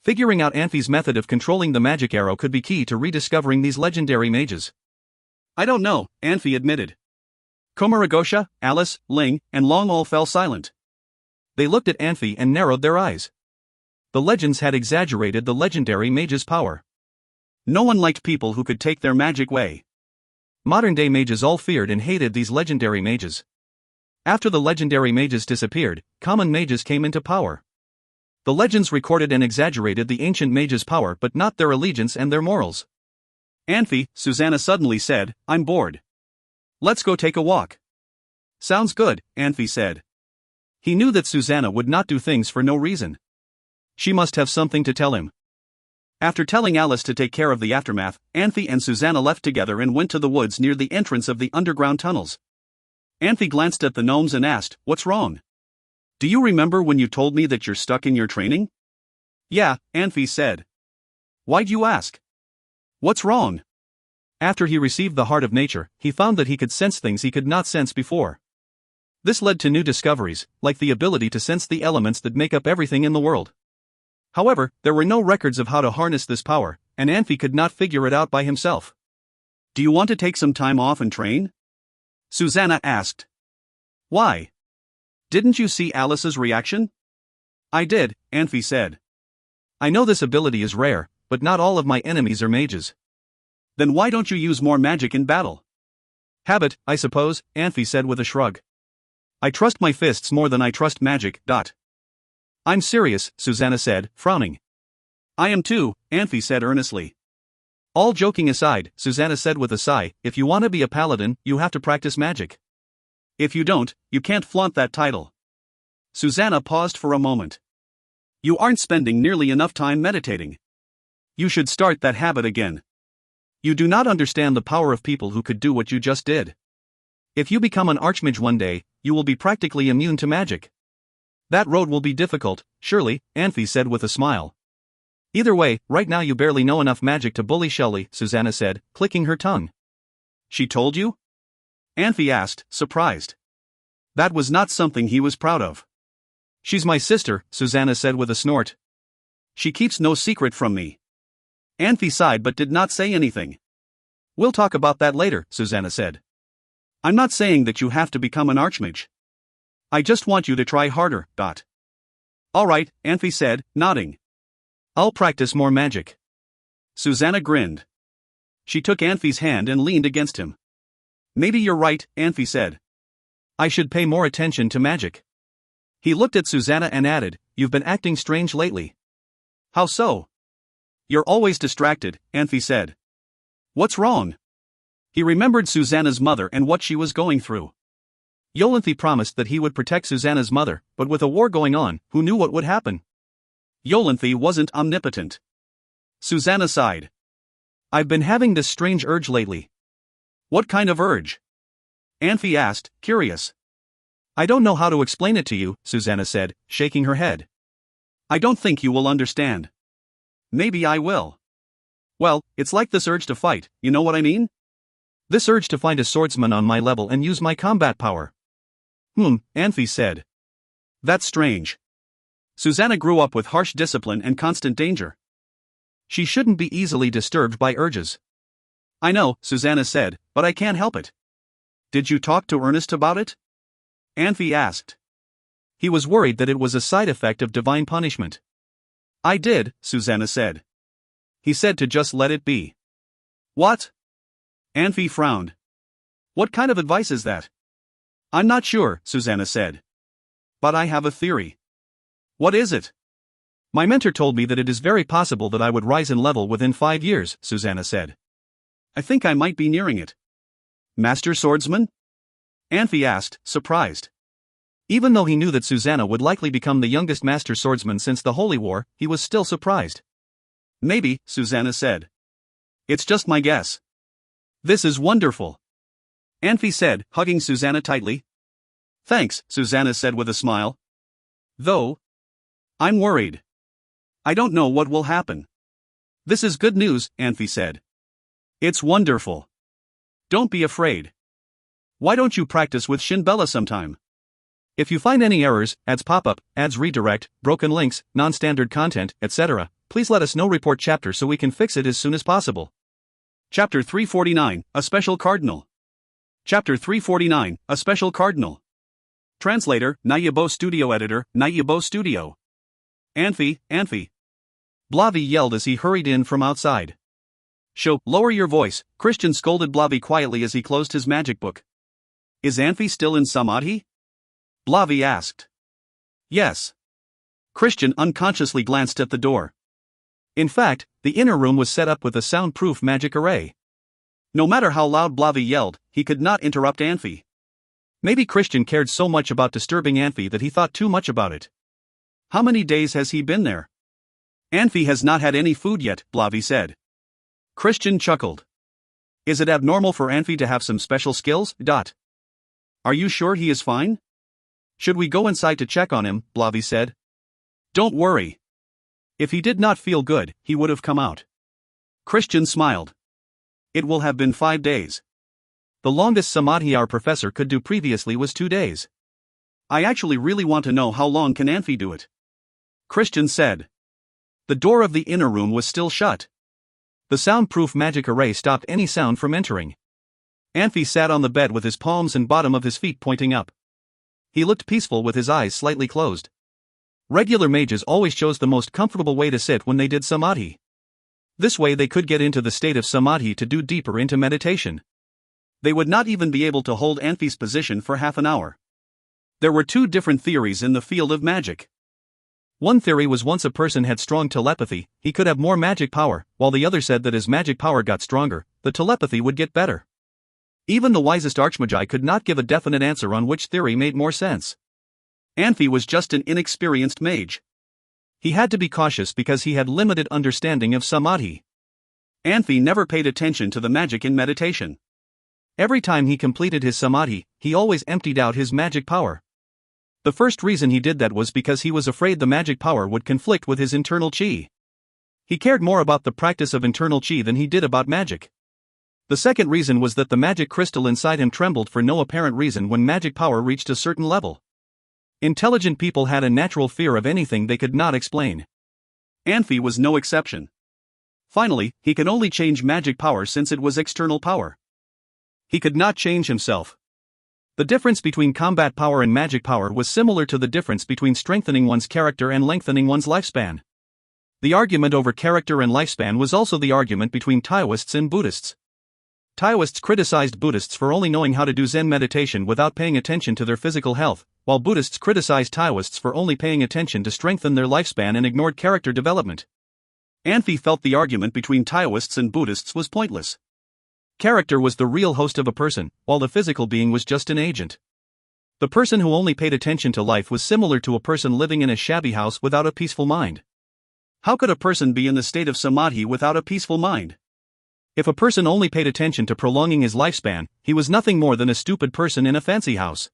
Figuring out Anfey's method of controlling the magic arrow could be key to rediscovering these legendary mages. I don't know, Anfey admitted. Kumaragosha, Alice, Ling, and Long all fell silent. They looked at Anfey and narrowed their eyes. The legends had exaggerated the legendary mage's power. No one liked people who could take their magic way. Modern-day mages all feared and hated these legendary mages. After the legendary mages disappeared, common mages came into power. The legends recorded and exaggerated the ancient mages' power but not their allegiance and their morals. Anfey, Susanna suddenly said, I'm bored. Let's go take a walk. Sounds good, Anfey said. He knew that Susanna would not do things for no reason. She must have something to tell him. After telling Alice to take care of the aftermath, Anfey and Susanna left together and went to the woods near the entrance of the underground tunnels. Anfey glanced at the gnomes and asked, What's wrong? Do you remember when you told me that you're stuck in your training? Yeah, Anfey said. Why'd you ask? What's wrong? After he received the heart of nature, he found that he could sense things he could not sense before. This led to new discoveries, like the ability to sense the elements that make up everything in the world. However, there were no records of how to harness this power, and Anfey could not figure it out by himself. Do you want to take some time off and train? Susanna asked. Why? Didn't you see Alice's reaction? I did, Anfey said. I know this ability is rare, but not all of my enemies are mages. Then why don't you use more magic in battle? Habit, I suppose, Anfey said with a shrug. I trust my fists more than I trust magic. I'm serious, Susanna said, frowning. I am too, Anfey said earnestly. All joking aside, Susanna said with a sigh, if you want to be a paladin, you have to practice magic. If you don't, you can't flaunt that title. Susanna paused for a moment. You aren't spending nearly enough time meditating. You should start that habit again. You do not understand the power of people who could do what you just did. If you become an archmage one day, you will be practically immune to magic. That road will be difficult, surely, Anfey said with a smile. Either way, right now you barely know enough magic to bully Shelley, Susanna said, clicking her tongue. She told you? Anfey asked, surprised. That was not something he was proud of. She's my sister, Susanna said with a snort. She keeps no secret from me. Anfey sighed but did not say anything. We'll talk about that later, Susanna said. I'm not saying that you have to become an archmage. I just want you to try harder. All right, Anfey said, nodding. I'll practice more magic. Susanna grinned. She took Anfey's hand and leaned against him. Maybe you're right, Anfey said. I should pay more attention to magic. He looked at Susanna and added, You've been acting strange lately. How so? You're always distracted, Anfey said. What's wrong? He remembered Susanna's mother and what she was going through. Yolanthi promised that he would protect Susanna's mother, but with a war going on, who knew what would happen? Yolanthi wasn't omnipotent. Susanna sighed. I've been having this strange urge lately. What kind of urge? Anfey asked, curious. I don't know how to explain it to you, Susanna said, shaking her head. I don't think you will understand. Maybe I will. Well, it's like this urge to fight, you know what I mean? This urge to find a swordsman on my level and use my combat power. Anfey said. That's strange. Susanna grew up with harsh discipline and constant danger. She shouldn't be easily disturbed by urges. I know, Susanna said, but I can't help it. Did you talk to Ernest about it? Anfey asked. He was worried that it was a side effect of divine punishment. I did, Susanna said. He said to just let it be. What? Anfey frowned. What kind of advice is that? I'm not sure, Susanna said. But I have a theory. What is it? My mentor told me that it is very possible that I would rise in level within 5 years, Susanna said. I think I might be nearing it. Master Swordsman? Anfey asked, surprised. Even though he knew that Susanna would likely become the youngest Master Swordsman since the Holy War, he was still surprised. Maybe, Susanna said. It's just my guess. This is wonderful. Anfey said, hugging Susanna tightly. Thanks, Susanna said with a smile. Though, I'm worried. I don't know what will happen. This is good news, Anfey said. It's wonderful. Don't be afraid. Why don't you practice with Shinbella sometime? If you find any errors, ads pop-up, ads redirect, broken links, non-standard content, etc., please let us know. Report chapter so we can fix it as soon as possible. Chapter 349, A Special Cardinal. Chapter 349, A Special Cardinal. Translator, Nayabo Studio Editor, Nayabo Studio. Anfey. Blavi yelled as he hurried in from outside. Lower your voice, Christian scolded Blavi quietly as he closed his magic book. Is Anfey still in Samadhi? Blavi asked. Yes. Christian unconsciously glanced at the door. In fact, the inner room was set up with a soundproof magic array. No matter how loud Blavi yelled, he could not interrupt Anfey. Maybe Christian cared so much about disturbing Anfey that he thought too much about it. How many days has he been there? Anfey has not had any food yet, Blavi said. Christian chuckled. Is it abnormal for Anfey to have some special skills? Are you sure he is fine? Should we go inside to check on him? Blavi said. Don't worry. If he did not feel good, he would have come out. Christian smiled. It will have been 5 days. The longest Samadhi our professor could do previously was 2 days. I actually really want to know how long can Anfey do it. Christian said. The door of the inner room was still shut. The soundproof magic array stopped any sound from entering. Anfey sat on the bed with his palms and bottom of his feet pointing up. He looked peaceful with his eyes slightly closed. Regular mages always chose the most comfortable way to sit when they did Samadhi. This way they could get into the state of Samadhi to do deeper into meditation. They would not even be able to hold Anfey's position for half an hour. There were 2 different theories in the field of magic. One theory was once a person had strong telepathy, he could have more magic power, while the other said that as magic power got stronger, the telepathy would get better. Even the wisest archmagi could not give a definite answer on which theory made more sense. Anfey was just an inexperienced mage. He had to be cautious because he had limited understanding of Samadhi. Anfey never paid attention to the magic in meditation. Every time he completed his Samadhi, he always emptied out his magic power. The first reason he did that was because he was afraid the magic power would conflict with his internal chi. He cared more about the practice of internal chi than he did about magic. The second reason was that the magic crystal inside him trembled for no apparent reason when magic power reached a certain level. Intelligent people had a natural fear of anything they could not explain. Anfey was no exception. Finally, he could only change magic power since it was external power. He could not change himself. The difference between combat power and magic power was similar to the difference between strengthening one's character and lengthening one's lifespan. The argument over character and lifespan was also the argument between Taoists and Buddhists. Taoists criticized Buddhists for only knowing how to do Zen meditation without paying attention to their physical health, while Buddhists criticized Taoists for only paying attention to strengthen their lifespan and ignored character development. Anfey felt the argument between Taoists and Buddhists was pointless. Character was the real host of a person, while the physical being was just an agent. The person who only paid attention to life was similar to a person living in a shabby house without a peaceful mind. How could a person be in the state of Samadhi without a peaceful mind? If a person only paid attention to prolonging his lifespan, he was nothing more than a stupid person in a fancy house.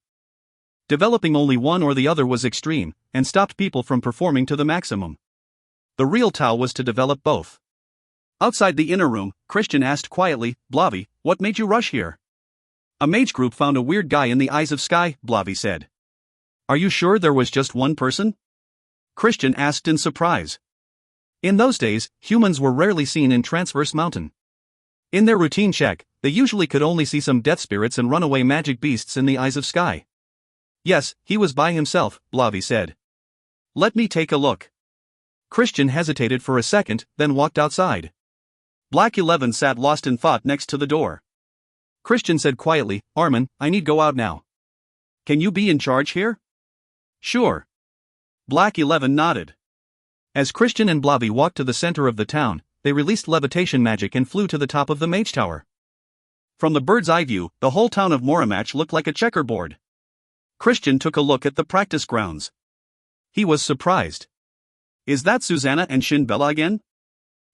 Developing only one or the other was extreme, and stopped people from performing to the maximum. The real Tao was to develop both. Outside the inner room, Christian asked quietly, Blavi, what made you rush here? A mage group found a weird guy in the eyes of sky, Blavi said. Are you sure there was just one person? Christian asked in surprise. In those days, humans were rarely seen in Transverse Mountain. In their routine check, they usually could only see some death spirits and runaway magic beasts in the eyes of sky. Yes, he was by himself, Blavi said. Let me take a look. Christian hesitated for a second, then walked outside. Black 11 sat lost in thought next to the door. Christian said quietly, Armin, I need go out now. Can you be in charge here? Sure. Black 11 nodded. As Christian and Blavi walked to the center of the town, they released levitation magic and flew to the top of the mage tower. From the bird's eye view, the whole town of Moramach looked like a checkerboard. Christian took a look at the practice grounds. He was surprised. Is that Susanna and Shinbella again?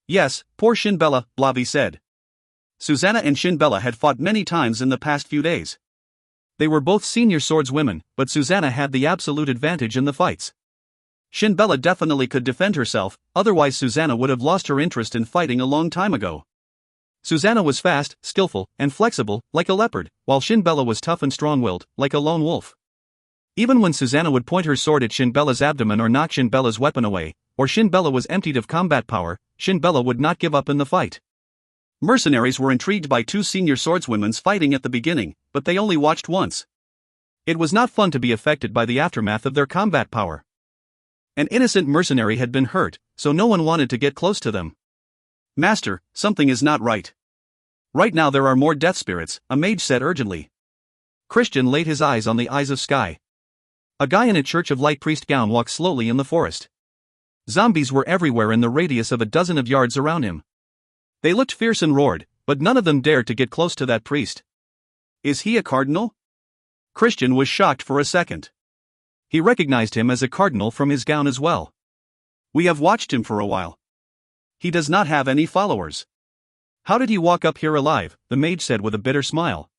Yes, poor Shinbella, Blavi said. Susanna and Shinbella had fought many times in the past few days. They were both senior swordswomen, but Susanna had the absolute advantage in the fights. Shinbella definitely could defend herself, otherwise Susanna would have lost her interest in fighting a long time ago. Susanna was fast, skillful, and flexible, like a leopard, while Shinbella was tough and strong-willed, like a lone wolf. Even when Susanna would point her sword at Shinbella's abdomen or knock Shinbella's weapon away, or Shinbella was emptied of combat power, Shinbella would not give up in the fight. Mercenaries were intrigued by two senior swordswomen's fighting at the beginning, but they only watched once. It was not fun to be affected by the aftermath of their combat power. An innocent mercenary had been hurt, so no one wanted to get close to them. Master, something is not right. Right now there are more death spirits, a mage said urgently. Christian laid his eyes on the eyes of sky. A guy in a Church of Light priest gown walked slowly in the forest. Zombies were everywhere in the radius of a dozen of yards around him. They looked fierce and roared, but none of them dared to get close to that priest. Is he a cardinal? Christian was shocked for a second. He recognized him as a cardinal from his gown as well. We have watched him for a while. He does not have any followers. How did he walk up here alive? The mage said with a bitter smile.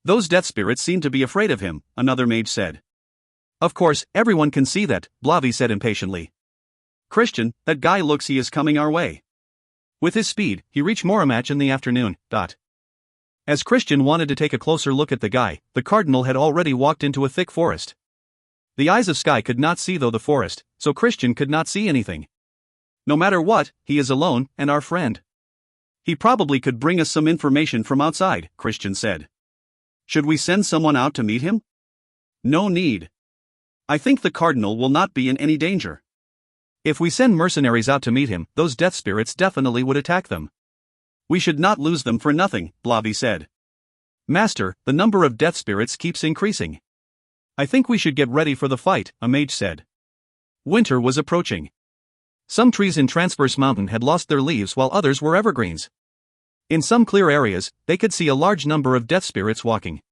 Those death spirits seem to be afraid of him, another mage said. Of course, everyone can see that, Blavi said impatiently. Christian, that guy looks he is coming our way. With his speed, he reached Moramach in the afternoon. As Christian wanted to take a closer look at the guy, the cardinal had already walked into a thick forest. The eyes of sky could not see the forest, so Christian could not see anything. No matter what, he is alone, and our friend. He probably could bring us some information from outside, Christian said. Should we send someone out to meet him? No need. I think the cardinal will not be in any danger. If we send mercenaries out to meet him, those death spirits definitely would attack them. We should not lose them for nothing, Blavi said. Master, the number of death spirits keeps increasing. I think we should get ready for the fight, a mage said. Winter was approaching. Some trees in Transverse Mountain had lost their leaves while others were evergreens. In some clear areas, they could see a large number of death spirits walking.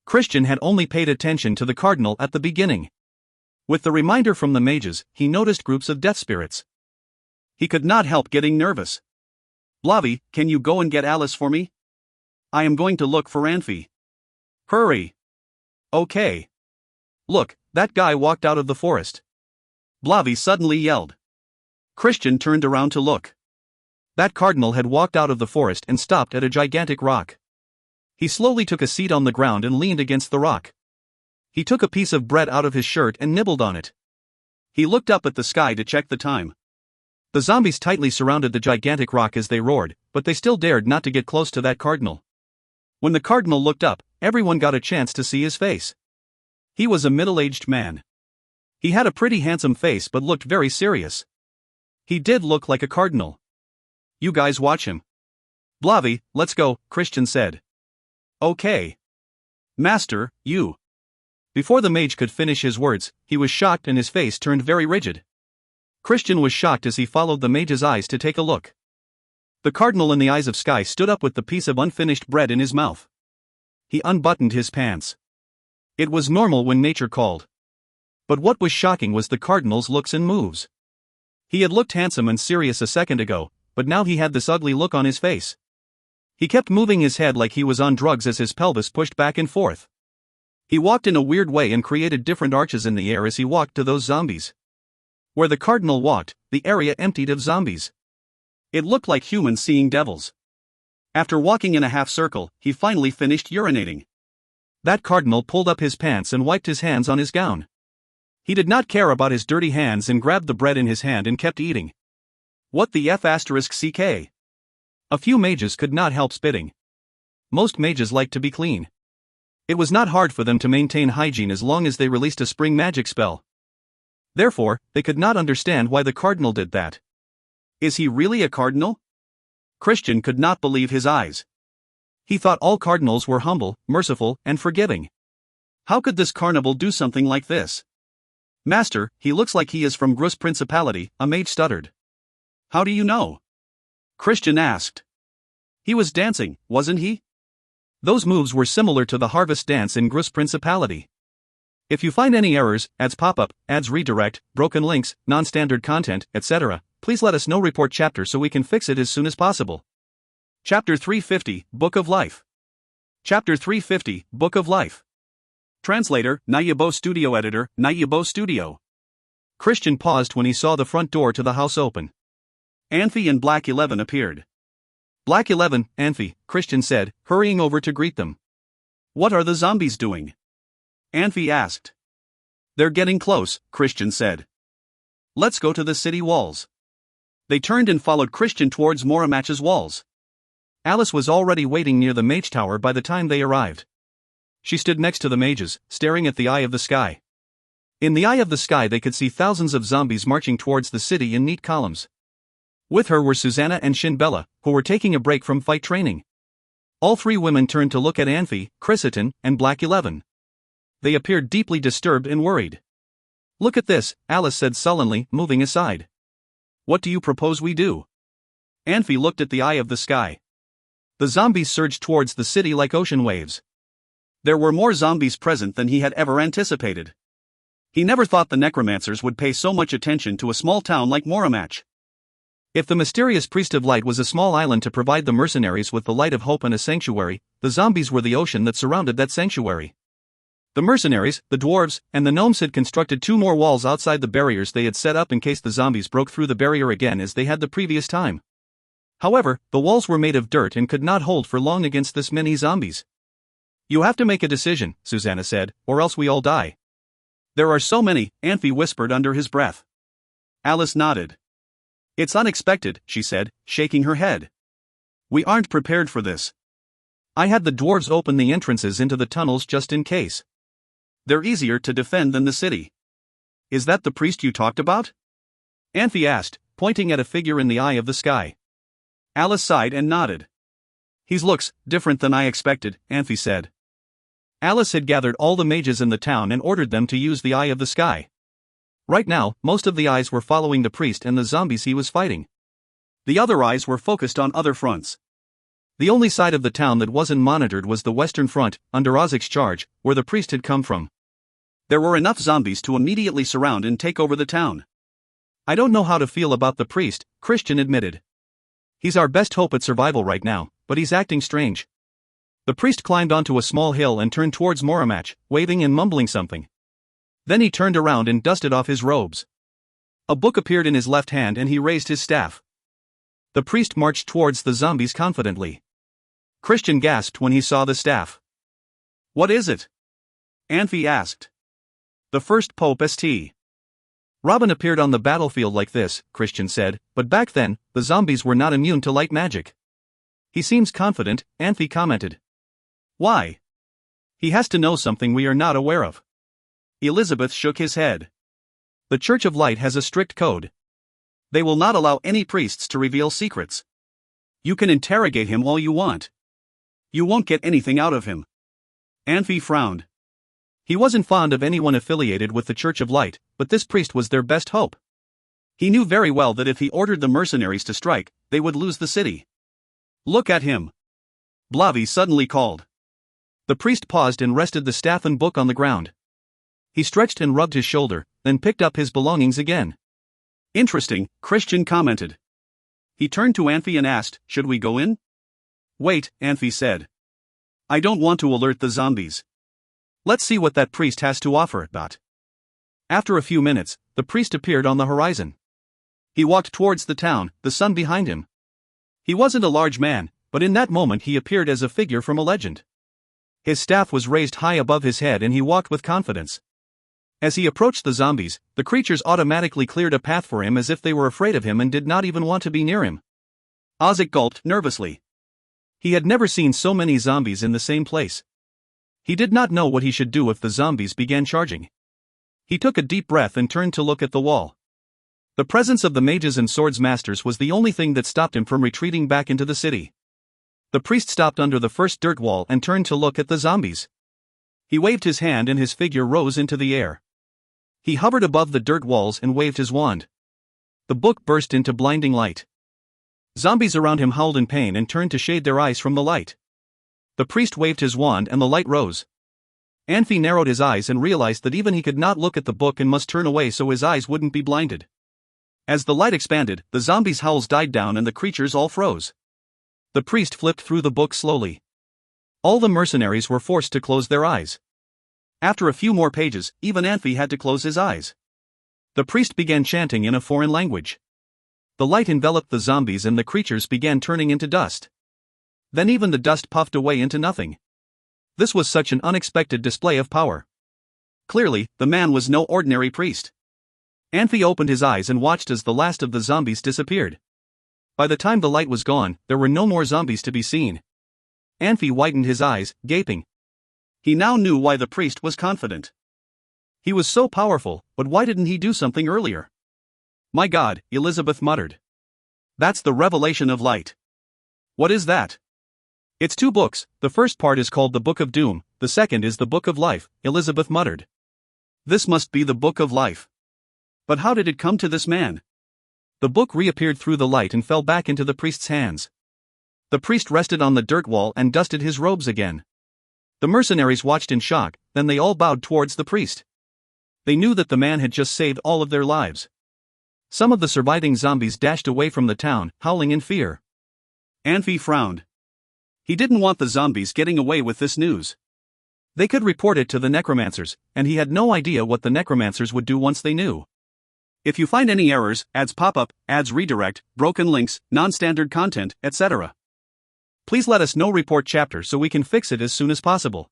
Christian had only paid attention to the cardinal at the beginning. With the reminder from the mages, he noticed groups of death spirits. He could not help getting nervous. Blavi, can you go and get Alice for me? I am going to look for Anfey. Hurry. Okay. Look, that guy walked out of the forest. Blavi suddenly yelled. Christian turned around to look. That cardinal had walked out of the forest and stopped at a gigantic rock. He slowly took a seat on the ground and leaned against the rock. He took a piece of bread out of his shirt and nibbled on it. He looked up at the sky to check the time. The zombies tightly surrounded the gigantic rock as they roared, but they still dared not to get close to that cardinal. When the cardinal looked up, everyone got a chance to see his face. He was a middle-aged man. He had a pretty handsome face but looked very serious. He did look like a cardinal. You guys watch him. Blavi, let's go, Christian said. Okay. Master, you. Before the mage could finish his words, he was shocked and his face turned very rigid. Christian was shocked as he followed the mage's eyes to take a look. The cardinal in the eyes of sky stood up with the piece of unfinished bread in his mouth. He unbuttoned his pants. It was normal when nature called. But what was shocking was the cardinal's looks and moves. He had looked handsome and serious a second ago, but now he had this ugly look on his face. He kept moving his head like he was on drugs as his pelvis pushed back and forth. He walked in a weird way and created different arches in the air as he walked to those zombies. Where the cardinal walked, the area emptied of zombies. It looked like humans seeing devils. After walking in a half circle, he finally finished urinating. That cardinal pulled up his pants and wiped his hands on his gown. He did not care about his dirty hands and grabbed the bread in his hand and kept eating. What the F***ck? A few mages could not help spitting. Most mages like to be clean. It was not hard for them to maintain hygiene as long as they released a spring magic spell. Therefore, they could not understand why the cardinal did that. Is he really a cardinal? Christian could not believe his eyes. He thought all cardinals were humble, merciful, and forgiving. How could this carnival do something like this? Master, he looks like he is from Grus Principality, a mage stuttered. How do you know? Christian asked. He was dancing, wasn't he? Those moves were similar to the harvest dance in Grus Principality. If you find any errors, ads pop up, ads redirect, broken links, non-standard content, etc., please let us know. Report chapter so we can fix it as soon as possible. Chapter 350, Book of Life. Chapter 350, Book of Life. Translator, Nayabo Studio Editor, Nayabo Studio. Christian paused when he saw the front door to the house open. Anfey and Black 11 appeared. Black 11, Anfey, Christian said, hurrying over to greet them. What are the zombies doing? Anfey asked. They're getting close, Christian said. Let's go to the city walls. They turned and followed Christian towards Moramach's walls. Alice was already waiting near the mage tower by the time they arrived. She stood next to the mages, staring at the eye of the sky. In the eye of the sky they could see thousands of zombies marching towards the city in neat columns. With her were Susanna and Shinbella, who were taking a break from fight training. All three women turned to look at Anfey, Chrysiton, and Black 11. They appeared deeply disturbed and worried. Look at this, Alice said sullenly, moving aside. What do you propose we do? Anfey looked at the eye of the sky. The zombies surged towards the city like ocean waves. There were more zombies present than he had ever anticipated. He never thought the necromancers would pay so much attention to a small town like Moramach. If the mysterious priest of light was a small island to provide the mercenaries with the light of hope and a sanctuary, the zombies were the ocean that surrounded that sanctuary. The mercenaries, the dwarves, and the gnomes had constructed 2 more walls outside the barriers they had set up in case the zombies broke through the barrier again as they had the previous time. However, the walls were made of dirt and could not hold for long against this many zombies. You have to make a decision, Susanna said, or else we all die. There are so many, Anfey whispered under his breath. Alice nodded. It's unexpected, she said, shaking her head. We aren't prepared for this. I had the dwarves open the entrances into the tunnels just in case. They're easier to defend than the city. Is that the priest you talked about? Anfey asked, pointing at a figure in the eye of the sky. Alice sighed and nodded. He looks different than I expected, Anfey said. Alice had gathered all the mages in the town and ordered them to use the eye of the sky. Right now, most of the eyes were following the priest and the zombies he was fighting. The other eyes were focused on other fronts. The only side of the town that wasn't monitored was the western front, under Ozik's charge, where the priest had come from. There were enough zombies to immediately surround and take over the town. I don't know how to feel about the priest, Christian admitted. He's our best hope at survival right now, but he's acting strange. The priest climbed onto a small hill and turned towards Moramach, waving and mumbling something. Then he turned around and dusted off his robes. A book appeared in his left hand and he raised his staff. The priest marched towards the zombies confidently. Christian gasped when he saw the staff. What is it? Anfey asked. The first Pope St. Robin appeared on the battlefield like this, Christian said, but back then, the zombies were not immune to light magic. He seems confident, Anfey commented. Why? He has to know something we are not aware of. Elizabeth shook his head. The Church of Light has a strict code. They will not allow any priests to reveal secrets. You can interrogate him all you want. You won't get anything out of him. Anfey frowned. He wasn't fond of anyone affiliated with the Church of Light, but this priest was their best hope. He knew very well that if he ordered the mercenaries to strike, they would lose the city. Look at him. Blavi suddenly called. The priest paused and rested the staff and book on the ground. He stretched and rubbed his shoulder, then picked up his belongings again. Interesting, Christian commented. He turned to Anfey and asked, should we go in? Wait, Anfey said. I don't want to alert the zombies. Let's see what that priest has to offer, But. After a few minutes, the priest appeared on the horizon. He walked towards the town, the sun behind him. He wasn't a large man, but in that moment he appeared as a figure from a legend. His staff was raised high above his head and he walked with confidence. As he approached the zombies, the creatures automatically cleared a path for him as if they were afraid of him and did not even want to be near him. Ozzy gulped nervously. He had never seen so many zombies in the same place. He did not know what he should do if the zombies began charging. He took a deep breath and turned to look at the wall. The presence of the mages and swords masters was the only thing that stopped him from retreating back into the city. The priest stopped under the first dirt wall and turned to look at the zombies. He waved his hand and his figure rose into the air. He hovered above the dirt walls and waved his wand. The book burst into blinding light. Zombies around him howled in pain and turned to shade their eyes from the light. The priest waved his wand and the light rose. Anfey narrowed his eyes and realized that even he could not look at the book and must turn away so his eyes wouldn't be blinded. As the light expanded, the zombies' howls died down and the creatures all froze. The priest flipped through the book slowly. All the mercenaries were forced to close their eyes. After a few more pages, even Anfey had to close his eyes. The priest began chanting in a foreign language. The light enveloped the zombies and the creatures began turning into dust. Then even the dust puffed away into nothing. This was such an unexpected display of power. Clearly, the man was no ordinary priest. Anfey opened his eyes and watched as the last of the zombies disappeared. By the time the light was gone, there were no more zombies to be seen. Anfey widened his eyes, gaping. He now knew why the priest was confident. He was so powerful, but why didn't he do something earlier? My God, Elizabeth muttered. That's the revelation of light. What is that? It's 2 books, the first part is called the Book of Doom, the second is the Book of Life, Elizabeth muttered. This must be the Book of Life. But how did it come to this man? The book reappeared through the light and fell back into the priest's hands. The priest rested on the dirt wall and dusted his robes again. The mercenaries watched in shock, then they all bowed towards the priest. They knew that the man had just saved all of their lives. Some of the surviving zombies dashed away from the town, howling in fear. Anfey frowned. He didn't want the zombies getting away with this news. They could report it to the necromancers, and he had no idea what the necromancers would do once they knew. If you find any errors, ads pop up, ads redirect, broken links, non-standard content, etc. Please let us know. Report chapter so we can fix it as soon as possible.